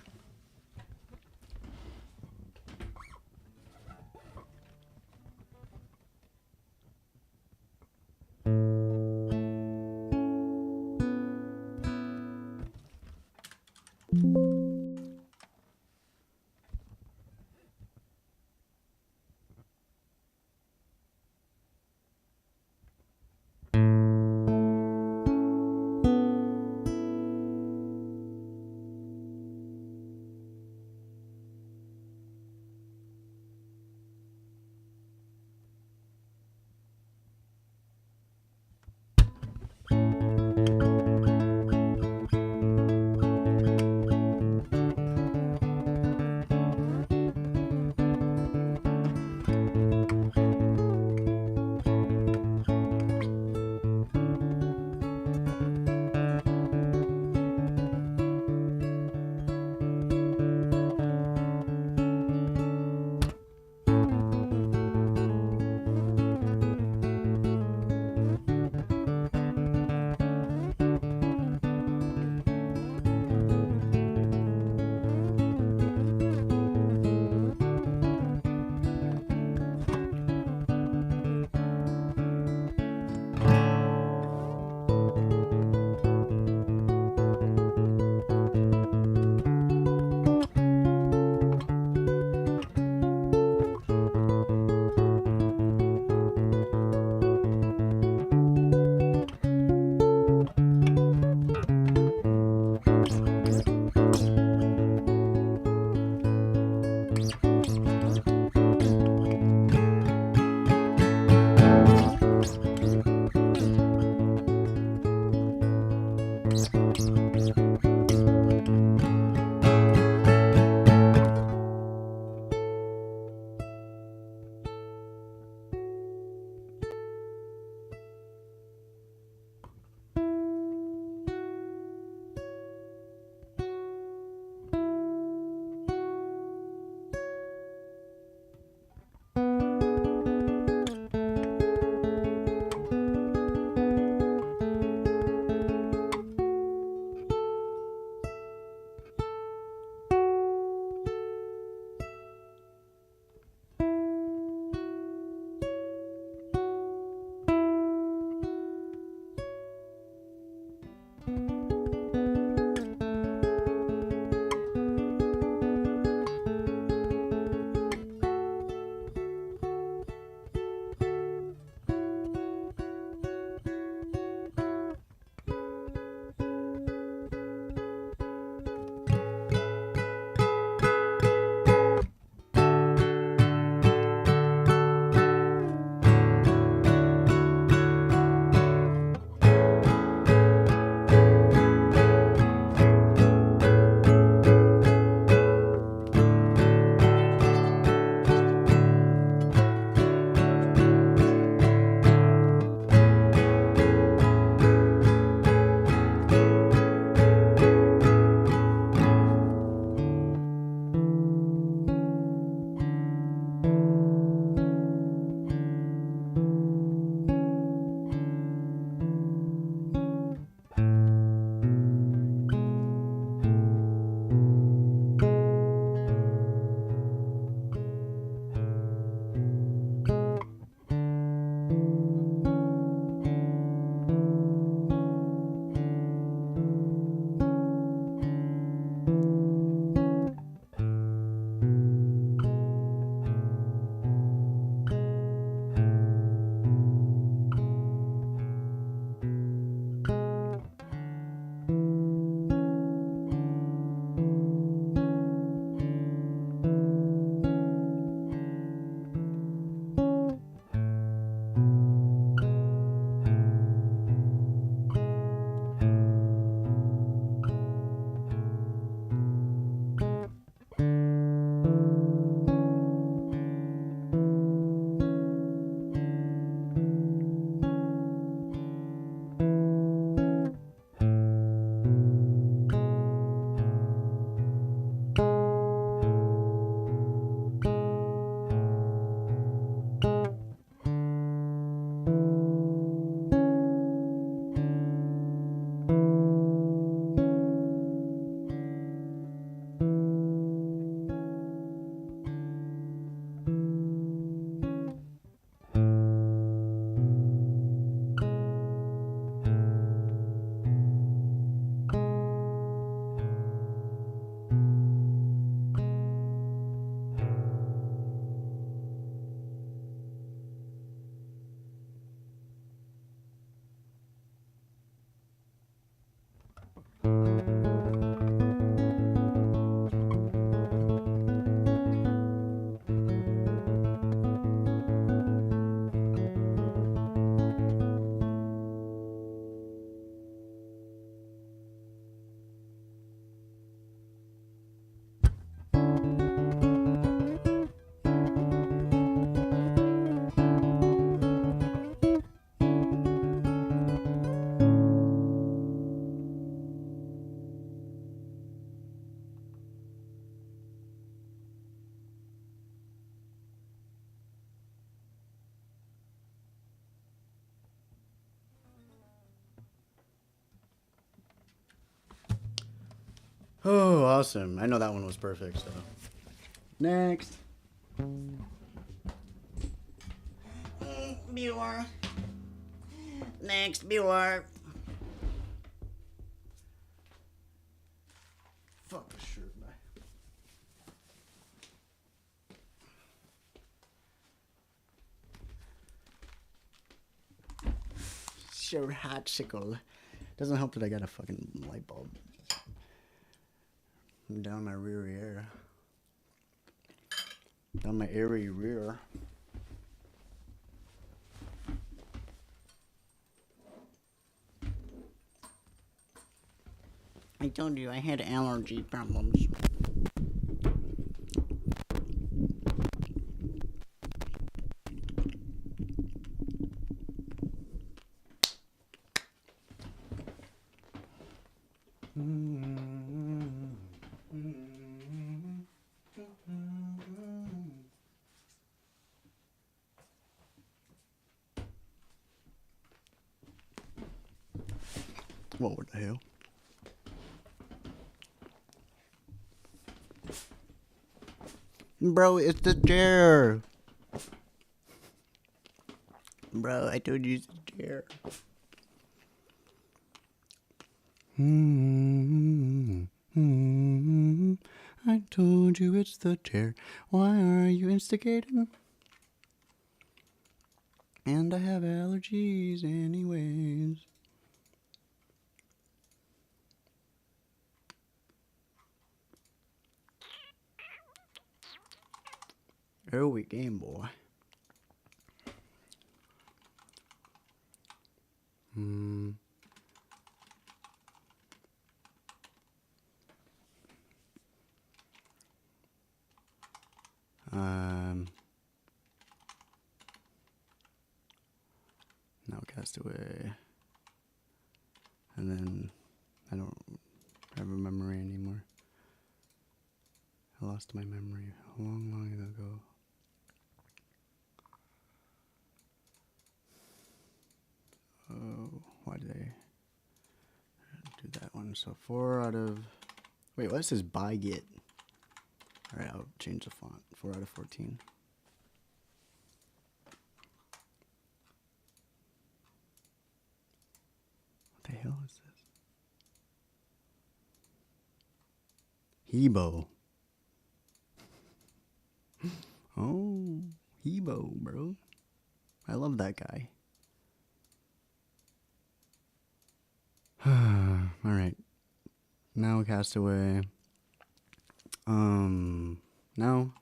Oh, awesome. I know that one was perfect, so. Next. Viewer. Next viewer. Fuck the shirt, man. Sure, hot sickle. Doesn't help that I got a fucking light bulb down my rear ear. Down my airy rear. I told you I had allergy problems. What the hell? Bro, it's the chair. Bro, I told you it's a chair. I told you it's the chair. Why are you instigating? And I have allergies anyways. Here we game, boy. Now Castaway. And then I don't have a memory anymore. I lost my memory a long, long ago. Oh, why did I do that one? So 4 out of... Wait, what says by get? Alright, I'll change the font. 4 out of 14. What the hell is this? Hebo. Oh, Hebo, bro. I love that guy. Alright. Now Castaway. Now.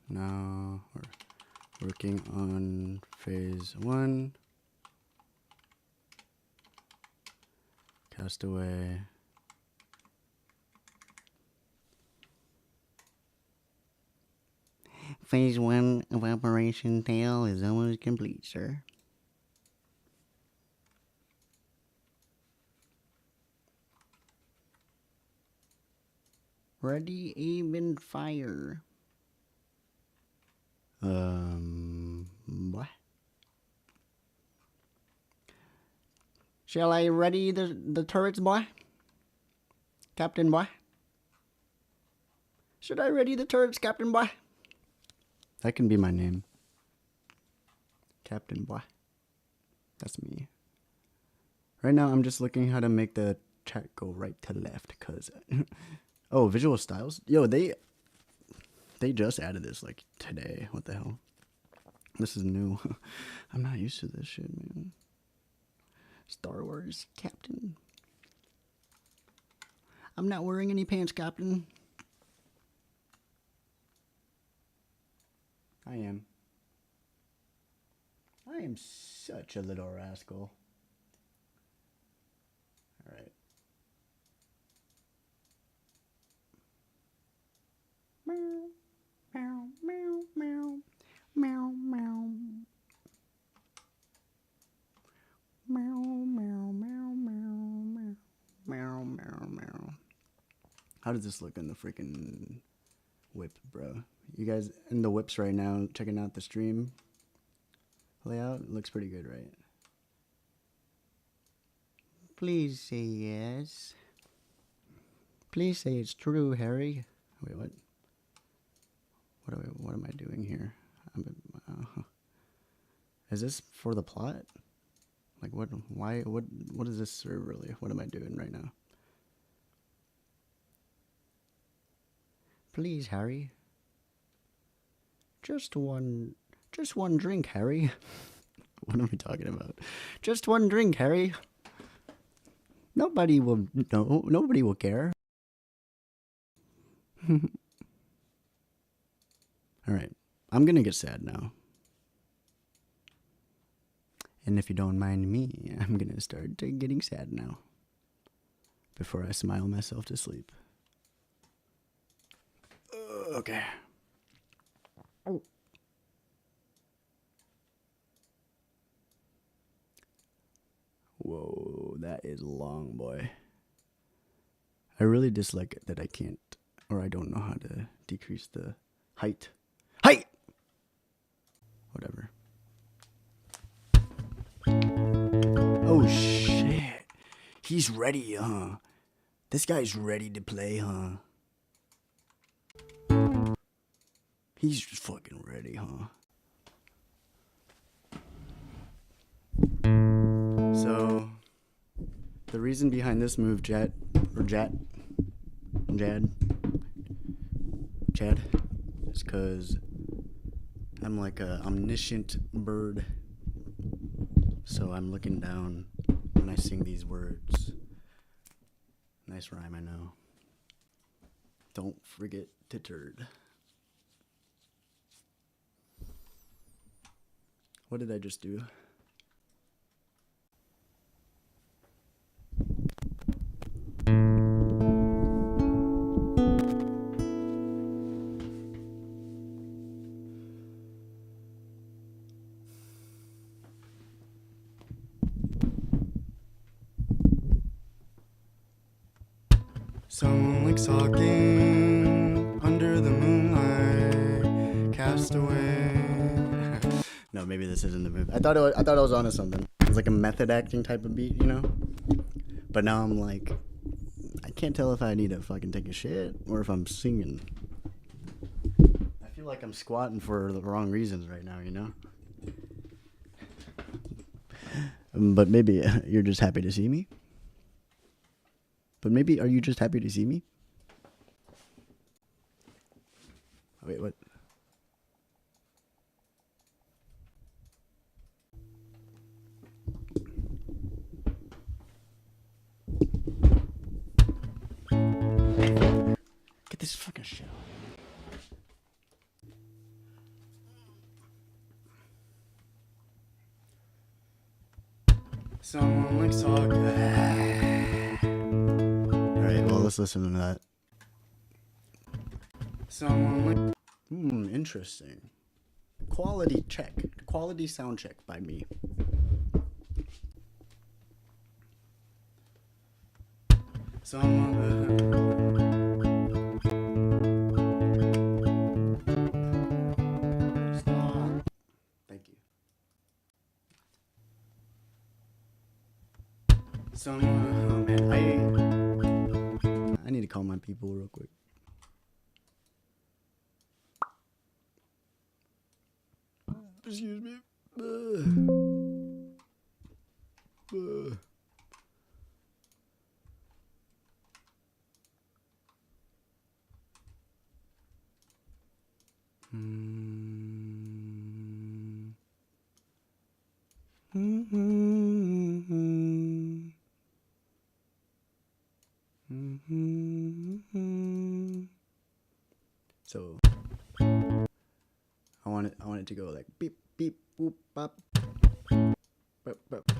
Now we're working on phase 1. Castaway. Phase 1 of Operation Tail is almost complete, sir. Ready, aim, and fire. What? Shall I ready the turrets, boy? Captain, boy? Should I ready the turrets, Captain, boy? That can be my name. Captain Boy. That's me. Right now, I'm just looking how to make the chat go right to left, cause... oh, visual styles? Yo, they just added this, like, today. What the hell? This is new. I'm not used to this shit, man. Star Wars Captain. I'm not wearing any pants, Captain. I am. I am such a little rascal. Alright. Meow, meow, meow, meow, meow, meow. Meow, meow, meow, meow, meow. Meow, meow, meow. How does this look in the freaking whip, bro? You guys in the whips right now checking out the stream? layout looks pretty good, right? Please say yes. Please say it's true, Harry. Wait, what? What am I doing here? Is this for the plot? Like what? Why? What does this serve really? What am I doing right now? Please, Harry. Just one drink, Harry. What am I talking about? Just one drink, Harry. Nobody will know. Nobody will care. All right, I'm gonna get sad now. And if you don't mind me, I'm gonna start getting sad now. Before I smile myself to sleep. Okay. Whoa, that is long, boy. I really dislike it that I can't, or I don't know how to decrease the height. Height! Whatever. Oh, shit. He's ready, huh? This guy's ready to play, huh? He's fucking ready, huh? So, the reason behind this move, Chad, is because I'm like a omniscient bird. So I'm looking down when I sing these words. Nice rhyme, I know. Don't forget to turd. What did I just do? Someone likes talking under the moonlight, cast away. No, maybe this isn't the move. I thought I was onto something. It's like a method acting type of beat, you know? But now I'm like, I can't tell if I need to fucking take a shit or if I'm singing. I feel like I'm squatting for the wrong reasons right now, you know? But maybe you're just happy to see me? But maybe, are you just happy to see me? Wait, what? Get this fucking shit out. Someone likes talking. Alright, well, let's listen to that. Someone like. Interesting. Quality check. Quality sound check by me. Stop. Thank you. Oh man, I need to call my people real quick. Excuse me. So I want it to go like beep beep boop bop. Bop, bop.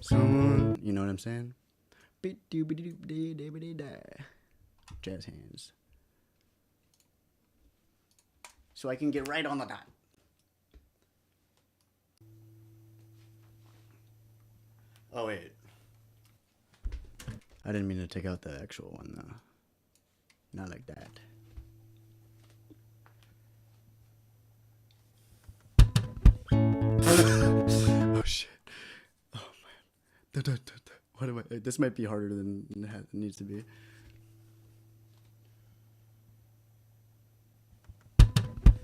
Someone, you know what I'm saying? Beep doo be doo dee dee dee da. Jazz hands. So I can get right on the dot. Oh wait. I didn't mean to take out the actual one though. Not like that. What am I? This might be harder than it needs to be.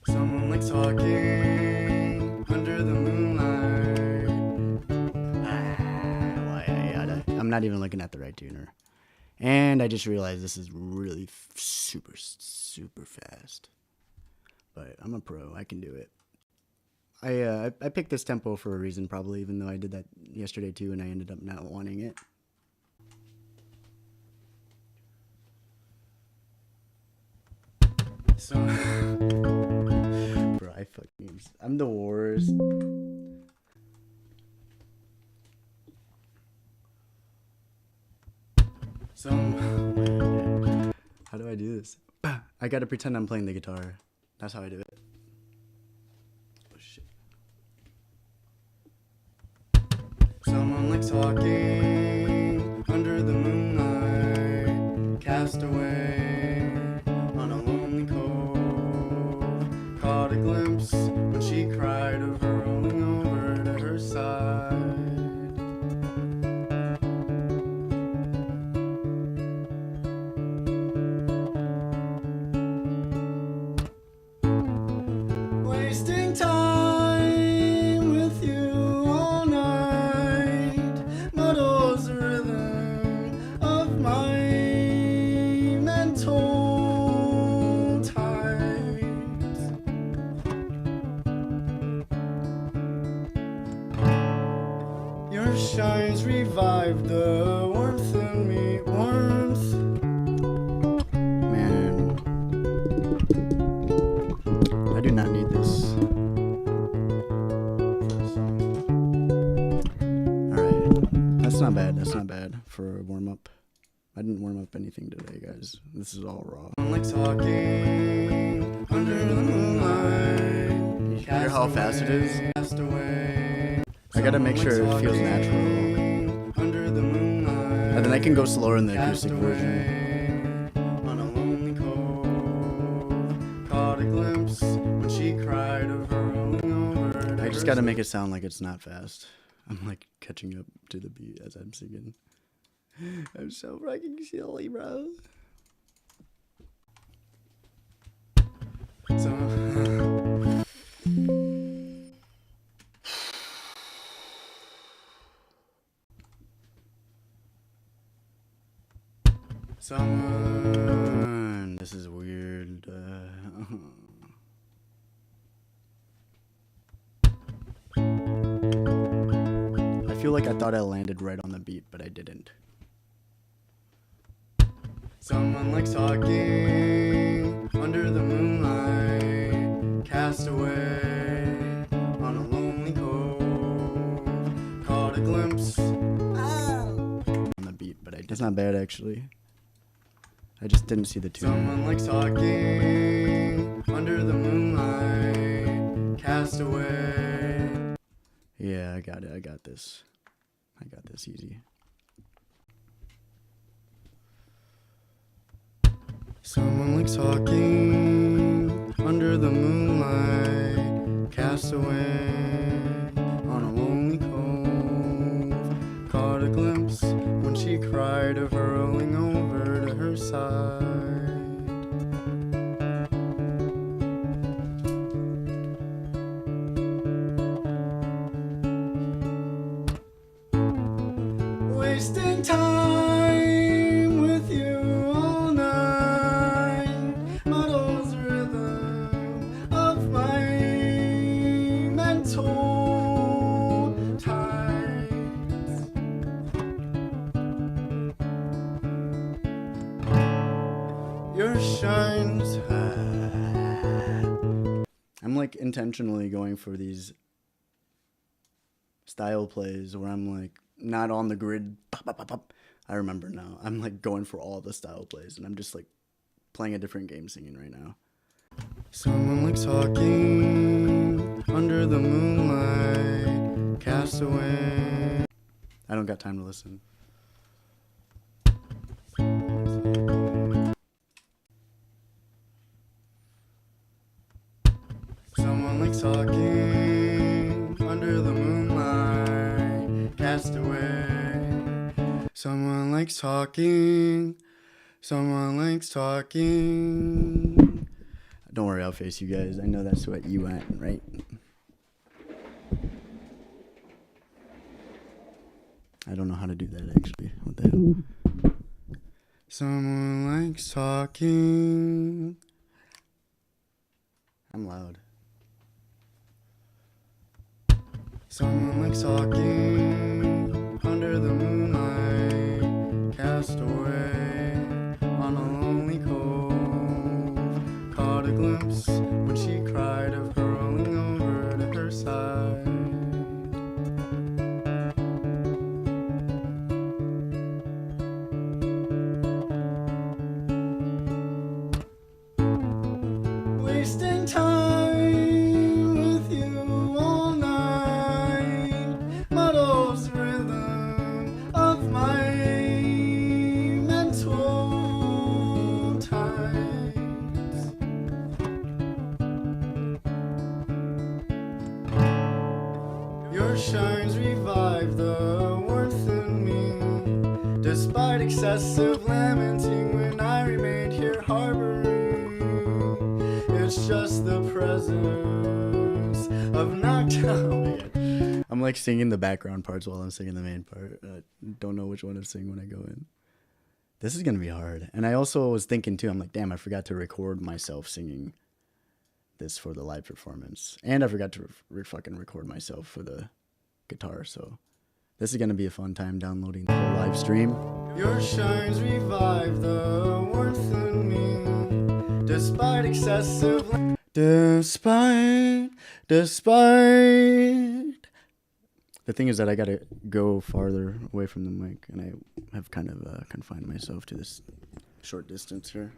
Someone likes talking under the moonlight. I'm not even looking at the right tuner. And I just realized this is really super fast. But I'm a pro. I can do it. I picked this tempo for a reason, probably, even though I did that yesterday too, and I ended up not wanting it. So, bro, I'm the worst. So, how do I do this? I gotta pretend I'm playing the guitar. That's how I do it. Oh shit. Someone likes talking under the moonlight, cast away on a lonely cove. Caught a glimpse when she cried of her rolling over to her side. Wasting time with you all night muddles the rhythm of my mental tides. Your shines revive the warmth in me, warmth. Man, I do not need this. Alright, that's not bad, that's not bad for a warm-up. I didn't warm up anything today, guys. This is all raw. Like talking under the moonlight. Hear how fast it is? I gotta make sure it feels natural. Under the moonlight. And then I can go slower in the acoustic version. On a lonely cove, caught a glimpse when she cried of her rolling over. I just gotta make it sound like it's not fast. I'm like catching up to the beat as I'm singing. I'm so fucking silly, bro. So, someone. This is weird. I feel like I thought I landed right on the beat, but I didn't. Someone likes talking under the moonlight, cast away on a lonely cove. Caught a glimpse on the beat, but it's not bad actually. I just didn't see the tune. Someone likes talking under the moonlight, cast away. Yeah, I got it. I got this. I got this easy. Someone likes talking under the moonlight, cast away on a lonely cove. Caught a glimpse when she cried of her rolling over to her side. Wasting time with you all night muddles the rhythm of my mental tides. Your shines. I'm like intentionally going for these style plays where I'm like not on the grid. Pop, pop, pop, pop. I remember now. I'm like going for all the style plays, and I'm just like playing a different game singing right now. Someone likes talking under the moonlight, cast away. I don't got time to listen. Someone likes talking under the moonlight, cast away Someone likes talking. Someone likes talking. Don't worry, I'll face you guys. I know that's what you want, right? I don't know how to do that actually. What the hell? Someone likes talking. I'm loud. Someone likes talking under the moonlight, cast away on a lonely cove. Caught a glimpse when she cried of her rolling over to her side. Wasting time with you all night, muddles the rhythm of my mental times. Your shines revive the warmth in me, despite excessive lamenting when I remained here harboring. It's just the presence of nocturne. I'm like singing the background parts while I'm singing the main part. Don't know which one to sing when I go in. This is gonna be hard. And I also was thinking too, I'm like, damn, I forgot to record myself singing this for the live performance. And I forgot to fucking record myself for the guitar. So this is gonna be a fun time downloading the whole live stream. Your shines revive the warmth in me, despite excessive despite the thing is that I gotta go farther away from the mic, and I have kind of confined myself to this short distance here.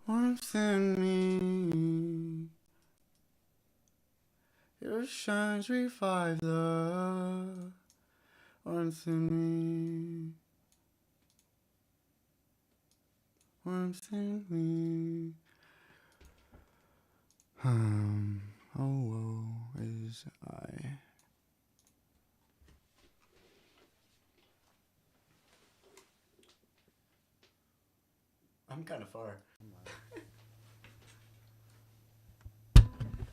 Warmth in me, your shines revive the warmth in me. Warmth in me. Oh, woe is I. I'm kind of far.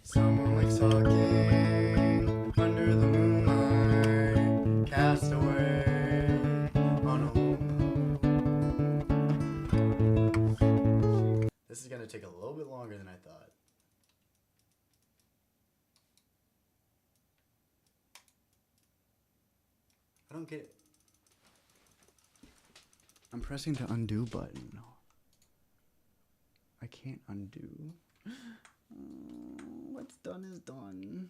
Someone likes talking under the moonlight, cast away on a lone. This is gonna take a little bit longer than I thought. I don't get it. I'm pressing the undo button. I can't undo. What's done is done.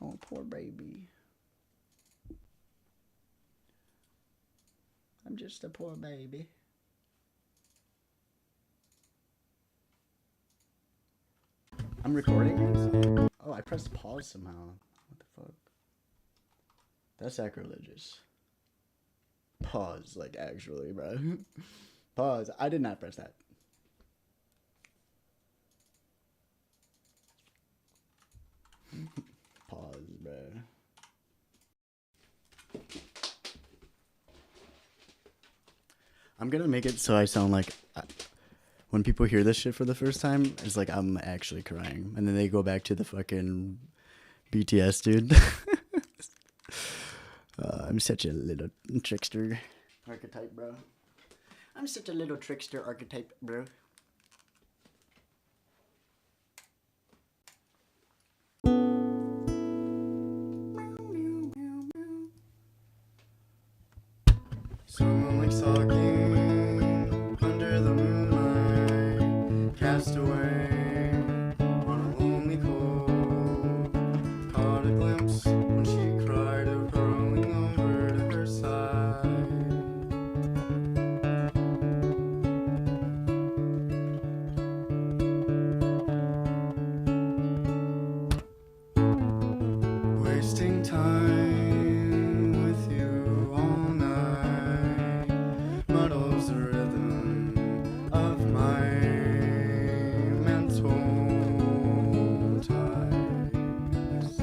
Oh, poor baby. I'm just a poor baby. I'm recording it? Oh, I pressed pause somehow. What the fuck? That's sacrilegious. Pause, like actually, bro. Pause. I did not press that. Pause, bro. I'm gonna make it so I sound like when people hear this shit for the first time, it's like I'm actually crying, and then they go back to the fucking BTS, dude. I'm such a little trickster archetype, bro. I'm such a little trickster archetype, bro. Someone likes talking under the moonlight, cast away on a lonely cove. Caught a glimpse when she cried of her rolling over to her side. Wasting time with you all night muddles the rhythm of my mental tides.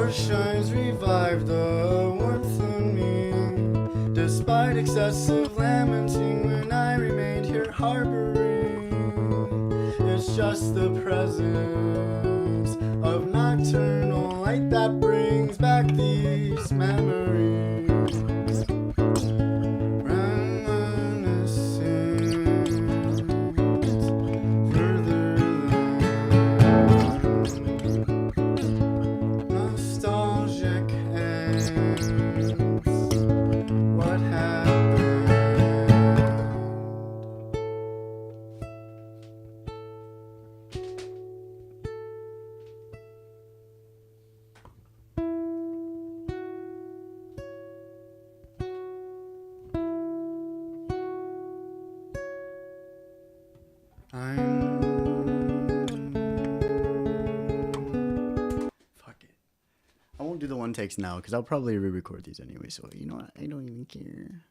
your shines revive the warmth in me. Despite excessive lamenting when I remained here harboring, it's just the presence of nocturnal light that brings back these memories. Fuck it. I won't do the one takes now because I'll probably re-record these anyway. So you know what? I don't even care.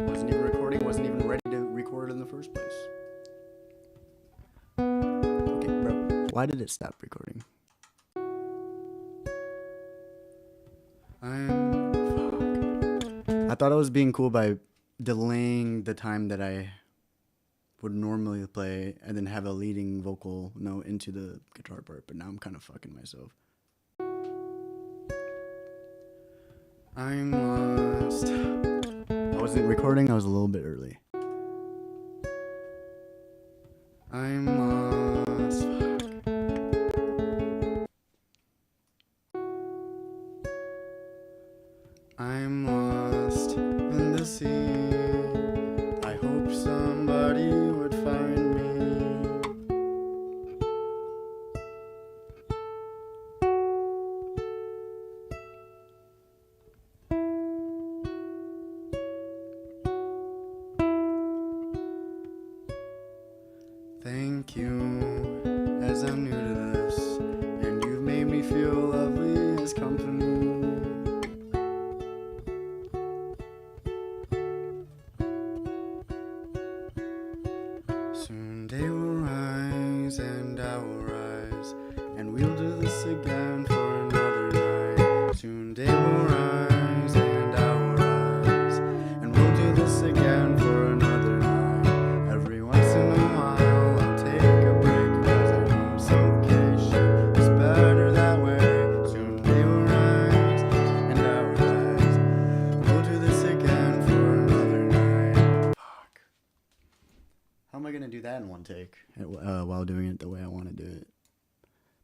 Wasn't even recording. Wasn't even ready to record in the first place. Okay, bro. Why did it stop recording? I thought I was being cool by delaying the time that I would normally play and then have a leading vocal note into the guitar part, but now I'm kind of fucking myself. I'm lost. I wasn't recording, I was a little bit early. I'm lost. Fuck. I'm lost in the sea. I hope somebody would find me. Thank you, as I'm new to this, and you've made me feel lovely as company. Soon day will rise and I will rise, and we'll do this again for another night. Soon day will rise and I will rise, and we'll do this again for another night. Every once in a while I'll take a break, cause I know it's okay, shit, it's better that way. Soon day will rise and I will rise, and we'll do this again for another night. Fuck. How am I gonna do that in one take while doing it the way I want to do it?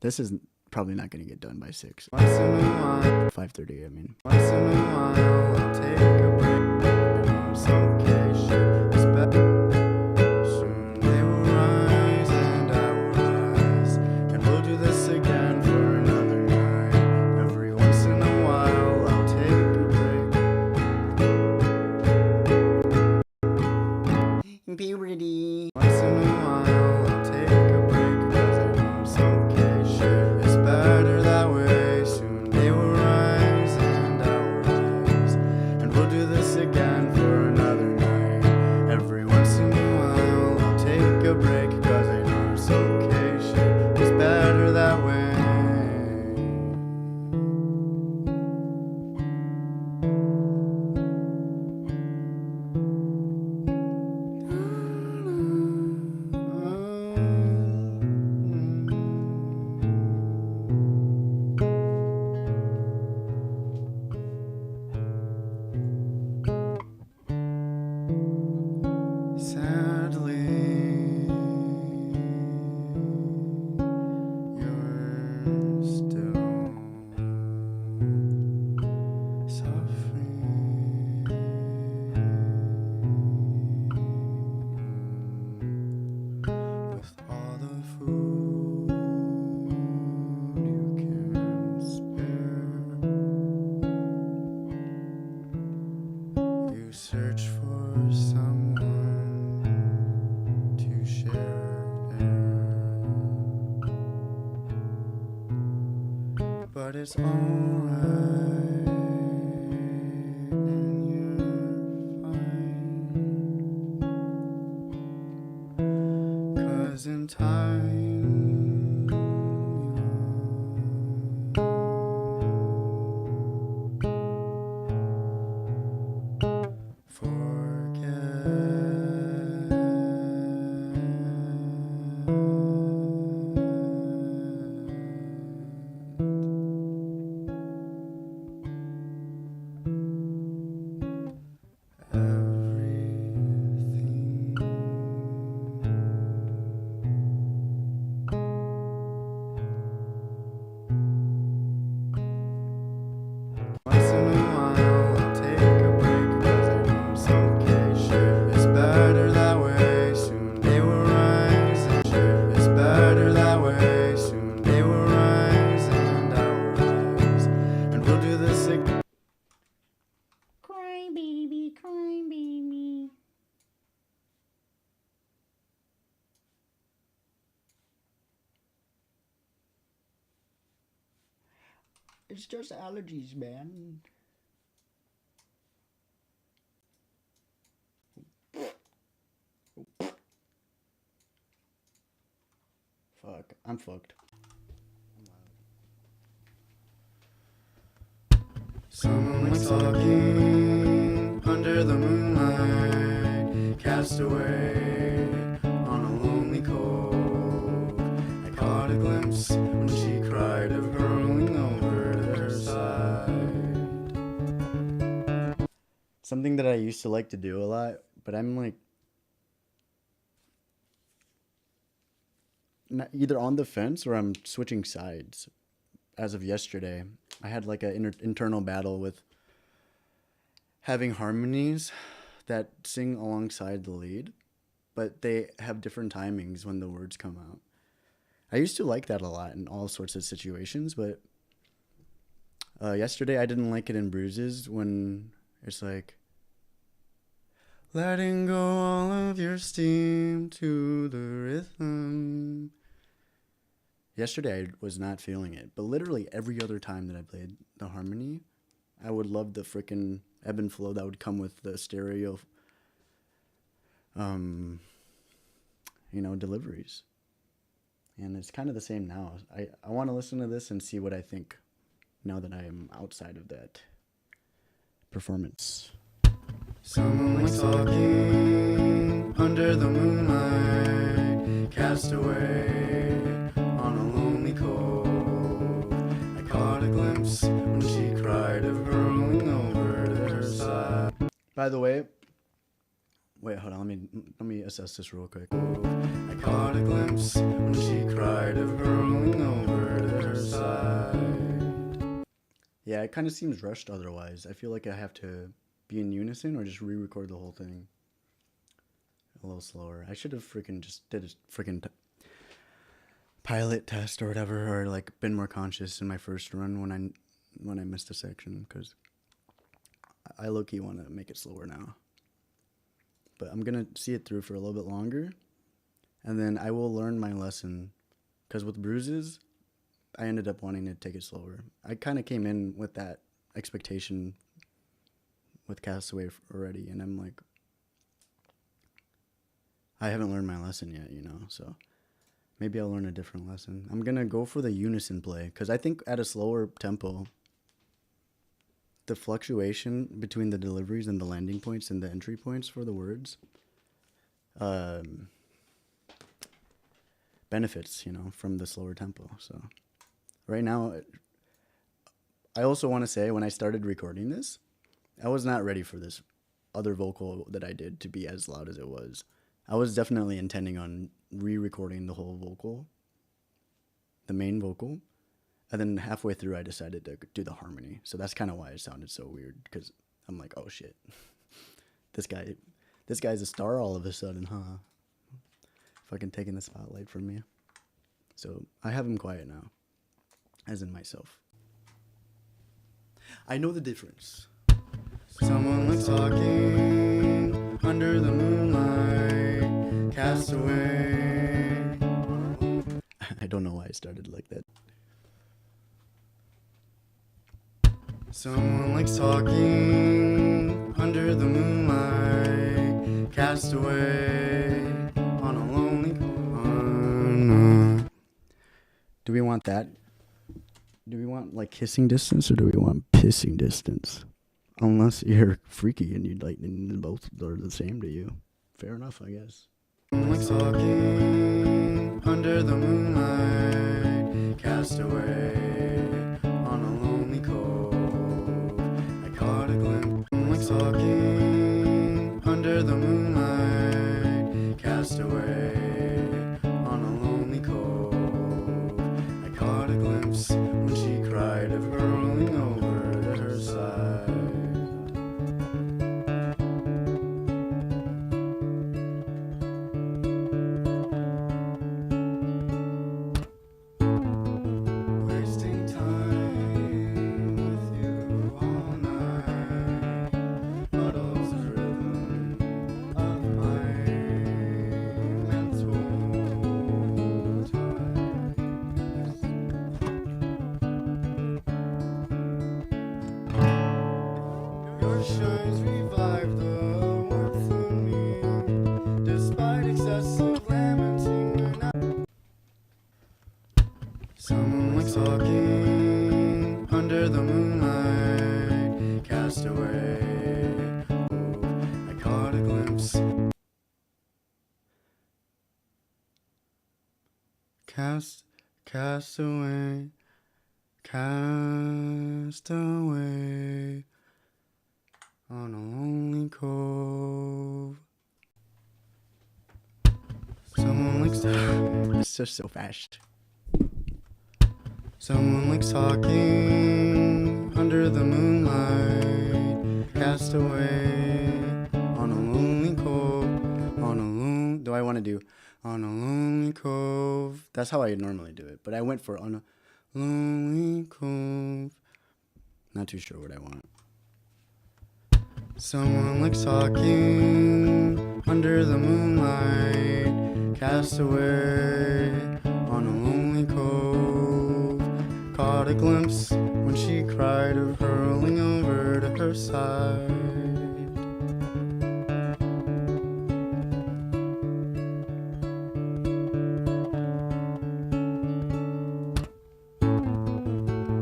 This is probably not gonna get done by 6. 5:30. I mean. Once in a while, I'll take a break. I know it's okay, shit, it's better. Soon they will rise and I will rise, and we'll do this again for another night. Every once in a while, I'll take a break. Puberty. Once in a while, I'll take a break, cause I know it's okay, shit, it's better that way. Soon they will rise and I will rise, and we'll do this again for another night. Every once in a while, I'll take a break, cause I know it's okay, shit, it's better that way. Sadly, you're still suffering with all the food you can spare. You search for someone to share air, but it's alright and you're fine, 'cause in time once in a while I'll take a break, 'cause I know it's okay. Shit is better that way. Soon they will rise, and shit is better that way. Soon they will rise, and I will rise, and we'll do this again. Cry, baby, cry, baby. It's just allergies, man. Fuck, I'm fucked. Someone was talking under the moonlight, cast away on a lonely cove. I caught a glimpse when she cried of hurling over their side. Something that I used to like to do a lot, but I'm like either on the fence or I'm switching sides. As of yesterday, I had like an internal battle with having harmonies that sing alongside the lead, but they have different timings when the words come out. I used to like that a lot in all sorts of situations, but yesterday I didn't like it in Bruises when it's like, letting go all of your steam to the rhythm. Yesterday I was not feeling it, but literally every other time that I played the harmony, I would love the freaking ebb and flow that would come with the stereo, deliveries. And it's kind of the same now. I want to listen to this and see what I think now that I am outside of that performance. Someone was talking under the moonlight, cast away on a lonely cove. I caught a glimpse when she cried of hurling over their side. By the way, wait, hold on. Let me assess this real quick. I caught a glimpse when she cried of hurling over their side. Yeah, it kind of seems rushed otherwise. I feel like I have to be in unison or just re-record the whole thing a little slower. I should have freaking just did a freaking pilot test or whatever, or like been more conscious in my first run when I missed a section, because I low-key want to make it slower now. But I'm gonna see it through for a little bit longer, and then I will learn my lesson, because with Bruises I ended up wanting to take it slower. I kind of came in with that expectation with Castaway already, and I'm like, I haven't learned my lesson yet, so maybe I'll learn a different lesson. I'm gonna go for the unison play, because I think at a slower tempo, the fluctuation between the deliveries and the landing points and the entry points for the words benefits, from the slower tempo. So right now, I also want to say, when I started recording this, I was not ready for this other vocal that I did to be as loud as it was. I was definitely intending on re-recording the whole vocal, the main vocal, and then halfway through I decided to do the harmony. So that's kind of why it sounded so weird, because I'm like, oh shit, this guy's a star all of a sudden, huh? Fucking taking the spotlight from me. So I have him quiet now, as in myself. I know the difference. Someone was talking under the moonlight, cast away. I don't know why I started like that. Someone likes talking under the moonlight, cast away on a lonely Do we want that? Do we want like kissing distance or do we want pissing distance? Unless you're freaky and you'd like both are the same to you. Fair enough, I guess. Like talking under the moonlight, cast away on a lonely cove. I caught a glimpse like talking under the moonlight, cast away on a lonely cove. I caught a glimpse when she cried of hurling over to her side. Wasting time with you all night muddles the rhythm of my mental times. Your shines revive the warmth in me, despite excessive lamenting when someone like talking under the moonlight, cast away. Oh, I caught a glimpse. Cast away, cast away on a lonely cove. Someone likes It's just so fast. Someone likes talking under the moonlight, cast away on a lonely cove, on a lonely. Do I want to do on a lonely cove? That's how I normally do it, but I went for on a lonely cove. not too sure what I want. Someone likes talking under the moonlight, cast away on a lonely cove. Caught a glimpse when she cried of hurling over to her side.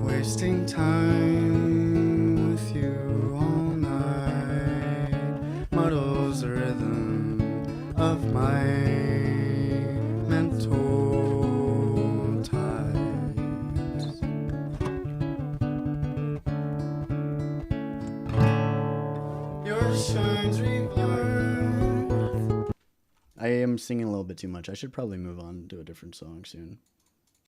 Wasting time with you all night muddles the rhythm of my mental tides. Your shines revive. I am singing a little bit too much. I should probably move on to a different song soon.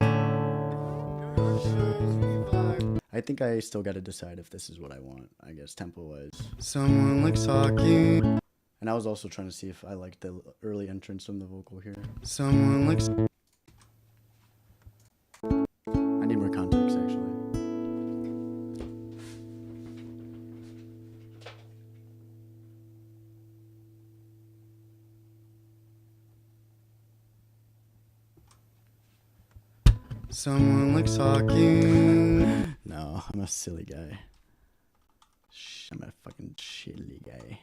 Your shines revive. I think I still got to decide if this is what I want, I guess, tempo-wise. Someone likes talking. And I was also trying to see if I liked the early entrance from the vocal here. Someone likes. I need more context, actually. Someone likes talking. No, I'm a silly guy. I'm a fucking silly guy.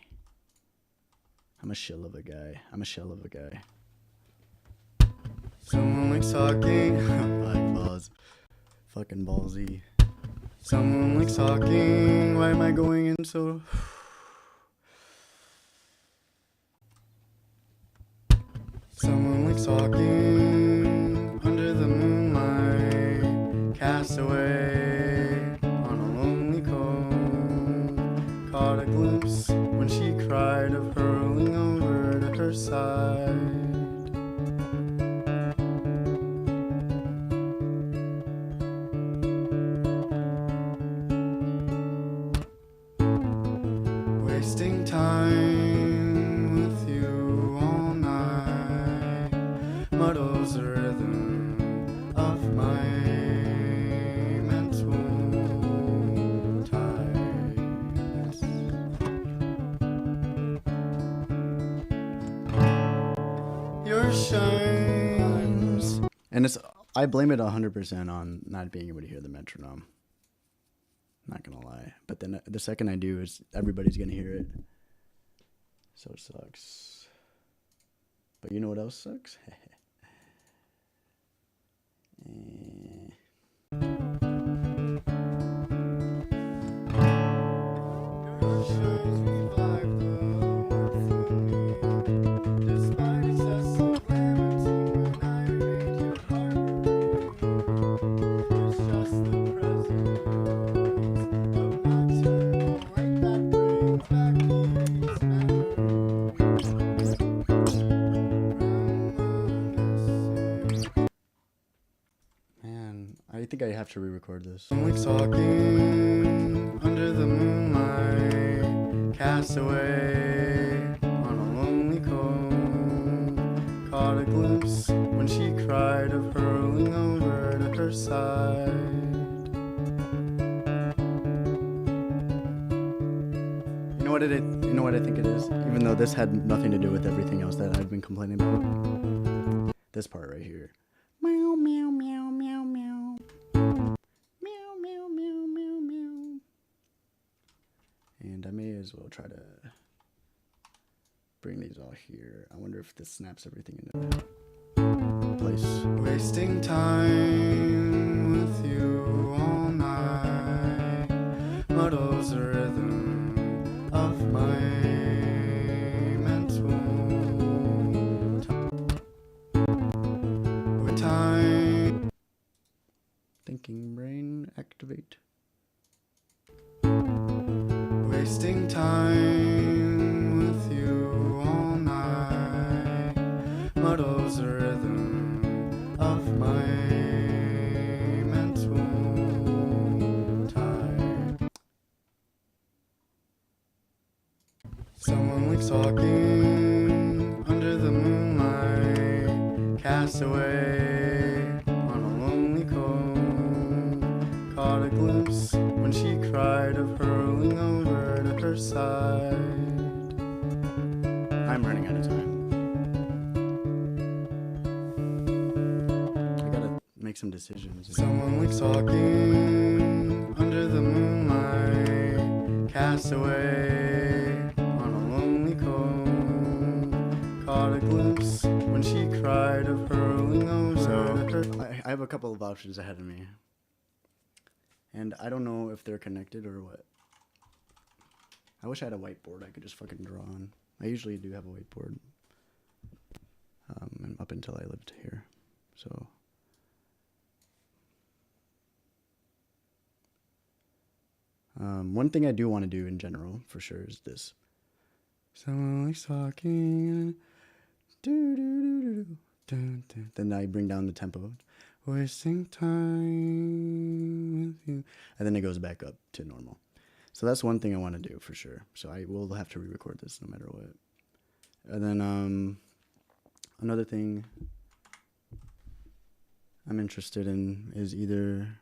I'm a shell of a guy. I'm a shell of a guy. Someone likes talking. Fucking balls. Fucking ballsy. Someone likes talking. Why am I going in so? Someone likes talking under the moonlight, cast away on a lonely cove. Caught a glimpse when she cried of hurling over to her side. Wasting time with you all night muddles the rhythm of my mental tides. Your shines. And I blame it 100% on not being able to hear the metronome. Not gonna lie. But then the second I do, everybody's gonna hear it. So it sucks. But you know what else sucks? sure survived the war through me. Despite excessive calamity, when I remained your heart. It's just the presence of nocturnal light that brings back these memories. Man, I think I have to re-record this. Only talking under the moonlight, cast away on a lonely cove. Caught a glimpse when she cried of hurling over to her side. You know what it is? You know what I think it is? Even though this had nothing to do with everything else that I've been complaining about. This part right here. Meow, meow, meow, meow, meow. Meow, meow, meow, meow, meow. And I may as well try to bring these all here. I wonder if this snaps everything into place. Wasting time with you all night muddles the rhythm of my mental with time. Thinking brain activate. Wasting time with you all night muddles the rhythm of my mental time. Someone like talking under the moonlight, cast away on a lonely cove. Caught a glimpse when she cried of hurling over to her side. I'm running out of time. I gotta make some decisions. Someone like talking under the moonlight, cast away on a lonely cove. Caught a glimpse when she cried of hurling over to her. I have a couple of options ahead of me. And I don't know if they're connected or what. I wish I had a whiteboard I could just fucking draw on. I usually do have a whiteboard. And up until I lived here. So. One thing I do want to do in general, for sure, is this. Someone likes talking. Do, do, do, do, do, dun, dun. Then I bring down the tempo. Wasting time with you. And then it goes back up to normal. So that's one thing I want to do for sure. So I will have to re-record this no matter what. And then another thing I'm interested in is either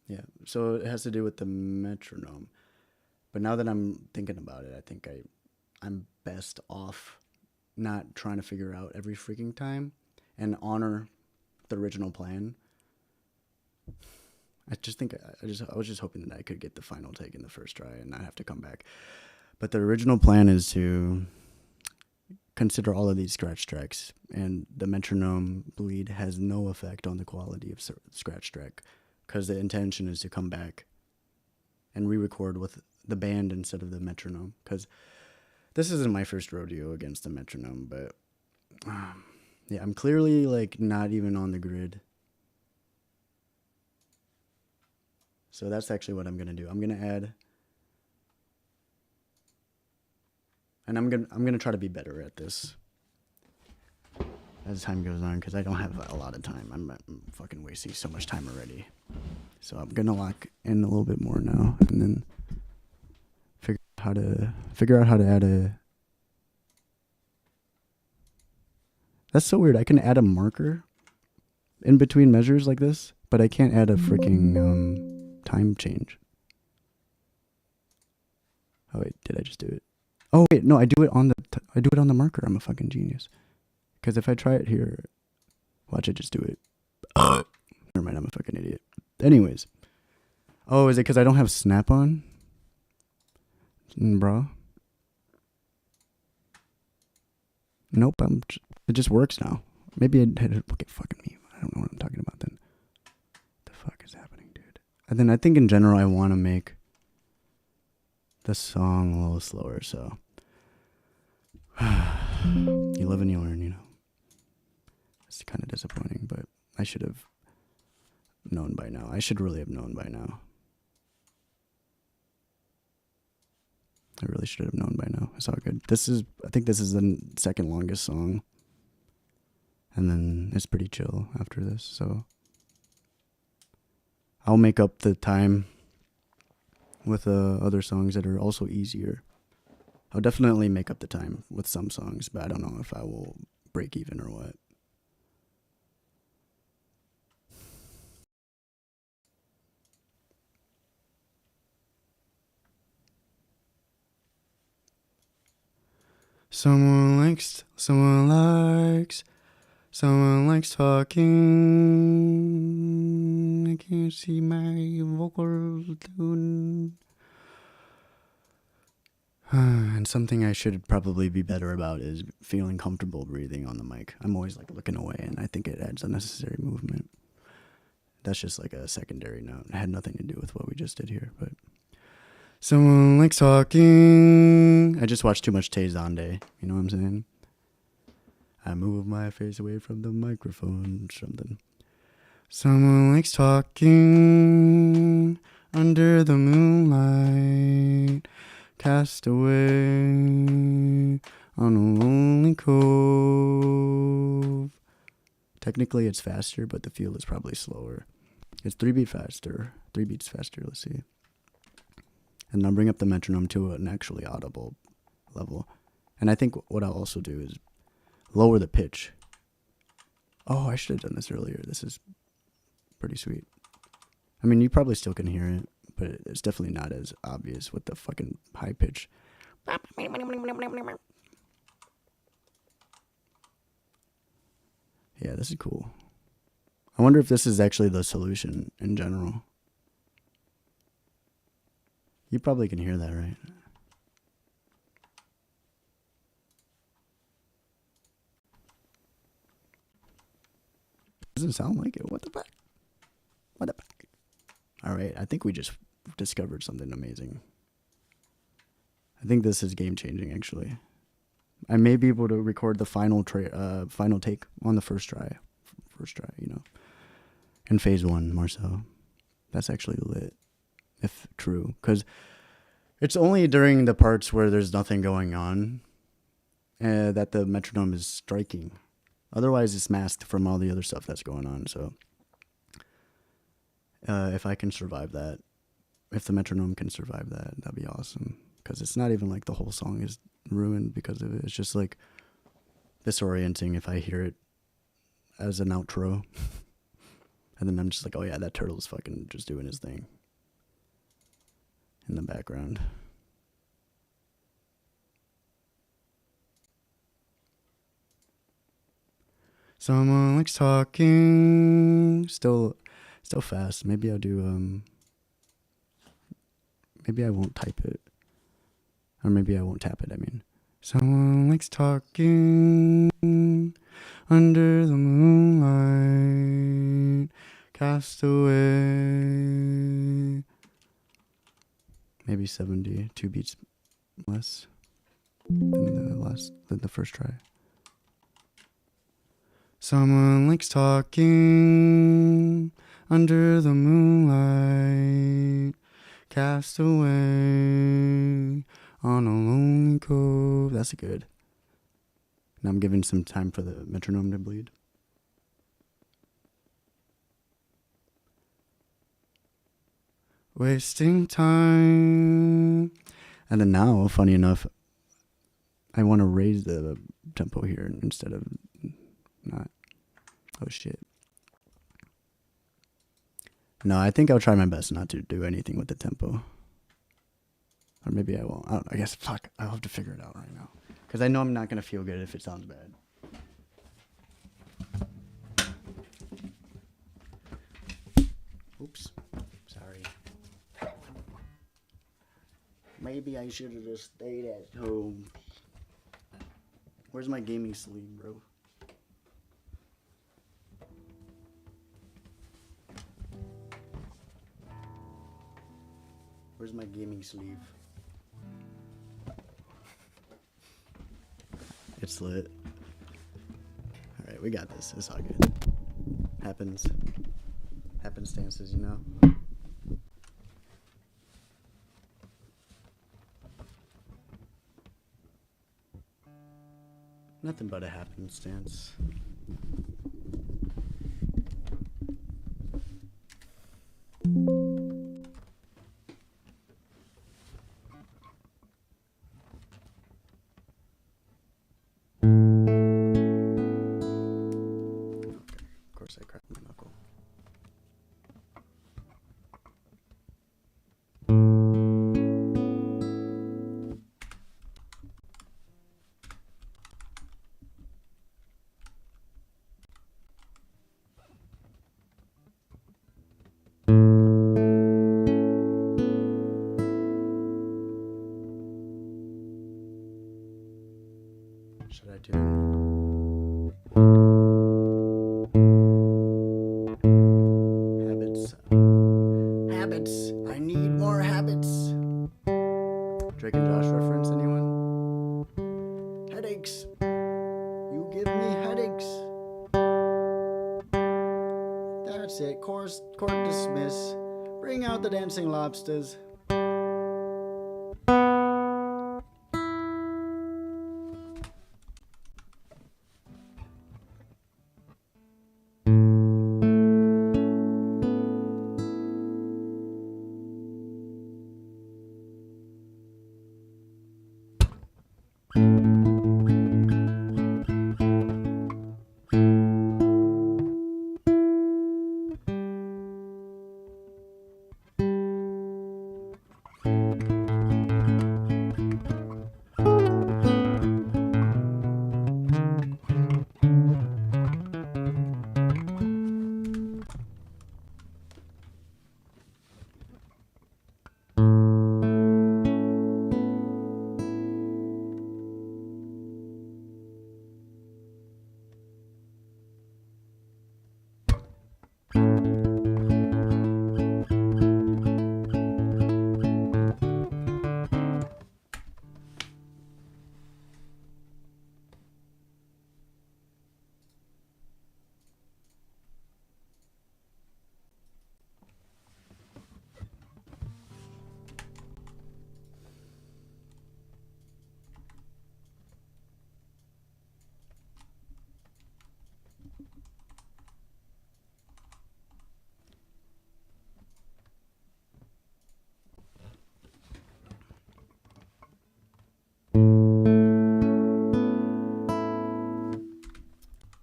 yeah, so it has to do with the metronome. But now that I'm thinking about it, I think I'm best off not trying to figure out every freaking time and honor the original plan. I was just hoping that I could get the final take in the first try and not have to come back. But the original plan is to consider all of these scratch tracks, and the metronome bleed has no effect on the quality of scratch track, because the intention is to come back and re-record with the band instead of the metronome, because this isn't my first rodeo against the metronome, but yeah, I'm clearly like not even on the grid. So that's actually what I'm gonna do. I'm gonna add, and I'm gonna try to be better at this as time goes on, because I don't have a lot of time. I'm fucking wasting so much time already. So I'm gonna lock in a little bit more now, and then figure out how to add a. That's so weird. I can add a marker in between measures like this, but I can't add a freaking time change. Oh wait, did I just do it? Oh wait, no, I do it on the marker. I'm a fucking genius. Because if I try it here, watch it just do it. Never mind, I'm a fucking idiot. Anyways. Oh, is it because I don't have snap on? Bro. Nope, It just works now. Maybe it okay, fucking me. I don't know what I'm talking about then. The fuck is happening, dude? And then I think in general I want to make the song a little slower, so you live and you learn, you know. It's kind of disappointing, but I should have known by now. I should really have known by now. I really should have known by now. It's all good. I think this is the second longest song. And then it's pretty chill after this, so I'll make up the time with other songs that are also easier. I'll definitely make up the time with some songs, but I don't know if I will break even or what. Someone likes talking. I can't see my vocal tune. And something I should probably be better about is feeling comfortable breathing on the mic. I'm always like looking away, and I think it adds unnecessary movement. That's just like a secondary note. It had nothing to do with what we just did here, but someone likes talking. I just watched too much Teejy, you know what I'm saying? I move my face away from the microphone, something. Someone likes talking under the moonlight, cast away on a lonely cove. Technically it's faster, but the feel is probably slower. It's 3 beats faster. Let's see. And then I'll bring up the metronome to an actually audible level. And I think what I'll also do is lower the pitch. Oh, I should have done this earlier. This is pretty sweet. I mean, you probably still can hear it, but it's definitely not as obvious with the fucking high pitch. Yeah, this is cool. I wonder if this is actually the solution in general. You probably can hear that, right? Doesn't sound like it. What the fuck? What the fuck? All right, I think we just discovered something amazing. I think this is game changing, actually. I may be able to record the final take on the first try, you know, in phase 1 more so. That's actually lit, if true, because it's only during the parts where there's nothing going on that the metronome is striking. Otherwise, it's masked from all the other stuff that's going on. So, if I can survive that, if the metronome can survive that, that'd be awesome. Because it's not even like the whole song is ruined because of it. It's just like disorienting if I hear it as an outro. And then I'm just like, oh yeah, that turtle is fucking just doing his thing in the background. Someone likes talking. Still fast. Maybe I'll do maybe I won't type it. Or maybe I won't tap it, I mean. Someone likes talking under the moonlight, cast away. Maybe 72 beats less than the first try. Someone likes talking under the moonlight, cast away on a lonely cove. That's good. Now I'm giving some time for the metronome to bleed. Wasting time. And then now, funny enough, I want to raise the tempo here instead of not. Oh shit. No, I think I'll try my best not to do anything with the tempo. Or maybe I won't. I guess, fuck, I'll have to figure it out right now. Because I know I'm not going to feel good if it sounds bad. Oops. Sorry. Maybe I should have just stayed at home. Where's my gaming sleeve, bro? Where's my gaming sleeve? It's lit. Alright, we got this. It's all good. Happenstances, you know? Nothing but a happenstance. Of course I cracked my knuckle. Should I do habits? Habits. I need more habits. Drake and Josh reference, anyone? Headaches. You give me headaches. That's it. Court dismiss. Bring out the dancing lobsters.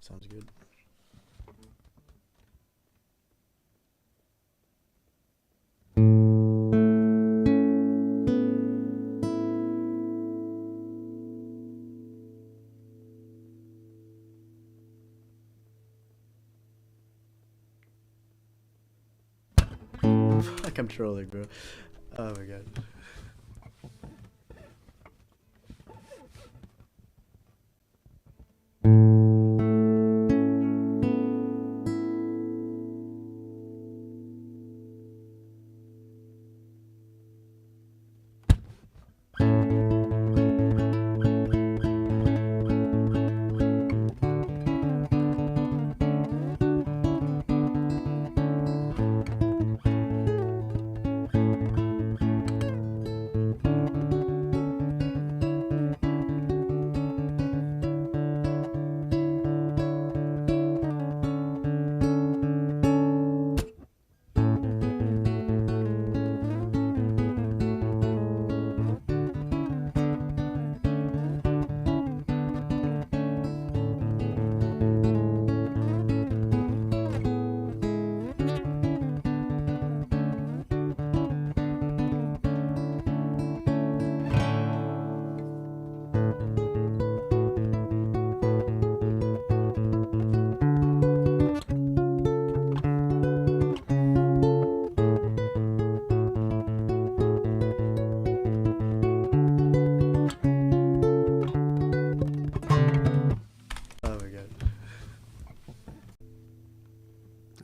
Sounds good. Fuck, I'm trolling, bro. Oh my god.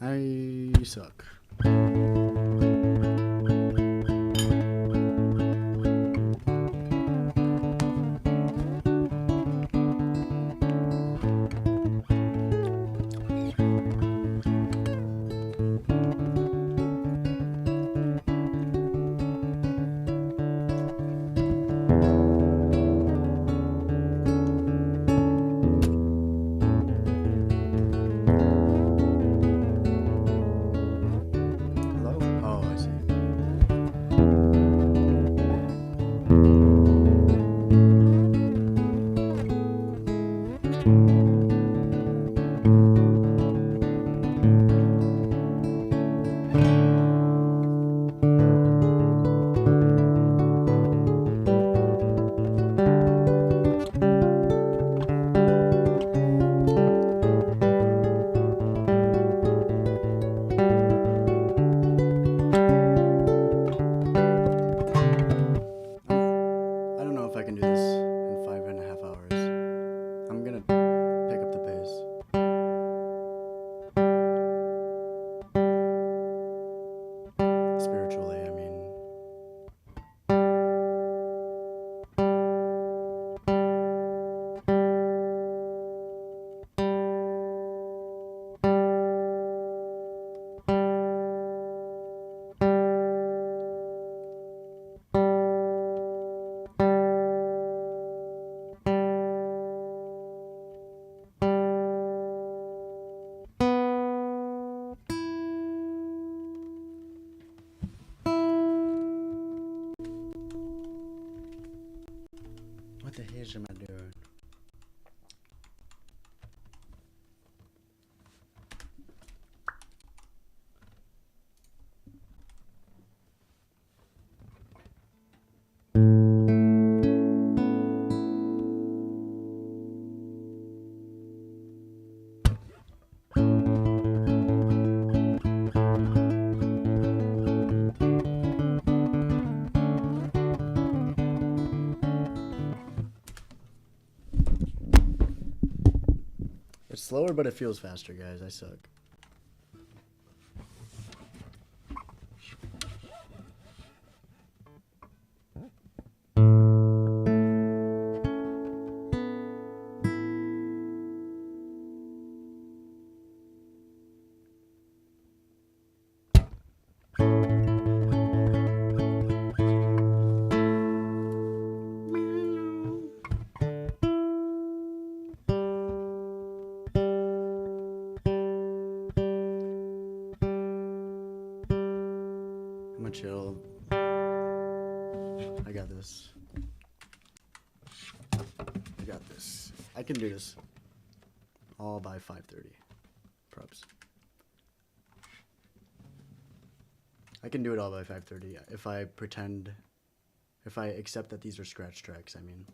I suck. I don't know if I can do this in 5.5 hours. I'm gonna pick up the pace. Spiritually, I mean. What the hell am I doing? It's slower, but it feels faster, guys. I suck. I'm gonna chill. I got this. I got this. I can do this. All by 5:30. Props. I can do it all by 5:30 if I pretend, if I accept that these are scratch tracks, I mean.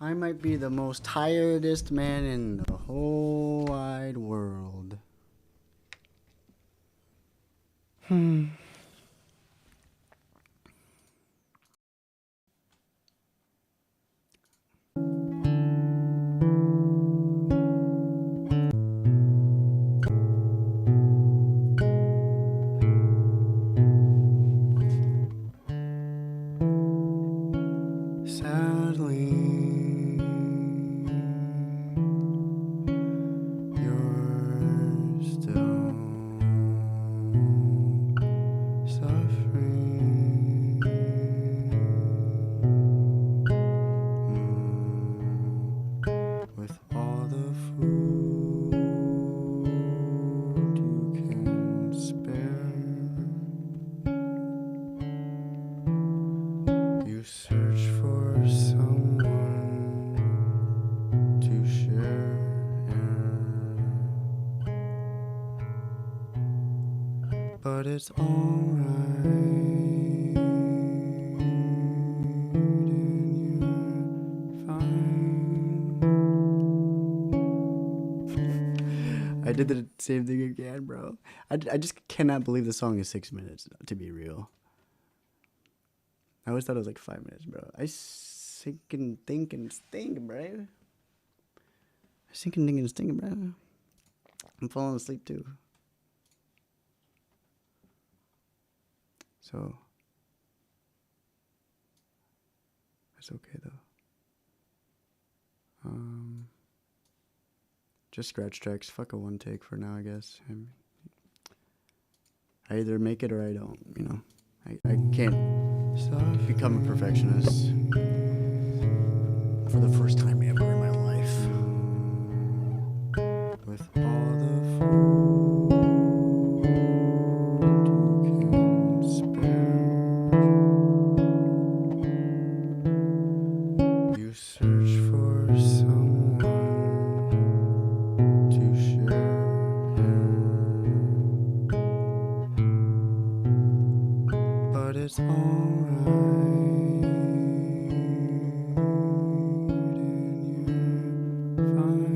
I might be the most tiredest man in the whole wide world. Sadly, you're still suffering. With all the food you can spare, you search for someone to share, but it's alright, and you're fine. I did the same thing again, bro. I just cannot believe the song is 6 minutes, to be real. I always thought it was like 5 minutes, bro. I sink and think and stink, bro. I sink and think and stink, bro. I'm falling asleep too. So, that's okay though. Just scratch tracks. Fuck a one take for now, I guess. I either make it or I don't, you know. I can't become a perfectionist for the first time ever in my life. With all the food you can spare, you search for someone to share, but it's alright, and you're fine.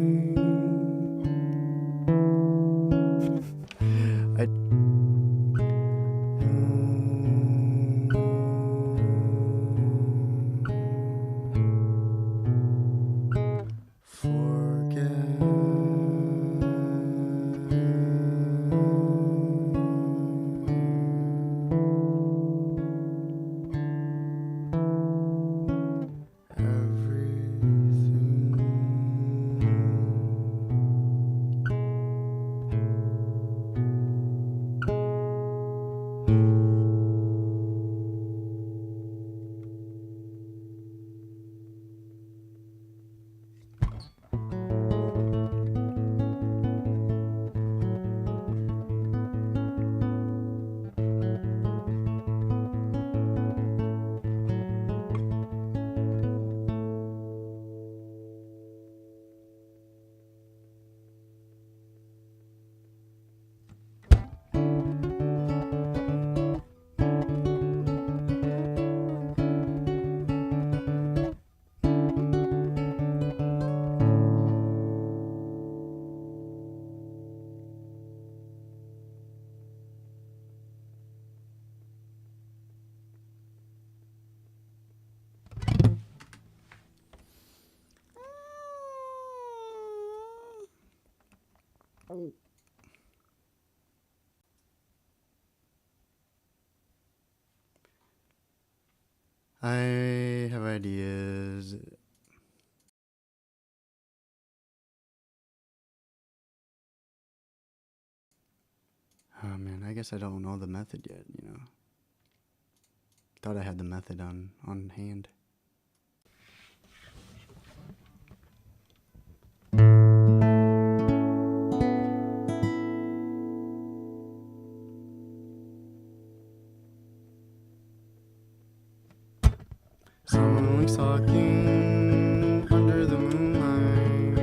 I have ideas. Oh man, I guess I don't know the method yet, you know. Thought I had the method on hand. Someone was talking under the moonlight.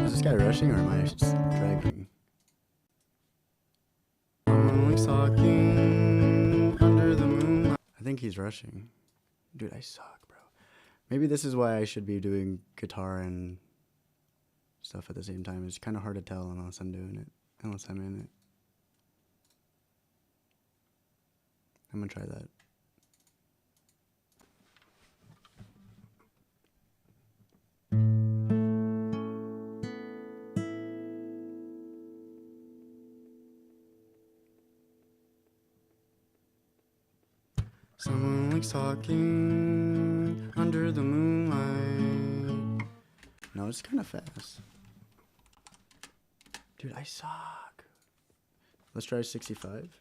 Is this guy rushing or am I just dragging? Someone was talking under the moonlight. I think he's rushing. Dude, I suck, bro. Maybe this is why I should be doing guitar and stuff at the same time. It's kind of hard to tell unless I'm doing it, unless I'm in it. I'm gonna try that. Someone likes talking under the moonlight. No, it's kind of fast. Dude, I suck. Let's try 65.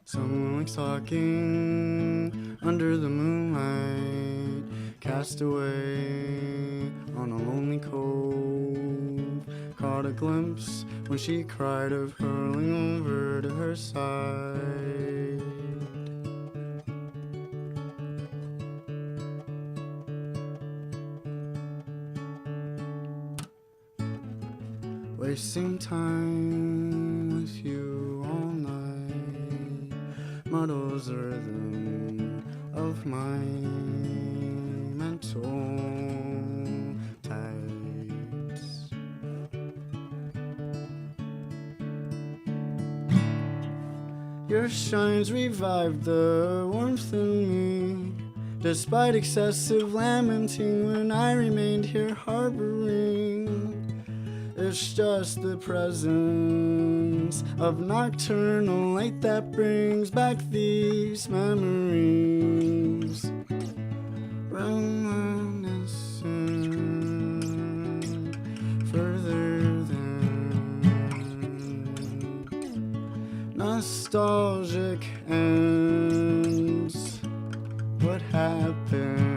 Someone likes talking under the moonlight, cast away on a lonely cove. Caught a glimpse when she cried of hurling over to her side. Wasting time with you all night muddles the rhythm of my mental tights. Your shines revived the warmth in me, despite excessive lamenting when I remained here harboring. It's just the presence of nocturnal light that brings back these memories. Reminiscing further than nostalgic ends. What happened?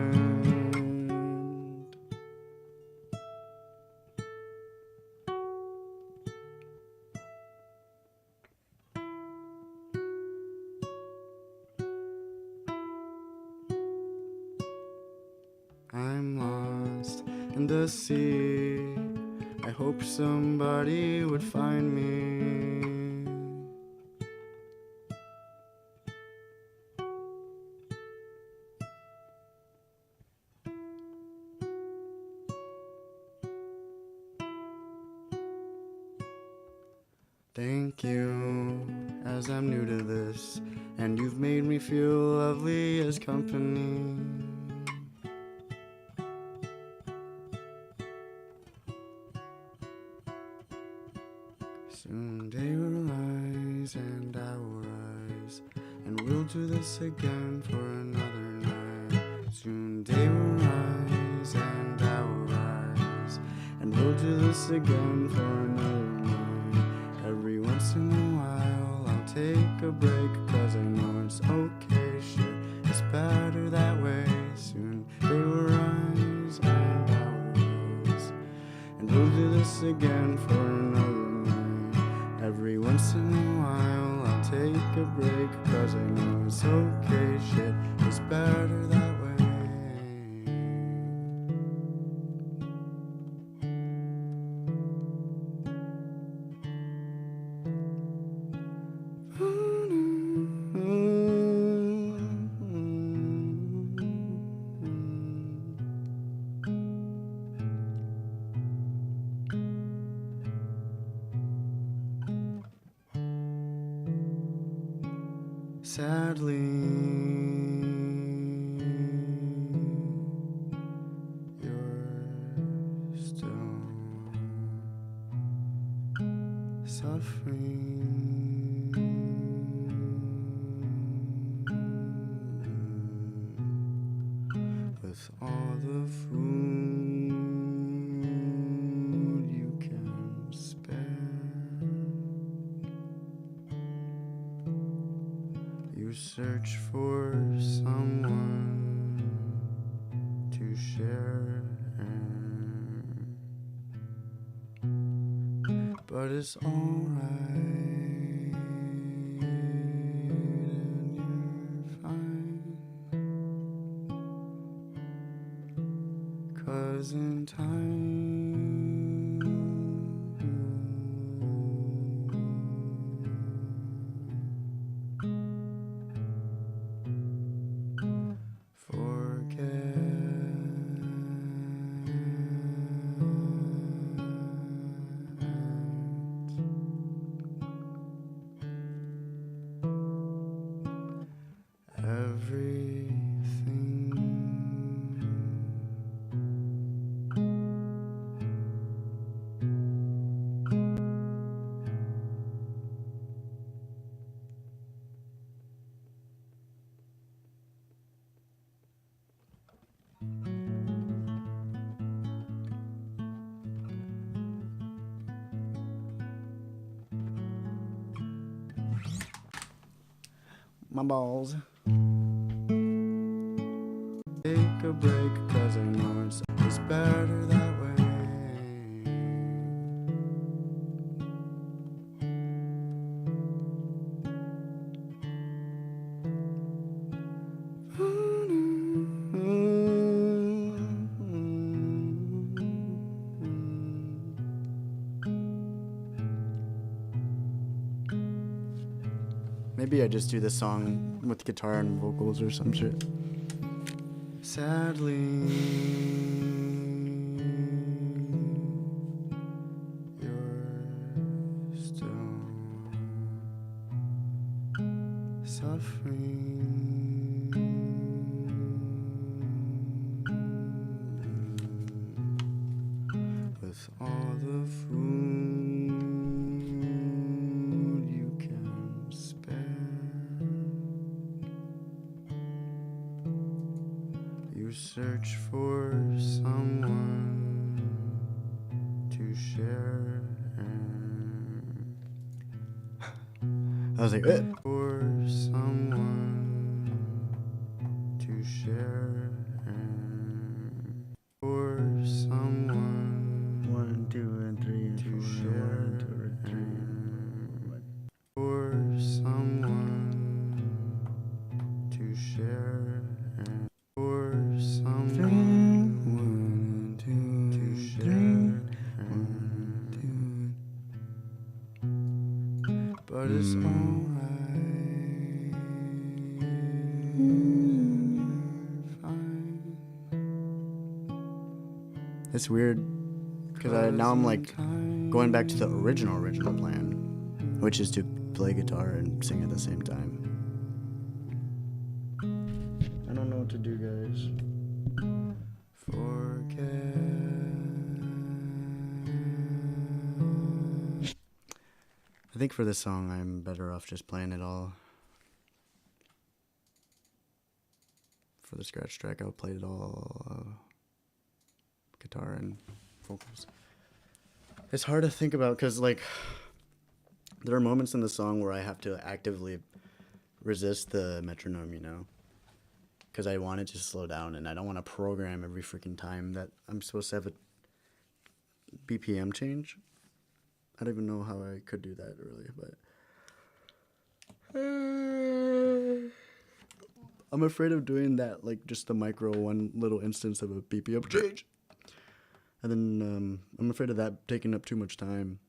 I'm lost in the sea. I hope somebody would find me. Thank you, as I'm new to this, and you've made me feel lovely as company. Soon day will rise and I will rise, and we'll do this again for another night. Soon day will rise and I will rise, and we'll do this again for another night. Every once in a while I'll take a break, cause I know it's okay, shit, it's better that way. Soon day will rise and I will rise, and we'll do this again for another night. Every once in a while I'll take a break, cause I know it's okay, shit is better that way. Sadly, you're still suffering. With all the food you can spare, you You search for someone to share, but it's alright, and you're fine, 'cause in time forget. My balls. Take a break, 'cause I know it's always better that way. Maybe I just do this song with guitar and vocals or some shit. Sadly, you're still suffering with all the food you can spare. You search for someone to share. I was like, For someone to share. For someone 1, 2, and 3, and to 4, share. 1, 2, and 3. For someone to share. For someone to share. But it's alright. Fine. It's weird because now I'm like going back to the original plan, which is to play guitar and sing at the same time. I don't know what to do, guys. I think for this song, I'm better off just playing it all. For the scratch track, I'll play it all guitar and vocals. It's hard to think about because, like, there are moments in the song where I have to actively resist the metronome, you know? Because I want it to slow down and I don't want to program every freaking time that I'm supposed to have a BPM change. I don't even know how I could do that really, but I'm afraid of doing that, like just the micro one little instance of a BPM change. And then I'm afraid of that taking up too much time.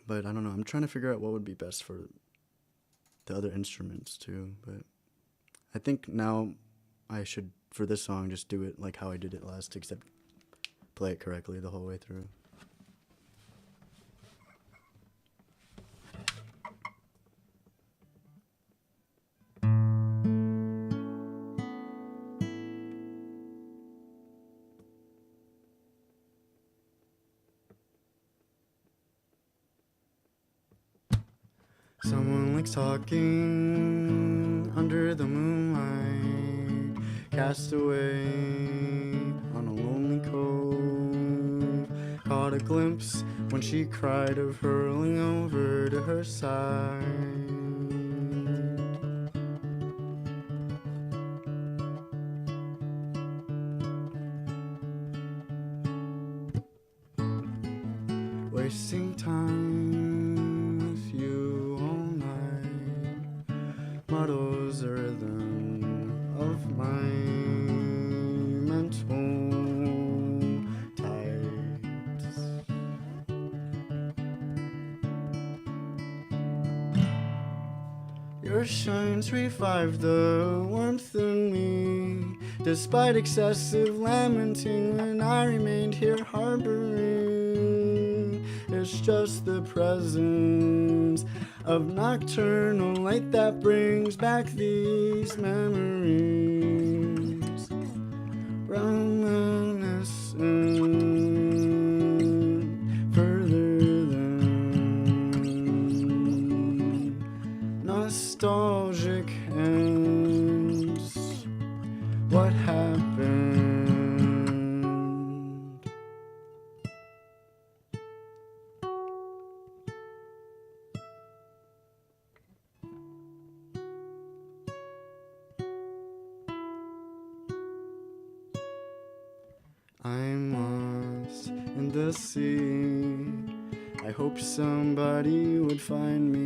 But I don't know. I'm trying to figure out what would be best for the other instruments too. But I think now I should, for this song, just do it like how I did it last, except play it correctly the whole way through. Someone likes talking under the moonlight, cast away on a lonely cove. Caught a glimpse when she cried of hurling over to her side. Your shines revive the warmth in me, despite excessive lamenting when I remained here harboring. It's just the presence of nocturnal light that brings back these memories. Reminiscent further than nostalgic ends. What happened? I'm lost in the sea. I hope somebody would find me.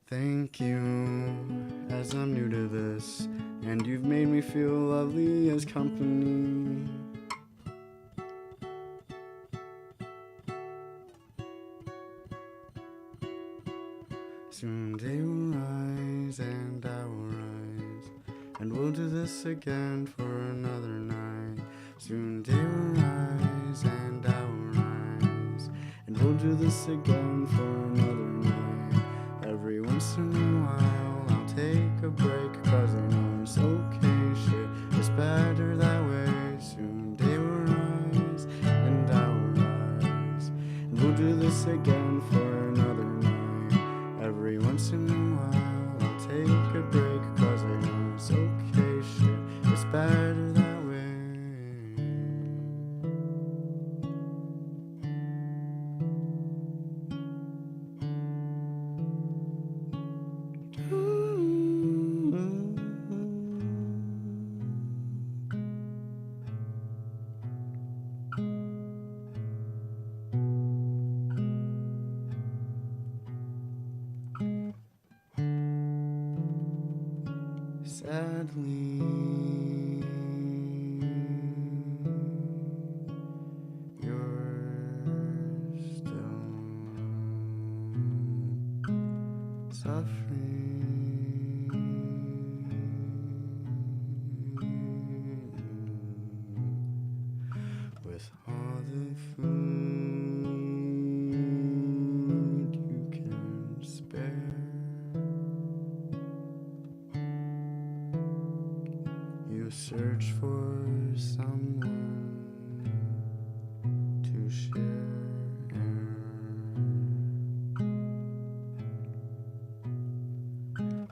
Thank you, as I'm new to this, and you've made me feel lovely as company. Soon day will rise and I will rise, and we'll do this again for another night. Soon day will rise and I will rise, and we'll do this again for another night. Every once in a while I'll take a break, cause I know it's okay, shit is better that way. Soon day will rise and I will rise, and we'll do this again for another night. Every once in a while I'll take a break, cause I know it's okay, shit is better that way. Sadly, you're still suffering with all the food you can spare. You search for someone to share,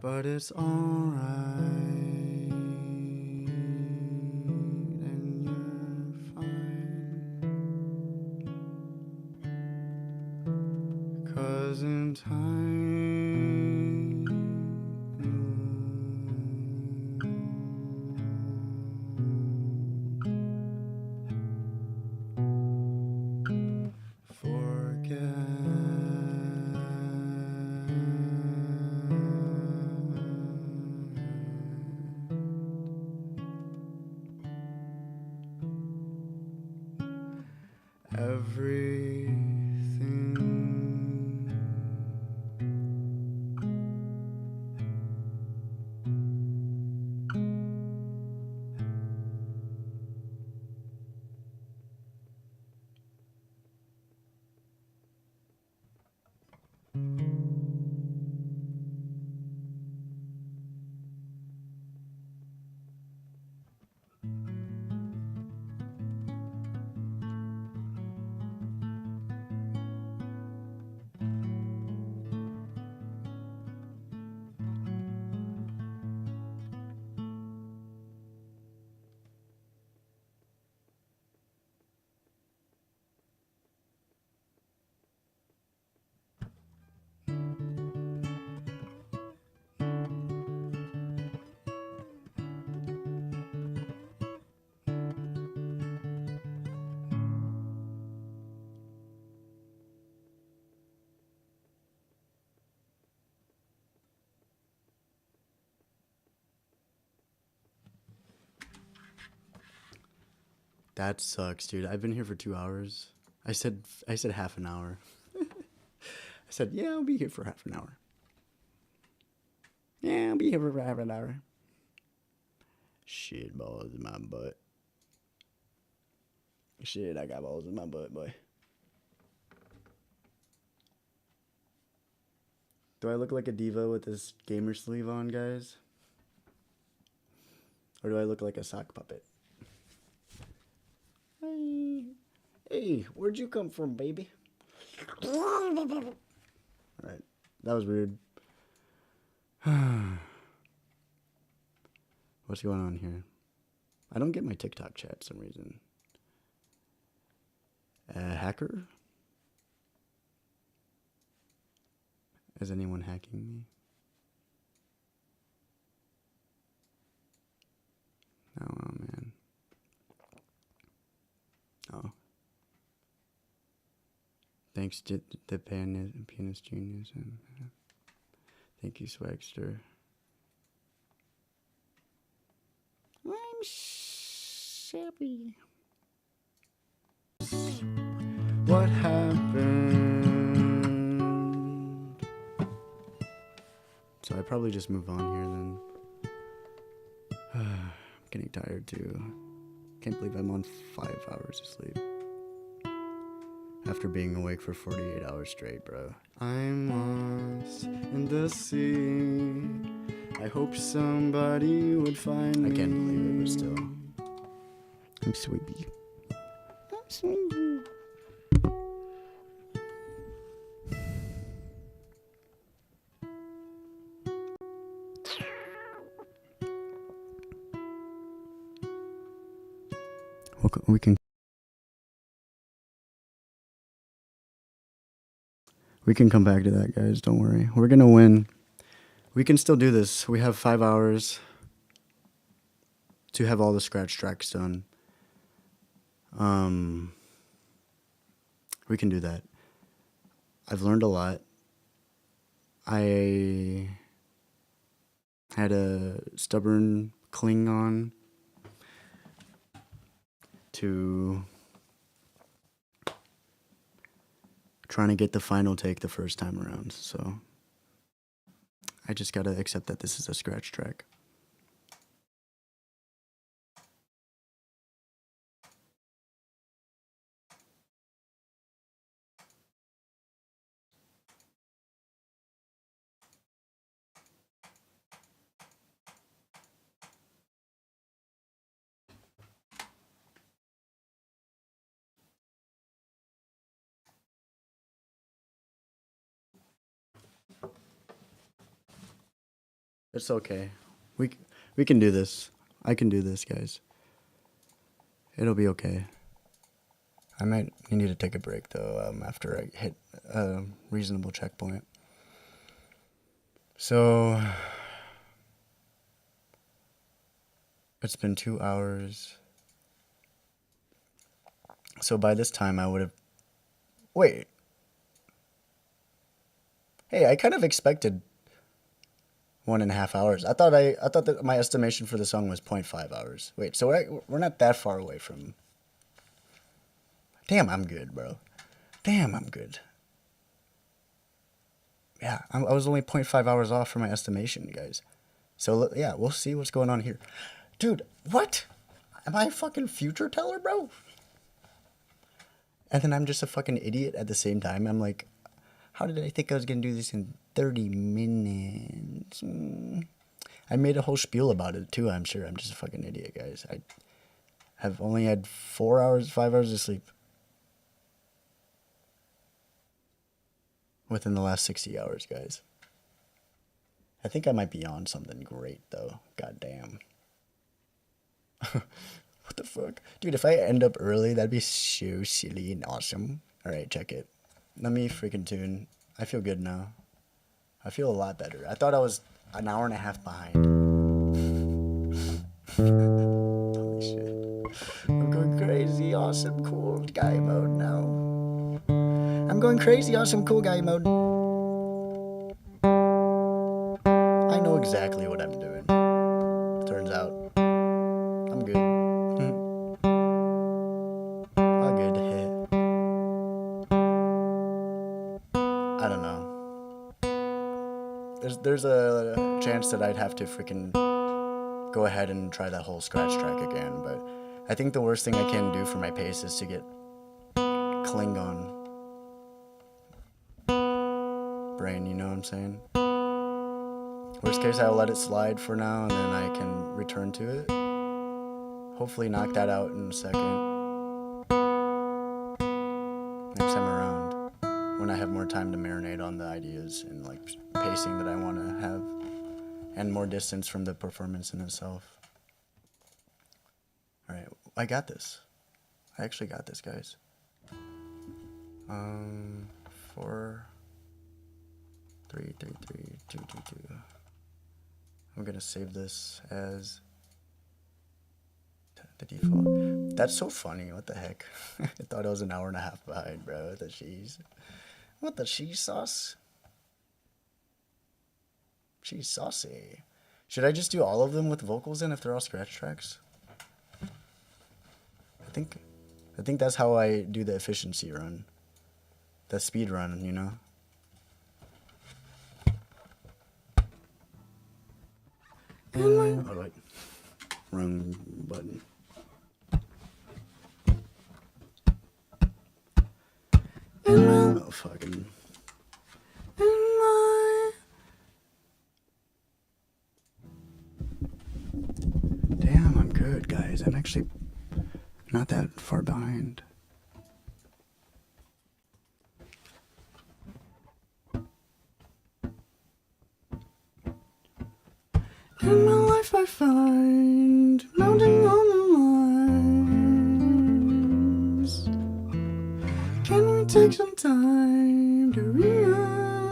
but it's alright and you're fine, 'cause in time everything That sucks, dude. I've been here for 2 hours. I said half an hour. I said, yeah, I'll be here for half an hour. Yeah, I'll be here for half an hour. Shit, balls in my butt. Shit, I got balls in my butt, boy. Do I look like a diva with this gamer sleeve on, guys? Or do I look like a sock puppet? Hey, where'd you come from, baby? Alright, that was weird. What's going on here? I don't get my TikTok chat for some reason. Hacker? Is anyone hacking me? Oh, man. Oh. Thanks to the pianist genius. Thank you, Swagster. I'm shabby. What happened? So I probably just move on here then. I'm getting tired too. Can't believe I'm on 5 hours of sleep. After being awake for 48 hours straight, bro. I'm lost in the sea. I hope somebody would find me. I can't believe it, but still. I'm sleepy. I'm sleepy. We can come back to that, guys. Don't worry. We're gonna win. We can still do this. We have 5 hours to have all the scratch tracks done. We can do that. I've learned a lot. I had a stubborn cling on to trying to get the final take the first time around, so I just gotta accept that this is a scratch track. It's okay. We can do this. I can do this, guys. It'll be okay. I might need to take a break though after I hit a reasonable checkpoint. So it's been 2 hours. So by this time I would have. Wait. Hey, I kind of expected 1.5 hours. I thought that my estimation for the song was 0.5 hours. Wait, so we're not that far away from. Damn, I'm good, bro. Damn, I'm good. Yeah, I was only 0.5 hours off from my estimation, guys. So yeah, we'll see what's going on here, dude. What? Am I a fucking future teller, bro? And then I'm just a fucking idiot at the same time. I'm like, how did I think I was gonna do this in 30 minutes? I made a whole spiel about it too, I'm sure. I'm just a fucking idiot, guys. I have only had 4 hours, 5 hours of sleep within the last 60 hours, guys. I think I might be on something great, though. God damn. What the fuck? Dude, if I end up early, that'd be so silly and awesome. Alright, check it. Let me freaking tune. I feel good now. I feel a lot better. I thought I was an hour and a half behind. Holy shit. I'm going crazy, awesome, cool guy mode now. I'm going crazy, awesome, cool guy mode. I know exactly what I'm doing. Turns out. I'm good. I don't know. There's a chance that I'd have to freaking go ahead and try that whole scratch track again, but I think the worst thing I can do for my pace is to get Klingon brain, you know what I'm saying? Worst case, I'll let it slide for now, and then I can return to it. Hopefully knock that out in a second. Next time around, when I have more time to marinate on the ideas and like pacing that I want to have, and more distance from the performance in itself. Alright, I got this. I actually got this, guys. 4, 3, 3, 3, 2, 2, 2. I'm gonna save this as the default. That's so funny. What the heck? I thought I was an hour and a half behind, bro. What the cheese? What the cheese sauce? Cheese saucy. Should I just do all of them with vocals in if they're all scratch tracks? I think that's how I do the efficiency run. The speed run, you know? Oh wait. Wrong button. Oh fucking. Damn, I'm good, guys. I'm actually not that far behind. In my life I find mounting on the lines. Can we take some time to realize?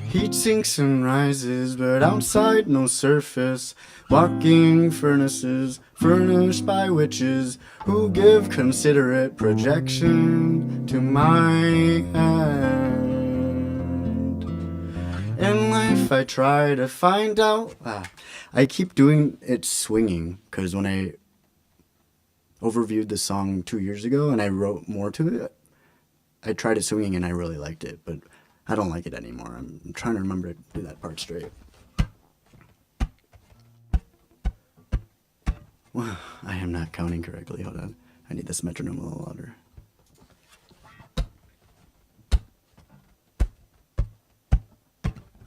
Heat sinks and rises, but outside no surface. Walking furnaces, furnished by witches, who give considerate projection to my hand. In life I try to find out. I keep doing it swinging, because when I overviewed the song 2 years ago and I wrote more to it, I tried it swinging and I really liked it, but I don't like it anymore. I'm trying to remember to do that part straight. Well, I am not counting correctly. Hold on. I need this metronome a little louder.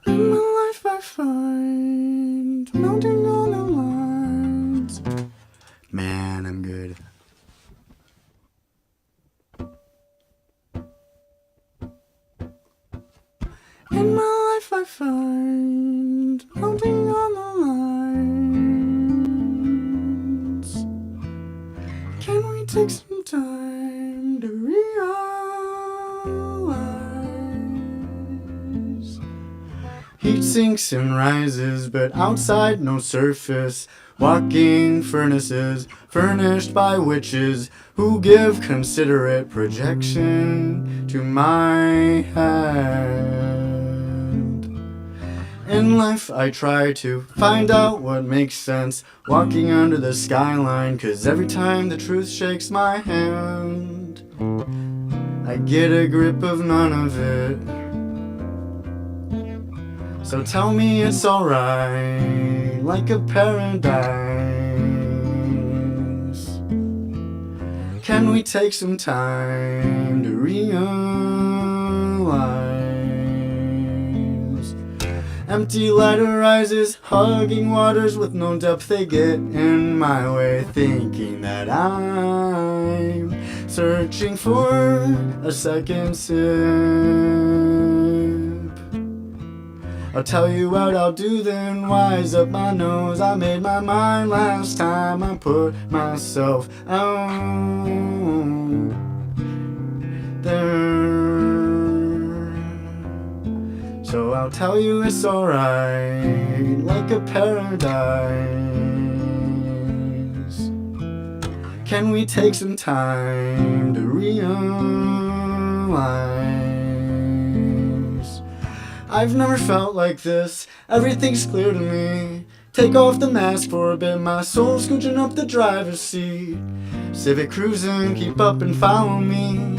In my life I find mounting on the lines. Man, I'm good. In my life I find mounting on the lines. Can we take some time to realize? Heat sinks and rises, but outside no surface. Walking furnaces, furnished by witches, who give considerate projection to my hand. In life I try to find out what makes sense, walking under the skyline, 'cause every time the truth shakes my hand, I get a grip of none of it. So tell me it's alright, like a paradise. Can we take some time to realize? Empty lighter rises, hugging waters with no depth. They get in my way, thinking that I'm searching for a second sip. I'll tell you what I'll do then, wise up my nose. I made my mind last time I put myself out there. So I'll tell you it's alright, like a paradise. Can we take some time to realize? I've never felt like this, everything's clear to me. Take off the mask for a bit, my soul scooching up the driver's seat. Civic cruising, keep up and follow me.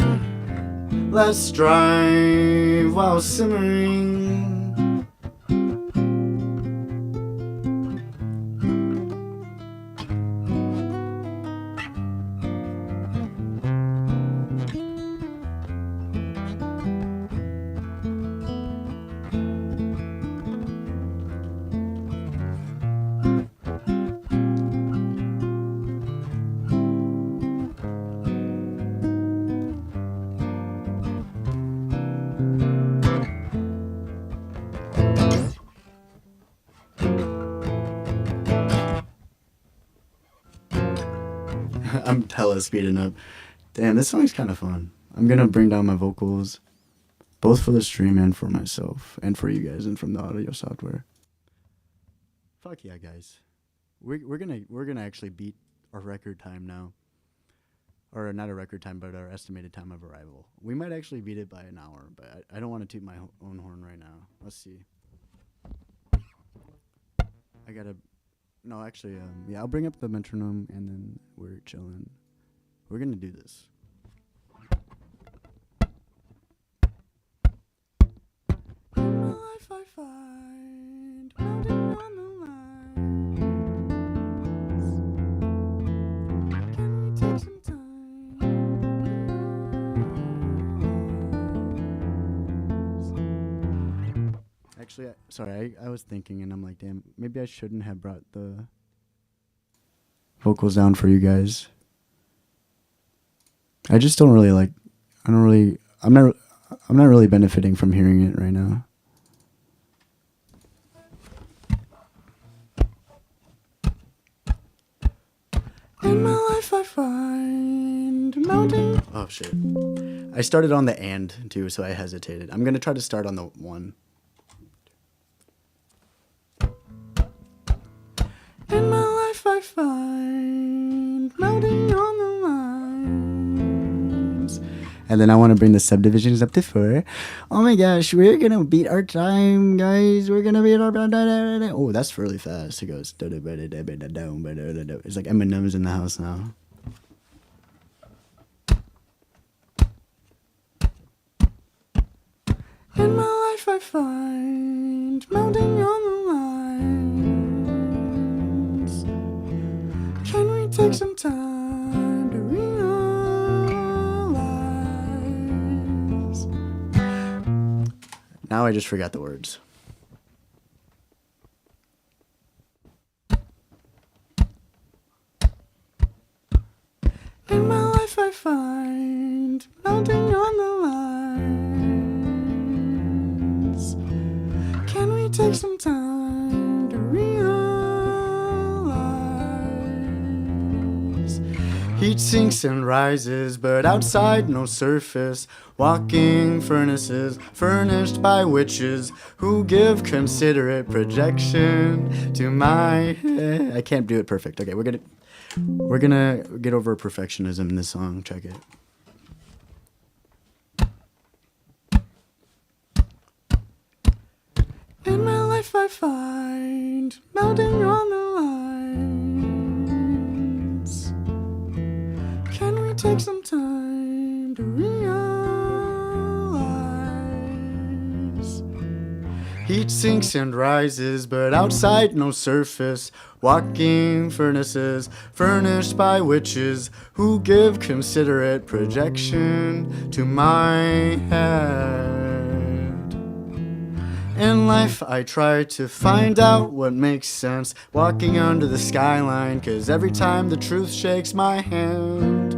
Let's drive while simmering. I'm hella speeding up. Damn, this song's kind of fun. I'm gonna bring down my vocals, both for the stream and for myself, and for you guys, and from the audio software. Fuck yeah, guys. We're gonna actually beat our record time now, or not a record time, but our estimated time of arrival. We might actually beat it by an hour, but I don't want to toot my own horn right now. Let's see. I gotta. No, actually, yeah, I'll bring up the metronome and then we're chilling. We're gonna do this. In my life I find mounting on the lines. Can we take some time? Actually, sorry, I was thinking and I'm like, damn, maybe I shouldn't have brought the vocals down for you guys. I just don't really like, I'm not really benefiting from hearing it right now. In my life I find mounting. Oh shit. I started on the and too, so I hesitated. I'm gonna try to start on the one. In my life I find mounting on the lines. And then I want to bring the subdivisions up to 4. Oh my gosh, we're gonna beat our time, guys. We're gonna beat our... Oh, that's really fast. It goes... It's like Eminem's in the house now. In my life I find mounting on the lines. Can we take some time to realize? Now I just forgot the words. In my life I find mounting on the lines. Can we take some time to realize? Heat sinks and rises, but outside no surface. Walking furnaces furnished by witches who give considerate projection to my head. I can't do it perfect. Okay, we're gonna get over perfectionism in this song. Check it. In my life I find mounting on the lines. Can we take some time to realize? Heat sinks and rises, but outside no surface. Walking furnaces furnished by witches who give considerate projection to my head. In life I try to find out what makes sense, walking under the skyline, 'cause every time the truth shakes my hand,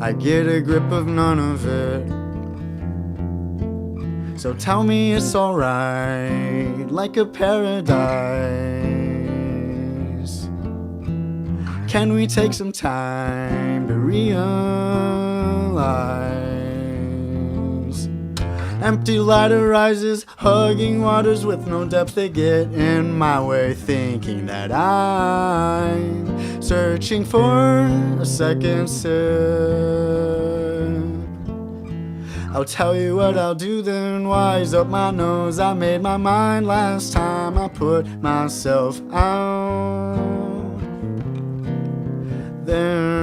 I get a grip of none of it. So tell me it's alright, like a paradise. Can we take some time to realize? Empty light arises, hugging waters with no depth. They get in my way, thinking that I'm searching for a second sip. I'll tell you what I'll do then, wise up my nose. I made my mind last time I put myself out there.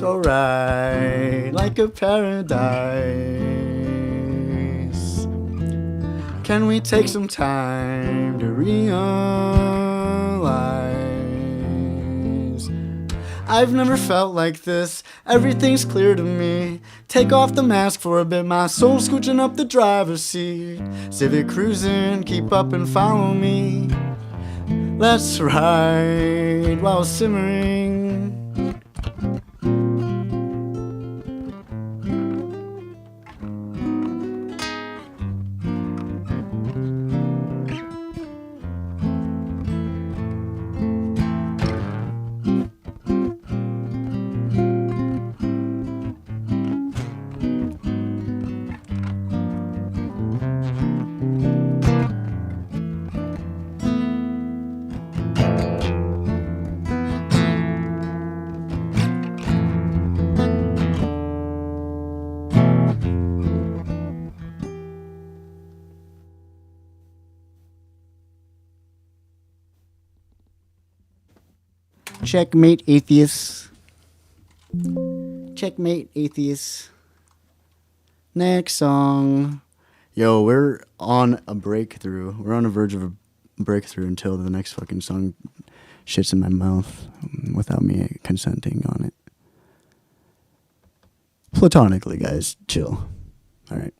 so right, like a paradise. Can we take some time to realize? I've never felt like this, everything's clear to me. Take off the mask for a bit, my soul scooching up the driver's seat. Civic cruising, keep up and follow me. Let's ride while simmering. Checkmate, atheists. Checkmate, atheists. Next song. Yo, we're on a breakthrough. We're on the verge of a breakthrough until the next fucking song shits in my mouth without me consenting on it. Platonically, guys. Chill. Alright.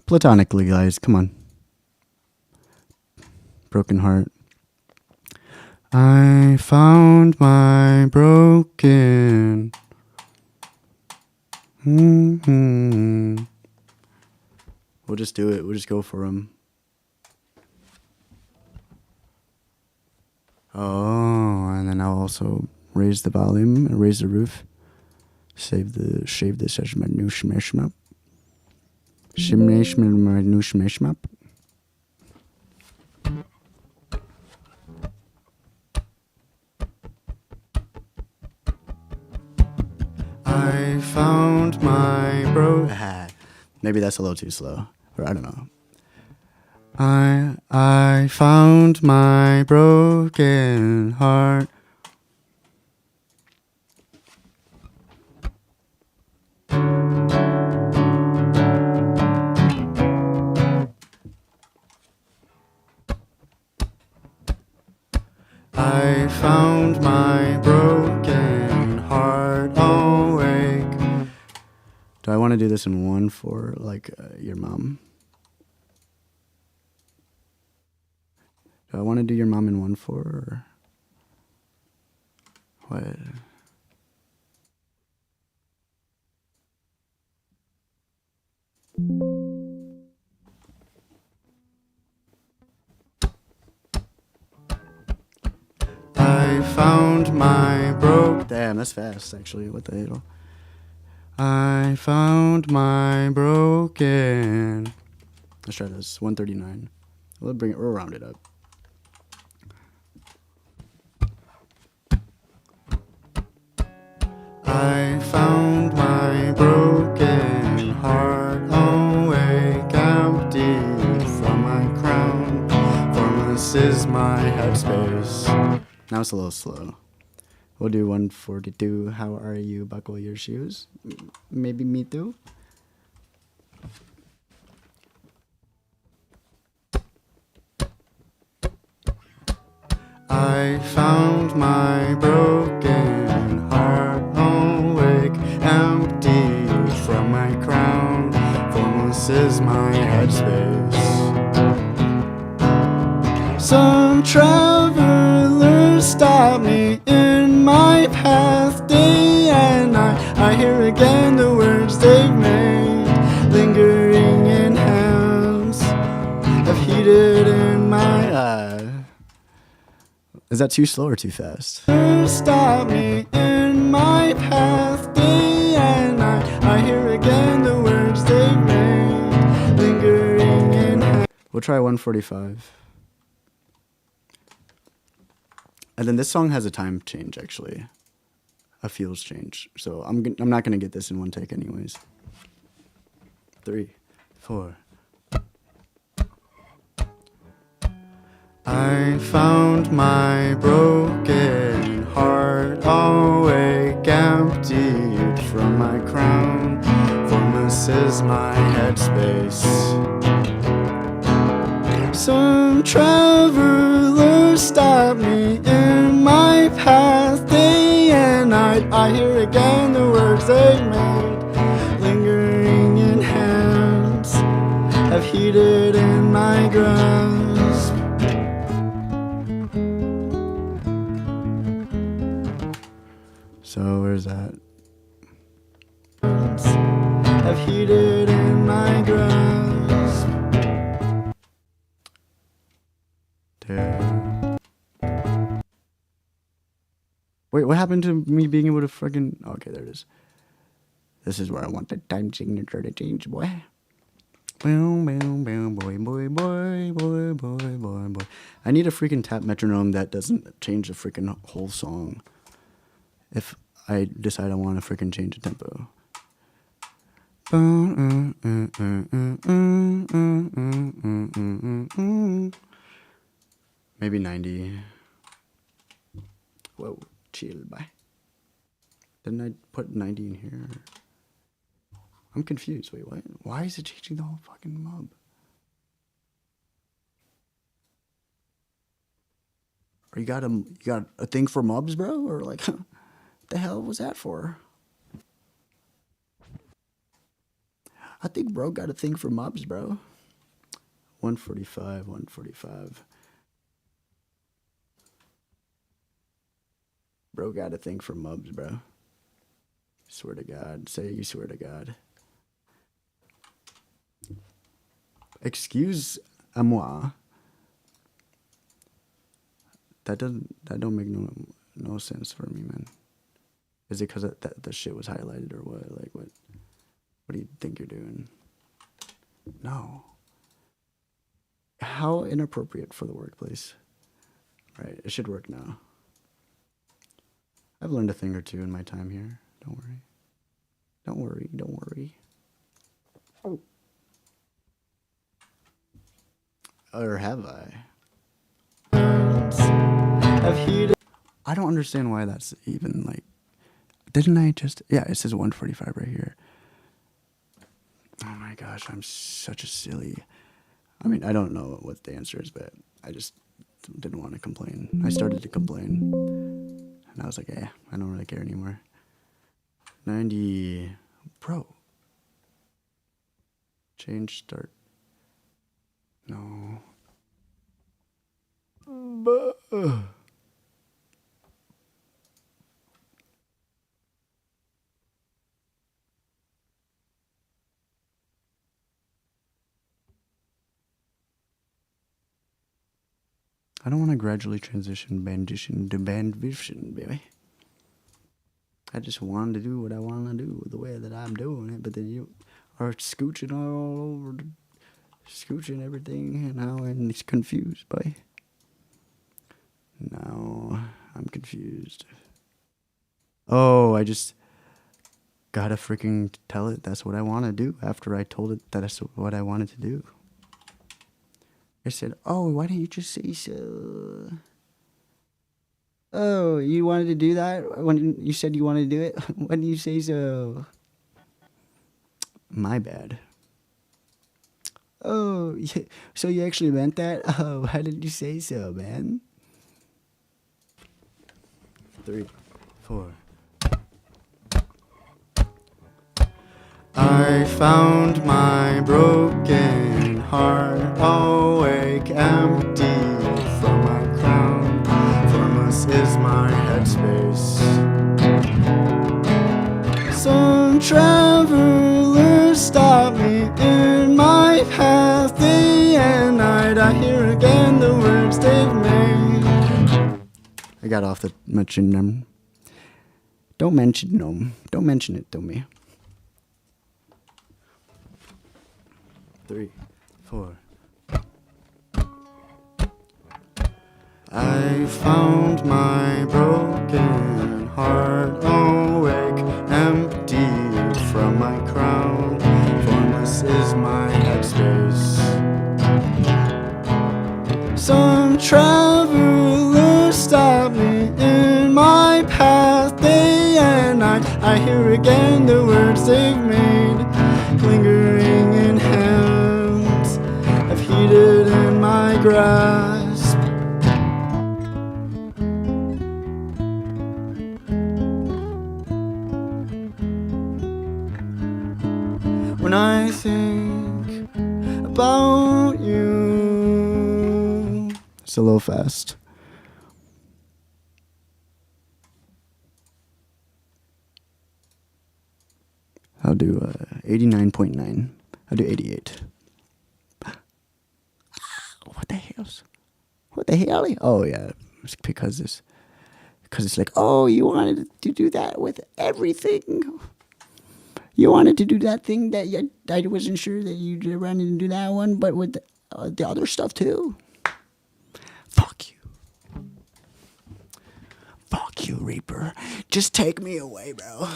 Platonically, guys. Come on. Broken heart. I found my broken. We'll just do it. We'll just go for him. Oh, and then I'll also raise the volume and raise the roof. Shave this as my new shmeshmap. My new shmeshmap. I found my Maybe that's a little too slow, or I don't know. I found my broken heart. I found my broken heart awake. Do I want to do this in 1/4 like your mom? Do I want to do your mom in 1/4 or what? I found my Damn, that's fast actually. What the hell? I found my broken. Let's try this. 139. We'll round it up. I found my broken heart awake, empty from my crown. Formless is my headspace. Now it's a little slow. We'll do 142. How are you? Buckle your shoes. Maybe me too. I found my broken heart awake, empty from my crown. Formless is my headspace. Some travelers stop me in my path day and night. I hear again the words they've made, lingering in hands, have heated in my eye. Is that too slow or too fast? Stop me in my path day and night. I hear again the words they've made, lingering in hands. We'll try 145. And then this song has a time change, actually. A feels change. So I'm not going to get this in one take anyways. 3, 4. I I found my broken heart awake, emptied from my crown. Formless is my headspace. Some traveler stopped me in my path, day and night. I hear again the words they made, lingering in hands, have heated in my grasp. So where's that? Have heated in my grasp. Damn. Wait, what happened to me being able to fucking... Okay, there it is. This is where I want the time signature to change, boy. Boom, boom, boom, boy, boy, boy, boy, boy, boy, boy. I need a freaking tap metronome that doesn't change the freaking whole song. If I decide I want to freaking change the tempo. Maybe 90. Whoa, chill, bye. Didn't I put 90 in here? I'm confused. Wait, what? Why is it changing the whole fucking mob? Or you got a thing for mobs, bro? Or like, what the hell was that for? I think bro got a thing for mobs, bro. 145, 145. Bro got a thing for mobs, bro. Swear to God. Say you swear to God. Excuse-moi. That don't make no sense for me, man. Is it because that the shit was highlighted or what? Like what do you think you're doing? No. How inappropriate for the workplace. Right, it should work now. I've learned a thing or two in my time here. Don't worry. Don't worry, don't worry. Oh. Or have I? I don't understand why that's even like... Didn't I just... Yeah, it says 145 right here. Oh my gosh, I'm such a silly... I mean, I don't know what the answer is, but I just didn't want to complain. I started to complain. And I was like, eh, I don't really care anymore. 90... Bro. Change start. No. I don't want to gradually transition bandition to bandvision, baby. I just wanted to do what I want to do the way that I'm doing it, but then you are scooching all over, scooching everything, and now I'm confused, boy. Now I'm confused. Oh, I just gotta freaking tell it that's what I want to do after I told it that that's what I wanted to do. I said, oh, why didn't you just say so? Oh, you wanted to do that when you said you wanted to do it? Why didn't you say so? My bad. Oh, yeah, so you actually meant that? Oh, why didn't you say so, man? 3, 4. I found my broken heart awake, empty from my crown. Formless is my headspace. Some traveler stopped me in my path, day and night. I hear again the words they've made. I got off the mention them. Don't mention them. Don't mention it to me. 3, 4. I found my broken heart awake, emptied from my crown. Formless is my headspace. Some travel hear again the words they've made, lingering in hands I've heated in my grasp. When I think about you. It's a little fast. I'll do 89.9. I'll do 88. What the hell? What the hell? Oh yeah, it's because it's like, oh, you wanted to do that with everything. You wanted to do that thing that I wasn't sure that you wanted to do that one, but with the other stuff too. Fuck you. Fuck you, Reaper. Just take me away, bro.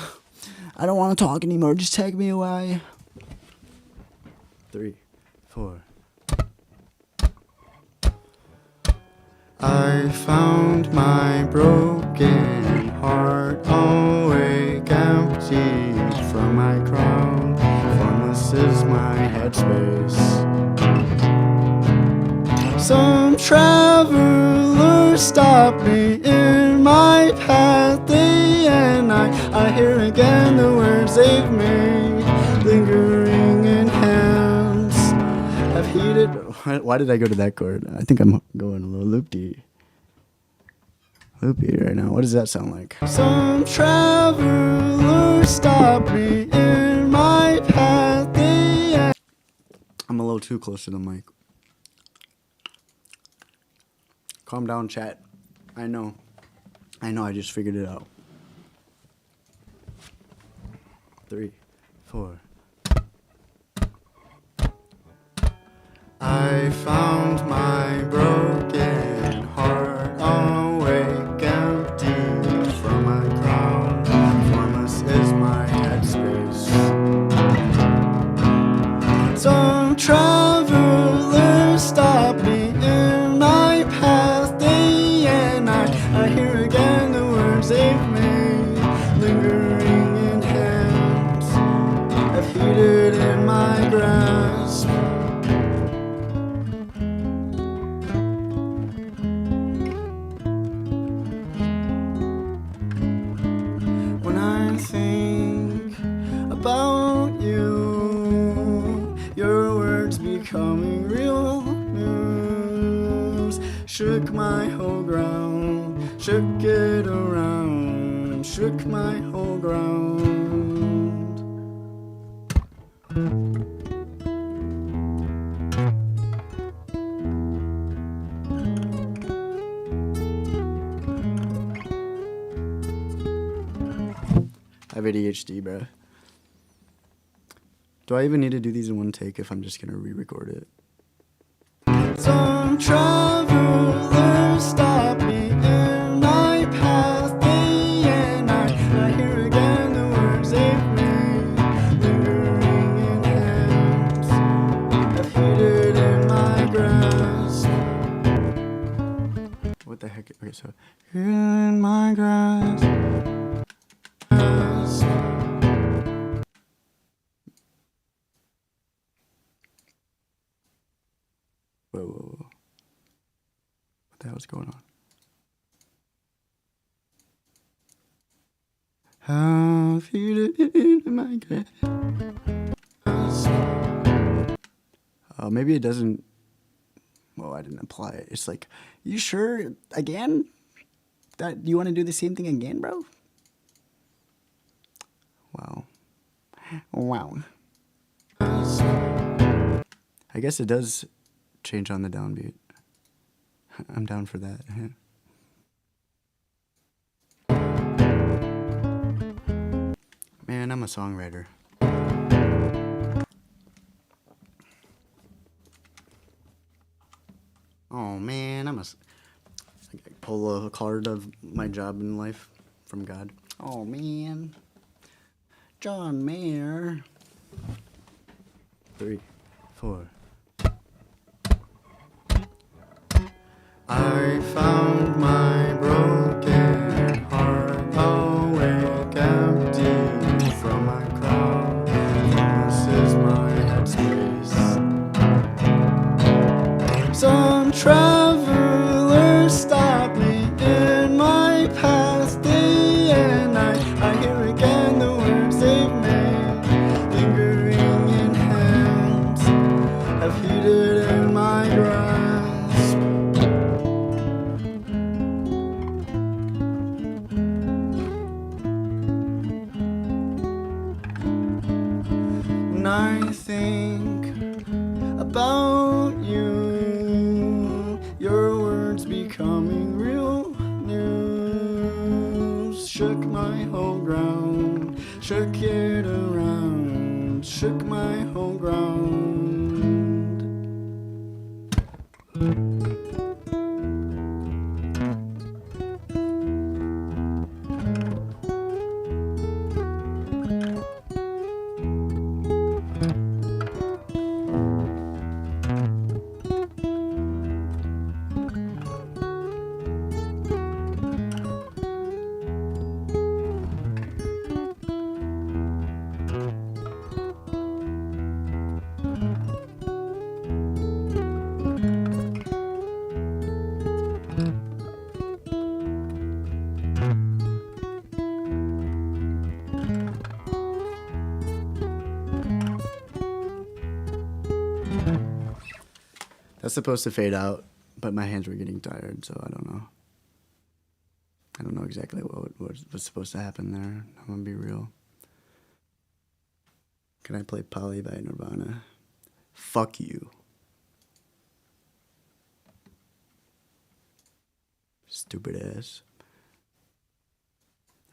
I don't want to talk anymore. Just take me away. 3, 4. I found my broken heart awake empty from my crown. Formless is my headspace. Some traveler stopped me in my path, and I hear again the words they've made, lingering in hands I've heated. Why did I go to that chord? I think I'm going a little loopy right now. What does that sound like? Some traveler stopped me in my path. I'm a little too close to the mic. Calm down, chat. I know, I just figured it out. 3, 4. I found my broken heart awake empty from my crown. Formless is my headspace. Some traveler stopped me in my path, and I hear again the words they've made, lingering in hands I've heated in my grasp. When I think about you, your words becoming real news, shook my whole ground, shook it around, shook my whole ground. I have ADHD, bro. Do I even need to do these in one take if I'm just gonna re-record it? Some traveler stopped me in my path, and I hear again the words they've made, lingering in hands I've heated in my grasp. What the heck? Okay, so in my grasp. Whoa. What the hell's going on? How feel it in my grasp. Maybe it doesn't. Well, I didn't apply it. It's like, you sure again that you want to do the same thing again, bro? Wow. I guess it does change on the downbeat. I'm down for that. Man, I'm a songwriter. Oh man, I pull a card of my job in life from God. Oh man. John Mayer. 3, 4. I found my broken heart awake empty becoming real news. Shook my whole ground, shook it around, shook my whole ground. That's supposed to fade out, but my hands were getting tired, so I don't know. I don't know exactly what was supposed to happen there. I'm gonna be real. Can I play Polly by Nirvana? Fuck you. Stupid ass.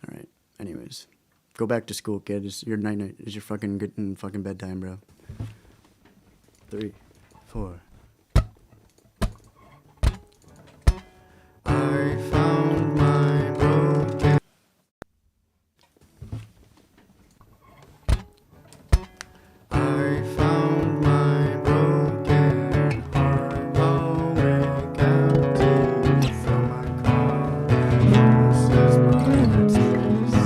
Alright, anyways. Go back to school, kid. It's your night. It's your fucking good and fucking bedtime, bro. 3, 4. I found my broken. I found my broken heart awake empty from my car. This is my headspace.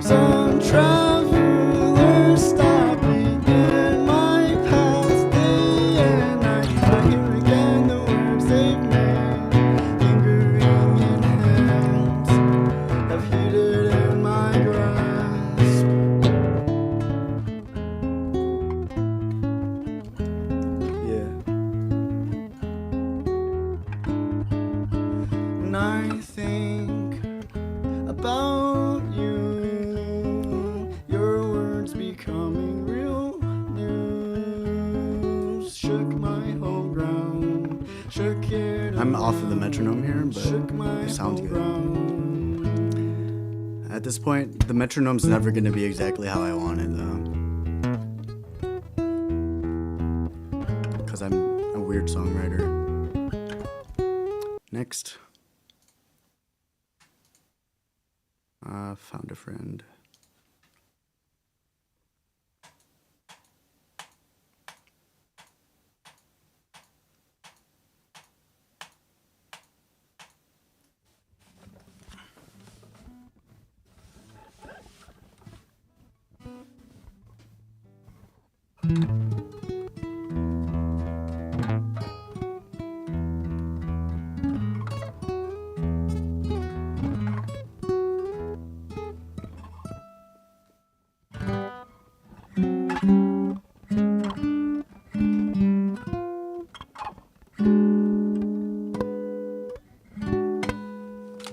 Some traveler stopping in my path day and night. I hear again the words they've made, lingering in hands, have heated in my grasp. Yeah. And I think about you, your words becoming real news. Shook my whole ground, shook it. I'm off of the metronome here, but it sounds good. At this point, the metronome's never gonna be exactly how I want it, though. Because I'm a weird songwriter. Next. Found a friend.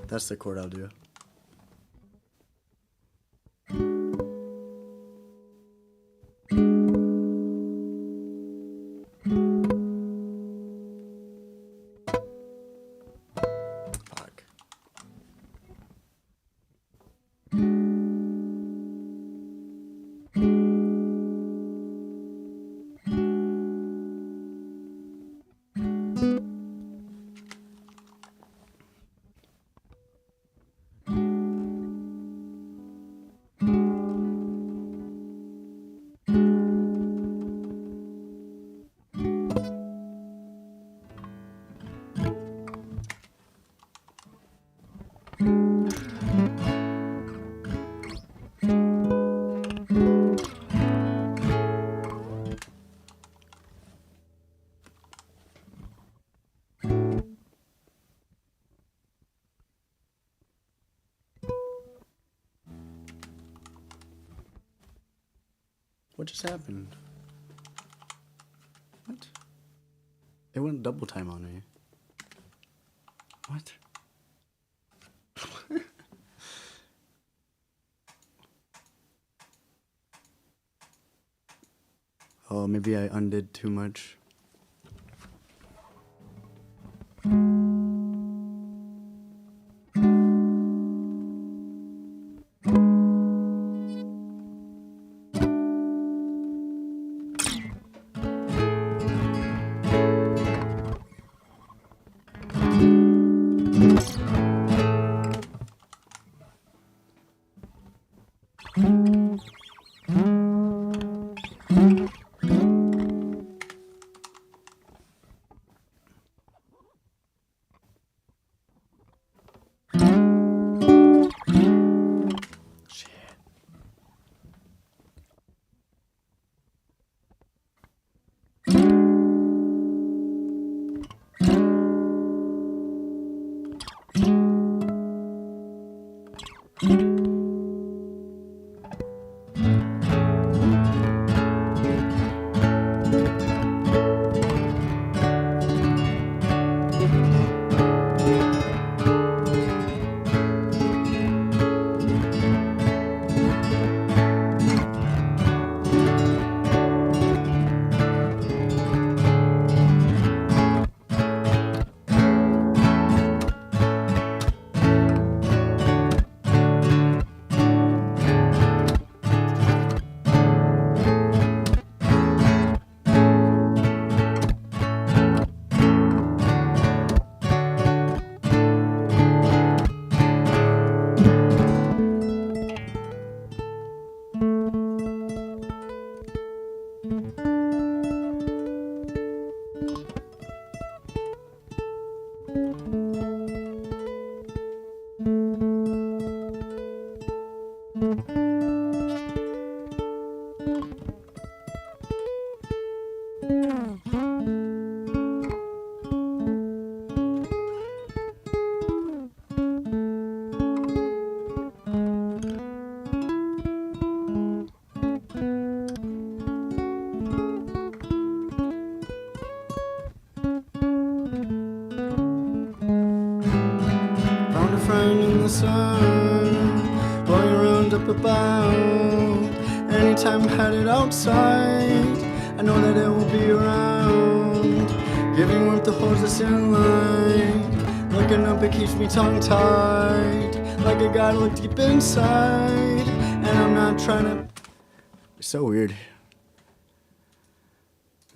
That's the chord I'll do. Fuck. What just happened? What? It went double time on me. What? Oh, maybe I undid too much. friend in the sun, blowing around up above. Anytime I'm headed outside, I know that it will be around, giving warmth to holds us in line. Looking up, it keeps me tongue-tied, like I gotta look deep inside, and I'm not trying to... It's so weird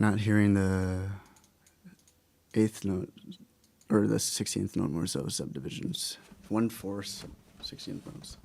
not hearing the 8th note, or the 16th note more so, subdivisions. 1/4, 16th notes.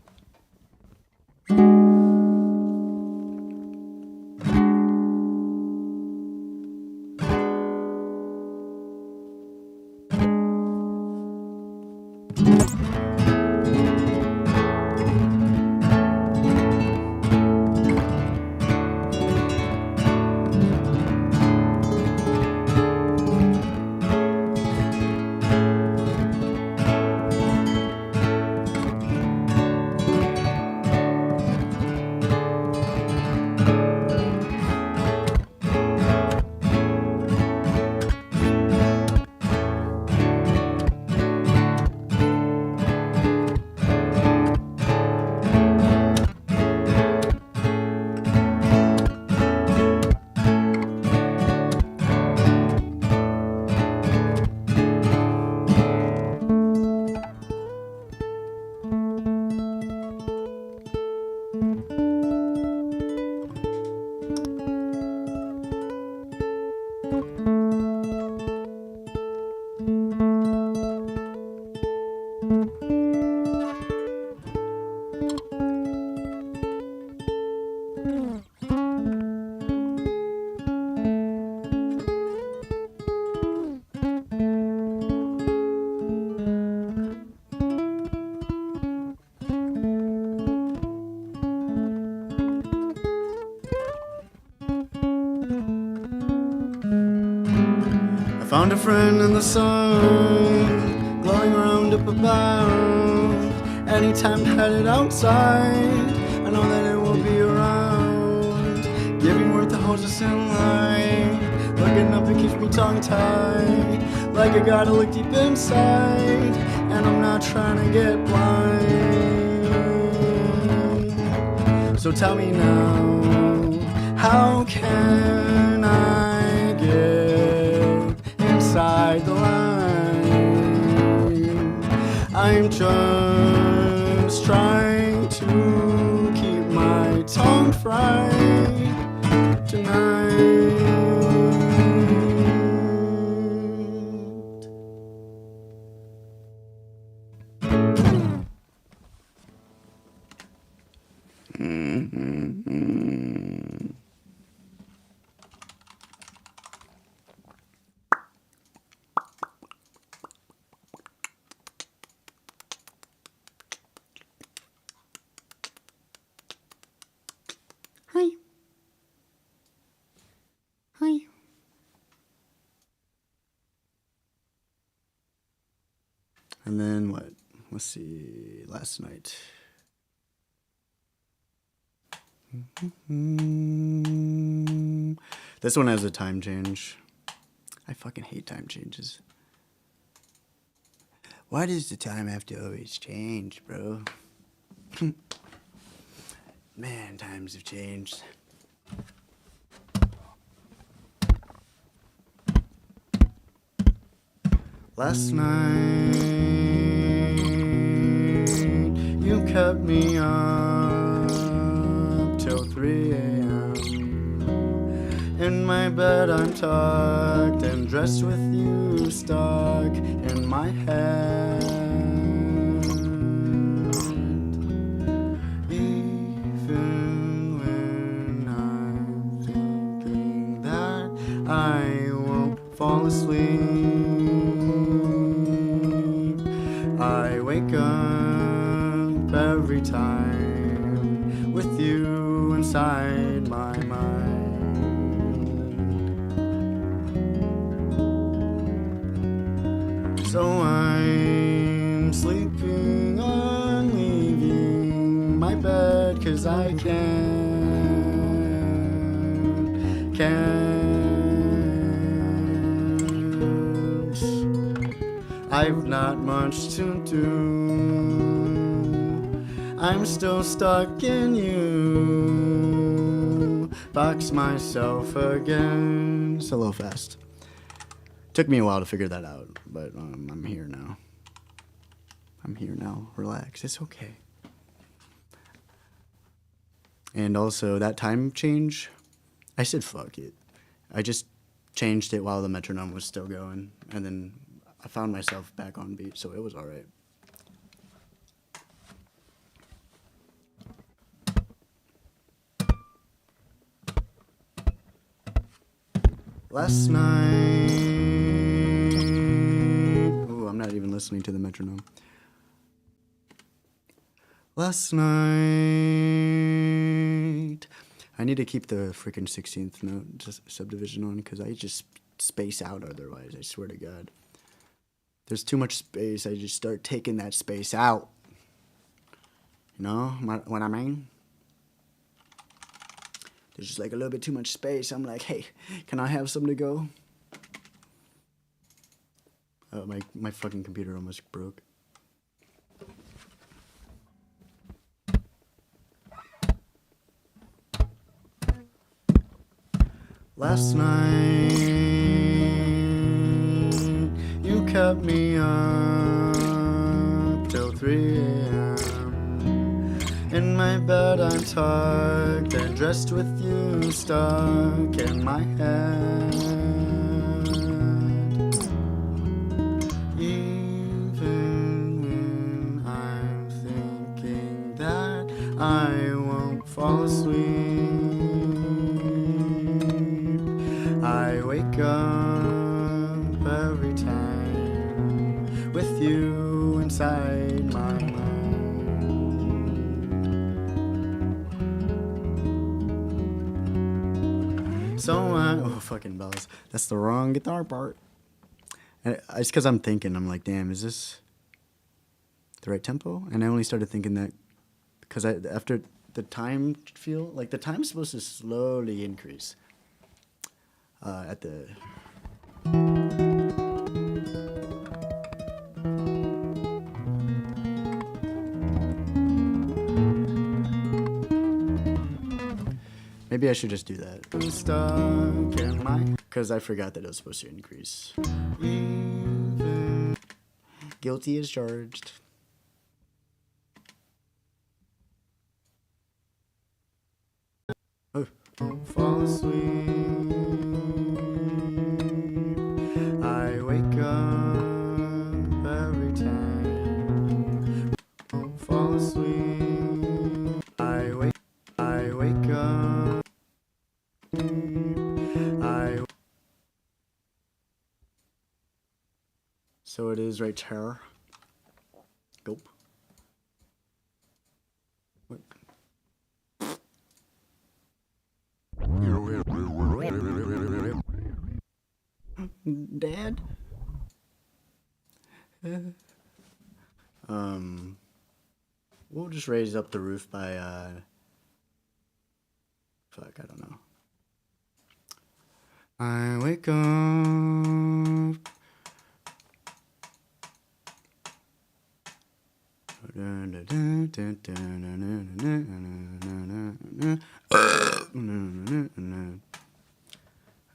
Found a friend in the sun, glowing around up above. Anytime headed outside, I know that it will be around, giving worth to holds us in line. Looking up, it keeps me tongue-tied, like I gotta look deep inside, and I'm not trying to get blind. So tell me now, how can I get inside the line? I'm just trying to keep my tongue fried tonight. Hi. Hi. And then what? Let's see. Last night. This one has a time change. I fucking hate time changes. Why does the time have to always change, bro? Man, times have changed. Last night, you kept me up till 3 a.m. In my bed, I'm tucked and dressed with you stuck in my head. Even when I'm thinking that I won't fall asleep, I wake up every time with you inside my mind. So I'm sleeping on leaving my bed 'cause I can't I've not much to do. I'm still stuck in you. Box myself again. It's a little fast. Took me a while to figure that out, but I'm here now. I'm here now. Relax. It's okay. And also, that time change, I said fuck it. I just changed it while the metronome was still going, and then I found myself back on beat, so it was alright. Last night... Ooh, I'm not even listening to the metronome. Last night... I need to keep the freaking 16th note subdivision on because I just space out otherwise, I swear to God. There's too much space, I just start taking that space out. You know what I mean? There's just like a little bit too much space. I'm like, hey, can I have some to go? Oh, my fucking computer almost broke. Last night, you kept me up till 3 a.m. In my bed I'm tucked and dressed with you stuck in my head. Even when I'm thinking that I won't fall asleep, I wake up every time with you inside my mind. So oh fucking bells. That's the wrong guitar part. And it's because I'm thinking, I'm like, damn, is this the right tempo? And I only started thinking that because after the time feel, like the time's supposed to slowly increase. At the maybe I should just do that. Stuck in my, because I forgot that it was supposed to increase. Even guilty as charged. Oh. Fall asleep. I wake up every time. Fall asleep. I wake up. So it is right here. Go. What? Dad? We'll just raise up the roof by, fuck, I don't know. I wake up.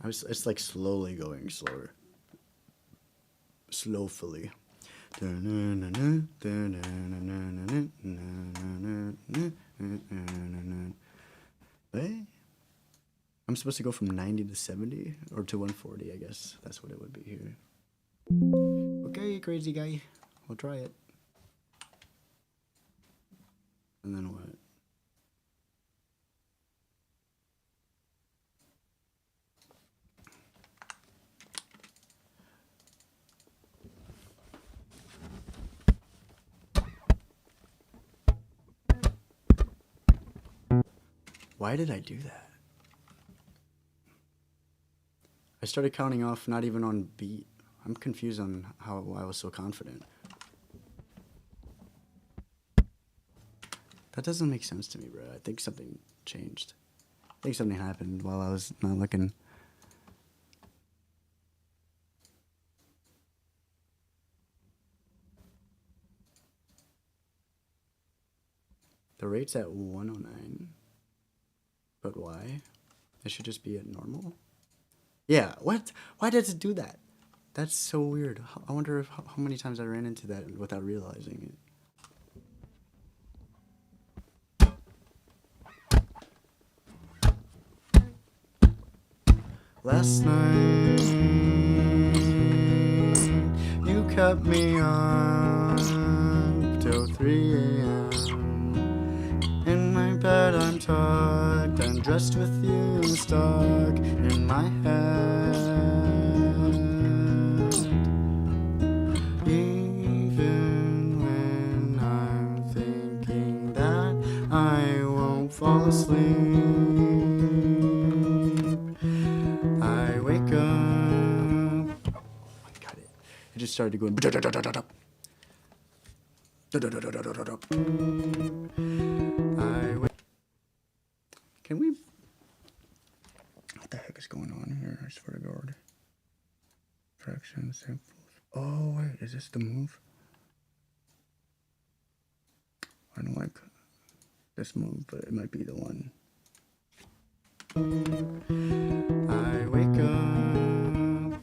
It's like slowly going slower. Slowfully. Hey? I'm supposed to go from 90 to 70 or to 140, I guess. That's what it would be here. Okay, crazy guy. We'll try it. And then what? Why did I do that? I started counting off not even on beat. I'm confused on how I was so confident. That doesn't make sense to me, bro. I think something changed. I think something happened while I was not looking. The rate's at 109. But why? It should just be at normal. Yeah, what? Why does it do that? That's so weird. I wonder if how many times I ran into that without realizing it. Last night, you kept me up till 3 a.m. In my bed I'm tucked and dressed with you stuck in my head. Even when I'm thinking that I won't fall asleep, I wake up. I got it. It just started going. Can we? What the heck is going on here? I swear to God. Fractions, samples. Oh wait, is this the move? I don't like this move, but it might be the one. I wake up.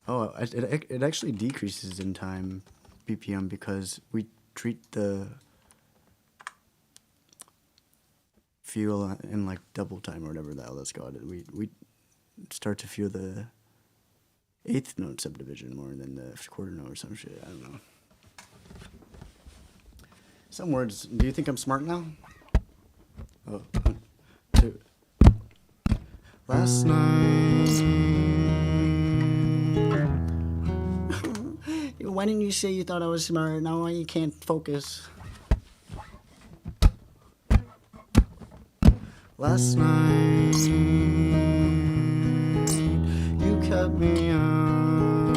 Oh, it actually decreases in time, BPM, because we treat the feel in like double time or whatever the hell that's called. We start to feel the eighth note subdivision more than the quarter note or some shit. I don't know. Some words. Do you think I'm smart now? Oh, 1, 2. Last night. Why didn't you say you thought I was smart? Now you can't focus. Last night, you kept me up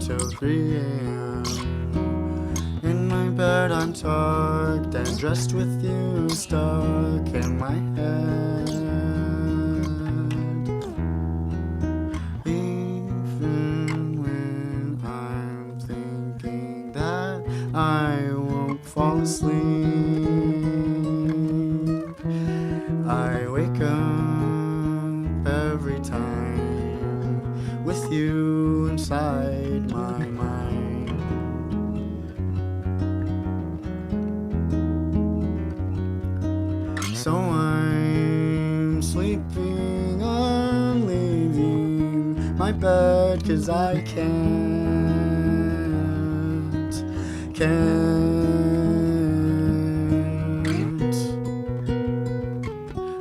till 3 a.m. In my bed I'm tucked and dressed with you stuck in my head. Even when I'm thinking that I won't fall asleep, I wake up every time with you inside my mind. So I'm sleeping, I'm leaving my bed 'cause I can't.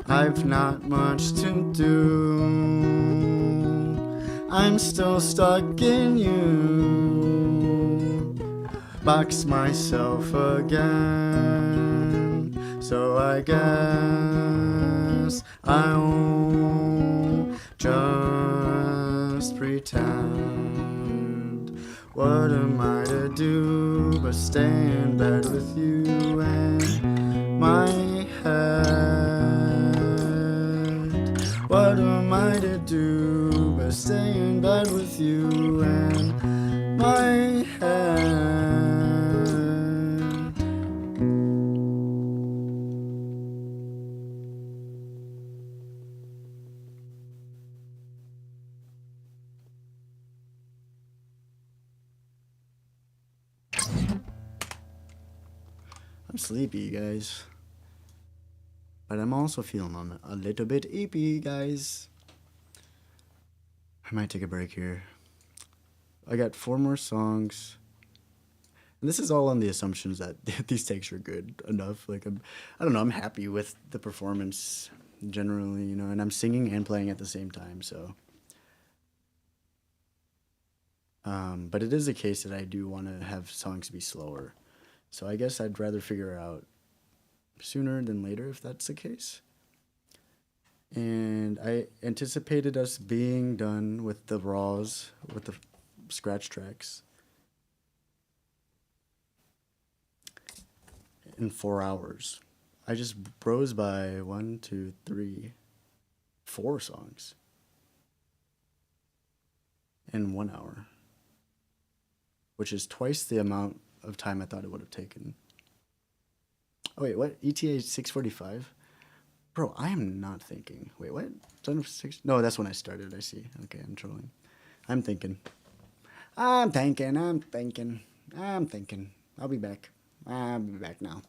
I've not much to do. I'm still stuck in you. Box myself again. So I guess I'll just pretend. What am I to do but stay in bed with you and my head? What am I to do but stay in bed with you and my head? I'm sleepy, you guys. But I'm also feeling a little bit eepy, guys. I might take a break here. I got 4 more songs. And this is all on the assumptions that these takes are good enough. Like, I don't know, I'm happy with the performance generally, you know, and I'm singing and playing at the same time, so. But it is a case that I do want to have songs be slower. So I guess I'd rather figure out sooner than later if that's the case. And I anticipated us being done with the raws, with the scratch tracks in 4 hours. I just browsed by 1, 2, 3, 4 songs in 1 hour, which is twice the amount of time I thought it would have taken. Oh, wait, what? ETA 6:45? Bro, I am not thinking. Wait, what? Son of six? No, that's when I started. I see. Okay, I'm trolling. I'm thinking. I'm thinking. I'm thinking. I'm thinking. I'll be back. I'll be back now.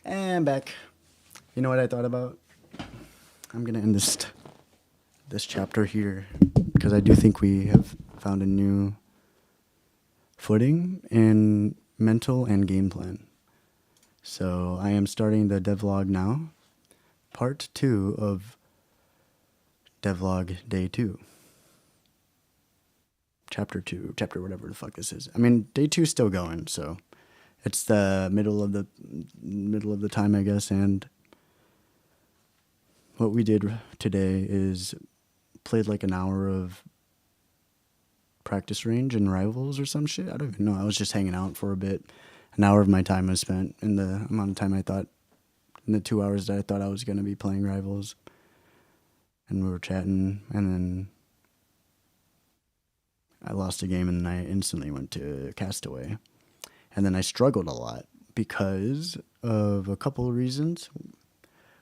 And back. You know what I thought about? I'm gonna end this chapter here because I do think we have found a new footing in mental and game plan. So I am starting the devlog now, part 2 of devlog day 2. Chapter 2, chapter whatever the fuck this is. I mean, day 2 is still going, so it's the middle of the time, I guess. And what we did today is played like an hour of practice range and rivals or some shit. I don't even know. I was just hanging out for a bit. An hour of my time was spent in the amount of time I thought, in the 2 hours that I thought I was going to be playing rivals. And we were chatting, and then I lost a game, and then I instantly went to Castaway. And then I struggled a lot because of a couple of reasons.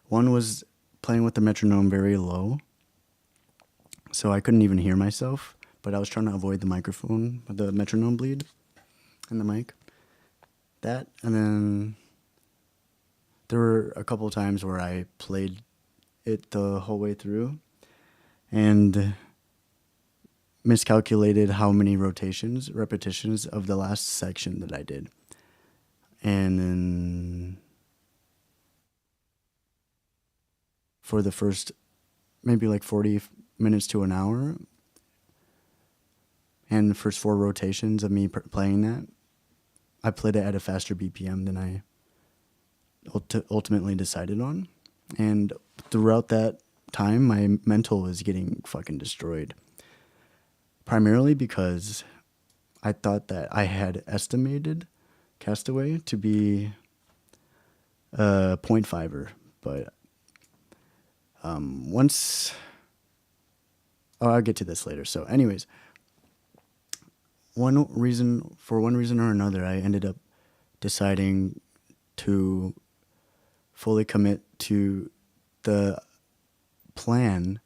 One was playing with the metronome very low, so I couldn't even hear myself, but I was trying to avoid the microphone, the metronome bleed in the mic. That, and then there were a couple of times where I played it the whole way through and miscalculated how many repetitions of the last section that I did. And then for the first maybe like 40 minutes to an hour, and the first 4 rotations of me playing that, I played it at a faster BPM than I ultimately decided on. And throughout that time, my mental was getting fucking destroyed. Primarily because I thought that I had estimated Castaway to be a 0.5er, but I'll get to this later. So anyways, for one reason or another, I ended up deciding to fully commit to the plan,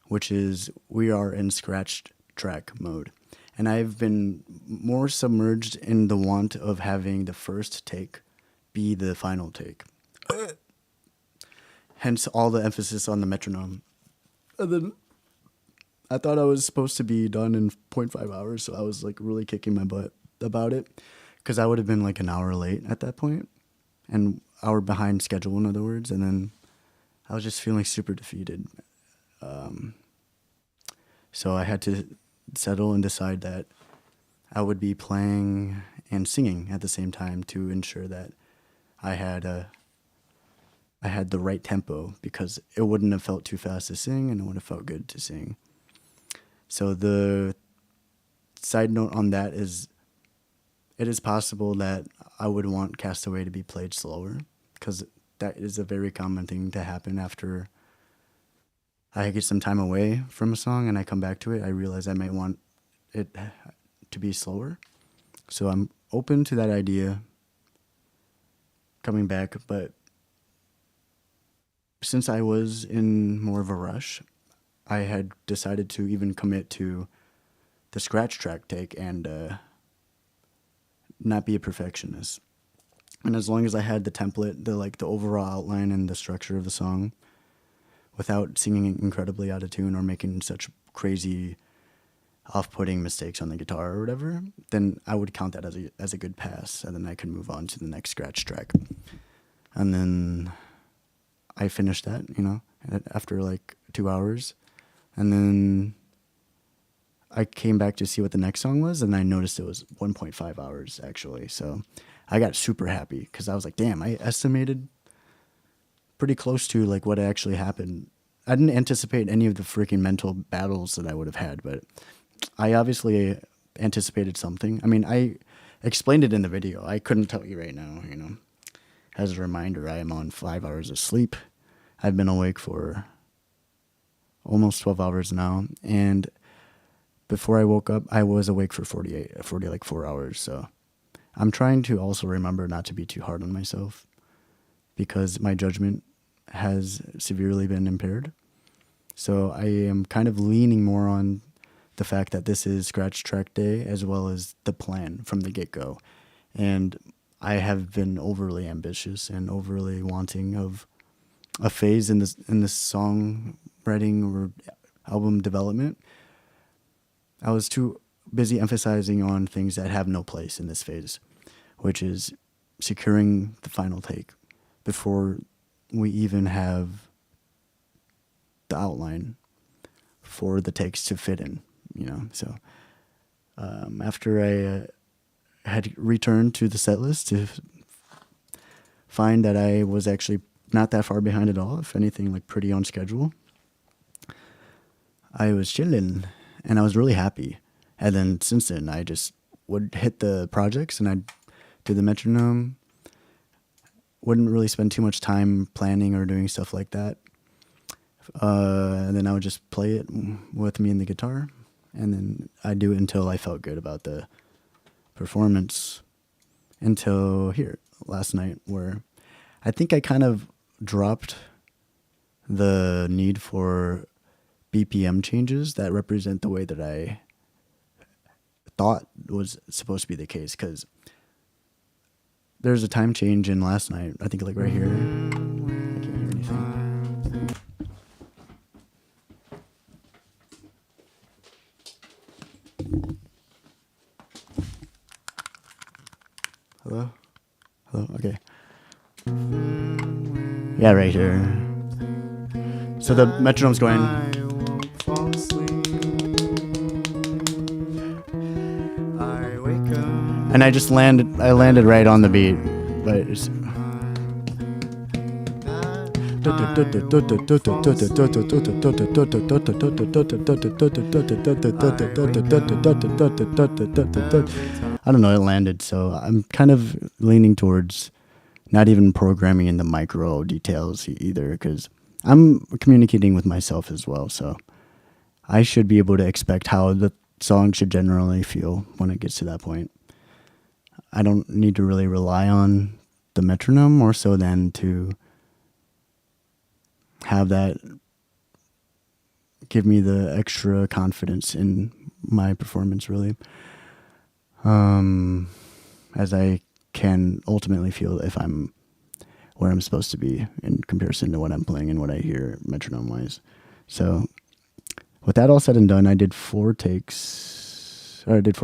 which is we are in scratched track mode. And I've been more submerged in the want of having the first take be the final take. Hence all the emphasis on the metronome. And then I thought I was supposed to be done in 0.5 hours, so I was like really kicking my butt about it because I would have been like an hour late at that point, and hour behind schedule, in other words. And then I was just feeling super defeated. So I had to settle and decide that I would be playing and singing at the same time to ensure that I had the right tempo, because it wouldn't have felt too fast to sing and it would have felt good to sing. So the side note on that is it is possible that I would want Castaway to be played slower, because that is a very common thing to happen after I get some time away from a song and I come back to it. I realize I might want it to be slower. So I'm open to that idea coming back, but since I was in more of a rush, I had decided to even commit to the scratch track take and not be a perfectionist. And as long as I had the template, the overall outline and the structure of the song, without singing incredibly out of tune or making such crazy off-putting mistakes on the guitar or whatever, then I would count that as a good pass, and then I could move on to the next scratch track. And then I finished that, after like 2 hours. And then I came back to see what the next song was, and I noticed it was 1.5 hours, actually. So I got super happy, because I was like, damn, I estimated pretty close to like what actually happened. I didn't anticipate any of the freaking mental battles that I would have had, but I obviously anticipated something. I mean, I explained it in the video. I couldn't tell you right now, as a reminder, I am on 5 hours of sleep. I've been awake for almost 12 hours now, and before I woke up, I was awake for 4 hours. So I'm trying to also remember not to be too hard on myself, because my judgment has severely been impaired. So I am kind of leaning more on the fact that this is scratch track day as well as the plan from the get-go. And I have been overly ambitious and overly wanting of a phase in this songwriting or album development. I was too busy emphasizing on things that have no place in this phase, which is securing the final take before we even have the outline for the takes to fit in, you know. So after I had returned to the set list to find that I was actually not that far behind at all, if anything, like pretty on schedule, I was chilling and I was really happy. And then since then, I just would hit the projects and I'd do the metronome. Wouldn't really spend too much time planning or doing stuff like that. And then I would just play it with me and the guitar. And then I'd do it until I felt good about the performance, until here last night, where I think I kind of dropped the need for BPM changes that represent the way that I thought was supposed to be the case, because there's a time change in last night. I think like right here. I can't hear anything. Hello? Hello? Okay. Yeah, right here. So the metronome's going. And I landed right on the beat. But it's I don't know, it landed, so I'm kind of leaning towards not even programming in the micro details either, because I'm communicating with myself as well, so I should be able to expect how the song should generally feel when it gets to that point. I don't need to really rely on the metronome more so than to have that give me the extra confidence in my performance, really. As I can ultimately feel if I'm where I'm supposed to be in comparison to what I'm playing and what I hear metronome-wise. So with that all said and done, I did 4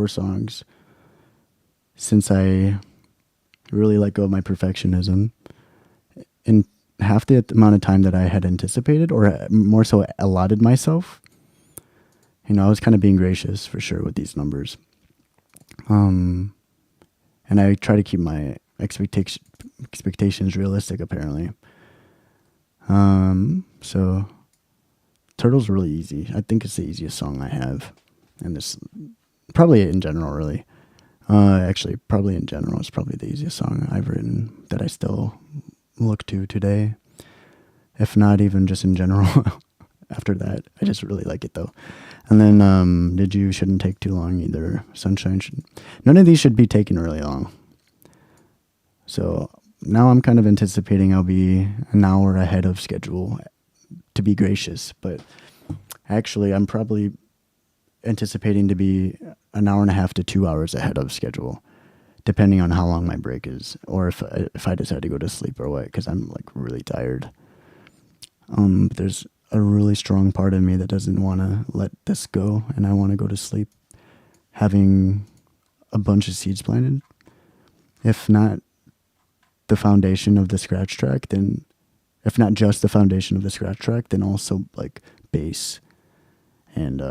songs since I really let go of my perfectionism in half the amount of time that I had anticipated, or more so allotted myself. You know, I was kind of being gracious for sure with these numbers. And I try to keep my expectations realistic, apparently. So Turtle's really easy. I think it's the easiest song I have. And this, probably in general, really. Actually, probably in general, it's probably the easiest song I've written that I still look to today. If not even just in general. After that, I just really like it though. And then Did You shouldn't take too long either. Sunshine should. None of these should be taking really long. So now I'm kind of anticipating I'll be an hour ahead of schedule, to be gracious. But actually, I'm probably anticipating to be an hour and a half to 2 hours ahead of schedule, depending on how long my break is, or if I decide to go to sleep or what, because I'm like really tired. There's a really strong part of me that doesn't want to let this go, and I want to go to sleep having a bunch of seeds planted. If not the foundation of the scratch track, then if not just the foundation of the scratch track, then also like bass and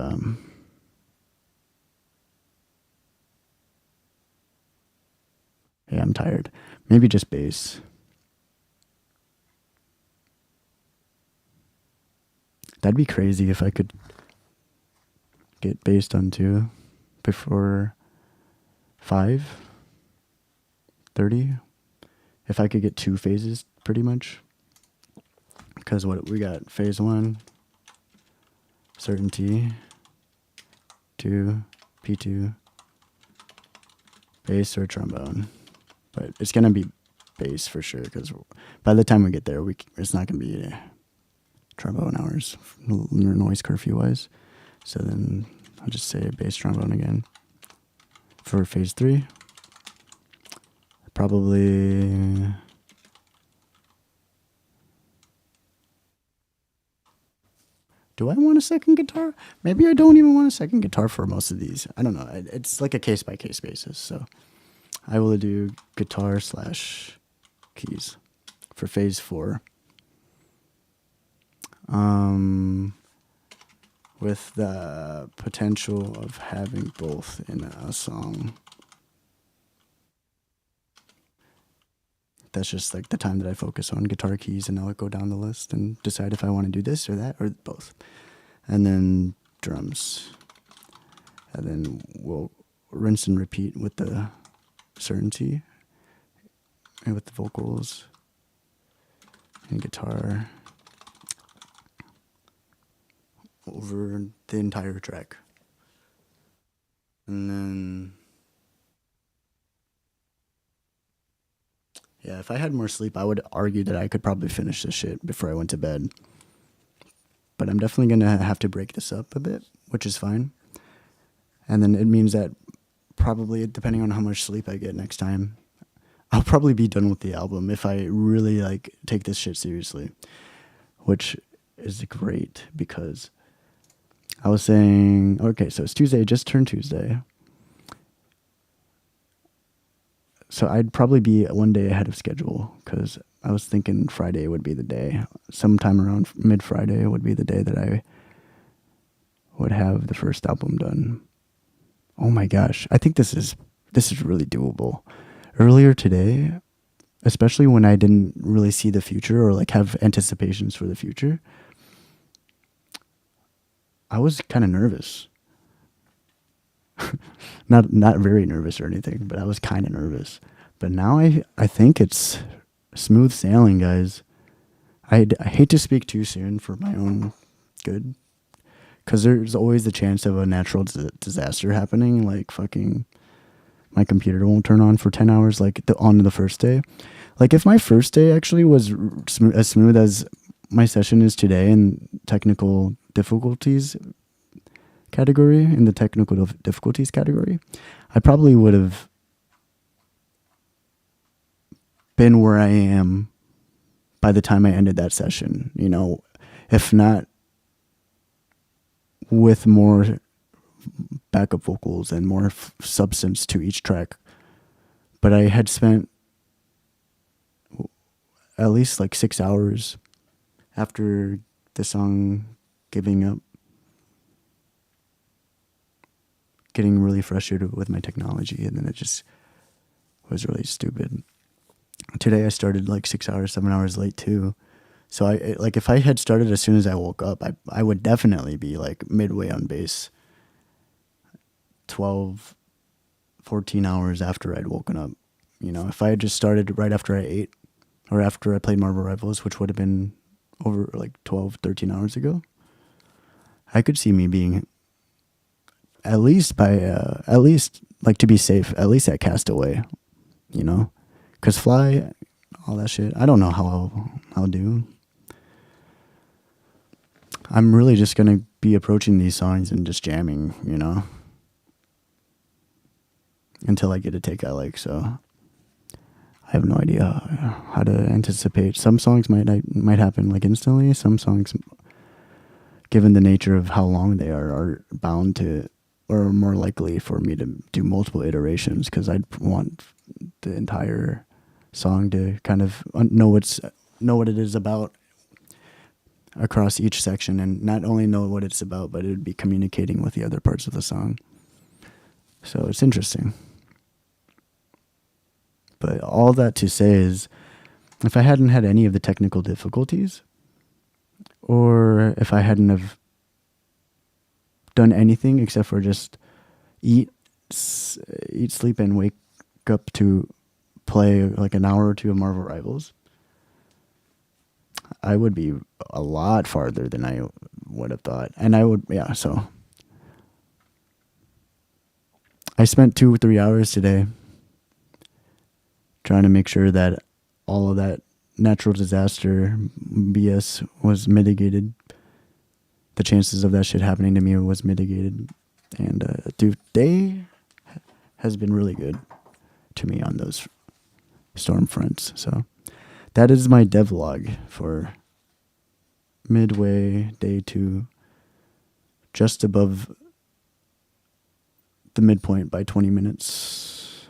yeah, I'm tired. Maybe just bass. That'd be crazy if I could get bass done too before 5:30. if I could get 2 phases, pretty much. Because what we got, phase 1, certainty, 2, P2, bass or trombone. But it's gonna be bass for sure, because by the time we get there, it's not gonna be trombone hours, noise curfew wise. So then I'll just say bass trombone again. For phase 3, probably do I want a second guitar? Maybe I don't even want a second guitar for most of these. I don't know. It's like a case by case basis. So I will do guitar / keys for phase 4. With the potential of having both in a song. That's just like the time that I focus on guitar keys, and I'll go down the list and decide if I want to do this or that or both. And then drums. And then we'll rinse and repeat with the certainty and with the vocals and guitar over the entire track. And then, yeah, if I had more sleep, I would argue that I could probably finish this shit before I went to bed. But I'm definitely going to have to break this up a bit, which is fine. And then it means that probably, depending on how much sleep I get next time, I'll probably be done with the album if I really like take this shit seriously, which is great because I was saying, okay, so it's Tuesday, just turned Tuesday. So I'd probably be one day ahead of schedule because I was thinking Friday would be the day. Sometime around mid-Friday would be the day that I would have the first album done. Oh my gosh, I think this is really doable. Earlier today, especially when I didn't really see the future or like have anticipations for the future, I was kind of nervous. Not very nervous or anything, but I was kind of nervous. But now I think it's smooth sailing, guys. I hate to speak too soon for my own good, because there's always the chance of a natural disaster happening, like fucking my computer won't turn on for 10 hours like on the first day. Like if my first day actually was as smooth as my session is today in technical difficulties category, in the technical difficulties category, I probably would have been where I am by the time I ended that session, you know, if not with more backup vocals and more substance to each track. But I had spent at least like 6 hours after the song Giving Up getting really frustrated with my technology, and then it just was really stupid. Today I started like 6 hours, 7 hours late too. So like if I had started as soon as I woke up, I would definitely be like midway on bass 12, 14 hours after I'd woken up. You know, if I had just started right after I ate or after I played Marvel Rivals, which would have been over like 12, 13 hours ago, I could see me being at least like to be safe, at least at Castaway, you know, because Fly, all that shit, I don't know how I'll do. I'm really just going to be approaching these songs and just jamming, you know, until I get a take I like. So I have no idea how to anticipate. Some songs might happen like instantly. Some songs, given the nature of how long they are bound to, or more likely for me to do multiple iterations, because I'd want the entire song to kind of know what it is about across each section, and not only know what it's about, but it would be communicating with the other parts of the song. So it's interesting. But all that to say is, if I hadn't had any of the technical difficulties, or if I hadn't have done anything except for just eat, sleep, and wake up to play like an hour or two of Marvel Rivals, I would be a lot farther than I would have thought. And I would, yeah, so I spent 2 or 3 hours today trying to make sure that all of that natural disaster BS was mitigated. The chances of that shit happening to me was mitigated. And dude, day has been really good to me on those storm fronts. So that is my devlog for midway day 2, just above the midpoint by 20 minutes.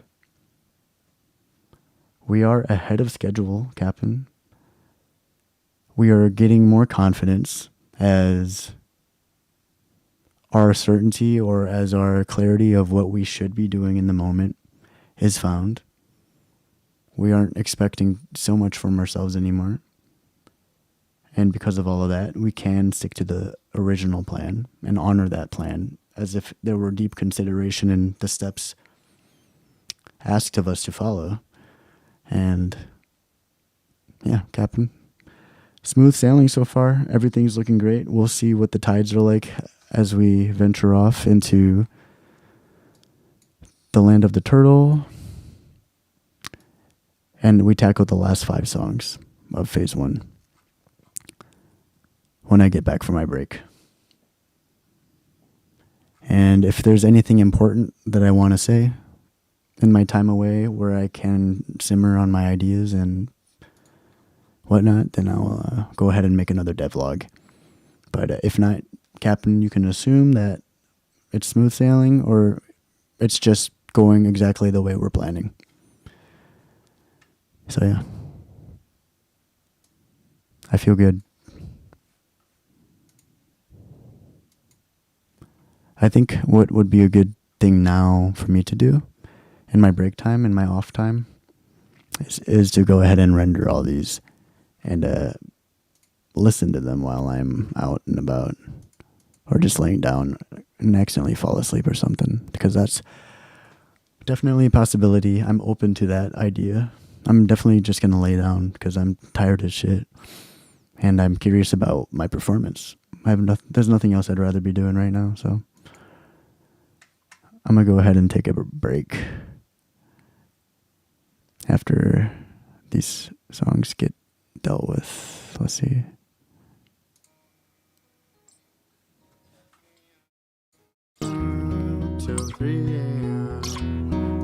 We are ahead of schedule, Captain. We are getting more confidence as our certainty or as our clarity of what we should be doing in the moment is found. We aren't expecting so much from ourselves anymore. And because of all of that, we can stick to the original plan and honor that plan as if there were deep consideration in the steps asked of us to follow. And yeah, Captain, smooth sailing so far. Everything's looking great. We'll see what the tides are like as we venture off into the land of the turtle. And we tackle the last 5 songs of phase 1 when I get back from my break. And if there's anything important that I want to say in my time away where I can simmer on my ideas and whatnot, then I'll go ahead and make another devlog. But if not, Captain, you can assume that it's smooth sailing or it's just going exactly the way we're planning. So yeah, I feel good. I think what would be a good thing now for me to do in my break time and my off time is to go ahead and render all these and listen to them while I'm out and about or just laying down and accidentally fall asleep or something, because that's definitely a possibility. I'm open to that idea. I'm definitely just going to lay down because I'm tired as shit and I'm curious about my performance. There's nothing else I'd rather be doing right now, so I'm going to go ahead and take a break after these songs get dealt with. Let's see.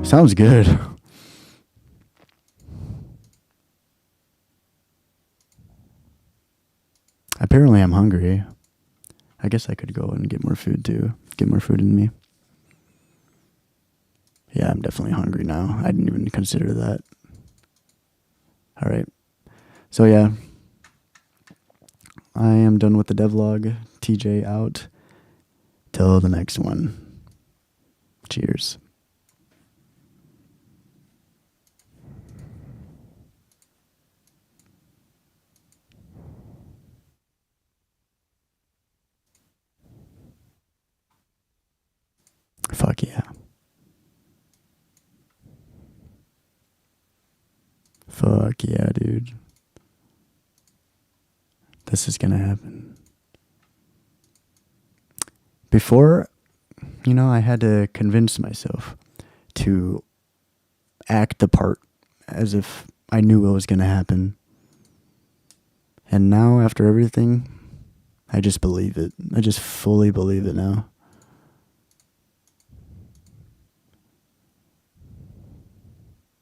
Sounds good. Apparently I'm hungry. I guess I could go and get more food too. Get more food in me. Yeah, I'm definitely hungry now. I didn't even consider that. All right. So yeah, I am done with the devlog. TJ out. Till the next one. Cheers. Fuck yeah. Fuck yeah, dude. This is gonna happen. Before, I had to convince myself to act the part as if I knew it was gonna happen. And now, after everything, I just believe it. I just fully believe it now.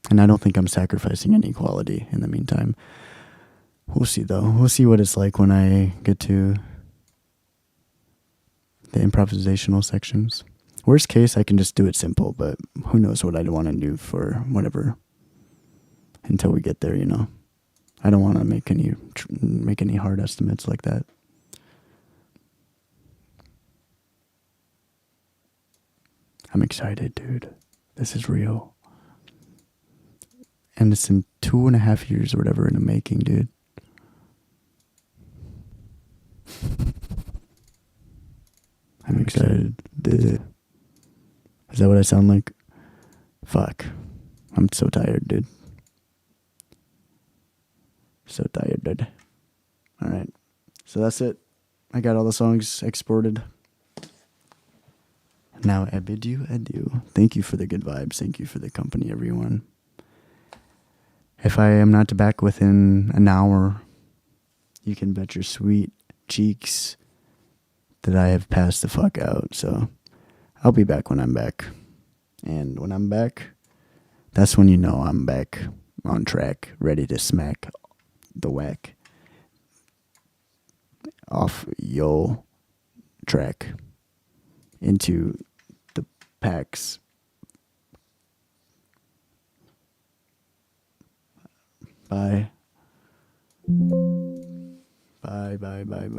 And I don't think I'm sacrificing any quality in the meantime. We'll see, though. We'll see what it's like when I get to the improvisational sections. Worst case, I can just do it simple, but who knows what I'd want to do for whatever until we get there, I don't want to make any hard estimates like that. I'm excited, dude. This is real. And it's in 2.5 years or whatever in the making, dude. I'm excited. Is that what I sound like? Fuck. I'm so tired, dude. So tired, dude. All right. So that's it. I got all the songs exported. Now I bid you adieu. Thank you for the good vibes. Thank you for the company, everyone. If I am not back within an hour, you can bet your sweet cheeks that I have passed the fuck out. So I'll be back when I'm back. And when I'm back, that's when you know I'm back on track, ready to smack the whack off yo track into the packs. Bye. Bye, bye, bye, bye.